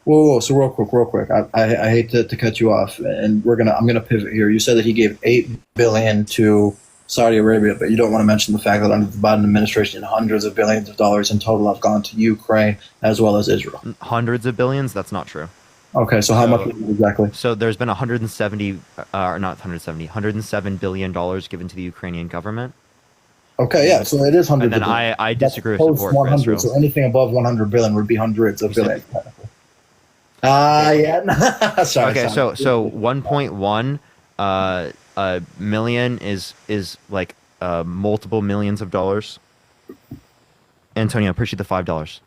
Whoa, so real quick. I hate to cut you off, and I'm gonna pivot here. You said that he gave $8 billion to Saudi Arabia, but you don't want to mention the fact that under the Biden administration, hundreds of billions of dollars in total have gone to Ukraine as well as Israel. Hundreds of billions? That's not true. Okay, so how much exactly? So there's been $107 billion given to the Ukrainian government. Okay, yeah, so it is hundreds. And then I disagree with support for Israel. So anything above 100 billion would be hundreds of billions. Yeah. Sorry. Okay, so 1.1 million is like multiple millions of dollars. Antonio, appreciate the $5.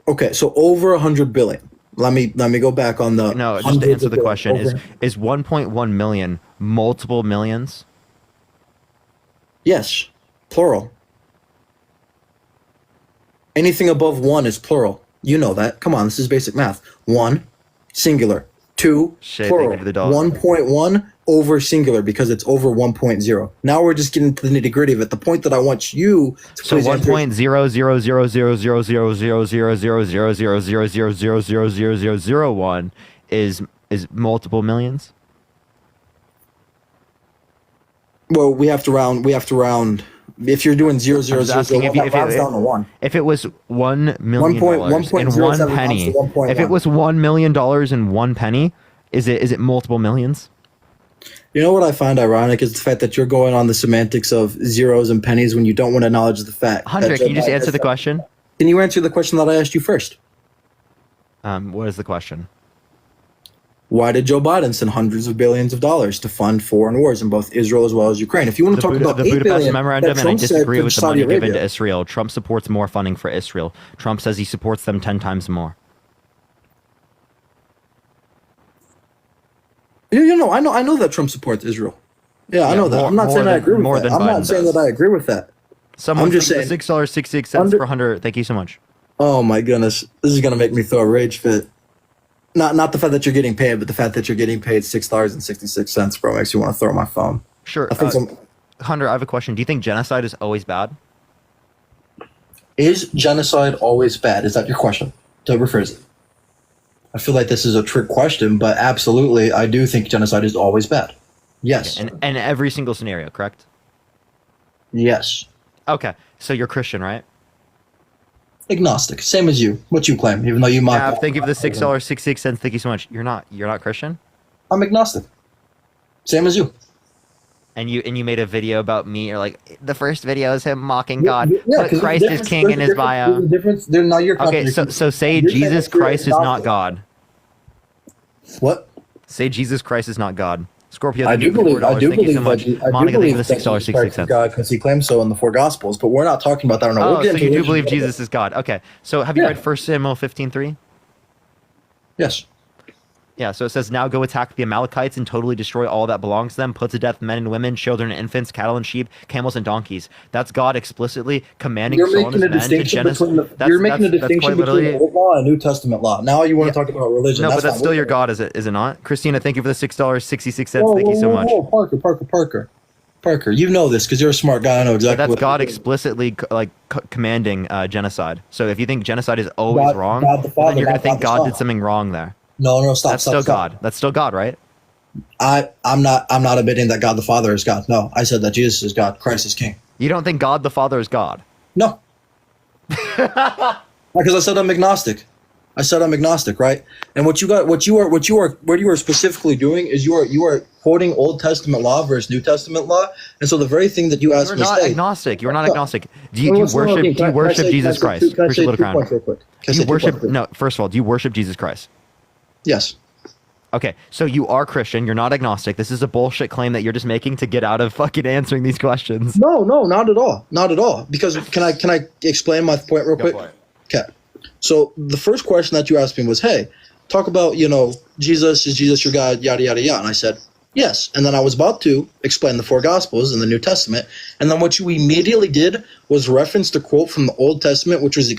Okay, so over 100 billion. Let me go back on the. No, just to answer the question, is 1.1 million multiple millions? Yes, plural. Anything above 1 is plural. You know that. Come on, this is basic math. 1, singular. 2, plural. 1.1 over singular because it's over 1.0. Now we're just getting to the nitty gritty of it. The point that I want you to so 1.0000000000000000001 is multiple millions. Well, we have to round. If you're doing 0.000, that rounds down to 1. If it was $1 million in 1 penny, if it was $1 million in 1 penny, is it multiple millions? You know what I find ironic is the fact that you're going on the semantics of zeros and pennies when you don't want to acknowledge the fact. Hundred, can you just answer the question? Can you answer the question that I asked you first? What is the question? Why did Joe Biden send hundreds of billions of dollars to fund foreign wars in both Israel as well as Ukraine? If you want to talk about the $8 Budapest billion memorandum, and I disagree with the money Saudi given Arabia. to Israel. Trump supports more funding for Israel. Trump says he supports them 10 times more. You know, I know that Trump supports Israel. Yeah, I know that. I'm not saying I agree with that. I'm not saying that I agree with that. I'm just saying $6.66 per 100. Thank you so much. Oh my goodness, this is gonna make me throw a rage fit. Not the fact that you're getting paid, but the fact that you're getting paid $6.66, bro, makes you want to throw my phone. Sure. I think Hunter, I have a question. Do you think genocide is always bad? Is genocide always bad? Is that your question? To rephrase it. I feel like this is a trick question, but absolutely, I do think genocide is always bad. Yes. In every single scenario, correct? Yes. Okay, so you're Christian, right? Agnostic, same as you. What you claim, even though you mock. Yeah, thank you for the $6.66. Thank you so much. You're not Christian? I'm agnostic. Same as you. And you made a video about me. You're like, the first video is him mocking God. Yeah, Put Christ is king in his bio. Now you're okay, so say Jesus Christ is not God. What? Say Jesus Christ is not God. Scorpio, I do believe Thank you so much. Monica, thank you for the $6.66. God, because he claims so in the 4 Gospels, but we're not talking about that. Oh, so you do believe Jesus is God? Okay. So have you read 1 Samuel 15:3? Yes. Yeah, so it says, now go attack the Amalekites and totally destroy all that belongs to them. Put to death men and women, children and infants, cattle and sheep, camels and donkeys. That's God explicitly commanding Saul and his men to genocide. You're making a distinction between Old Law and New Testament law. Now you want to talk about religion. No, but that's still your God, is it not? Christina, thank you for the $6.66. Thank you so much. Parker. Parker, you know this because you're a smart guy. I know But exactly that's what God you're doing. explicitly commanding genocide. So if you think genocide is always God- wrong, God the well, then Father, you're going not to think God the God Son. did something wrong there. No, stop. That's stop, still stop. God. That's still God, right? I'm not admitting that God the Father is God. No, I said that Jesus is God. Christ is King. You don't think God the Father is God? No. Because I said I'm agnostic. Right? And what you are specifically doing is you are quoting Old Testament law versus New Testament law. And so the very thing that you asked You're me not to say, agnostic. You're not No. agnostic. Do you Well, what's wrong with worship? me? Do you Can I worship say- Jesus can I say Christ? two- can I Appreciate say Little 2 Crown. points real quick? Can I Do say you 2 worship? points, please? No. First of all, do you worship Jesus Christ? Yes. Okay, so you are Christian. You're not agnostic. This is a bullshit claim that you're just making to get out of fucking answering these questions. No, not at all. Not at all. Because can I explain my point real quick? Okay. So the first question that you asked me was, hey, talk about, Jesus, is Jesus your God, yada, yada, yada. And I said, yes. And then I was about to explain the 4 Gospels in the New Testament. And then what you immediately did was reference the quote from the Old Testament, which is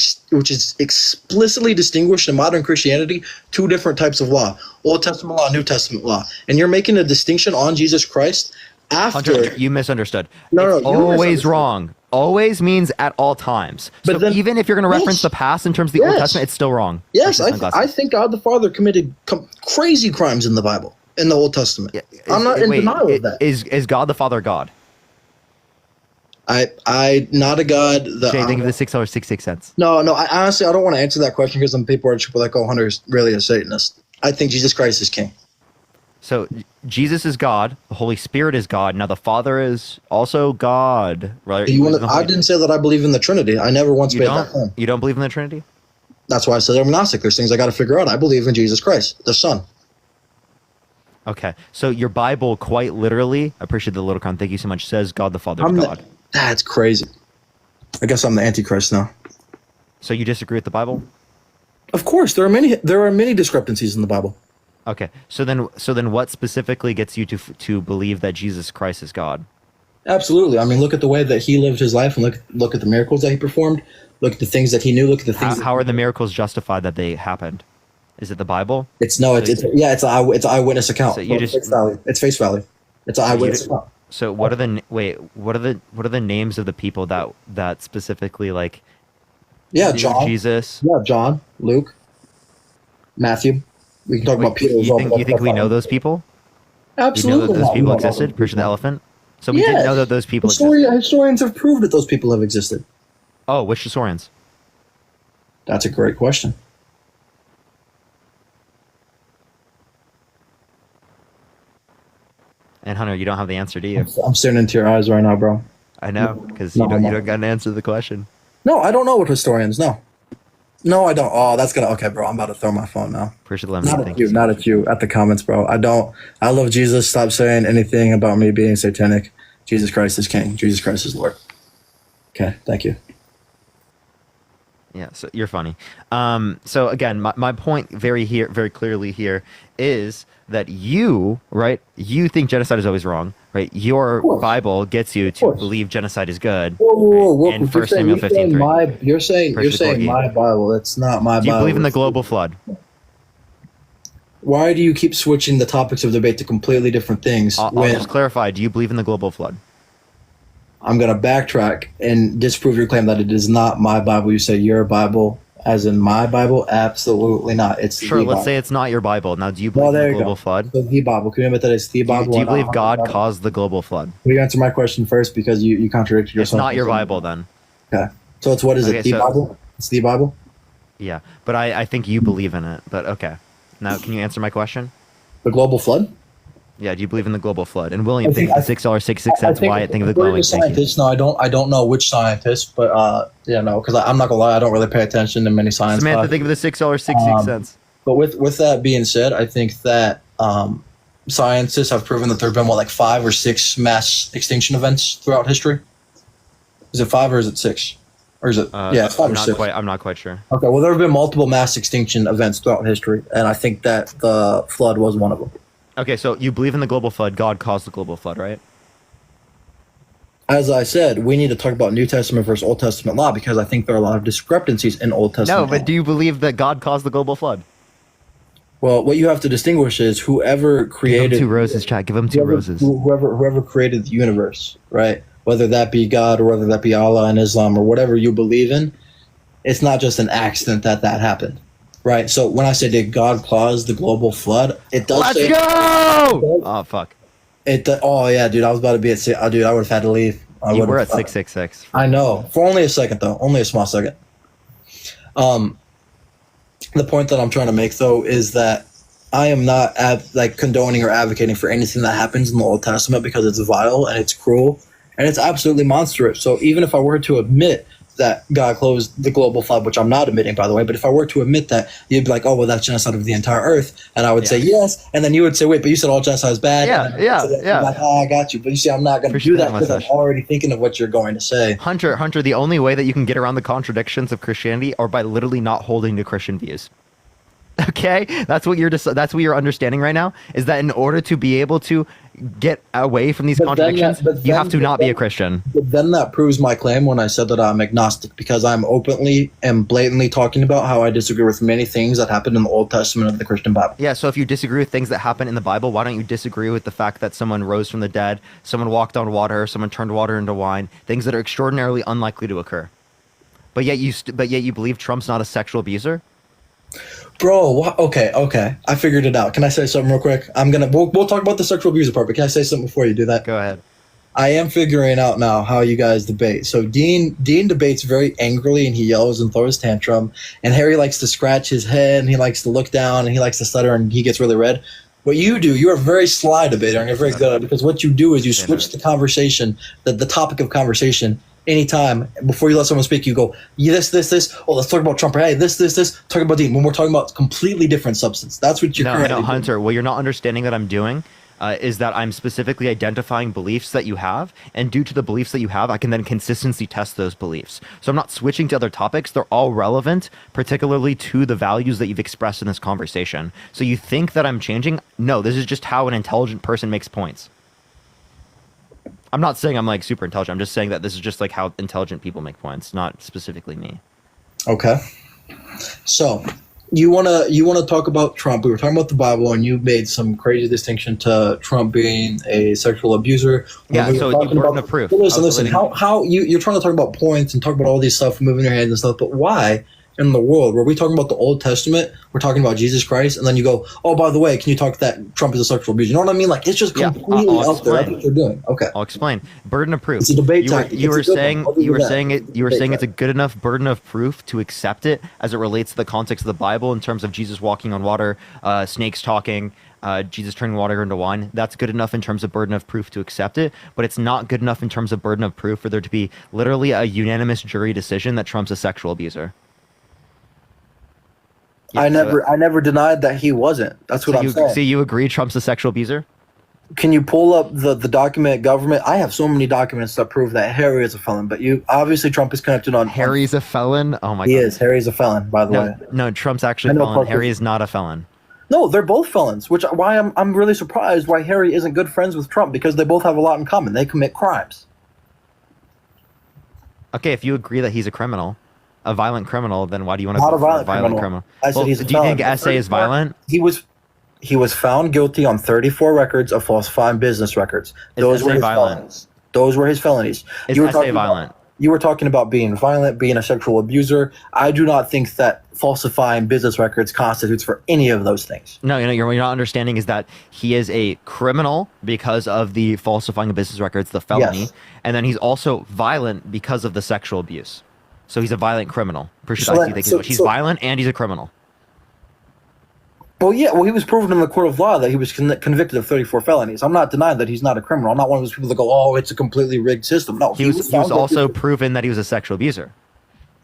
explicitly distinguished in modern Christianity, 2 different types of law, Old Testament law, New Testament law. And you're making a distinction on Jesus Christ after. Hunter, you misunderstood. No, It's you always misunderstood. wrong. Always means at all times. So But then- even if you're going to reference Yes. the past in terms of the Old Yes. Testament, it's still wrong. Yes, Versus sunglasses. I think God the Father committed crazy crimes in the Bible, in the Old Testament. I'm not in Wait, denial of that. Is God the Father God? I not a God. Jay, think of the $6.66. No, I honestly I don't want to answer that question because some people are like, oh, Hunter's really a Satanist. I think Jesus Christ is King. So Jesus is God. The Holy Spirit is God. Now the Father is also God. Right? I didn't say that I believe in the Trinity. I never once You made don't? that claim. You don't believe in the Trinity? That's why I said I'm agnostic. There's things I got to figure out. I believe in Jesus Christ, the Son. Okay. So your Bible quite literally, I appreciate the little crown. Thank you so much. Says God the Father is I'm the- God. That's crazy. I guess I'm the Antichrist now. So you disagree with the Bible? Of course, there are many discrepancies in the Bible. Okay. So then what specifically gets you to believe that Jesus Christ is God? Absolutely. I mean, look at the way that he lived his life, and look at the miracles that he performed. Look at the things that he knew. Look at the things. How are the miracles justified that they happened? Is it the Bible? It's an eyewitness account. So you It's just- face value. It's face value. It's an eyewitness account. So what are the names of the people that specifically like? Yeah, knew John. Jesus. Yeah, John, Luke, Matthew. We can talk about Peter as You well. think but you think that's we not- know those people? Absolutely. You know that those not. people We don't know existed? those Picture the people. elephant. So we didn't Yes. know that those people existed. Historians have proved that those people have existed. Oh, which historians? That's a great question. And Hunter, you don't have the answer, do you? I'm staring into your eyes right now, bro. I know, because No, you no. don't got an answer to the question. No, I don't know what historians know. No, I don't. Oh, that's gonna. Okay, bro. I'm about to throw my phone now. Appreciate the lemonade. Not Thank at you. Not at you. At the comments, bro. I don't. I love Jesus. Stop saying anything about me being satanic. Jesus Christ is King. Jesus Christ is Lord. Okay. Thank you. Yeah, so you're funny. So again, my point very clearly here is that you think genocide is always wrong, right? Your Bible gets you to believe genocide is good. Whoa. In 1 Samuel 15:3. You're saying Corgi. my Bible. It's not my Bible. Do you believe in the global flood? Why do you keep switching the topics of debate to completely different things? I'll when just clarify. Do you believe in the global flood? I'm going to backtrack and disprove your claim that it is not my Bible. You say your Bible, as in my Bible? Absolutely not. It's Sure, the let's Bible. say it's not your Bible. Now, do you Well, believe in there the you global go. flood? So the Bible. Can you admit that it's the Bible? Do you and believe not God my Bible? caused the global flood? Will you answer my question first because you contradicted yourself? It's not your Bible then. Okay. So it's what is Okay, it? The so- Bible? It's the Bible? Yeah, but I think you believe in it. But okay. Now, can you answer my question? The global flood? Yeah, do you believe in the global flood? And William, think of the $6.66. Wyatt, think of the according glowing. to Thank you. scientists, no, I don't know which scientists, but because I'm not gonna lie, I don't really pay attention to many science. Samantha, classes. think of the $6.66. But with that being said, I think that scientists have proven that there have been 5 or 6 mass extinction events throughout history. Is it 5 or is it 6? Or is it it's 5 or 6? I'm not quite sure. Okay, well there have been multiple mass extinction events throughout history, and I think that the flood was one of them. Okay, so you believe in the global flood. God caused the global flood, right? As I said, we need to talk about New Testament versus Old Testament law because I think there are a lot of discrepancies in Old Testament. No, but do you believe that God caused the global flood? Well, what you have to distinguish is whoever Give him created 2 roses, chat. Give him 2 roses. whoever created the universe, right? Whether that be God or whether that be Allah and Islam or whatever you believe in, it's not just an accident that happened, right? So when I say did God cause the global flood, it does. Let's say, go! Oh fuck! Oh yeah, dude, I was about to be at. Dude, I would have had to leave. You were at 666. I know, for only a second though, only a small second. The point that I'm trying to make though is that I am not condoning or advocating for anything that happens in the Old Testament because it's vile and it's cruel and it's absolutely monstrous. So even if I were to admit that God closed the global flood, which I'm not admitting, by the way, but if I were to admit that, you'd be like, oh, well, that's genocide of the entire earth. And I would say yes. And then you would say, wait, but you said all genocide is bad. Yeah. Like, I got you. But you see, I'm not going to do that because I'm already thinking of what you're going to say. Hunter, the only way that you can get around the contradictions of Christianity are by literally not holding to Christian views. Okay, that's what you're understanding right now, is that in order to be able to get away from these contradictions, you have to not be a Christian. But then that proves my claim when I said that I'm agnostic, because I'm openly and blatantly talking about how I disagree with many things that happened in the Old Testament of the Christian Bible. Yeah, so if you disagree with things that happen in the Bible, why don't you disagree with the fact that someone rose from the dead, someone walked on water, someone turned water into wine, things that are extraordinarily unlikely to occur? But yet you believe Trump's not a sexual abuser? Bro, okay. I figured it out. Can I say something real quick? We'll talk about the sexual abuse part, but can I say something before you do that? Go ahead. I am figuring out now how you guys debate. So Dean debates very angrily and he yells and throws tantrum, and Harry likes to scratch his head and he likes to look down and he likes to stutter and he gets really red. What you do, you're a very sly debater and you're very good at it, because what you do is you switch the conversation, the topic of conversation. Anytime before you let someone speak, you go, this. Oh, let's talk about Trump. Hey, this. Talk about Dean. When we're talking about completely different substance, that's what you're. No, Hunter. What you're not understanding that I'm doing is that I'm specifically identifying beliefs that you have, and due to the beliefs that you have, I can then consistency test those beliefs. So I'm not switching to other topics; they're all relevant, particularly to the values that you've expressed in this conversation. So you think that I'm changing? No, this is just how an intelligent person makes points. I'm not saying I'm like super intelligent. I'm just saying that this is just like how intelligent people make points, not specifically me. Okay. So you wanna talk about Trump. We were talking about the Bible, and you made some crazy distinction to Trump being a sexual abuser. Yeah. So burden of proof. Listen. How you're trying to talk about points and talk about all these stuff, moving your hands and stuff, but why? In the world where we talking about the Old Testament, we're talking about Jesus Christ, and then you go, oh, by the way, can you talk that Trump is a sexual abuser? You know what I mean? Like, it's just completely out there. That's what you're doing. Okay, I'll explain. Burden of proof. It's a debate. You were saying it's a good enough burden of proof to accept it as it relates to the context of the Bible in terms of Jesus walking on water, snakes talking, Jesus turning water into wine. That's good enough in terms of burden of proof to accept it, but it's not good enough in terms of burden of proof for there to be literally a unanimous jury decision that Trump's a sexual abuser. Yeah, I never denied that he wasn't. That's what I'm saying. So you agree Trump's a sexual abuser? Can you pull up the document government? I have so many documents that prove that Harry is a felon, but obviously Trump is connected on. Harry's a felon? Oh my God. He is. Harry's a felon, by the way. No, Trump's actually a felon. Harry is not a felon. No, they're both felons, why I'm really surprised why Harry isn't good friends with Trump, because they both have a lot in common. They commit crimes. Okay, if you agree that he's a criminal, a violent criminal, then why do you want to Not a violent criminal. I said he's a do you felon. think SA is violent? He was found guilty on 34 records of falsifying business records. Those were his felonies. Those were his felonies. Is SA violent? You were talking about being violent, being a sexual abuser. I do not think that falsifying business records constitutes for any of those things. No, you're not understanding is that he is a criminal because of the falsifying of business records, the felony, Yes. and then he's also violent because of the sexual abuse. So he's a violent criminal. He's violent and he's a criminal. Well, yeah. Well, he was proven in the court of law that he was convicted of 34 felonies. I'm not denying that he's not a criminal. I'm not one of those people that go, "Oh, it's a completely rigged system." No, He was also proven that he was a sexual abuser.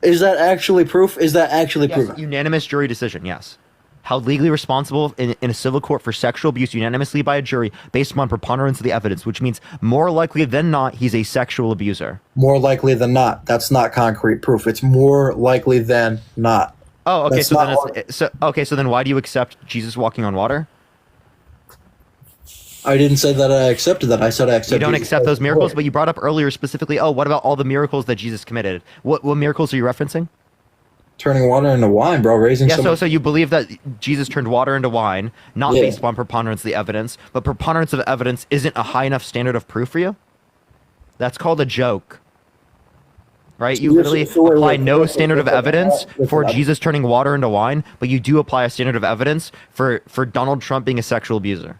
Is that actually proof? Is that actually proven? Unanimous jury decision. Yes. Held legally responsible in a civil court for sexual abuse unanimously by a jury based upon preponderance of the evidence, which means more likely than not he's a sexual abuser. More likely than not. That's not concrete proof. It's more likely than not. Oh, okay. That's So then why do you accept Jesus walking on water? I didn't say that I accepted that. I said I accepted. You don't accept those miracles, but you brought up earlier specifically, what about all the miracles that Jesus committed? What miracles are you referencing? turning water into wine, bro. Raising Yeah, someone. so you believe that Jesus turned water into wine, not Yeah. based upon preponderance of the evidence, but preponderance of evidence isn't a high enough standard of proof for you? That's called a joke. Right? You Yeah, literally so wait, apply wait, no wait, standard of wait, wait, evidence wait, for wait. Jesus turning water into wine, but you do apply a standard of evidence for Donald Trump being a sexual abuser.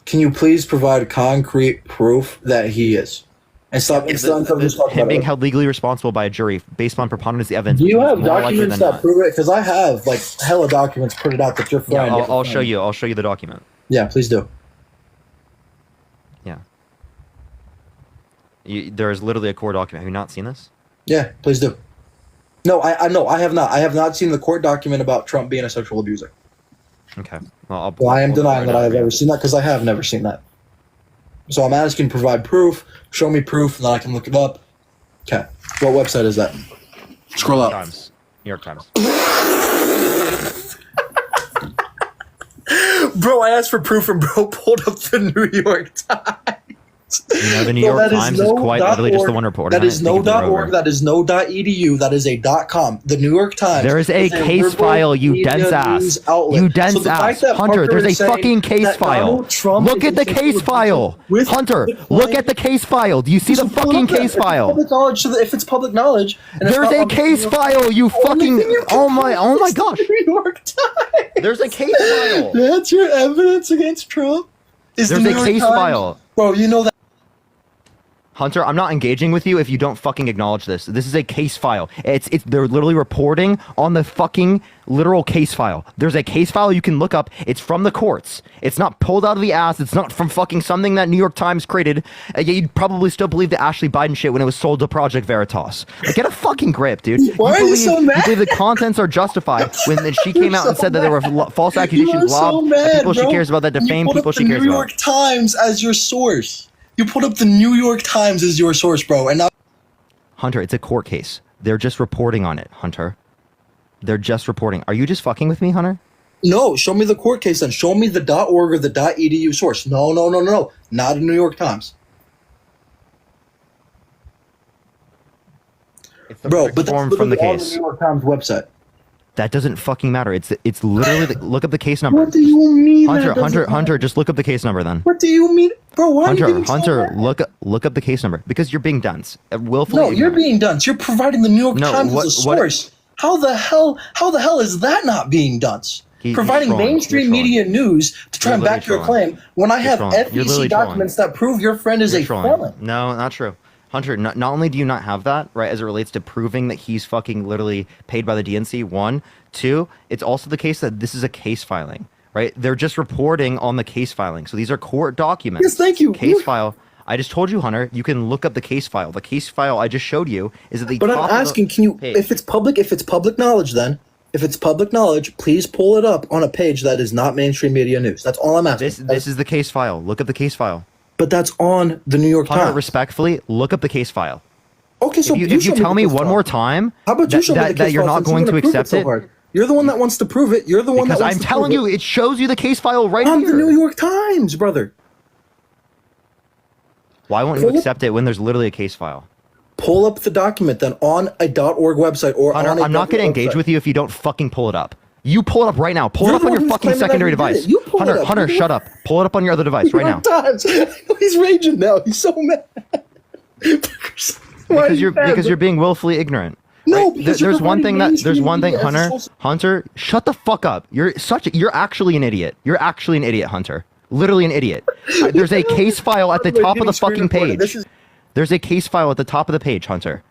Can you please provide concrete proof that he is? And stop just talking Him about being it. held legally responsible by a jury based on preponderance of the evidence. Do you which is have more likely documents than that not. prove it? Because I have like hella documents printed out that your Yeah, friend. I'll show you. I'll show you the document. Yeah, please do. Yeah. There is literally a core document. Have you not seen this? Yeah, please do. No, I know I have not. I have not seen the court document about Trump being a sexual abuser. Okay. Well, Well, I am I'll denying provide that I it have for you. ever seen that because I have never seen that. So I'm asking, provide proof, show me proof, and then I can look it up. Okay. What website is that? Scroll up. Times. New York Times. Bro, I asked for proof and bro pulled up the New York Times. You know, the New So York that is Times is no quite dot literally just the org. one reporting. That on is it, no thinking they're dot over. .org. That is no .edu. That is a .com. The New York Times. There is a case liberal file, you media dense ass. news outlet. You dense So the fact ass. that Hunter, Parker there's is a saying fucking case that file. Donald Trump Look is at the a sexual case abuser file. with Hunter, the look at the case file. Do you see the So pull it fucking up then. case If it's file? public knowledge, if it's public knowledge, and it's There's not a on the case New York- file, you Only fucking. thing you can Oh my prove is the gosh. New York Times. There's a case file. That's your evidence against Trump. Is There's the a New York case Times? file. Bro, you know that. Hunter, I'm not engaging with you if you don't fucking acknowledge this. This is a case file. They're literally reporting on the fucking literal case file. There's a case file you can look up. It's from the courts. It's not pulled out of the ass. It's not from fucking something that New York Times created. Yet you'd probably still believe the Ashley Biden shit when it was sold to Project Veritas. Like, get a fucking grip, dude. Why are you so mad? You believe the contents are justified when then she came out and said that there were false You accusations are so lobbed mad, at people she bro. cares about, that And you defame put up people the she cares New about. York Times as your source. You put up the New York Times as your source, bro, and now Hunter, it's a court case. They're just reporting on it, Hunter. They're just reporting. Are you just fucking with me, Hunter? no. Show me the court case then. Show me the .org or the .edu source. No, not a New York Times, It's the bro. perfect But that's form from the literally on case. New York Times website. That doesn't fucking matter. It's literally look up the case number. What do you mean? Hunter, that doesn't Hunter, matter? just look up the case number then. What do you mean, bro? Why are you Hunter, getting so Hunter, mad? look up the case number because you're being dense. Willfully. No, you're ignorant. being dunce. You're providing the New York No, Times what- as a what- source. How the hell is that not being dunce? He's Providing trolling. mainstream You're trolling. media news to try You're and back your literally claim when I You're have trolling. You're FEC literally trolling. documents that prove your friend is You're a trolling. felon. No, not true. Hunter, not only do you not have that, right, as it relates to proving that he's fucking literally paid by the DNC, one, two, it's also the case that this is a case filing, right? They're just reporting on the case filing. So these are court documents. Yes, thank you. Case file. I just told you, Hunter, you can look up the case file. The case file I just showed you is at the But top I'm of the asking, can you, page. if it's public knowledge, then if it's public knowledge, please pull it up on a page that is not mainstream media news. That's all I'm asking. This is the case file. Look up the case file. But that's on the New York Hunter, Times. Respectfully, look up the case file. Okay, so if you show tell me the case one file. more time How about you that, show me the that case you're file not since you're going to gonna prove accept so it, hard? You're the one that wants to prove it. You're the one because that wants I'm to telling prove you, it shows you the case file right on here. the New York Times, brother. Why won't you Pull up- accept it when there's literally a case file? Pull up the document then on a .org website or Hunter, on a I'm not going to engage website. with you if you don't fucking pull it up. You pull it up right now. Pull You're it up the on one your who's fucking claiming that secondary you did device. it. You pull it Hunter, up. Hunter, You- shut up. Pull it up on your other device right New now. York Times. He's raging now. He's so mad. Why are you mad? Because you're being willfully ignorant. No, Right? because you're There's one thing providing there's one thing, mainstream media as a Hunter. source. Hunter, shut the fuck up. You're actually an idiot. You're actually an idiot, Hunter. Literally an idiot. There's a case file at the By the way, top of getting the screen fucking recorded. This page. is- There's a case file at the top of the page, Hunter.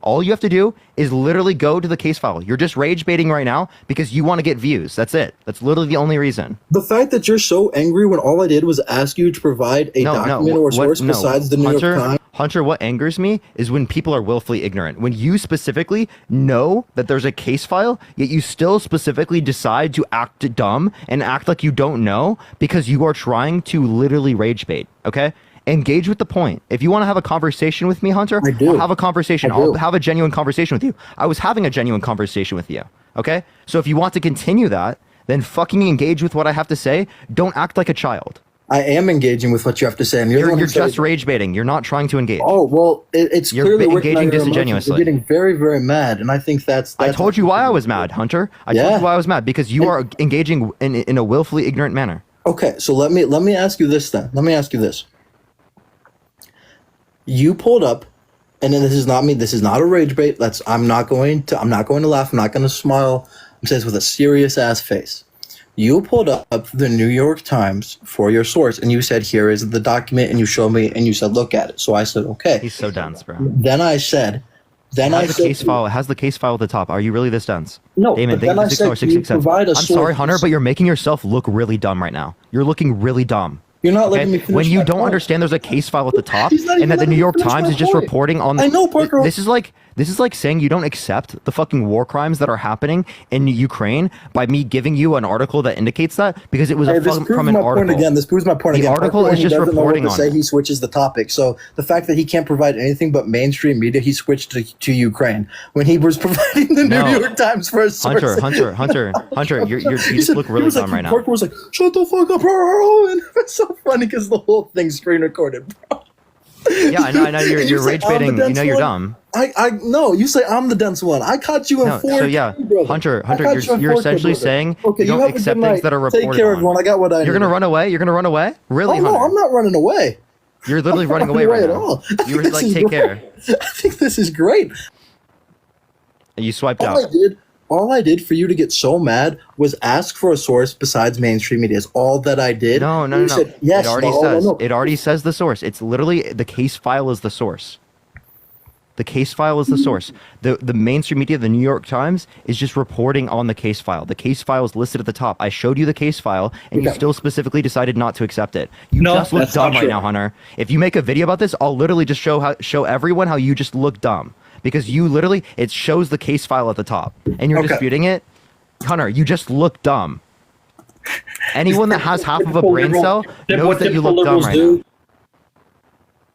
All you have to do is literally go to the case file. You're just rage baiting right now because you want to get views. That's it. That's literally the only reason. The fact that you're so angry when all I did was ask you to provide a document or source besides the New Hunter, York Times. Hunter, what angers me is when people are willfully ignorant. When you specifically know that there's a case file, yet you still specifically decide to act dumb and act like you don't know because you are trying to literally rage bait. Okay? Engage with the point. If you want to have a conversation with me, Hunter, I do. I'll have a conversation. I do. I'll have a genuine conversation with you. I was having a genuine conversation with you. Okay? So if you want to continue that, then fucking engage with what I have to say. Don't act like a child. I am engaging with what you have to say, and You're you're just rage baiting. You're not trying to engage. Oh well, it's You're clearly working on engaging your emotions. disingenuously. You're getting very, very mad, and I think that's I told you why I was mad, Hunter. I told you why I was mad because you are engaging in a willfully ignorant manner. Okay, so let me ask you this then. Let me ask you this. You pulled up, and then this is not me. This is not a rage bait. I'm not going to laugh. I'm not going to smile. I'm saying this with a serious ass face. You pulled up the New York Times for your source, and you said, "Here is the document," and you showed me, and you said, "Look at it." So I said, "Okay." He's so dense, bro. Then I said, It has the case file. It has the case file at the top. Are you really this dense? No, Damon, but then I said, "Can you provide a I'm sorry, source?" Hunter, but you're making yourself look really dumb right now. You're looking really dumb. You're not letting me finish When you my don't point. understand there's a case file at the top, He's not and even that the letting New me York finish Times my is just point. reporting on. I know, Parker. This is like saying you don't accept the fucking war crimes that are happening in Ukraine by me giving you an article that indicates that because it was Hey, this proves from an my article. point again. This proves my point The again. article Parker, is when he just doesn't know what reporting to on say, it. he switches the topic. So the fact that he can't provide anything but mainstream media, he switched to Ukraine when he was providing the No. New York Times for a source. Hunter, you just look really dumb right now. Parker was like, "Shut the fuck up, bro!" And it's so funny because the whole thing's screen recorded, bro. Yeah, I know. You You're say rage I'm the baiting. You dense know you're one? dumb. No, you say I'm the dense one. I caught you in No, 4K, so yeah, brother. Hunter, I caught you in you're 4K, essentially brother. saying Okay, you have don't a accept good things night. that are Take reported care, on. everyone. I got what I You're gonna needed. run away. You're gonna run away. Really, Oh no, Hunter? I'm not running away. You're literally I'm not running away right at now. all. You were This like, is take great. care. I think this is great. And you swiped All out. all I did for you to get so mad was ask for a source besides mainstream media. Is all that I did. No. You said, yes, it already no, says. no. It already says the source. It's literally the case file is the source. The case file is the source. The mainstream media, the New York Times, is just reporting on the case file. The case file is listed at the top. I showed you the case file, and you Okay. still specifically decided not to accept it. You No, just look that's not dumb right true. now, Hunter. If you make a video about this, I'll literally just show everyone how you just look dumb because you literally it shows the case file at the top, and you're Okay. disputing it. Hunter, you just look dumb. Anyone that has half of a Typical brain liberal- cell what knows that you typical look dumb liberals right do now.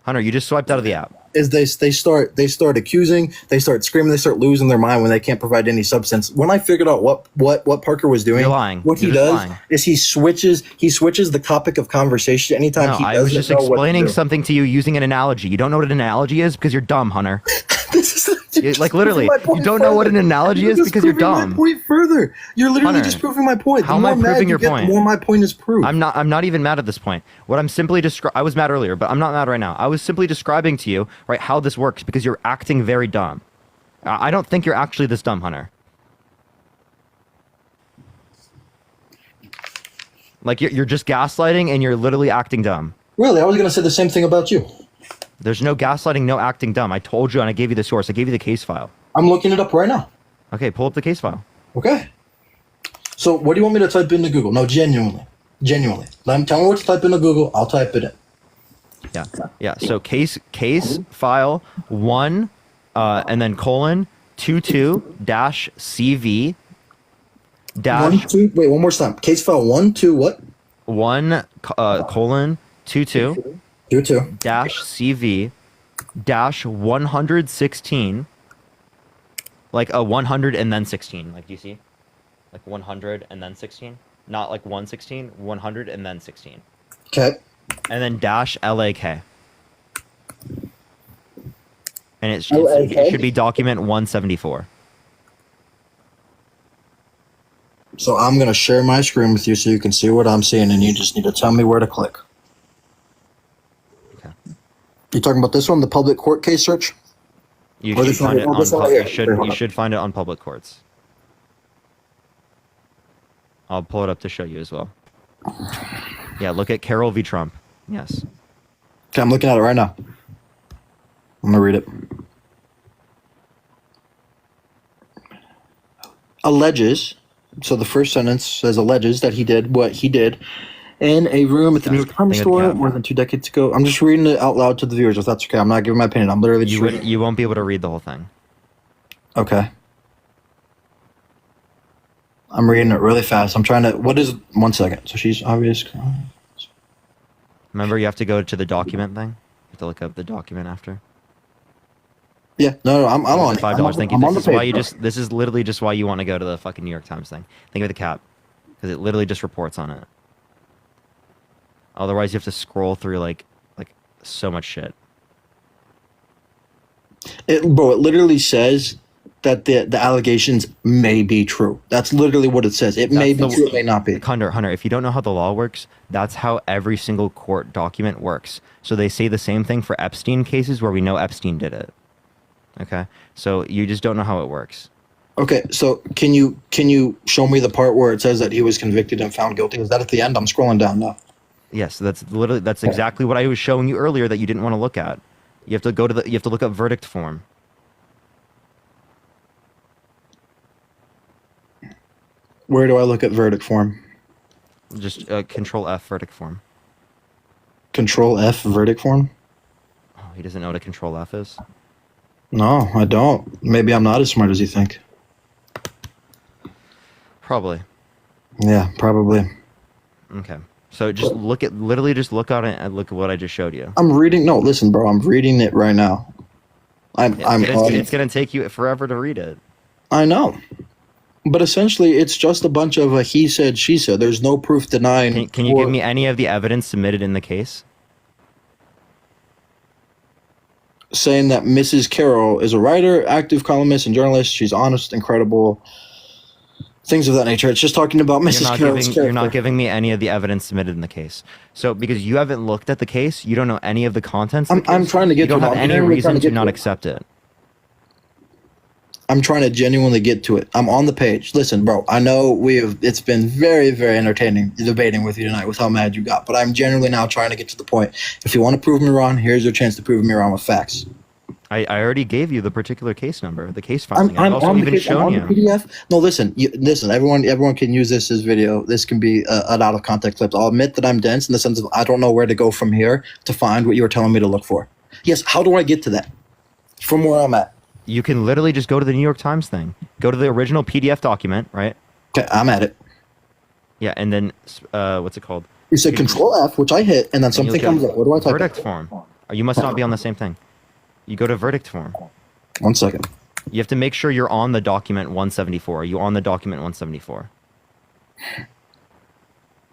Hunter, you just swiped out of the app. Is they start accusing, they start screaming, they start losing their mind when they can't provide any substance. When I figured out what Parker was doing, You're lying. what he You're just does lying. is he switches the topic of conversation anytime No, he I doesn't was just know what to explaining do. something to you using an analogy. You don't know what an analogy is because you're dumb, Hunter. Like literally, Proving my point you don't know what an further. analogy is just because you're proving dumb. My point further. You're literally Hunter, just proving my point. how The am I more mad proving you your get, point? The more my point is proved. I'm not even mad at this point. What I'm simply I was mad earlier, but I'm not mad right now. I was simply describing to you, right, how this works because you're acting very dumb. I don't think you're actually this dumb, Hunter. Like you're just gaslighting and you're literally acting dumb. Really, I was gonna say the same thing about you. There's no gaslighting, no acting dumb. I told you and I gave you the source. I gave you the case file. I'm looking it up right now. Okay, pull up the case file. Okay. So what do you want me to type into Google? No, genuinely. Tell me what to type into Google. I'll type it in. Yeah. So case file 1 and then colon 22 dash CV dash 1, 2. Wait, one more time. Case file 1, 2. What? 1 colon 22 dash CV dash 116. Like a 100 and then 16. Like, do you see? Like 100 and then 16. Not like 116. 100 and then 16. Okay. And then dash LAK. And it should be document 174. So I'm gonna share my screen with you so you can see what I'm seeing, and you just need to tell me where to click. Okay. You talking about this one, the public court case search? You Or should this one find here? it Oh, on. this one right You here. should find it on public courts. I'll pull it up to show you as well. Yeah, look at Carroll v. Trump. Yes. Okay, I'm looking at it right now. I'm gonna read it. Alleges. So the first sentence says alleges that he did what he did in a room at the New York Times store more than 2 decades ago. I'm just reading it out loud to the viewers if that's okay. I'm not giving my opinion. I'm literally just reading. You won't be able to read the whole thing. Okay. I'm reading it really fast. I'm trying to. What is 1 second? So she's obvious. Remember, you have to go to the document thing. You have to look up the document after. Yeah, no, I'm on it. $5. Thank you. I'm on This the is why you page. just. This is literally just why you want to go to the fucking New York Times thing. Think of the cap, because it literally just reports on it. Otherwise, you have to scroll through like so much shit. It literally says that the allegations may be true. That's literally what it says. It may be true, it may not be. Hunter, if you don't know how the law works, that's how every single court document works. So they say the same thing for Epstein cases where we know Epstein did it. Okay? So you just don't know how it works. Okay, so can you show me the part where it says that he was convicted and found guilty? Is that at the end? I'm scrolling down now. Yes, that's exactly what I was showing you earlier that you didn't want to look at. You have to you have to look up verdict form. Where do I look at verdict form? Just Control F verdict form. Control F verdict form? Oh, he doesn't know what a Control F is? No, I don't. Maybe I'm not as smart as you think. Probably. Yeah, probably. Okay. So just literally just look on it and look at what I just showed you. I'm reading. No, listen, bro. I'm reading it right now. It's gonna take you forever to read it. I know, but essentially, it's just a bunch of a he said, she said. There's no proof denying. Can you give me any of the evidence submitted in the case? Saying that Mrs. Carroll is a writer, active columnist, and journalist. She's honest and credible. Things of that nature. It's just talking about Mrs. Carroll's character. You're not giving me any of the evidence submitted in the case. So because you haven't looked at the case, you don't know any of the contents. I'm trying to get to it. You don't have any reason to not accept it. I'm trying to genuinely get to it. I'm on the page. Listen, bro, I know it's been very, very entertaining debating with you tonight with how mad you got, but I'm genuinely now trying to get to the point. If you want to prove me wrong, here's your chance to prove me wrong with facts. I already gave you the particular case number, the case filing. I'm also on even the shown you. PDF. No, listen, everyone can use this as video. This can be an out of context clip. I'll admit that I'm dense in the sense of I don't know where to go from here to find what you were telling me to look for. Yes, how do I get to that? From where I'm at. You can literally just go to the New York Times thing. Go to the original PDF document, right? Okay, I'm at it. Yeah, and then what's it called? You said Control F, which I hit, and then something comes up. What do I type? Verdict form. You must not be on the same thing. You go to verdict form. 1 second. You have to make sure you're on the document 174. Are you on the document 174?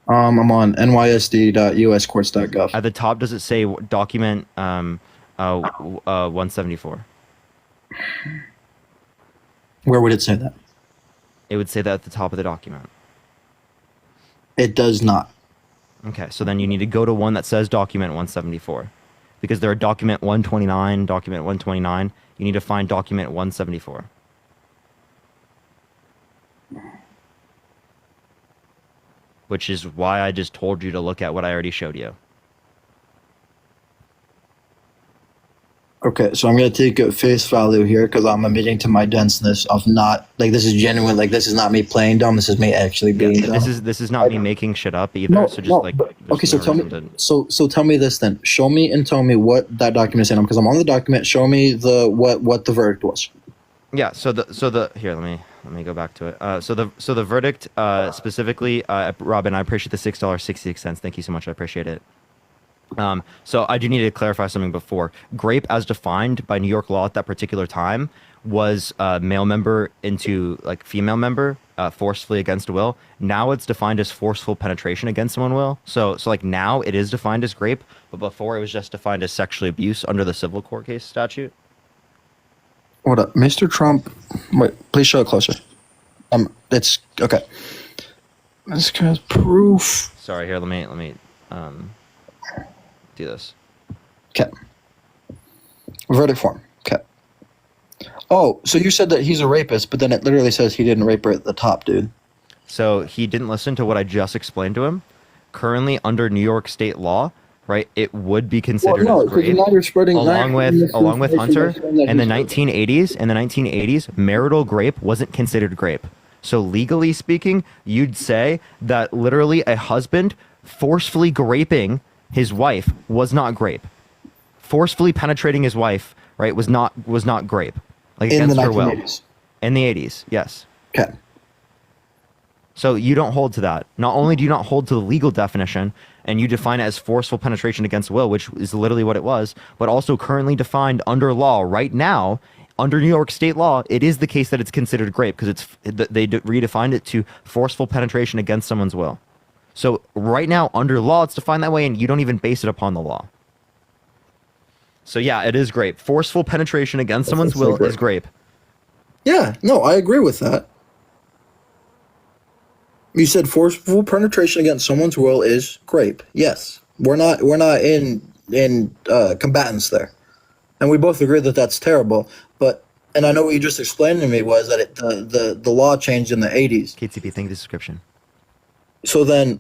I'm on nysd.uscourts.gov. At the top, does it say document 174? Where would it say that? It would say that at the top of the document. It does not. Okay, so then you need to go to one that says document 174. Because there are document 129, document 129. You need to find document 174. Which is why I just told you to look at what I already showed you. Okay, so I'm going to take at face value here because I'm admitting to my denseness of not, like, this is genuine, like, this is not me playing dumb, this is me actually being dumb. This is not me making shit up either, No, so just no, like... but- there's okay, so no tell me, reason to- so tell me this then. Show me and tell me what that document is saying, because I'm on the document. Show me what the verdict was. Yeah, so the here, let me go back to it. So the verdict specifically, Robin, I appreciate the $6.66. Thank you so much. I appreciate it. So I do need to clarify something before. Grape, as defined by New York law at that particular time, was male member into like female member, forcefully against will. Now it's defined as forceful penetration against someone's will. So like now it is defined as grape, but before it was just defined as sexually abuse under the civil court case statute. What up, Mr. Trump? Wait, please show it closer. It's okay. This guy's proof. Sorry, here, let me do this. Okay. Verdict form. Okay. Oh, so you said that he's a rapist, but then it literally says he didn't rape her at the top, dude. So he didn't listen to what I just explained to him. Currently, under New York state law, right, it would be considered as rape. Now you're spreading along with Hunter, in the night. 1980s, marital grape wasn't considered grape. So legally speaking, you'd say that literally a husband forcefully graping his wife was not grape. Forcefully penetrating his wife, right, was not grape. Like In against the her will. 1980s. In the 80s, yes. Okay. So you don't hold to that. Not only do you not hold to the legal definition, and you define it as forceful penetration against will, which is literally what it was, but also currently defined under law right now, under New York state law, it is the case that it's considered grape because they redefined it to forceful penetration against someone's will. So right now, under law, it's defined that way, and you don't even base it upon the law. So yeah, it is grape. Forceful penetration against someone's will is grape. Yeah, no, I agree with that. You said forceful penetration against someone's will is grape. Yes, we're not in combatants there, and we both agree that that's terrible. But and I know what you just explained to me was that the law changed in the 80s. KTP, thank you for the subscription. So then,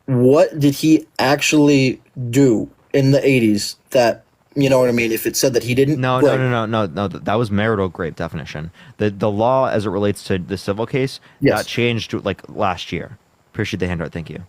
what did he actually do in the 80s that, you know what I mean? If it said that he didn't. No. That was marital grape definition. The law as it relates to the civil case got changed like last year. Appreciate the handout. Thank you.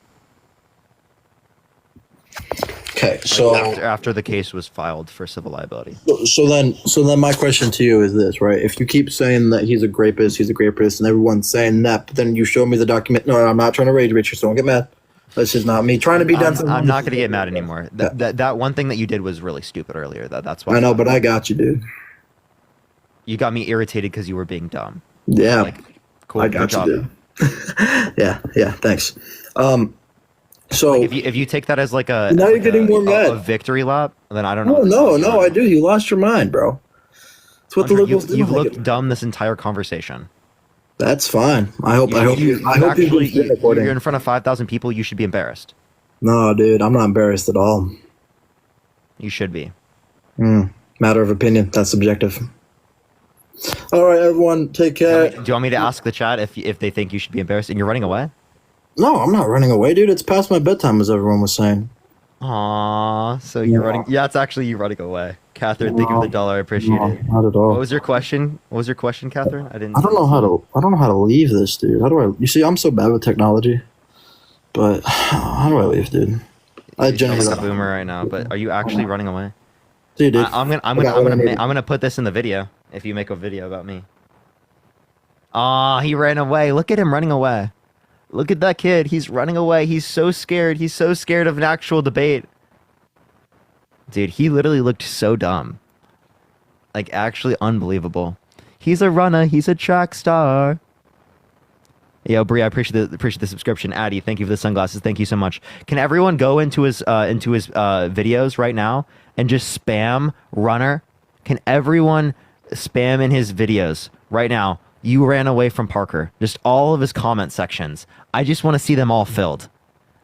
Okay, Like so after the case was filed for civil liability. So then my question to you is this, right? If you keep saying that he's a rapist, and everyone's saying that, but then you show me the document. No, I'm not trying to rage, Richard. So don't get mad. This is not me trying to be done. I'm not going to get mad anymore. That one thing that you did was really stupid earlier. That's why. I know, but I got you, dude. You got me irritated because you were being dumb. Yeah, like, cool. I got you, dude. yeah. Thanks. So like if you take that as like a now you're getting more mad. A victory lap, then I don't know. No, I do. You lost your mind, bro. That's what the liberals do. You've looked dumb this entire conversation. That's fine. I hope you you're in front of 5,000 people. You should be embarrassed. No, dude, I'm not embarrassed at all. You should be. Matter of opinion. That's subjective. All right, everyone, take care. Do you want me to ask the chat if they think you should be embarrassed and you're running away? No, I'm not running away, dude. It's past my bedtime, as everyone was saying. Aww, so you're running. Yeah, it's actually you running away. Catherine, thank you for the $1. I appreciate it. Not at all. What was your question? Catherine? I don't know how to leave this, dude. How do I? You see, I'm so bad with technology. But how do I leave, dude? I generally like a boomer right now. But are you actually running away? Dude, I'm gonna put this in the video if you make a video about me. Aw, he ran away. Look at him running away. Look at that kid. He's running away. He's so scared. He's so scared of an actual debate. Dude, he literally looked so dumb. Like, actually unbelievable. He's a runner. He's a track star. Yo, Brie, I appreciate the subscription. Addy, thank you for the sunglasses. Thank you so much. Can everyone go into his videos right now and just spam runner? Can everyone spam in his videos right now? You ran away from Parker. Just all of his comment sections. I just want to see them all filled.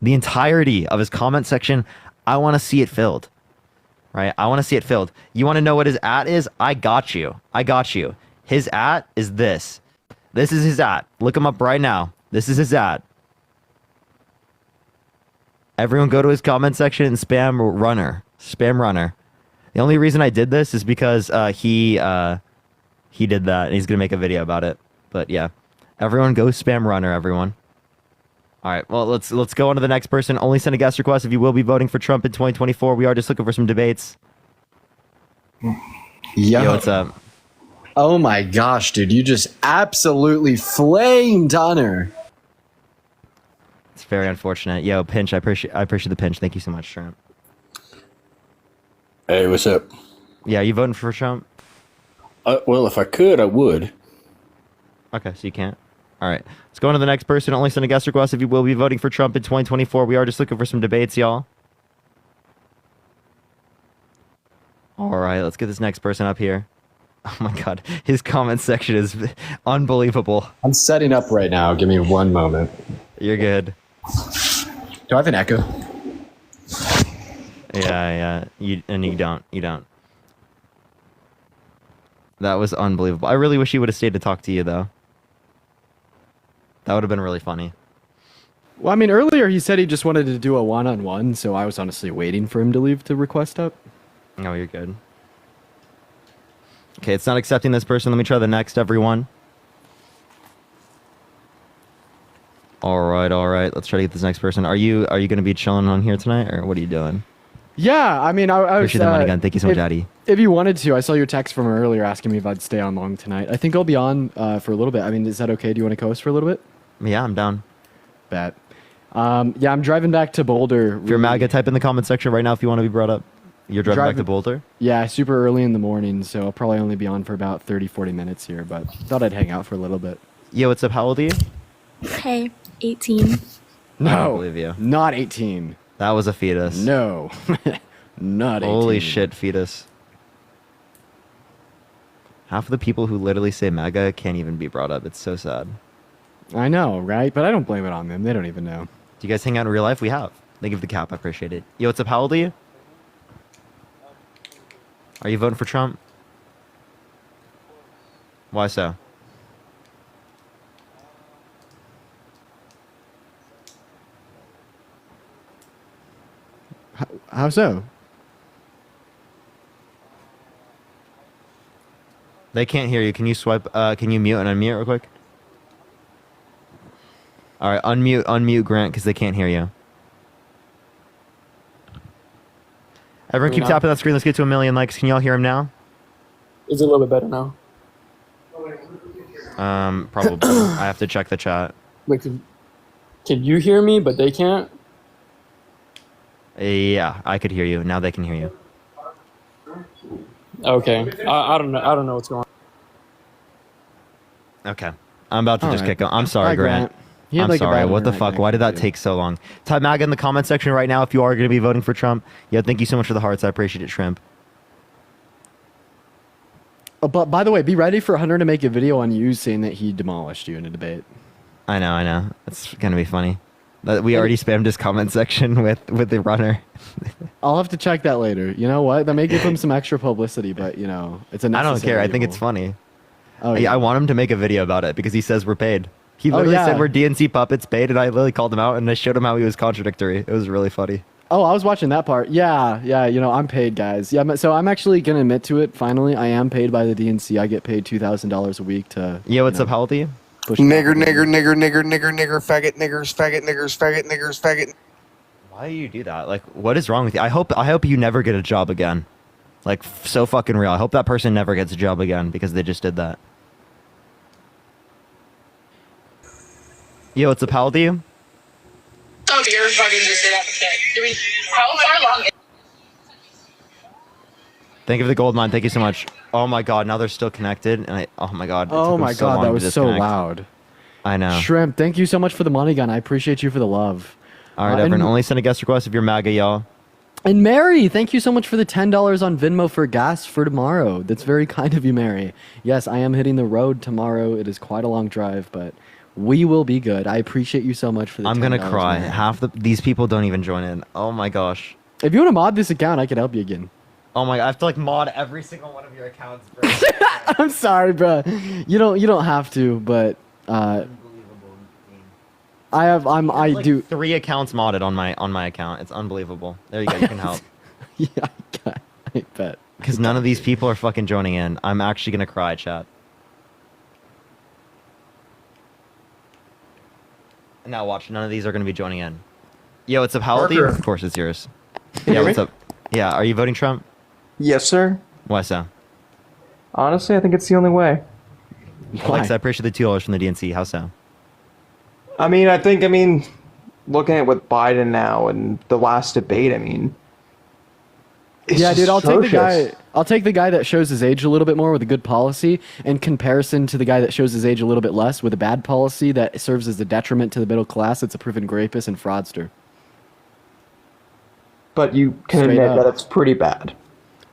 The entirety of his comment section, I want to see it filled. Right? I want to see it filled. You want to know what his @ is? I got you. His @ is this. This is his @ Look him up right now. This is his @ Everyone go to his comment section and spam runner. Spam runner. The only reason I did this is because he did that, and he's going to make a video about it. But yeah, everyone go spam runner, everyone. All right, well, let's go on to the next person. Only send a guest request if you will be voting for Trump in 2024. We are just looking for some debates. Yo, what's up? Oh my gosh, dude, you just absolutely flamed Hunter. It's very unfortunate. Yo, Pinch, I appreciate the pinch. Thank you so much, Trump. Hey, what's up? Yeah, you voting for Trump? Well, if I could, I would. Okay, so you can't. All right, let's go on to the next person. Only send a guest request if you will be voting for Trump in 2024. We are just looking for some debates, y'all. All right, let's get this next person up here. Oh my God, his comment section is unbelievable. I'm setting up right now. Give me one moment. You're good. Do I have an echo? Yeah. You don't. That was unbelievable. I really wish he would have stayed to talk to you, though. That would have been really funny. Well, I mean, earlier he said he just wanted to do a one-on-one, so I was honestly waiting for him to leave the request up. No, you're good. Okay, it's not accepting this person. Let me try the next, everyone. All right. Let's try to get this next person. Are you going to be chilling on here tonight, or what are you doing? Yeah, I mean, I was... Appreciate the money gun. Thank you so much, Daddy. If you wanted to, I saw your text from earlier asking me if I'd stay on long tonight. I think I'll be on for a little bit. I mean, is that okay? Do you want to co-host for a little bit? Yeah, I'm down. Bet. Yeah, I'm driving back to Boulder. If you're MAGA, type in the comment section right now if you want to be brought up. You're driving back to Boulder? Yeah, super early in the morning, so I'll probably only be on for about 30, 40 minutes here, but thought I'd hang out for a little bit. Yo, what's up? How old are you? Hey, 18. I No, don't believe you. not 18. That was a fetus. No, not 18. Holy shit, fetus. Half of the people who literally say MAGA can't even be brought up. It's so sad. I know, right? But I don't blame it on them. They don't even know. Do you guys hang out in real life? We have. Thank you for the cap. I appreciate it. Yo, what's up? How old are you? Are you voting for Trump? Why so? How so? They can't hear you. Can you swipe? Can you mute and unmute real quick? All right, unmute Grant because they can't hear you. Everyone keep tapping that screen. Let's get to 1 million likes. Can y'all hear him now? Is it a little bit better now? Probably. I have to check the chat. Wait, can you hear me, but they can't? Yeah, I could hear you. Now they can hear you. Okay, I don't know. I don't know what's going on. Okay. I'm about to All just right. kick on. I'm sorry, Bye, Grant. He had I'm like a sorry. bad What the internet fuck? Why did that connection, take so long? Type MAGA in the comment section right now if you are going to be voting for Trump. Yeah, thank you so much for the hearts. I appreciate it, Shrimp. Oh, but by the way, be ready for Hunter to make a video on you saying that he demolished you in a debate. I know. It's going to be funny. We already spammed his comment section with the runner. I'll have to check that later. You know what? That may give him some extra publicity, but you know, it's a I don't care. necessary I think evil. it's funny. Oh, yeah. I want him to make a video about it because he says we're paid. He Oh, literally yeah. said we're DNC puppets paid, and I literally called him out and I showed him how he was contradictory. It was really funny. Oh, I was watching that part. Yeah. You know, I'm paid, guys. Yeah. So I'm actually gonna admit to it. Finally, I am paid by the DNC. I get paid $2,000 a week to. Yeah. What's up? How old are you? Nigger, faggot, niggers, faggot. Why do you do that? Like, what is wrong with you? I hope you never get a job again. Like, so fucking real. I hope that person never gets a job again because they just did that. Yo, what's up? How old are you? Oh, you're fucking just sit up and how far long? Thank you for the gold mine. Thank you so much. Oh my god, now they're still connected, and oh my god. it Oh took them my so god, long that to was so disconnect. loud. I know. Shrimp, thank you so much for the money gun. I appreciate you for the love. All right, and- everyone. Only send a guest request if you're MAGA, y'all. And Mary, thank you so much for the $10 on Venmo for gas for tomorrow. That's very kind of you, Mary. Yes, I am hitting the road tomorrow. It is quite a long drive, but we will be good. I appreciate you so much for the I'm gonna $10, cry. Mary. Half these people don't even join in. Oh my gosh. If you want to mod this account, I could help you again. Oh my! I have to like mod every single one of your accounts, bro. I'm sorry, bro. You don't have to, but I do 3 accounts modded on my account. It's unbelievable. There you go. You can help. Yeah, I bet. Because none of these people are fucking joining in. I'm actually gonna cry, chat. Now watch. None of these are gonna be joining in. Yo, what's up? How old are you? Parker. Of course, it's yours. Can you Yeah, hear what's me? up? Yeah, are you voting Trump? Yes, sir. Why so? Honestly, I think it's the only way. Alex, I appreciate the $2 from the DNC. How so? I mean, looking at with Biden now and the last debate, I mean, it's Yeah, just dude, I'll take the atrocious. guy. I'll take the guy that shows his age a little bit more with a good policy, in comparison to the guy that shows his age a little bit less with a bad policy that serves as a detriment to the middle class. It's a proven rapist and fraudster. But you can Straight admit up. that it's pretty bad.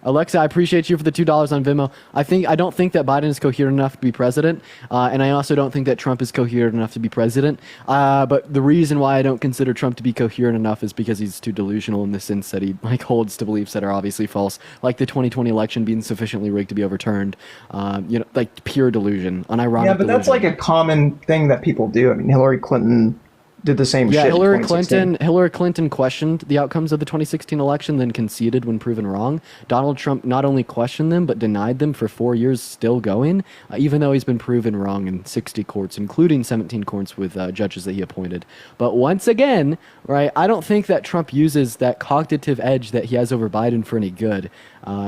Alexa, I appreciate you for the $2 on Venmo. I don't think that Biden is coherent enough to be president, and I also don't think that Trump is coherent enough to be president. But the reason why I don't consider Trump to be coherent enough is because he's too delusional in the sense that he holds to beliefs that are obviously false, like the 2020 election being sufficiently rigged to be overturned. Like pure delusion, unironic. Yeah, but that's delusion. like a common thing that people do. I mean, Hillary Clinton did the same Yeah, shit. in Hillary 2016. Clinton questioned the outcomes of the 2016 election, then conceded when proven wrong. Donald Trump not only questioned them, but denied them for 4 years still going, even though he's been proven wrong in 60 courts, including 17 courts with judges that he appointed. But once again, right, I don't think that Trump uses that cognitive edge that he has over Biden for any good.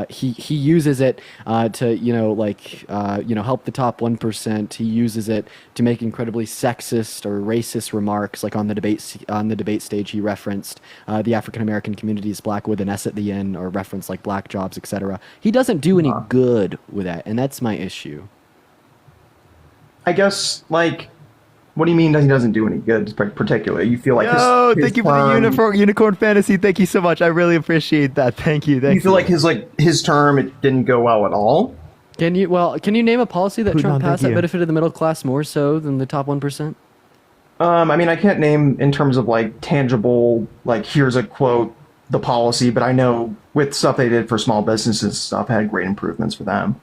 He uses it to help the top 1%. He uses it to make incredibly sexist or racist remarks, like on the debate stage he referenced the African American community is black with an S at the end, or reference like black jobs, etc. He doesn't do any good with that, and that's my issue. I guess, like, What do you mean that he doesn't do any good, particularly? You feel like his Thank you for the unicorn fantasy. Thank you so much. I really appreciate that. Thank you. You feel like his term it didn't go well at all? Can you name a policy that Who Trump not, passed thank that you. benefited the middle class more so than the top 1%? I mean, I can't name in terms of like tangible, like here's a quote, the policy, but I know with stuff they did for small businesses and stuff had great improvements for them.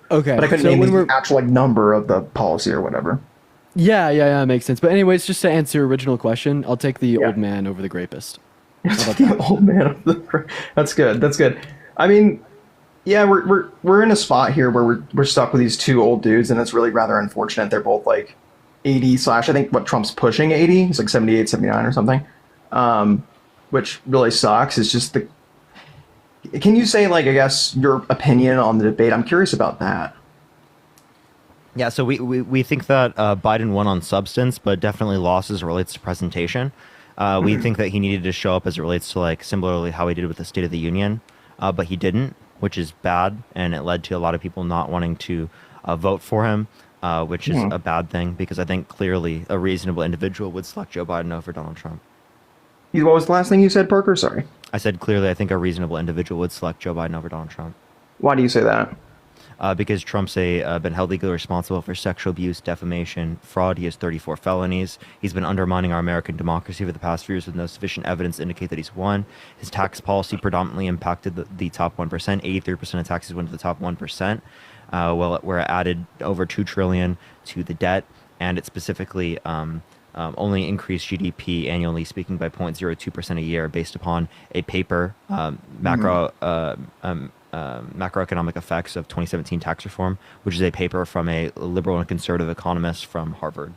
Okay. But I couldn't so name when the we're actual like number of the policy or whatever. yeah, makes sense. But anyways, just to answer your original question, I'll take the old man over the grapist. The old man of the That's good. That's good. I mean, yeah, we're in a spot here where we're stuck with these two old dudes, and it's really rather unfortunate. They're both like 80 slash, I think what Trump's pushing 80. He's like 78, 79 or something. Which really sucks. It's just can you say, like, I guess, your opinion on the debate? I'm curious about that. Yeah, so we think that Biden won on substance, but definitely lost as it relates to presentation. We think that he needed to show up as it relates to, like, similarly how he did with the State of the Union, but he didn't, which is bad, and it led to a lot of people not wanting to vote for him, which is a bad thing, because I think clearly a reasonable individual would select Joe Biden over Donald Trump. What was the last thing you said, Parker? Sorry. I said clearly I think a reasonable individual would select Joe Biden over Donald Trump. Why do you say that? Because Trump's been held legally responsible for sexual abuse, defamation, fraud. He has 34 felonies. He's been undermining our American democracy for the past few years with no sufficient evidence to indicate that he's won. His tax policy predominantly impacted the top 1%. 83% of taxes went to the top 1%. Where it added over $2 trillion to the debt, and it specifically only increased GDP annually speaking by 0.02% a year based upon a paper, macroeconomic effects of 2017 tax reform, which is a paper from a liberal and conservative economist from Harvard.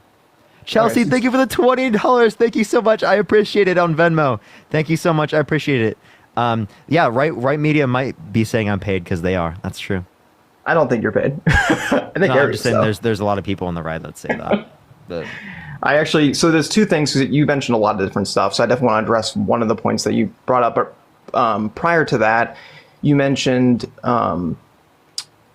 Chelsea, Right. thank you for the $20. Thank you so much. I appreciate it on Venmo. Thank you so much. I appreciate it. Yeah, right media might be saying I'm paid because they are. That's true. I don't think you're paid. I think I'm Eric just saying so. there's a lot of people on the right that say that. So there's two things, because you mentioned a lot of different stuff, so I definitely want to address one of the points that you brought up. But prior to that, you mentioned, actually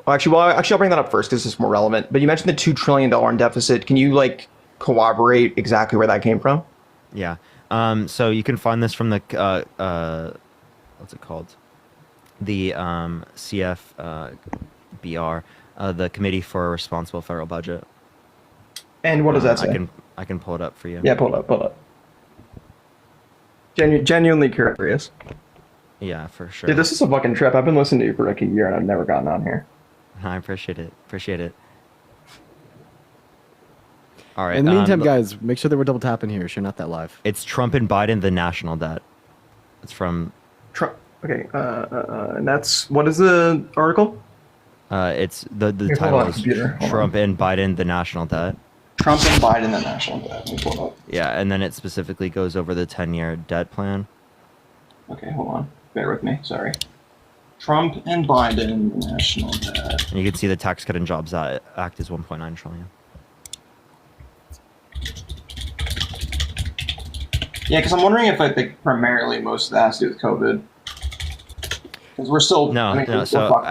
I'll bring that up first because it's more relevant. But you mentioned the $2 trillion in deficit. Can you like corroborate exactly where that came from? Yeah. So you can find this from the what's it called? The CFBR, the Committee for a Responsible Federal Budget. And what does that say? I can pull it up for you. Yeah, pull it up. Genuinely curious. Yeah, for sure. Dude, this is a fucking trip. I've been listening to you for like a year and I've never gotten on here. I appreciate it. All right. In the meantime, guys, make sure that we're double tapping here. So you're not that live. It's Trump and Biden, the national debt. It's from Trump. Okay. And that's, what is the article? It's the Here, title hold on, is computer. Hold Trump and Biden, the national debt. Trump and Biden, the national debt. Let me pull it up. Yeah, and then it specifically goes over the 10-year debt plan. Okay, hold on. Bear with me. Sorry. Trump and Biden, the national debt. And you can see the Tax Cut and Jobs Act is 1.9 trillion. Yeah, because I'm wondering if I think primarily most of that has to do with COVID. Because we're still No. So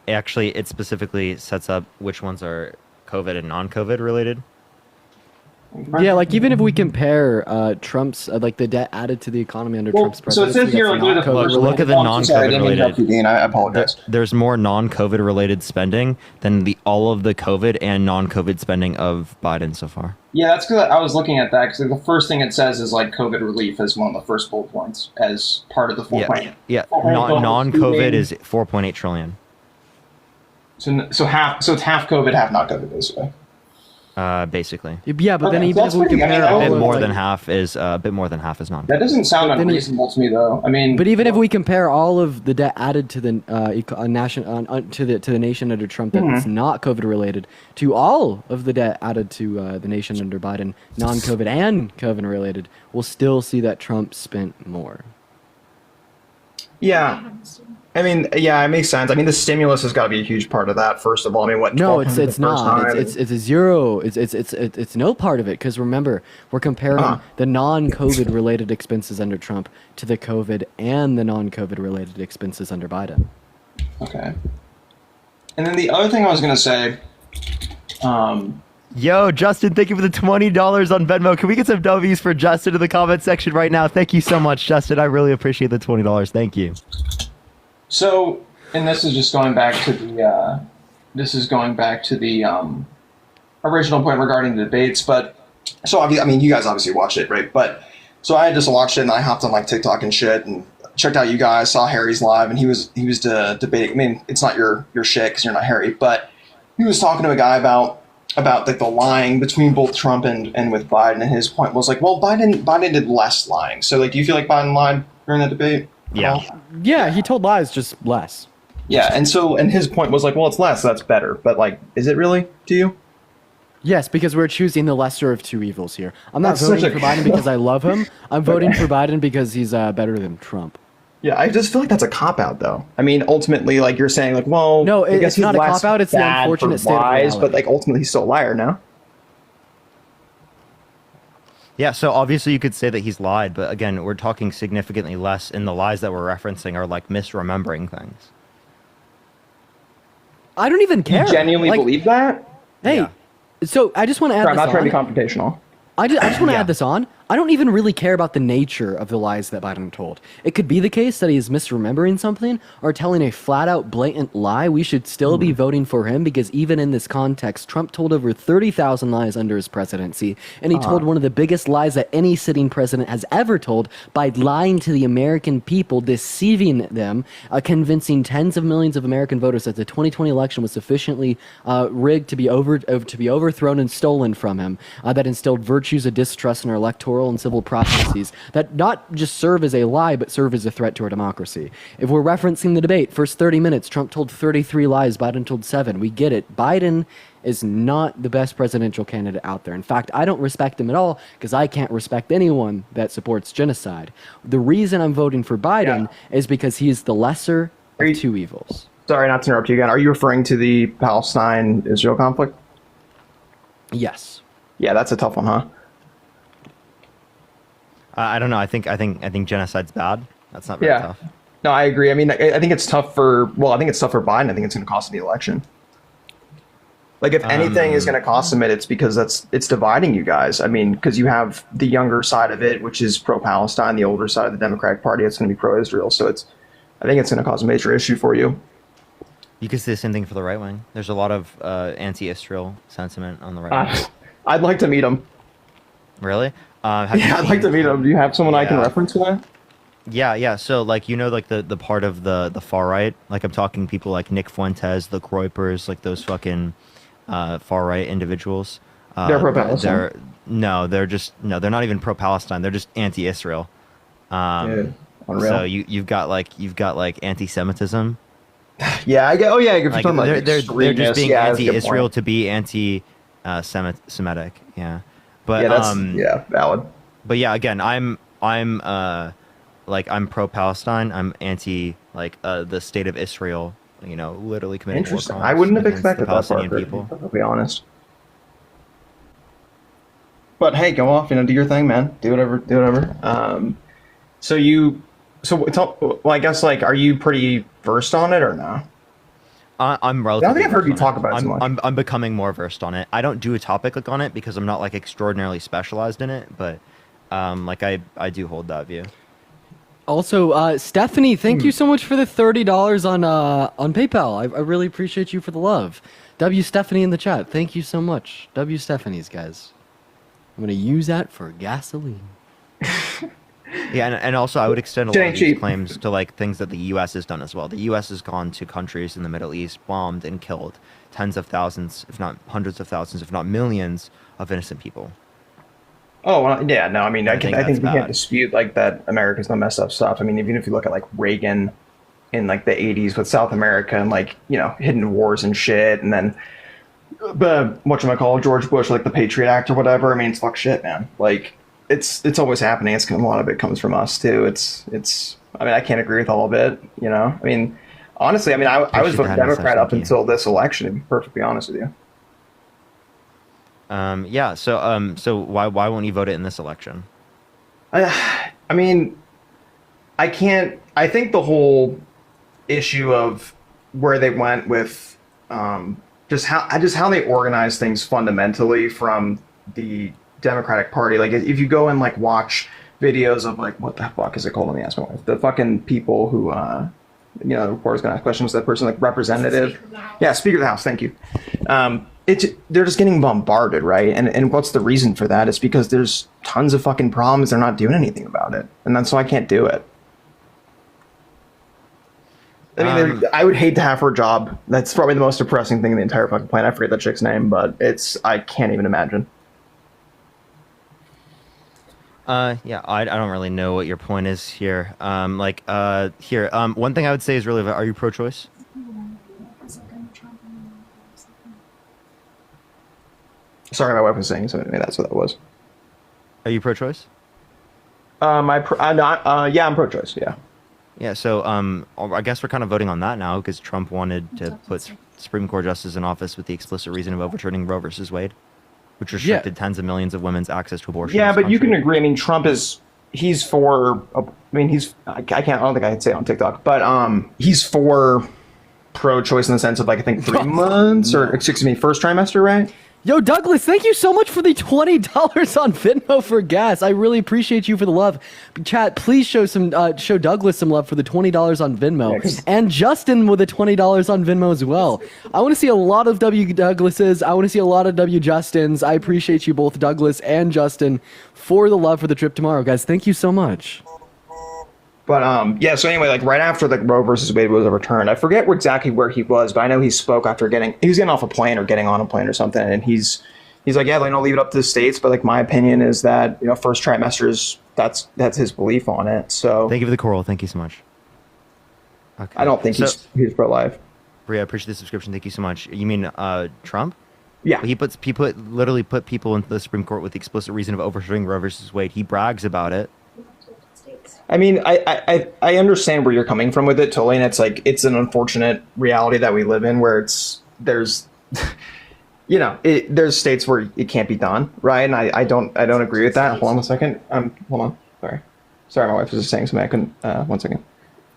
actually, it specifically sets up which ones are COVID and non-COVID related. Yeah, like even if we compare Trump's like the debt added to the economy under Trump's presidency. So it says here, that's like, not Look at the Sorry, I non-COVID didn't mean to interrupt you, related. Dean. I apologize. There's more non-COVID related spending than all of the COVID and non-COVID spending of Biden so far. Yeah, that's because I was looking at that, because the first thing it says is like COVID relief as one of the first bullet points as part of the 4.8. Yeah. Non-COVID is 4.8 trillion. So it's half COVID, half not COVID, basically. Basically. Yeah, but then Okay, even that's if we pretty- compare I mean, all A bit of, more like- than half is non. That doesn't sound Then unreasonable to me, though. I mean, But even if we compare all of the debt added to the to the nation under Trump that's not COVID related to all of the debt added to the nation under Biden, non-COVID and COVID related, we'll still see that Trump spent more. yeah. I mean, yeah, it makes sense. I mean, the stimulus has got to be a huge part of that. First of all, I mean, what? No, 1,200 it's the first not. time? It's a zero. It's no part of it because remember we're comparing the non-COVID related expenses under Trump to the COVID and the non-COVID related expenses under Biden. Okay. And then the other thing I was going to say Yo, Justin, thank you for the $20 on Venmo. Can we get some W's for Justin in the comment section right now? Thank you so much, Justin. I really appreciate the $20. Thank you. So, and this is just going back to the original point regarding the debates. But so I mean, you guys obviously watched it, right? But so I just watched it and I hopped on like TikTok and shit and checked out you guys, saw Harry's live, and he was debating. I mean, it's not your shit because you're not Harry, but he was talking to a guy about like the lying between both Trump and with Biden, and his point was like, well, Biden did less lying. So like, do you feel like Biden lied during that debate? Yeah. Yeah, he told lies, just less. Yeah, and his point was like, well, it's less, so that's better. But like, is it really to you? Yes, because we're choosing the lesser of two evils here. I'm not That's voting such for a- Biden because I love him. I'm voting for Biden because he's better than Trump. Yeah, I just feel like that's a cop out, though. I mean, ultimately, like you're saying, like, well, No, I guess it's he's not a less cop-out, it's the bad unfortunate for state of lies, reality. but like ultimately, he's still a liar now. Yeah, so obviously you could say that he's lied, but again, we're talking significantly less, and the lies that we're referencing are like misremembering things. I don't even care. You genuinely Like, believe that? Hey, so I just want to add Sorry, I'm this not trying to be on. confrontational. I just want to add this on. I don't even really care about the nature of the lies that Biden told. It could be the case that he is misremembering something or telling a flat-out blatant lie. We should still be voting for him because even in this context, Trump told over 30,000 lies under his presidency, and he told one of the biggest lies that any sitting president has ever told by lying to the American people, deceiving them, convincing tens of millions of American voters that the 2020 election was sufficiently rigged to be overthrown and stolen from him, that instilled virtues of distrust in our electoral and civil processes that not just serve as a lie but serve as a threat to our democracy. If we're referencing the debate, first 30 minutes, Trump told 33 lies, Biden told 7. We get it. Biden is not the best presidential candidate out there. In fact, I don't respect him at all because I can't respect anyone that supports genocide. The reason I'm voting for Biden is because he is the lesser of two evils. Sorry, not to interrupt you again. Are you referring to the Palestine-Israel conflict? Yes. Yeah, that's a tough one, huh? I don't know. I think genocide's bad. That's not very tough. No, I agree. I mean, I think it's tough for Biden. I think it's going to cost him the election. Like, if anything is going to cost him it's because it's dividing you guys. I mean, because you have the younger side of it, which is pro-Palestine, the older side of the Democratic Party, it's going to be pro-Israel. So I think it's going to cause a major issue for you. You could say the same thing for the right wing. There's a lot of anti-Israel sentiment on the right wing. I'd like to meet him. Really? I'd like to meet him. Do you have someone I can reference for that? Yeah. So, like, like the part of the far right. Like, I'm talking people like Nick Fuentes, the Groypers, like those fucking far right individuals. They're pro-Palestine. They're not even pro-Palestine. They're just anti-Israel. Unreal. So you've got like anti-Semitism. Yeah, I get. Oh yeah, if you're Like, talking about they're just being yeah, that's a good anti-Israel point. to be anti-Semitic. Yeah, but Yeah, that's valid. But yeah, again, I'm pro-Palestine. I'm anti the state of Israel. Literally committing war Interesting. crimes I wouldn't have against expected the that Palestinian part, people. I'll be honest. But hey, go off, do your thing, man. Do whatever. I guess, like, are you pretty versed on it or no? I'm relatively. I don't think I've heard you versed on talk about it so much. I'm becoming more versed on it. I don't do a topic like on it because I'm not like extraordinarily specialized in it, but I do hold that view. Also, Stephanie, thank you so much for the $30 on PayPal. I really appreciate you for the love. W Stephanie in the chat, thank you so much. W Stephanie's, guys. I'm gonna use that for gasoline. Yeah, and also I would extend a lot Getting of these cheap. claims to like things that the U.S. has done as well. The U.S. has gone to countries in the Middle East, bombed and killed tens of thousands, if not hundreds of thousands, if not millions of innocent people. Oh, well, yeah, no, I mean, I think that's we can't bad. dispute like that America's done messed up stuff. I mean, even if you look at like Reagan in like the 80s with South America and like, hidden wars and shit, and then George Bush, like the Patriot Act or whatever. I mean, it's fuck shit, man. Like, it's always happening. A lot of it comes from us too. I mean, I can't agree with all of it, I mean, honestly, I was voting Democrat up until this election, to be perfectly honest with you. Yeah. So why won't you vote it in this election? I mean, I can't. I think the whole issue of where they went with just how they organize things fundamentally from the Democratic Party. Like if you go and like watch videos of like what the fuck is it called? Let me ask my wife. The fucking people who the reporter's gonna ask questions. That person, like representative, Speaker of the House. Thank you. They're just getting bombarded, right? And what's the reason for that? It's because there's tons of fucking problems. They're not doing anything about it, and that's why I can't do it. I mean, I would hate to have her job. That's probably the most depressing thing in the entire fucking planet. I forget that chick's name, but I can't even imagine. I don't really know what your point is here. One thing I would say is really, are you pro-choice? Sorry, my wife was saying something to me. That's what that was. Are you pro-choice? I'm pro-choice. Yeah. Yeah. So, I guess we're kind of voting on that now because Trump wanted to put Supreme Court justices in office with the explicit reason of overturning Roe versus Wade, which restricted tens of millions of women's access to abortion. Yeah, but you can agree. I mean, Trump he's for. I mean, I don't think I can say it on TikTok, but he's for pro-choice in the sense of like I think 3 months or excuse me, first trimester, right? Yo, Douglas, thank you so much for the $20 on Venmo for gas. I really appreciate you for the love. Chat, please show Douglas some love for the $20 on Venmo. Yes. And Justin with the $20 on Venmo as well. I want to see a lot of W Douglases. I want to see a lot of W Justins. I appreciate you both, Douglas and Justin, for the love for the trip tomorrow. Guys, thank you so much. But so anyway, like right after the Roe versus Wade was overturned, I forget exactly where he was, but I know he spoke after he was getting off a plane or getting on a plane or something, and he's like, yeah, like, leave it up to the states, but like my opinion is that first trimesters, that's his belief on it. So thank you for the coral. Thank you so much. Okay. I don't think he's pro-life. Bria, I appreciate the subscription. Thank you so much. You mean Trump? Yeah. He literally put people into the Supreme Court with the explicit reason of overturning Roe versus Wade. He brags about it. I mean, I understand where you're coming from with it totally, and it's like it's an unfortunate reality that we live in where there's states where it can't be done, right? And I don't agree with that. Hold on a second. Hold on. Sorry, my wife was just saying something. I couldn't. 1 second.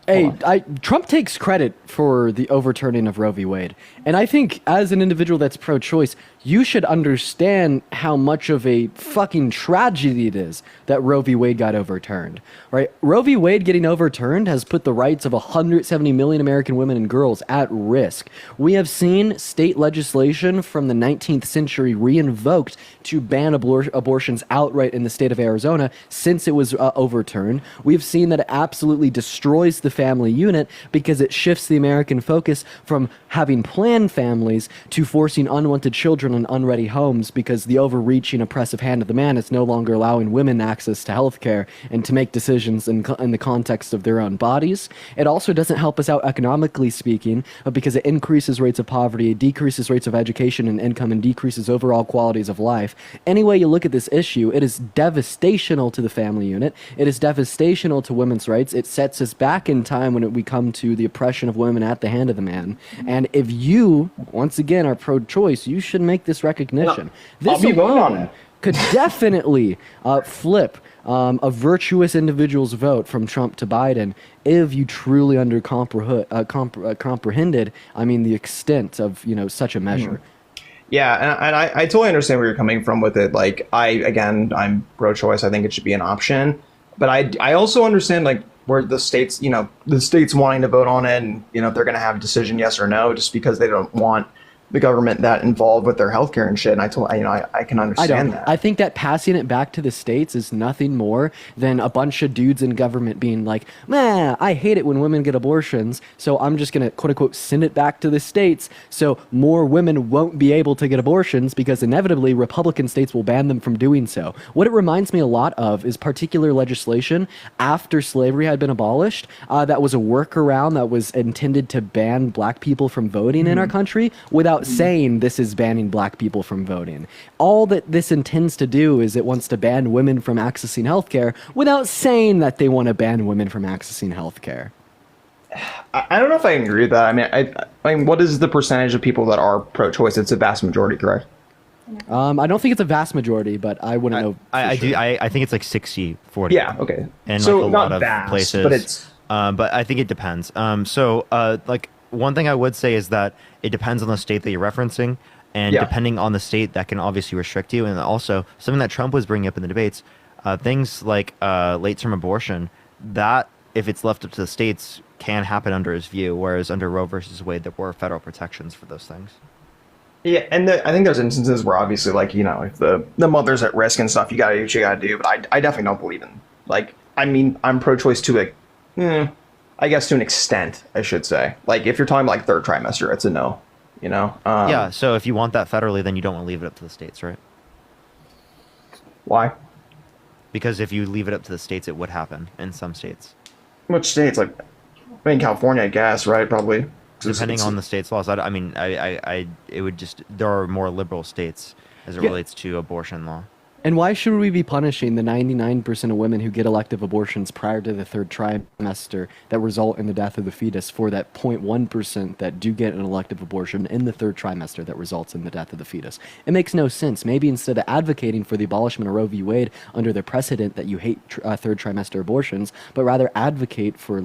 Hey, Trump takes credit for the overturning of Roe v. Wade. And I think as an individual that's pro-choice, you should understand how much of a fucking tragedy it is that Roe v. Wade got overturned, right? Roe v. Wade getting overturned has put the rights of 170 million American women and girls at risk. We have seen state legislation from the 19th century re-invoked to ban abortions outright in the state of Arizona since it was overturned. We've seen that it absolutely destroys the family unit because it shifts the American focus from having planned families to forcing unwanted children in unready homes because the overreaching oppressive hand of the man is no longer allowing women access to health care and to make decisions in the context of their own bodies. It also doesn't help us out economically speaking because it increases rates of poverty, it decreases rates of education and income, and decreases overall qualities of life. Any way you look at this issue, it is devastational to the family unit. It is devastational to women's rights. It sets us back in time when we come to the oppression of women at the hand of the man. And if you, once again, are pro-choice, you should make this recognition. I'll be voting on it. Could definitely flip a virtuous individual's vote from Trump to Biden if you truly comprehended, the extent of such a measure. Yeah, and I totally understand where you're coming from with it. Like, I'm pro-choice. I think it should be an option. But I also understand, like, where the states wanting to vote on it and, if they're going to have a decision yes or no, just because they don't want the government that involved with their healthcare and shit. And I can understand that. I think that passing it back to the states is nothing more than a bunch of dudes in government being like, man, I hate it when women get abortions, so I'm just going to, quote unquote, send it back to the states so more women won't be able to get abortions because inevitably Republican states will ban them from doing so. What it reminds me a lot of is particular legislation after slavery had been abolished that was a workaround that was intended to ban black people from voting in our country without saying this is banning black people from voting. All that this intends to do is it wants to ban women from accessing healthcare without saying that they want to ban women from accessing healthcare. I don't know if I agree with that. I mean, what is the percentage of people that are pro-choice? It's a vast majority, correct? I don't think it's a vast majority, but I wouldn't know. I think it's like 60-40. Yeah, okay. And so like a not lot of vast, places. but it's... but I think it depends. one thing I would say is that it depends on the state that you're referencing, and Yeah. depending on the state, that can obviously restrict you. And also, something that Trump was bringing up in the debates, things like late-term abortion, that if it's left up to the states, can happen under his view, whereas under Roe versus Wade, there were federal protections for those things. Yeah, and I think there's instances where obviously, like, you know, if the mother's at risk and stuff, you gotta do what you gotta do. But I definitely don't believe in, like, I mean, I'm pro-choice to I guess to an extent, I should say. Like, if you're talking like third trimester, it's a no. You know. Yeah. So if you want that federally, then you don't want to leave it up to the states, right? Why? Because if you leave it up to the states, it would happen in some states. Which states? Like, I mean, California, I guess, right? Probably. Depending on the state's laws. I mean, it would just, there are more liberal states as it Yeah. relates to abortion law. And why should we be punishing the 99% of women who get elective abortions prior to the third trimester that result in the death of the fetus for that 0.1% that do get an elective abortion in the third trimester that results in the death of the fetus? It makes no sense. Maybe instead of advocating for the abolishment of Roe v. Wade under the precedent that you hate third trimester abortions, but rather advocate for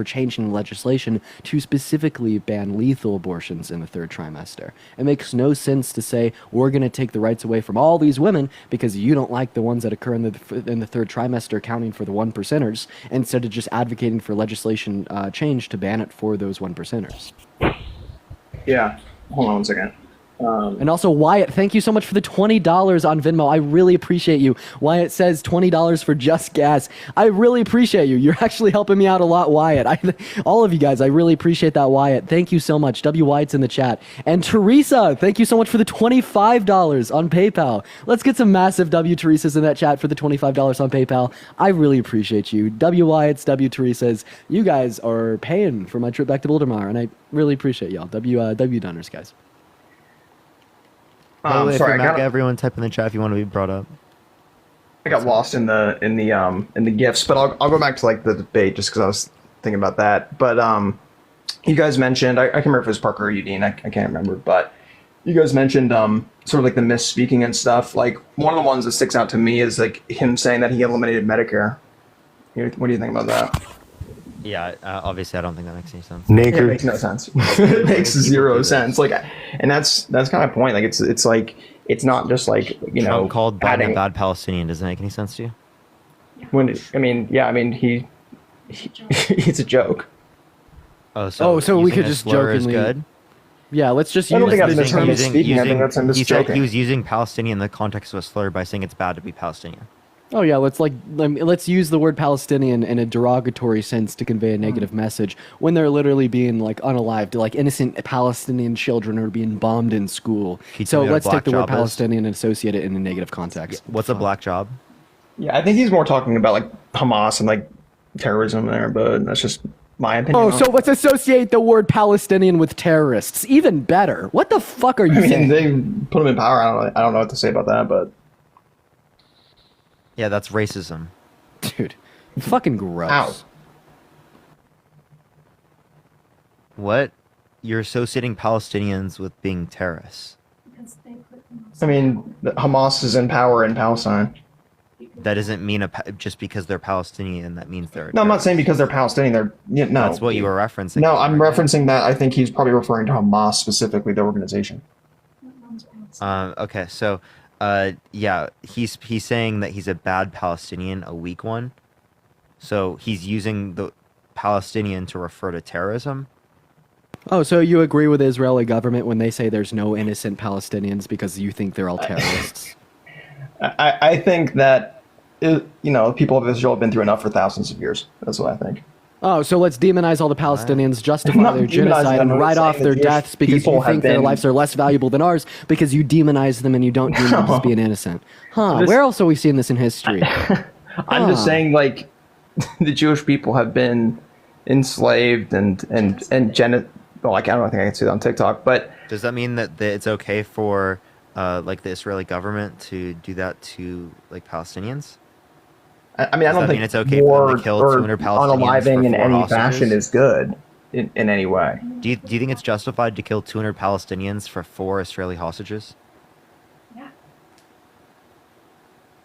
changing legislation to specifically ban lethal abortions in the third trimester. It makes no sense to say we're going to take the rights away from all these women because you don't like the ones that occur in the third trimester, counting for the 1%ers, instead of just advocating for legislation change to ban it for those 1%ers. Yeah. Hold on one second. And also, Wyatt, thank you so much for the $20 on Venmo. I really appreciate you. Wyatt says $20 for just gas. I really appreciate you. You're actually helping me out a lot, Wyatt. All of you guys, I really appreciate that, Wyatt. Thank you so much. W. Wyatt's in the chat. And Teresa, thank you so much for the $25 on PayPal. Let's get some massive W. Teresas in that chat for the $25 on PayPal. I really appreciate you. W. Wyatt's, W. Teresas. You guys are paying for my trip back to Bouldermire, and I really appreciate y'all. W. Dunners, guys. If Sorry, you're Mac, everyone type in the chat if you want to be brought up. I got lost in the gifts, but I'll go back to like the debate just because I was thinking about that. But you guys mentioned I can't remember if it was Parker or Udine, I can't remember, but you guys mentioned sort of like the misspeaking and stuff. Like one of the ones that sticks out to me is like him saying that he eliminated Medicare. What do you think about that? Yeah, obviously I don't think that makes any sense. It makes no sense. It makes zero sense. Like, and that's kind of my point. Like, it's like it's not just like Trump called Biden a bad Palestinian. Does it make any sense to you? It's a joke. So we could using a just slur is jokingly. good? Yeah, let's just use I don't think that's the term. misspeaking. I think that's him He said misjoking. he was using Palestinian in the context of a slur by saying it's bad to be Palestinian. Oh yeah, let's use the word Palestinian in a derogatory sense to convey a negative message when they're literally being like unalived, like innocent Palestinian children are being bombed in school. you So tell me what a let's take black the word job is? Palestinian and associate it in a negative context. What's a black job? Yeah, I think he's more talking about like Hamas and like terrorism there, but that's just my opinion. Oh, so let's associate the word Palestinian with terrorists. Even better. What the fuck are you I mean, saying? they put him in power. I don't know what to say about that, but Yeah, that's racism. Dude, fucking gross. How? What? You're associating Palestinians with being terrorists. I mean, Hamas is in power in Palestine. That doesn't mean just because they're Palestinian, that means they're. No, I'm not saying because they're Palestinian. No. That's what you were referencing. No, I'm referencing that. I think he's probably referring to Hamas specifically, the organization. Okay, so, yeah, he's saying that he's a bad Palestinian, a weak one. So he's using the Palestinian to refer to terrorism. Oh, so you agree with the Israeli government when they say there's no innocent Palestinians because you think they're all terrorists? I think that, people of Israel have been through enough for thousands of years. That's what I think. Oh, so let's demonize all the Palestinians, justify not their demonizing genocide, them, and I'm write saying off the their Jewish deaths because people you have think their been- lives are less valuable than ours because you demonize them and you don't deem them as being innocent. Huh, This- where else are we seeing this in history? I'm just saying, like, the Jewish people have been enslaved and well, like, I don't think I can say that on TikTok, but Does that mean that it's okay for, like, the Israeli government to do that to, like, Palestinians? I mean, I Does don't that think mean it's okay for them to kill 200 Palestinians unaliving for in 4 any hostages? fashion is good in any way. Do you think it's justified to kill 200 Palestinians for 4 Israeli hostages?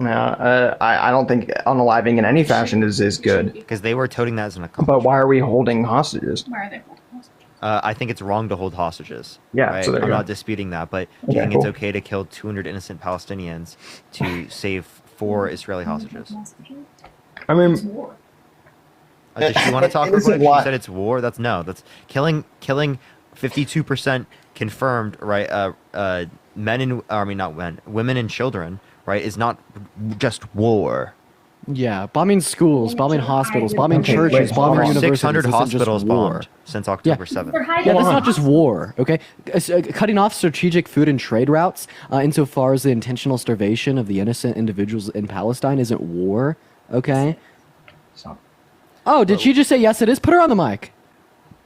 No, I don't think unaliving in any fashion is good. Because they were toting that as an But why are we holding hostages? Why are they holding hostages? I think it's wrong to hold hostages. Yeah, right? so there you I'm go. not disputing that, but do you Okay, think it's cool. okay to kill 200 innocent Palestinians to save 4 Israeli hostages? I mean, Does she want to talk real Innocent quick? She what? said it's war. That's 52% confirmed, right? Men and not men, women and children, right? Is not just war. Yeah, bombing schools, bombing hospitals, bombing Okay, churches, wait, bombing hold on. universities. 600 isn't just hospitals war. bombed since October 7th. Yeah, that's not just war, okay? Cutting off strategic food and trade routes, insofar as the intentional starvation of the innocent individuals in Palestine isn't war, okay? Oh, did she just say yes? It is. Put her on the mic.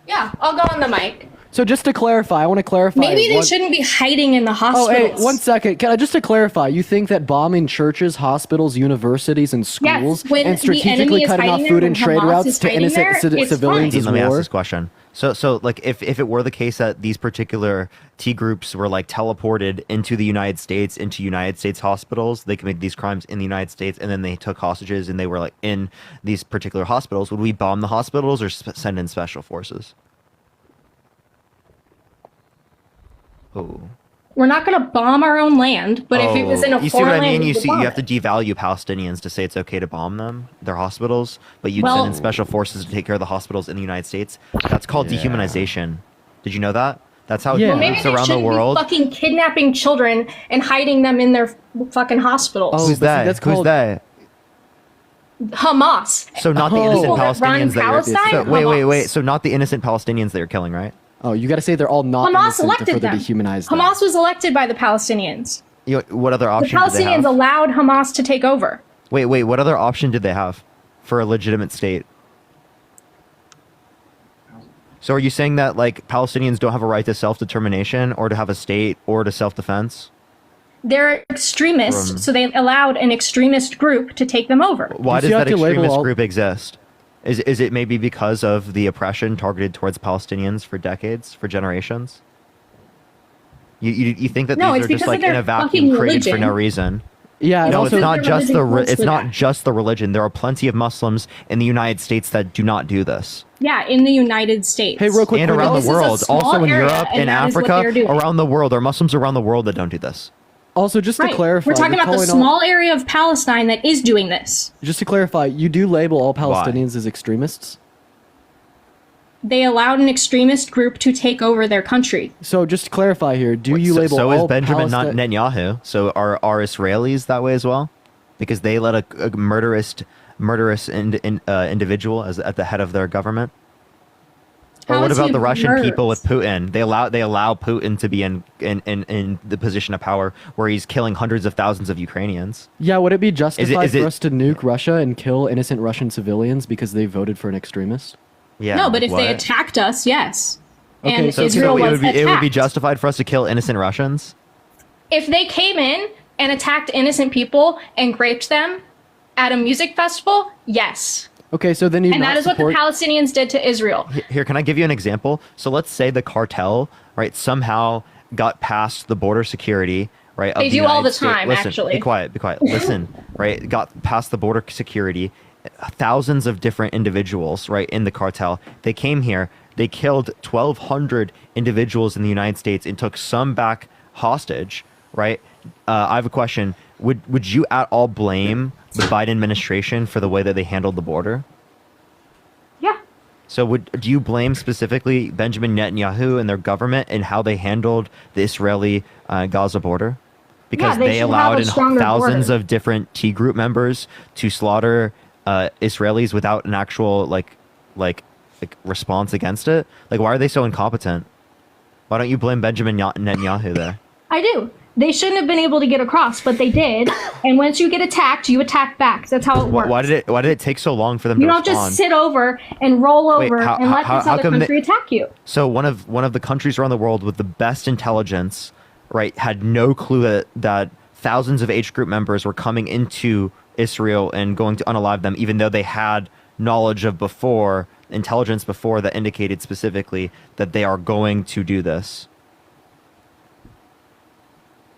Yeah, I'll go on the mic. So just to clarify, I want to clarify. Maybe they one- shouldn't be hiding in the Oh, hospitals. hey, one second. Can I just to clarify? You think that bombing churches, hospitals, universities, and schools, when and the strategically enemy is cutting off hiding food there, and when trade Hamas routes is to hiding innocent there, it's civilians fine. is Let me ask war? this question. So like if it were the case that these particular T groups were like teleported into the United States, into United States hospitals, they committed these crimes in the United States, and then they took hostages and they were like in these particular hospitals, would we bomb the hospitals or send in special forces? Oh. We're not going to bomb our own land, but if it was in a you see what foreign I mean? land, we You would see, bomb you have it. to devalue Palestinians to say it's okay to bomb them, their hospitals, but you'd Well- send in special forces to take care of the hospitals in the United States. That's called dehumanization. Did you know that? That's how Well, maybe groups they around the shouldn't world. be fucking kidnapping children and hiding them in their fucking hospitals. Who's that? Who's that? Hamas. So not the People innocent that run Palestinians that Palestine, you're. Wait. Hamas. So not the innocent Palestinians that you're killing, right? Oh, you got to say they're all not Hamas innocent to elected further them. dehumanize them. Hamas was elected by the Palestinians. What other The option did they Palestinians have? allowed Hamas to take over. Wait. What other option did they have for a legitimate state? So are you saying that like Palestinians don't have a right to self-determination or to have a state or to self-defense? They're extremists, From- so they allowed an extremist group to take them over. Why does that extremist group exist? Is it maybe because of the oppression targeted towards Palestinians for decades, for generations? You think that No, these it's are just because of like in their a vacuum fucking created for religion. no reason? Yeah, and no, also- it's not Their just religion calls it's for not that. just the religion. There are plenty of Muslims in the United States that do not do this. Yeah, in the United States. Hey, real quick, And around This the is a world, small also in area, Europe, and in that is what Africa, they're doing. around the world, there are Muslims around the world that don't do this. Also, just to Right. clarify, We're talking you're about the calling all- small area of Palestine that is doing this. Just to clarify, you do label all Palestinians as extremists. They allowed an extremist group to take over their country. So just to clarify here, do you label So is all Benjamin Palesti- Netanyahu. So are Israelis that way as well? Because they let a murderous individual as at the head of their government. Or How what is about he the Russian people murderous? with Putin? They allow Putin to be in the position of power where he's killing hundreds of thousands of Ukrainians. Yeah, would it be justified is for it- us to nuke Russia and kill innocent Russian civilians because they voted for an extremist? Yeah. no, but if they what? attacked us, yes. Okay, And so- Israel it was would be attacked. justified for us to kill innocent Russians. If they came in and attacked innocent people and raped them at a music festival, yes. Okay, so then you And that is what the Palestinians did to Israel. Here, can I give you an example? So let's say the cartel, right, somehow got past the border security, right? of They the do all United the States. time, Listen, actually. Be quiet. Listen, right? Got past the border security. Thousands of different individuals, right, in the cartel. They came here. They killed 1,200 individuals in the United States and took some back hostage, right? I have a question. Would you at all blame the Biden administration for the way that they handled the border? Yeah. So do you blame specifically Benjamin Netanyahu and their government and how they handled the Israeli Gaza border? Because they they should have allowed a in stronger thousands border. of different T group members to slaughter Israelis without an actual like response against it. Like, why are they so incompetent? Why don't you blame Benjamin Netanyahu there? I do. They shouldn't have been able to get across, but they did. And once you get attacked, you attack back. That's how it works. Why did it take so long for them You to don't respond? just sit over and roll Wait, over how- and let how- this how other come country attack you. So one of the countries around the world with the best intelligence, right, had no clue that thousands of H group members were coming into Israel and going to unalive them, even though they had knowledge of intelligence before that indicated specifically that they are going to do this.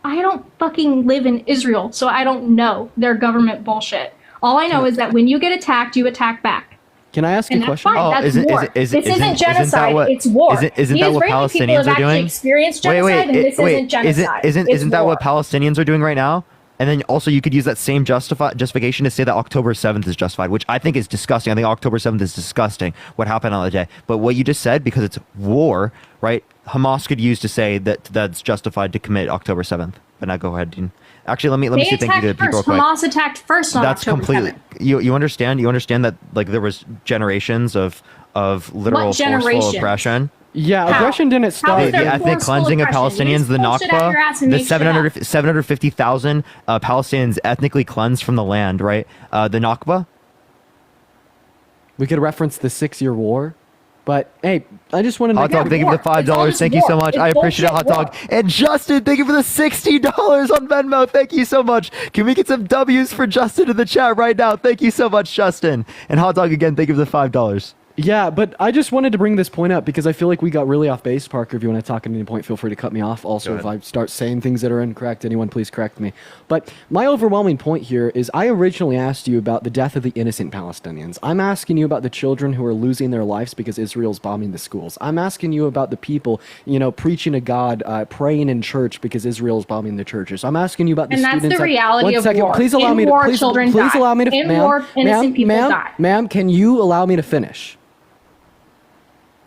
I don't fucking live in Israel, so I don't know their government bullshit. All I know is that when you get attacked, you attack back. Can I ask And a that's question? fine. That's war. This isn't genocide. It's war. Isn't The that what Israeli people Palestinians have are actually doing? experienced genocide, and this isn't genocide. Isn't that what Palestinians are doing right now? And then also you could use that same justification to say that October 7th is justified, which I think is disgusting. I think October 7th is disgusting, what happened on the day. But what you just said, because it's war, right? Hamas could use to say that that's justified to commit October 7th. But now go ahead, Dean. Actually, let me They say thank you to the attacked people first. real quick. Hamas attacked first on That's October completely 7th. you understand that like there was generations of literal forceful generations? oppression. Yeah, How? aggression didn't How start. is there The ethnic forceful cleansing of oppression? You Palestinians, the just bullshit out your ass Nakba, and the make shit up. 750,000 Palestinians ethnically cleansed from the land, right? The Nakba. We could reference the 6-year war, but hey, I just wanted to. Hot dog, thank you for the $5. Thank you so much. I appreciate it, Hot dog. And Justin, thank you for the $60 on Venmo. Thank you so much. Can we get some W's for Justin in the chat right now? Thank you so much, Justin. And Hot dog again, thank you for the $5. Yeah, but I just wanted to bring this point up because I feel like we got really off base. Parker, if you want to talk at any point, feel free to cut me off. Also, if I start saying things that are incorrect, anyone please correct me. But my overwhelming point here is I originally asked you about the death of the innocent Palestinians. I'm asking you about the children who are losing their lives because Israel's bombing the schools. I'm asking you about the people, preaching to God, praying in church because Israel's bombing the churches. I'm asking you about the And that's students. the reality One of second. war. Please allow In me war, to. children Please die. allow me to. In ma'am, war, innocent people die. Ma'am, can you allow me to finish?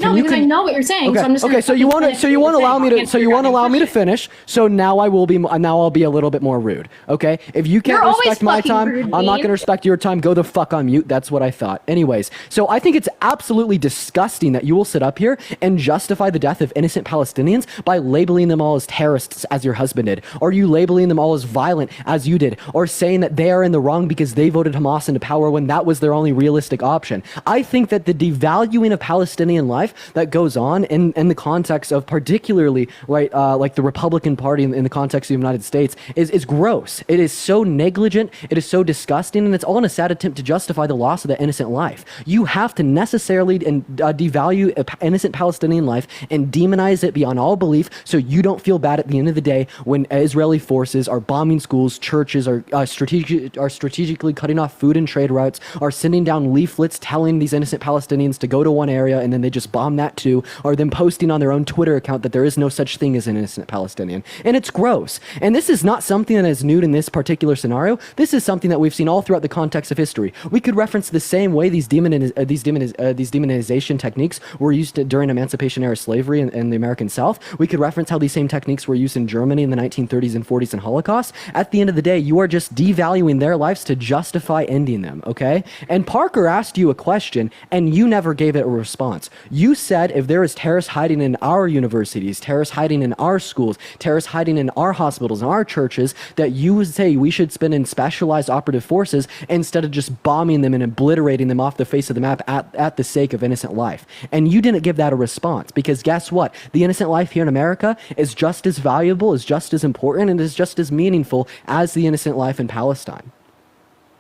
No, because I know what you're saying. Okay. So I'm just okay. So you want to. So you want to allow me to. So you want to allow me to finish. So now I will be. Now I'll be a little bit more rude. Okay. If you can't You're always respect my fucking time, rude, I'm not Dean. going to respect your time. Go the fuck on mute. That's what I thought. Anyways, so I think it's absolutely disgusting that you will sit up here and justify the death of innocent Palestinians by labeling them all as terrorists, as your husband did, or you labeling them all as violent, as you did, or saying that they are in the wrong because they voted Hamas into power when that was their only realistic option. I think that the devaluing of Palestinian life that goes on in the context of particularly right like the Republican Party in the context of the United States is gross. It is so negligent, it is so disgusting, and it's all in a sad attempt to justify the loss of the innocent life. You have to necessarily devalue innocent Palestinian life and demonize it beyond all belief so you don't feel bad at the end of the day when Israeli forces are bombing schools, churches, are strategically cutting off food and trade routes, are sending down leaflets telling these innocent Palestinians to go to one area and then they just bomb that too, or them posting on their own Twitter account that there is no such thing as an innocent Palestinian. And it's gross. And this is not something that is new in this particular scenario. This is something that we've seen all throughout the context of history. We could reference the same way these demonization techniques were used during Emancipation era slavery in the American South. We could reference how these same techniques were used in Germany in the 1930s and 40s and Holocaust. At the end of the day, you are just devaluing their lives to justify ending them, okay? And Parker asked you a question, and you never gave it a response. You said if there is terrorists hiding in our universities, terrorists hiding in our schools, terrorists hiding in our hospitals, in our churches, that you would say we should spend in specialized operative forces instead of just bombing them and obliterating them off the face of the map at the sake of innocent life. And you didn't give that a response because guess what? The innocent life here in America is just as valuable, is just as important, and is just as meaningful as the innocent life in Palestine.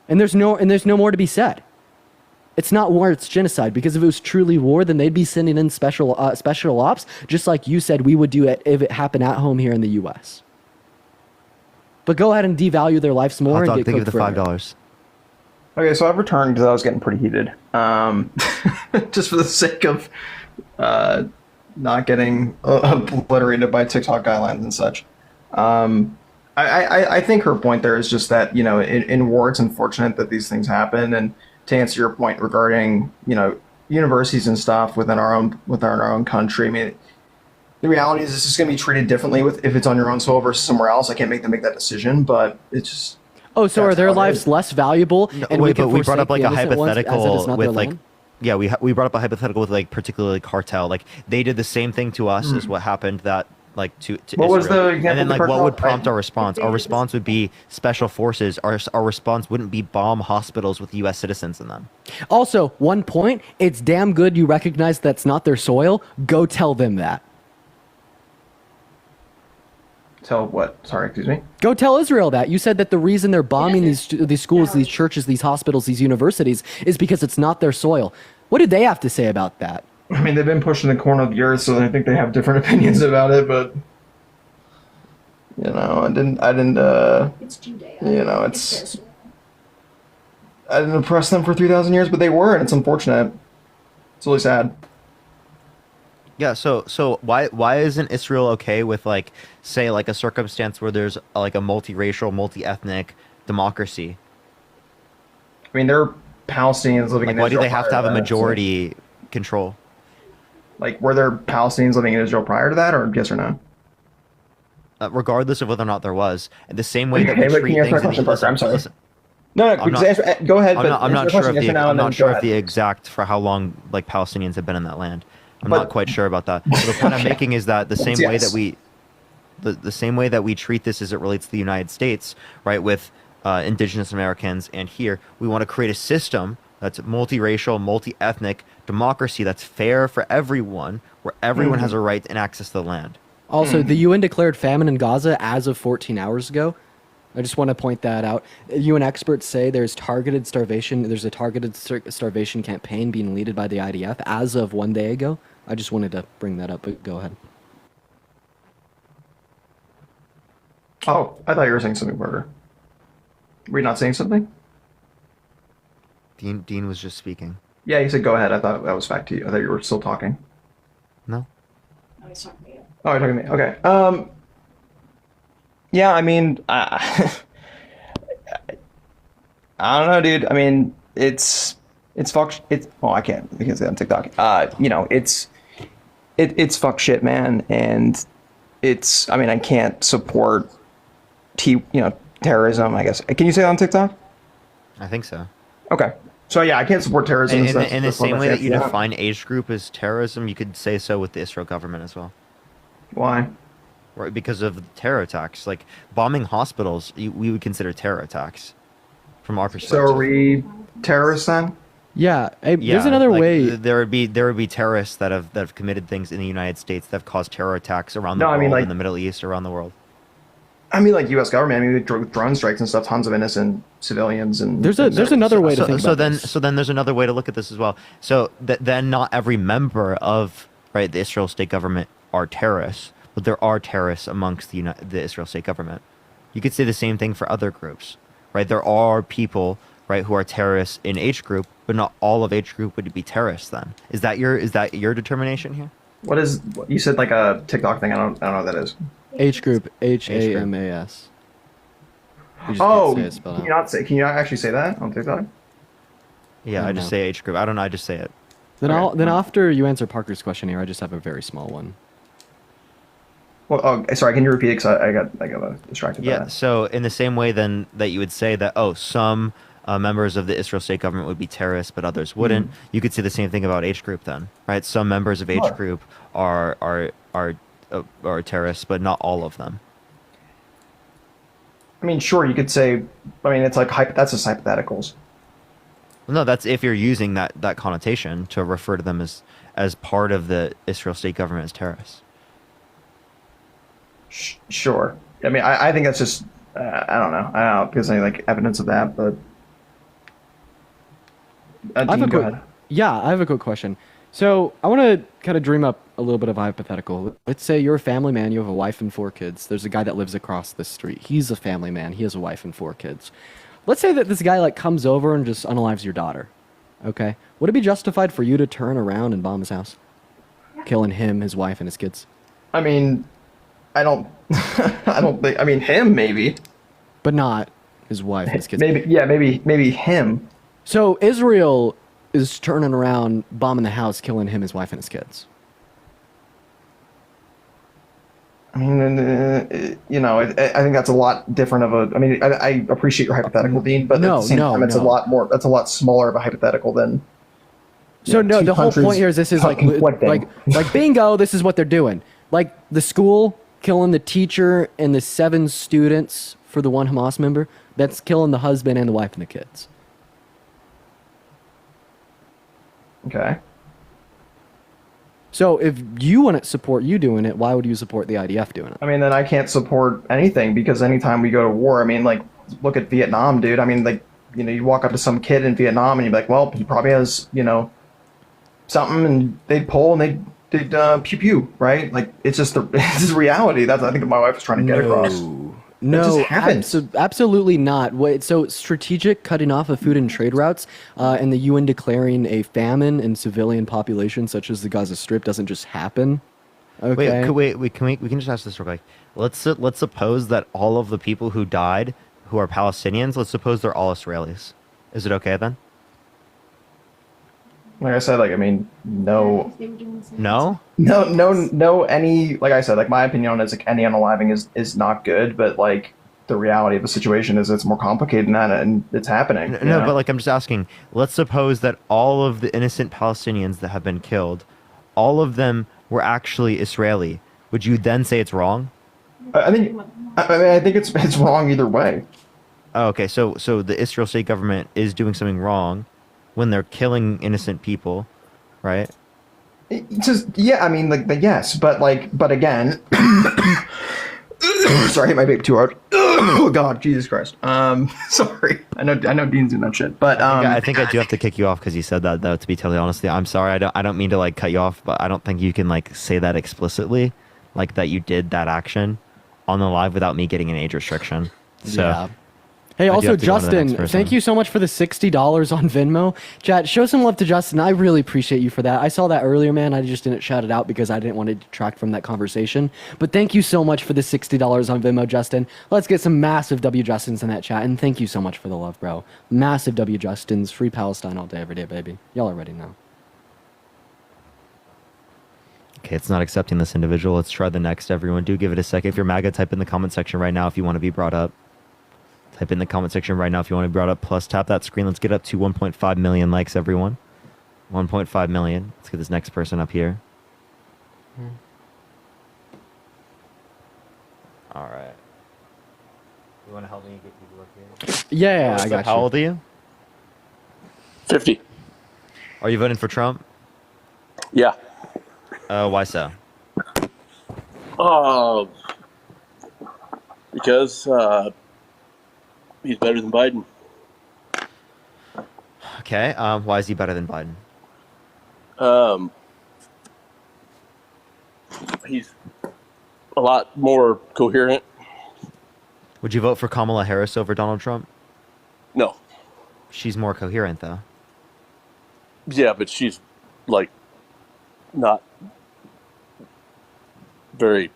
And there's no more to be said. It's not war, it's genocide, because if it was truly war, then they'd be sending in special ops, just like you said we would do it if it happened at home here in the U.S. But go ahead and devalue their lives more Hot and dog, get thank you cooked for the forever. $5. Okay, so I've returned because I was getting pretty heated. Just for the sake of not getting obliterated by TikTok guidelines and such. I think her point there is just that, in war, it's unfortunate that these things happen. And to answer your point regarding, universities and stuff within our own country, I mean, the reality is this is going to be treated differently if it's on your own soil versus somewhere else. I can't make them make that decision, but it's just. Oh, so are their lives less valuable? No, wait, but we brought up like a hypothetical with like, yeah, we brought up a hypothetical with like particularly cartel. Like they did the same thing to us as what happened that like to What Israel. was the example and then of the like what cartel? would prompt our response? Our response would be special forces. Our response wouldn't be bomb hospitals with U.S. citizens in them. Also, one point, it's damn good you recognize that's not their soil. Go tell them that. Tell what? Sorry, excuse me? Go tell Israel that. You said that the reason they're bombing these schools, these churches, these hospitals, these universities is because it's not their soil. What did they have to say about that? I mean, they've been pushing the corner of the earth, so I think they have different opinions about it, but I didn't, it's Judea. it's, I didn't oppress them for 3,000 years, but they were, and it's unfortunate. It's really sad. Yeah, so why isn't Israel okay with like say like a circumstance where there's like a multiracial, multi-ethnic democracy? I mean, there are Palestinians living Like in why do Israel. they have to prior have a that, so- majority control? Like, were there Palestinians living in Israel prior to that, or yes or no? Regardless of whether or not there was, the same way that Okay, we but treat can you answer my things. question, Parker? I'm sorry. Listen, No, I'm not- go ahead. I'm but not, I'm answer not the sure question of yes or the no, I'm and then not go sure of ahead. the exact for how long like Palestinians have been in that land. I'm But- not quite sure about that. But the point I'm Okay. making is that the same Yes. way that the same way that we treat this as it relates to the United States, right, with indigenous Americans and here, we want to create a system that's multiracial, multi-ethnic democracy that's fair for everyone, where everyone has a right and access to the land. Also, the UN declared famine in Gaza as of 14 hours ago. I just want to point that out. UN experts say there's targeted starvation. There's a targeted starvation campaign being led by the IDF as of 1 day ago. I just wanted to bring that up, but go ahead. Oh, I thought you were saying something, Parker. Were you not saying something? Dean was just speaking. Yeah, you said go ahead. I thought that was back to you. I thought you were still talking. No. Oh, you're talking to me. Okay. Yeah, I mean, I don't know, dude. I mean, it's fuck. It's I can't say it on TikTok. It's fuck shit, man. And I mean, I can't support terrorism. I guess. Can you say that on TikTok? I think so. Okay. So yeah, I can't support terrorism. In the same way that you define age group as terrorism, you could say so with the Israel government as well. Why? Right, because of the terror attacks, like bombing hospitals, we would consider terror attacks, from our perspective. So are we terrorists then? Yeah, there's Yeah, another like, way. There would be terrorists that have committed things in the United States that have caused terror attacks around the No, I world, mean, like- in the Middle East, around the world. I mean, like U.S. government. I mean, with drone strikes and stuff, tons of innocent civilians and. There's another way to think So about then, this. so then there's another way to look at this as well. So then not every member of the Israel state government are terrorists, but there are terrorists amongst the Israel state government. You could say the same thing for other groups, right? There are people, right, who are terrorists in H group, but not all of H group would be terrorists. Then is that your determination here? What is you said like a TikTok thing? I don't know what that is. H group, HAMAS. You just Oh, can't say it spelled can out. you not say? Can you not actually say that on TikTok? Yeah, I just know. say H group. I don't know. I just say it. Then after you answer Parker's question here, I just have a very small one. Well, oh, sorry. Can you repeat it? Because I got distracted. by Yeah. that. So in the same way, then that you would say that some members of the Israel state government would be terrorists, but others wouldn't. You could say the same thing about H group, then, right? Some members of H Sure. group are terrorists, but not all of them. I mean, sure. You could say. I mean, it's like that's just hypotheticals. Well, no, that's if you're using that connotation to refer to them as part of the Israel state government as terrorists. Sure. I mean, I think that's just. I don't know because I like evidence of that, but. I have Dean, a go quick, ahead. yeah, I have a quick question. So I want to kind of dream up a little bit of a hypothetical. Let's say you're a family man, you have a wife and 4 kids. There's a guy that lives across the street. He's a family man. He has a wife and 4 kids. Let's say that this guy like comes over and just unalives your daughter. Okay, would it be justified for you to turn around and bomb his house, killing him, his wife, and his kids? I mean, I don't. I don't think. I mean, him maybe. But not his wife and his kids. Maybe yeah. Maybe him. So Israel is turning around, bombing the house, killing him, his wife, and his kids. I mean, I think that's a lot different of a. I mean, I appreciate your hypothetical, Dean, but at the same time, it's a lot more. That's a lot smaller of a hypothetical than. So no, two the whole countries point here is this is like conflicting. like bingo. This is what they're doing. Like the school killing the teacher and the 7 students for the 1 Hamas member. That's killing the husband and the wife and the kids. Okay. So if you want to support you doing it, why would you support the IDF doing it? I mean, then I can't support anything because anytime we go to war, I mean, like, look at Vietnam, dude. I mean, like, you walk up to some kid in Vietnam and you're like, well, he probably has, something, and they'd pull and they'd pew pew, right? Like, it's just it's just reality. That's I think what my wife was trying to get across. No, just happens. Absolutely not. So strategic cutting off of food and trade routes, and the UN declaring a famine in civilian populations such as the Gaza Strip doesn't just happen. Okay. We can just ask this real quick. Let's suppose that all of the people who died, who are Palestinians, let's suppose they're all Israelis. Is it okay then? Like I said, like I mean, no. Any like I said, like my opinion on it is like any unaliving is not good, but like the reality of the situation is it's more complicated than that, and it's happening. No, but like I'm just asking. Let's suppose that all of the innocent Palestinians that have been killed, all of them were actually Israeli. Would you then say it's wrong? I think it's wrong either way. Oh, okay, so the Israel state government is doing something wrong when they're killing innocent people, right? It's just yeah, I mean like yes, but again, sorry, I hit my vape too hard. Oh God, Jesus Christ. Sorry, I know Dean's doing that shit, but I think I do have to kick you off because you said that. Though, to be totally honest, I'm sorry. I don't mean to like cut you off, but I don't think you can like say that explicitly, like that you did that action on the live without me getting an age restriction. So. Yeah. Hey, also, Justin, thank you so much for the $60 on Venmo. Chat, show some love to Justin. I really appreciate you for that. I saw that earlier, man. I just didn't shout it out because I didn't want to detract from that conversation. But thank you so much for the $60 on Venmo, Justin. Let's get some massive W Justins in that chat. And thank you so much for the love, bro. Massive W Justins. Free Palestine all day, every day, baby. Y'all already know. Okay, it's not accepting this individual. Let's try the next, everyone. Do give it a second. If you're MAGA, type in the comment section right now if you want to be brought up. Type in the comment section right now if you want to be brought up. Plus, tap that screen. Let's get up to 1.5 million likes, everyone. 1.5 million. Let's get this next person up here. All right. You want to help me get people up here? Yeah, I got you. How old are you? 50. Are you voting for Trump? Yeah. Why so? Because he's better than Biden. Okay. Why is he better than Biden? He's a lot more coherent. Would you vote for Kamala Harris over Donald Trump? No. She's more coherent, though. Yeah, but she's like not very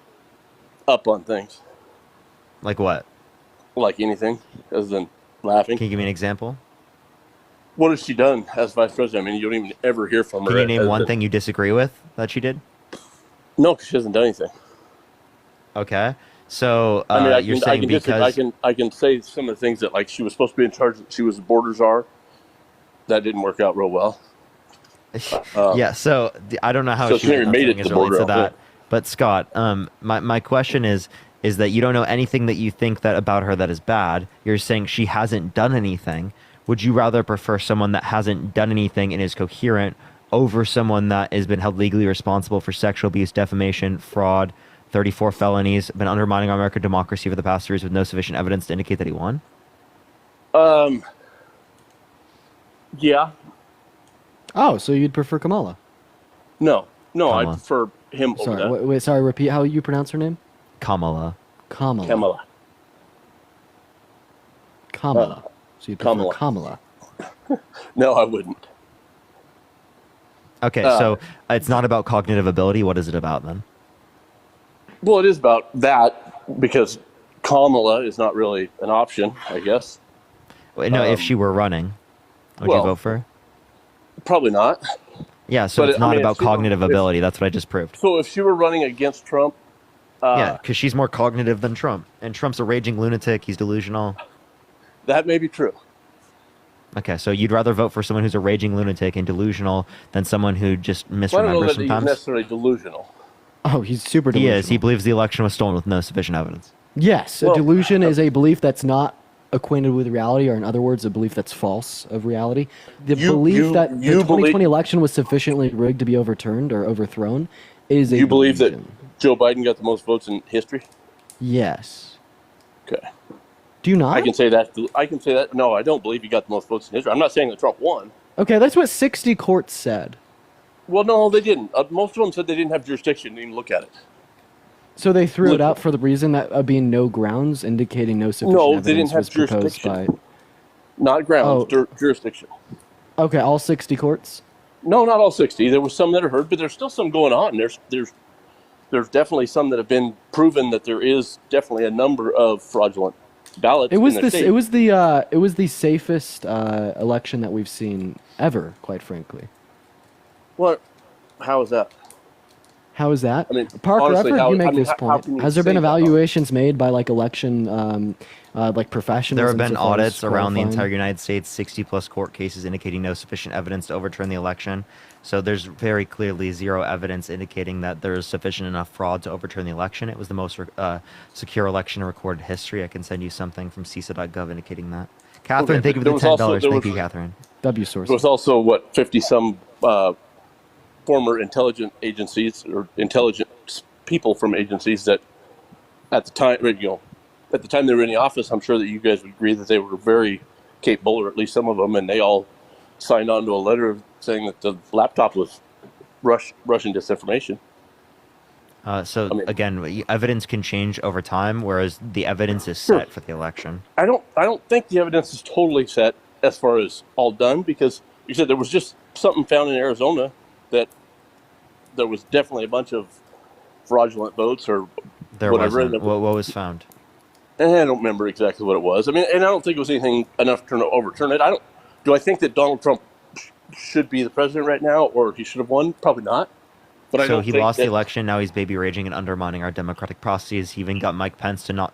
up on things. Like what? Like anything, other than laughing. Can you give me an example? What has she done as vice president? I mean, you don't even ever hear from her. Can you name one thing you disagree with that she did? No, because she hasn't done anything. Okay, so I mean, you're saying because I can say some of the things that like she was supposed to be in charge. She was the border czar. That didn't work out real well. Yeah, so I don't know how So she she never made it to the relates to border, that. But Scott, my question is that you don't know anything that you think that about her that is bad. You're saying she hasn't done anything. Would you rather prefer someone that hasn't done anything and is coherent over someone that has been held legally responsible for sexual abuse, defamation, fraud, 34 felonies, been undermining our American democracy for the past 3 years with no sufficient evidence to indicate that he won? Yeah. Oh, so you'd prefer Kamala? No, Kamala. I prefer him over Sorry, that. wait, sorry, repeat how you pronounce her name? Kamala. Kamala. So you'd prefer Kamala. No, I wouldn't. Okay, so it's not about cognitive ability. What is it about then? Well, it is about that because Kamala is not really an option, I guess. Well, no, if she were running, would you vote for her? Probably not. Yeah, so But, it's not I mean, about if she were- cognitive ability. That's what I just proved. So if she were running against Trump, Yeah, because she's more cognitive than Trump. And Trump's a raging lunatic. He's delusional. that may be true. Okay, so you'd rather vote for someone who's a raging lunatic and delusional than someone who just Well, I don't know misremembers that he's sometimes? necessarily delusional. Oh, he's super He delusional. is. He believes the election was stolen with no sufficient evidence. Yes, a delusion is a belief that's not acquainted with reality, or in other words, a belief that's false of reality. The belief that the 2020 election was sufficiently rigged to be overturned or overthrown is a You believe that delusion. Joe Biden got the most votes in history? Yes. Okay. Do you not? I can say that. I can say that. No, I don't believe he got the most votes in history. I'm not saying that Trump won. Okay, that's what 60 courts said. Well, no, they didn't. Most of them said they didn't have jurisdiction to even look at it. So they threw Look- it out for the reason that being no grounds, indicating no sufficient No, evidence they didn't have was proposed jurisdiction. by. Not grounds, jurisdiction. Okay, all 60 courts. No, not all 60. There were some that are heard, but there's still some going on. There's definitely some that have been proven that there is definitely a number of fraudulent ballots. It was in the this. state. It was the safest election that we've seen ever, quite frankly. What? How is that? How is that? I mean, Parker, honestly, I've heard how- you make I mean, this how point. can you Has there been say that? evaluations made by like election, like professionals? There have been insofar as audits around the qualifying? entire United States, 60 plus court cases indicating no sufficient evidence to overturn the election. So there's very clearly zero evidence indicating that there is sufficient enough fraud to overturn the election. It was the most secure election in recorded history. I can send you something from CISA.gov indicating that. Catherine, Okay, thank you for there the was also- $10. there Thank was- you, Catherine. W source. There was also, 50 some former intelligence agencies or intelligence people from agencies that at the time, at the time they were in the office, I'm sure that you guys would agree that they were very capable, or at least some of them, and they all signed on to a letter saying that the laptop was Russian disinformation. Again, evidence can change over time, whereas the evidence is Sure. set for the election. I don't think the evidence is totally set as far as all done, because you said there was just something found in Arizona that there was definitely a bunch of fraudulent votes or There whatever. wasn't. What was found? I don't remember exactly what it was. I mean, and I don't think it was anything enough to overturn it. Do I think that Donald Trump should be the president right now, or he should have won? Probably not. But I So don't he think lost the that- election. Now he's baby raging and undermining our democratic processes. He even got Mike Pence to not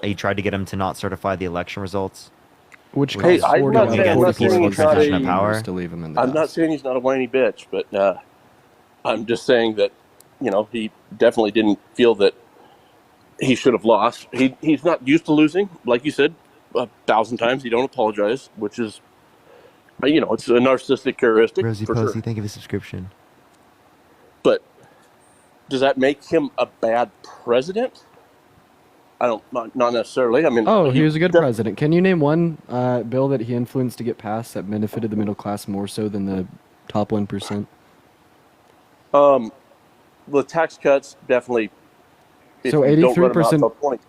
he tried to get him to not certify the election results. Which Hey, caused I'm 40 not out saying- of I'm 40 not saying people he's not transition a- of power. to leave him in the I'm not saying he's not a whiny bitch, but I'm just saying that he definitely didn't feel that he should have lost. He's not used to losing, like you said, 1,000 times. He don't apologize, which is, it's a narcissistic characteristic. Rosie for Posey, sure. thank you for the subscription. But does that make him a bad president? I don't, not necessarily. I mean, Oh, he was a good president. Can you name one bill that he influenced to get passed that benefited the middle class more so than the top 1%? The tax cuts definitely. if So you don't run them out 83%. till 20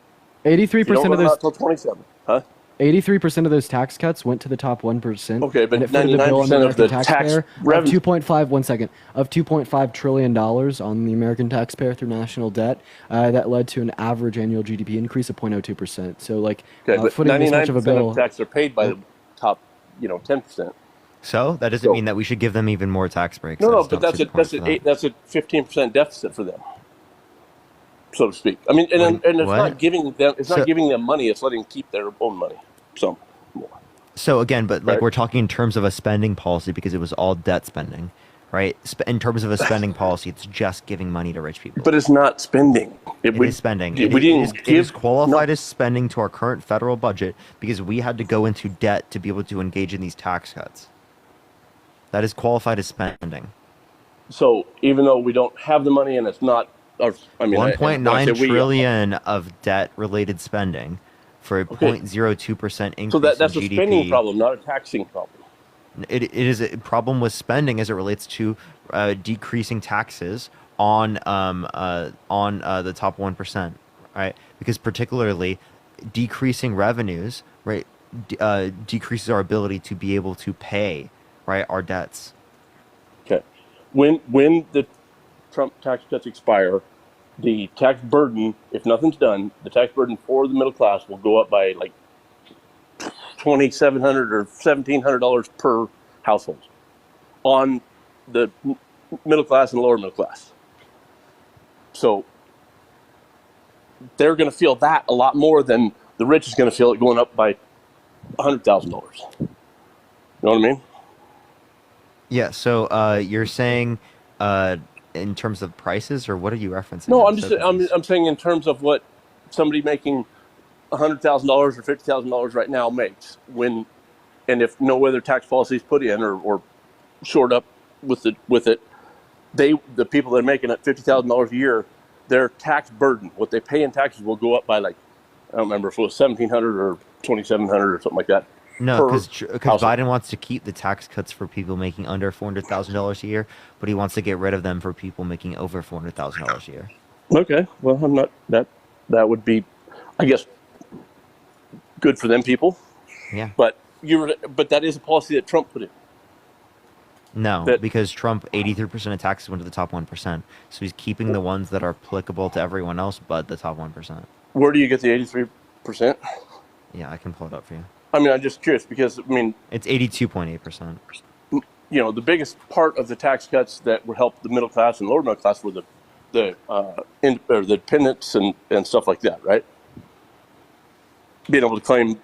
83% if you don't of run them those. out till 27, huh? 83% of those tax cuts went to the top 1%. Okay, but and it footed the bill on 99% of American the tax taxpayer revenue- of 2.5. 1 second of $2.5 trillion on the American taxpayer through national debt. That led to an average annual GDP increase of 0.02%. So, like, Okay, but footing this much 99% of a bill. of taxes are paid by the top, 10%. So that doesn't mean that we should give them even more tax breaks. I No, just but don't see the point for that. that's a 15% deficit for them, so to speak. I mean, and it's what? not giving them So- giving them money. It's letting them keep their own money. So So again, but like Right. we're talking in terms of a spending policy because it was all debt spending, right? In terms of a spending policy, it's just giving money to rich people. But it's not spending. It is spending. we It didn't is give qualified as spending to our current federal budget because we had to go into debt to be able to engage in these tax cuts. That is qualified as spending. So even though we don't have the money and it's not, I mean, when I 1.9 say we- trillion of debt-related spending for a 0.02% increase So that's in a GDP. spending problem, not a taxing problem. It is a problem with spending as it relates to decreasing taxes on the top 1%, right? Because particularly decreasing revenues, right, decreases our ability to be able to pay, right, our debts. Okay. When the Trump tax cuts expire, the tax burden, if nothing's done, the tax burden for the middle class will go up by like $2,700 or $1,700 per household on the middle class and lower middle class. So they're going to feel that a lot more than the rich is going to feel it going up by $100,000. You know what I mean? Yeah. So you're saying in terms of prices, or what are you referencing? No, I'm saying in terms of what somebody making $100,000 or $50,000 right now makes and if no other tax policy is put in or shored up with it, the people that are making it $50,000 a year, their tax burden, what they pay in taxes, will go up by like, I don't remember if it was $1,700 or $2,700 or something like that. No, per because household. Biden wants to keep the tax cuts for people making under $400,000 a year, but he wants to get rid of them for people making over $400,000 a year. Okay, well, I'm not that. That would be, I guess, good for them people. Yeah. But but that is a policy that Trump put in. No, That- because Trump 83% of taxes went to the top 1%. So he's keeping the ones that are applicable to everyone else but the top 1%. Where do you get the 83%? Yeah, I can pull it up for you. I mean, I'm just curious because It's 82.8%. The biggest part of the tax cuts that would help the middle class and lower middle class were the dependents and stuff like that, right? Being able to claim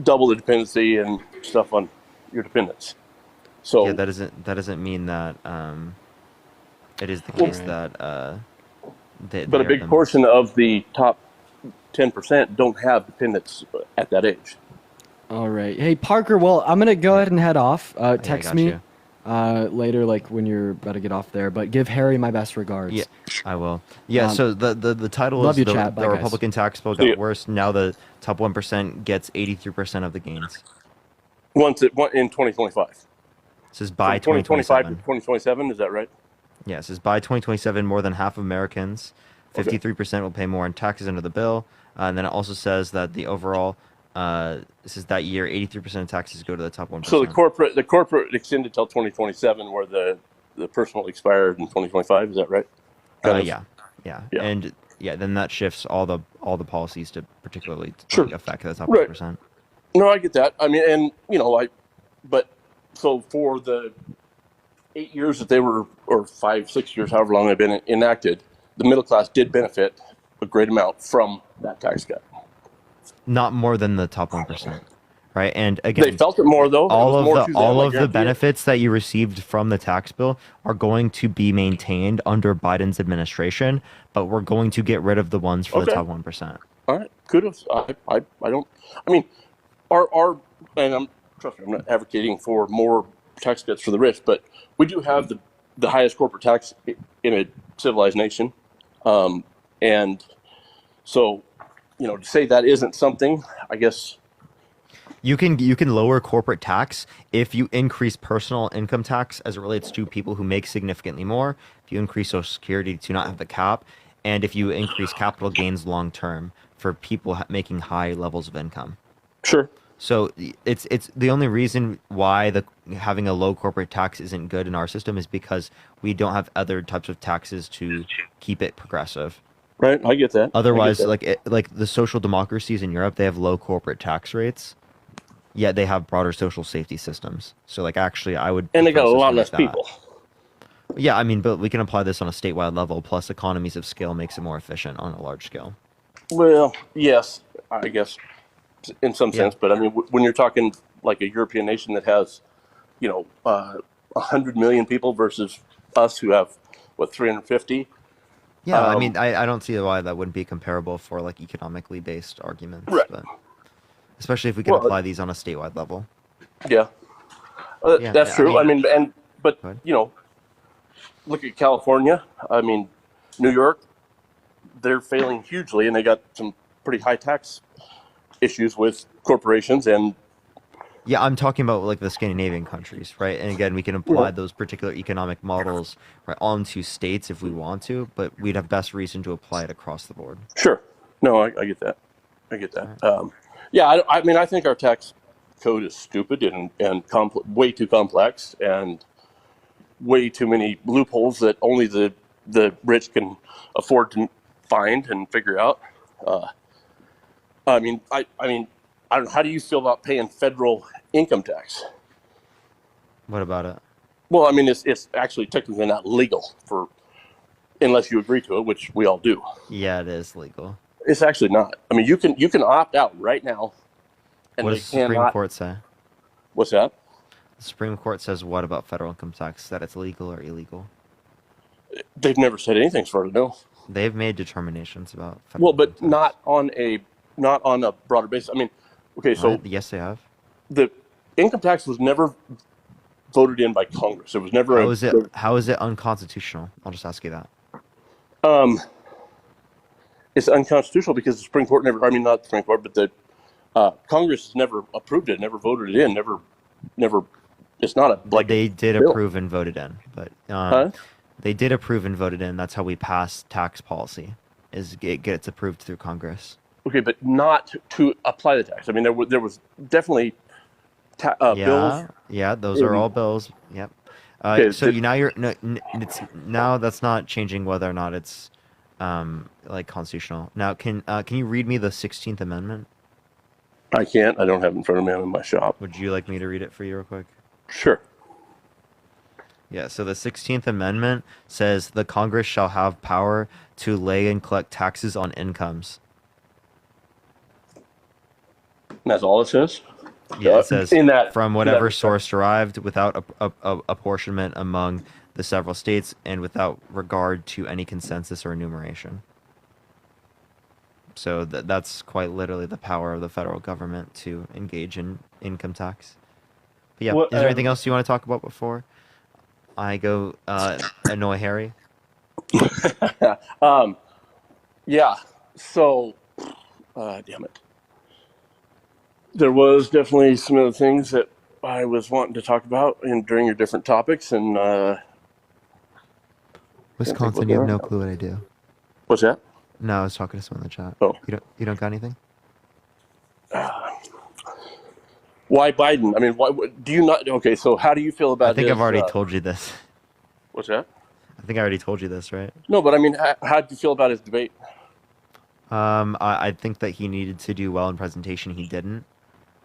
double the dependency and stuff on your dependents. So Yeah, that doesn't mean that it is the case that but a big portion of the top 10% don't have dependents at that age. All right. Hey, Parker, well, I'm going to go ahead and head off. Text got me you. later, like when you're about to get off there. But give Harry my best regards. Yeah, I will. Yeah, so the title love is you, the, chat. Bye, the guys. Republican tax bill got worse. Now the top 1% gets 83% of the gains. In 2025. It says by From 2025 to 2027. 2027, is that right? Yeah, it says by 2027, more than half of Americans, 53% will pay more in taxes under the bill. And then it also says that the overall, this is that year, 83% of taxes go to the top 1%. So the corporate extended till 2027, where the personal expired in 2025. Is that right? Yeah. And then that shifts all the policies to particularly affect the top Right. 1%. No, I get that. I mean, and but so for the 8 years that they were, or 5-6 years, however long they've been enacted, the middle class did benefit a great amount from that tax cut. Not more than the top 1%, right? And again, They felt it more though. It all was of more the to them, all I of the guarantee it. benefits that you received from the tax bill are going to be maintained under Biden's administration, but we're going to get rid of the ones for the Okay. top 1%. All right, kudos. I don't. I mean, and trust me, I'm not advocating for more tax cuts for the rich, but we do have the highest corporate tax in a civilized nation, and so to say that isn't something, I guess. You can lower corporate tax if you increase personal income tax as it relates to people who make significantly more. If you increase Social Security to not have the cap, and if you increase capital gains long term for people making high levels of income. Sure. So it's the only reason why having a low corporate tax isn't good in our system is because we don't have other types of taxes to keep it progressive. Right, I get that. Otherwise, I get that. like the social democracies in Europe, they have low corporate tax rates, yet they have broader social safety systems. So actually, I would. And they got prefer a lot system less like that. people. Yeah, I mean, but we can apply this on a statewide level. Plus, economies of scale makes it more efficient on a large scale. Well, yes, I guess in some sense, but I mean, when you're talking like a European nation that has, 100 million people versus us who have 350. Yeah, I mean, I don't see why that wouldn't be comparable for economically based arguments. Right. But especially if we can apply these on a statewide level. Yeah, Yeah, that's I true. mean- But look at California. I mean, New York, they're failing hugely, and they got some pretty high tax issues with corporations. And Yeah, I'm talking about the Scandinavian countries, right? And again, we can apply those particular economic models right onto states if we want to, but we'd have best reason to apply it across the board. sure, no, I get that. I get that. Yeah, I mean, I think our tax code is stupid and way too complex, and way too many loopholes that only the rich can afford to find and figure out. I mean, I don't know. How do you feel about paying federal income tax? What about it? Well, I mean, it's actually technically not legal unless you agree to it, which we all do. Yeah, it is legal. It's actually not. I mean, you can opt out right now, and What they does the Supreme cannot. Court say? What's that? The Supreme Court says what about federal income tax? That it's legal or illegal? They've never said anything as far as I know. They've made determinations about federal Well, but not on a broader basis. I mean, okay, so What? Yes, they have. the income tax was never voted in by Congress. It was never. How is it unconstitutional? I'll just ask you that. It's unconstitutional because the Supreme Court never. I mean, not the Supreme Court, but the Congress has never approved it, never voted it in, never. It's not a They did bill. approve and voted in, but Huh? They did approve and voted in. That's how we pass tax policy. Is it gets approved through Congress. Okay, but not to apply the tax. I mean, there was definitely bills. Yeah, those are all bills. Yep. Okay, So now you're no, it's now that's not changing whether or not it's like constitutional. Now, can you read me the 16th Amendment? I can't. I don't have it in front of me. I'm in my shop. Would you like me to read it for you real quick? Sure. Yeah, so the 16th Amendment says the Congress shall have power to lay and collect taxes on incomes. That's all it says? Yeah, it says in that, from whatever source derived without apportionment among the several states and without regard to any consensus or enumeration. So that's quite literally the power of the federal government to engage in income tax. But yeah, is there anything else you want to talk about before I go annoy Harry? Yeah. So, damn it. There was definitely some of the things that I was wanting to talk about during your different topics, and Wisconsin, you have no clue what I do. What's that? No, I was talking to someone in the chat. Oh, you don't got anything? Why Biden? I mean, why do you not? Okay, so how do you feel about? I think I've already told you this. What's that? I think I already told you this, right? No, but I mean, how do you feel about his debate? I think that he needed to do well in presentation. He didn't,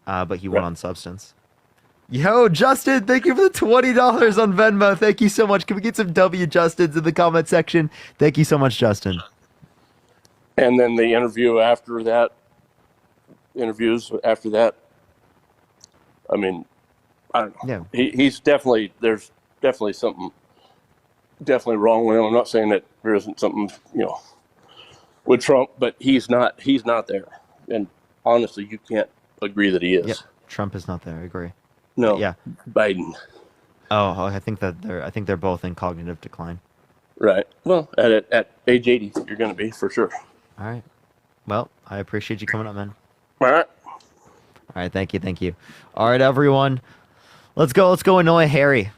but he won on substance. Yo, Justin, thank you for the $20 on Venmo. Thank you so much. Can we get some W Justins in the comment section? Thank you so much, Justin. And then the interviews after that. I mean, I don't know. Yeah. He's definitely, there's definitely something definitely wrong with him. I'm not saying that there isn't something, with Trump, but he's not there. And honestly, you can't agree that he is. Yep. Trump is not there. I agree. No. But yeah. Biden. Oh, I think they're both in cognitive decline. Right. Well, at age 80, you're going to be for sure. All right. Well, I appreciate you coming up, man. All right. All right. Thank you. All right, everyone. Let's go annoy Harry.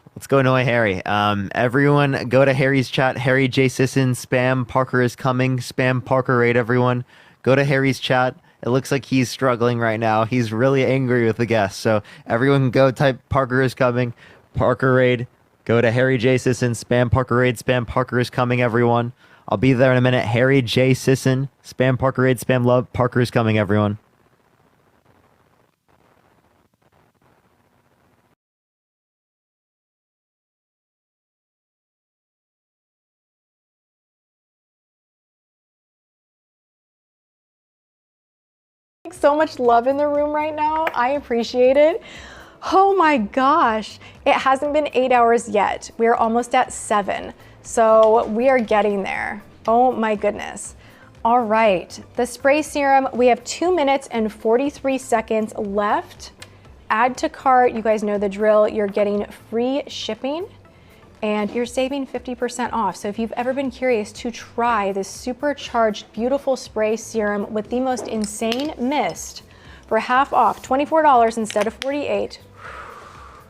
Everyone go to Harry's chat. Harry J. Sisson, spam Parker is coming. Spam Parker raid, everyone. Go to Harry's chat. It looks like he's struggling right now. He's really angry with the guests. So everyone go type Parker is coming. Parker raid. Go to Harry J. Sisson, spam Parker raid. Spam Parker is coming, everyone. I'll be there in a minute. Harry J. Sisson, spam Parker raid. Spam love. Parker is coming, everyone. So much love in the room right now. I appreciate it. Oh my gosh. It hasn't been 8 hours yet. We're almost at 7. So we are getting there. Oh my goodness. All right. The spray serum, we have 2 minutes and 43 seconds left. Add to cart. You guys know the drill. You're getting free shipping and you're saving 50% off. So if you've ever been curious to try this supercharged, beautiful spray serum with the most insane mist for half off, $24 instead of $48,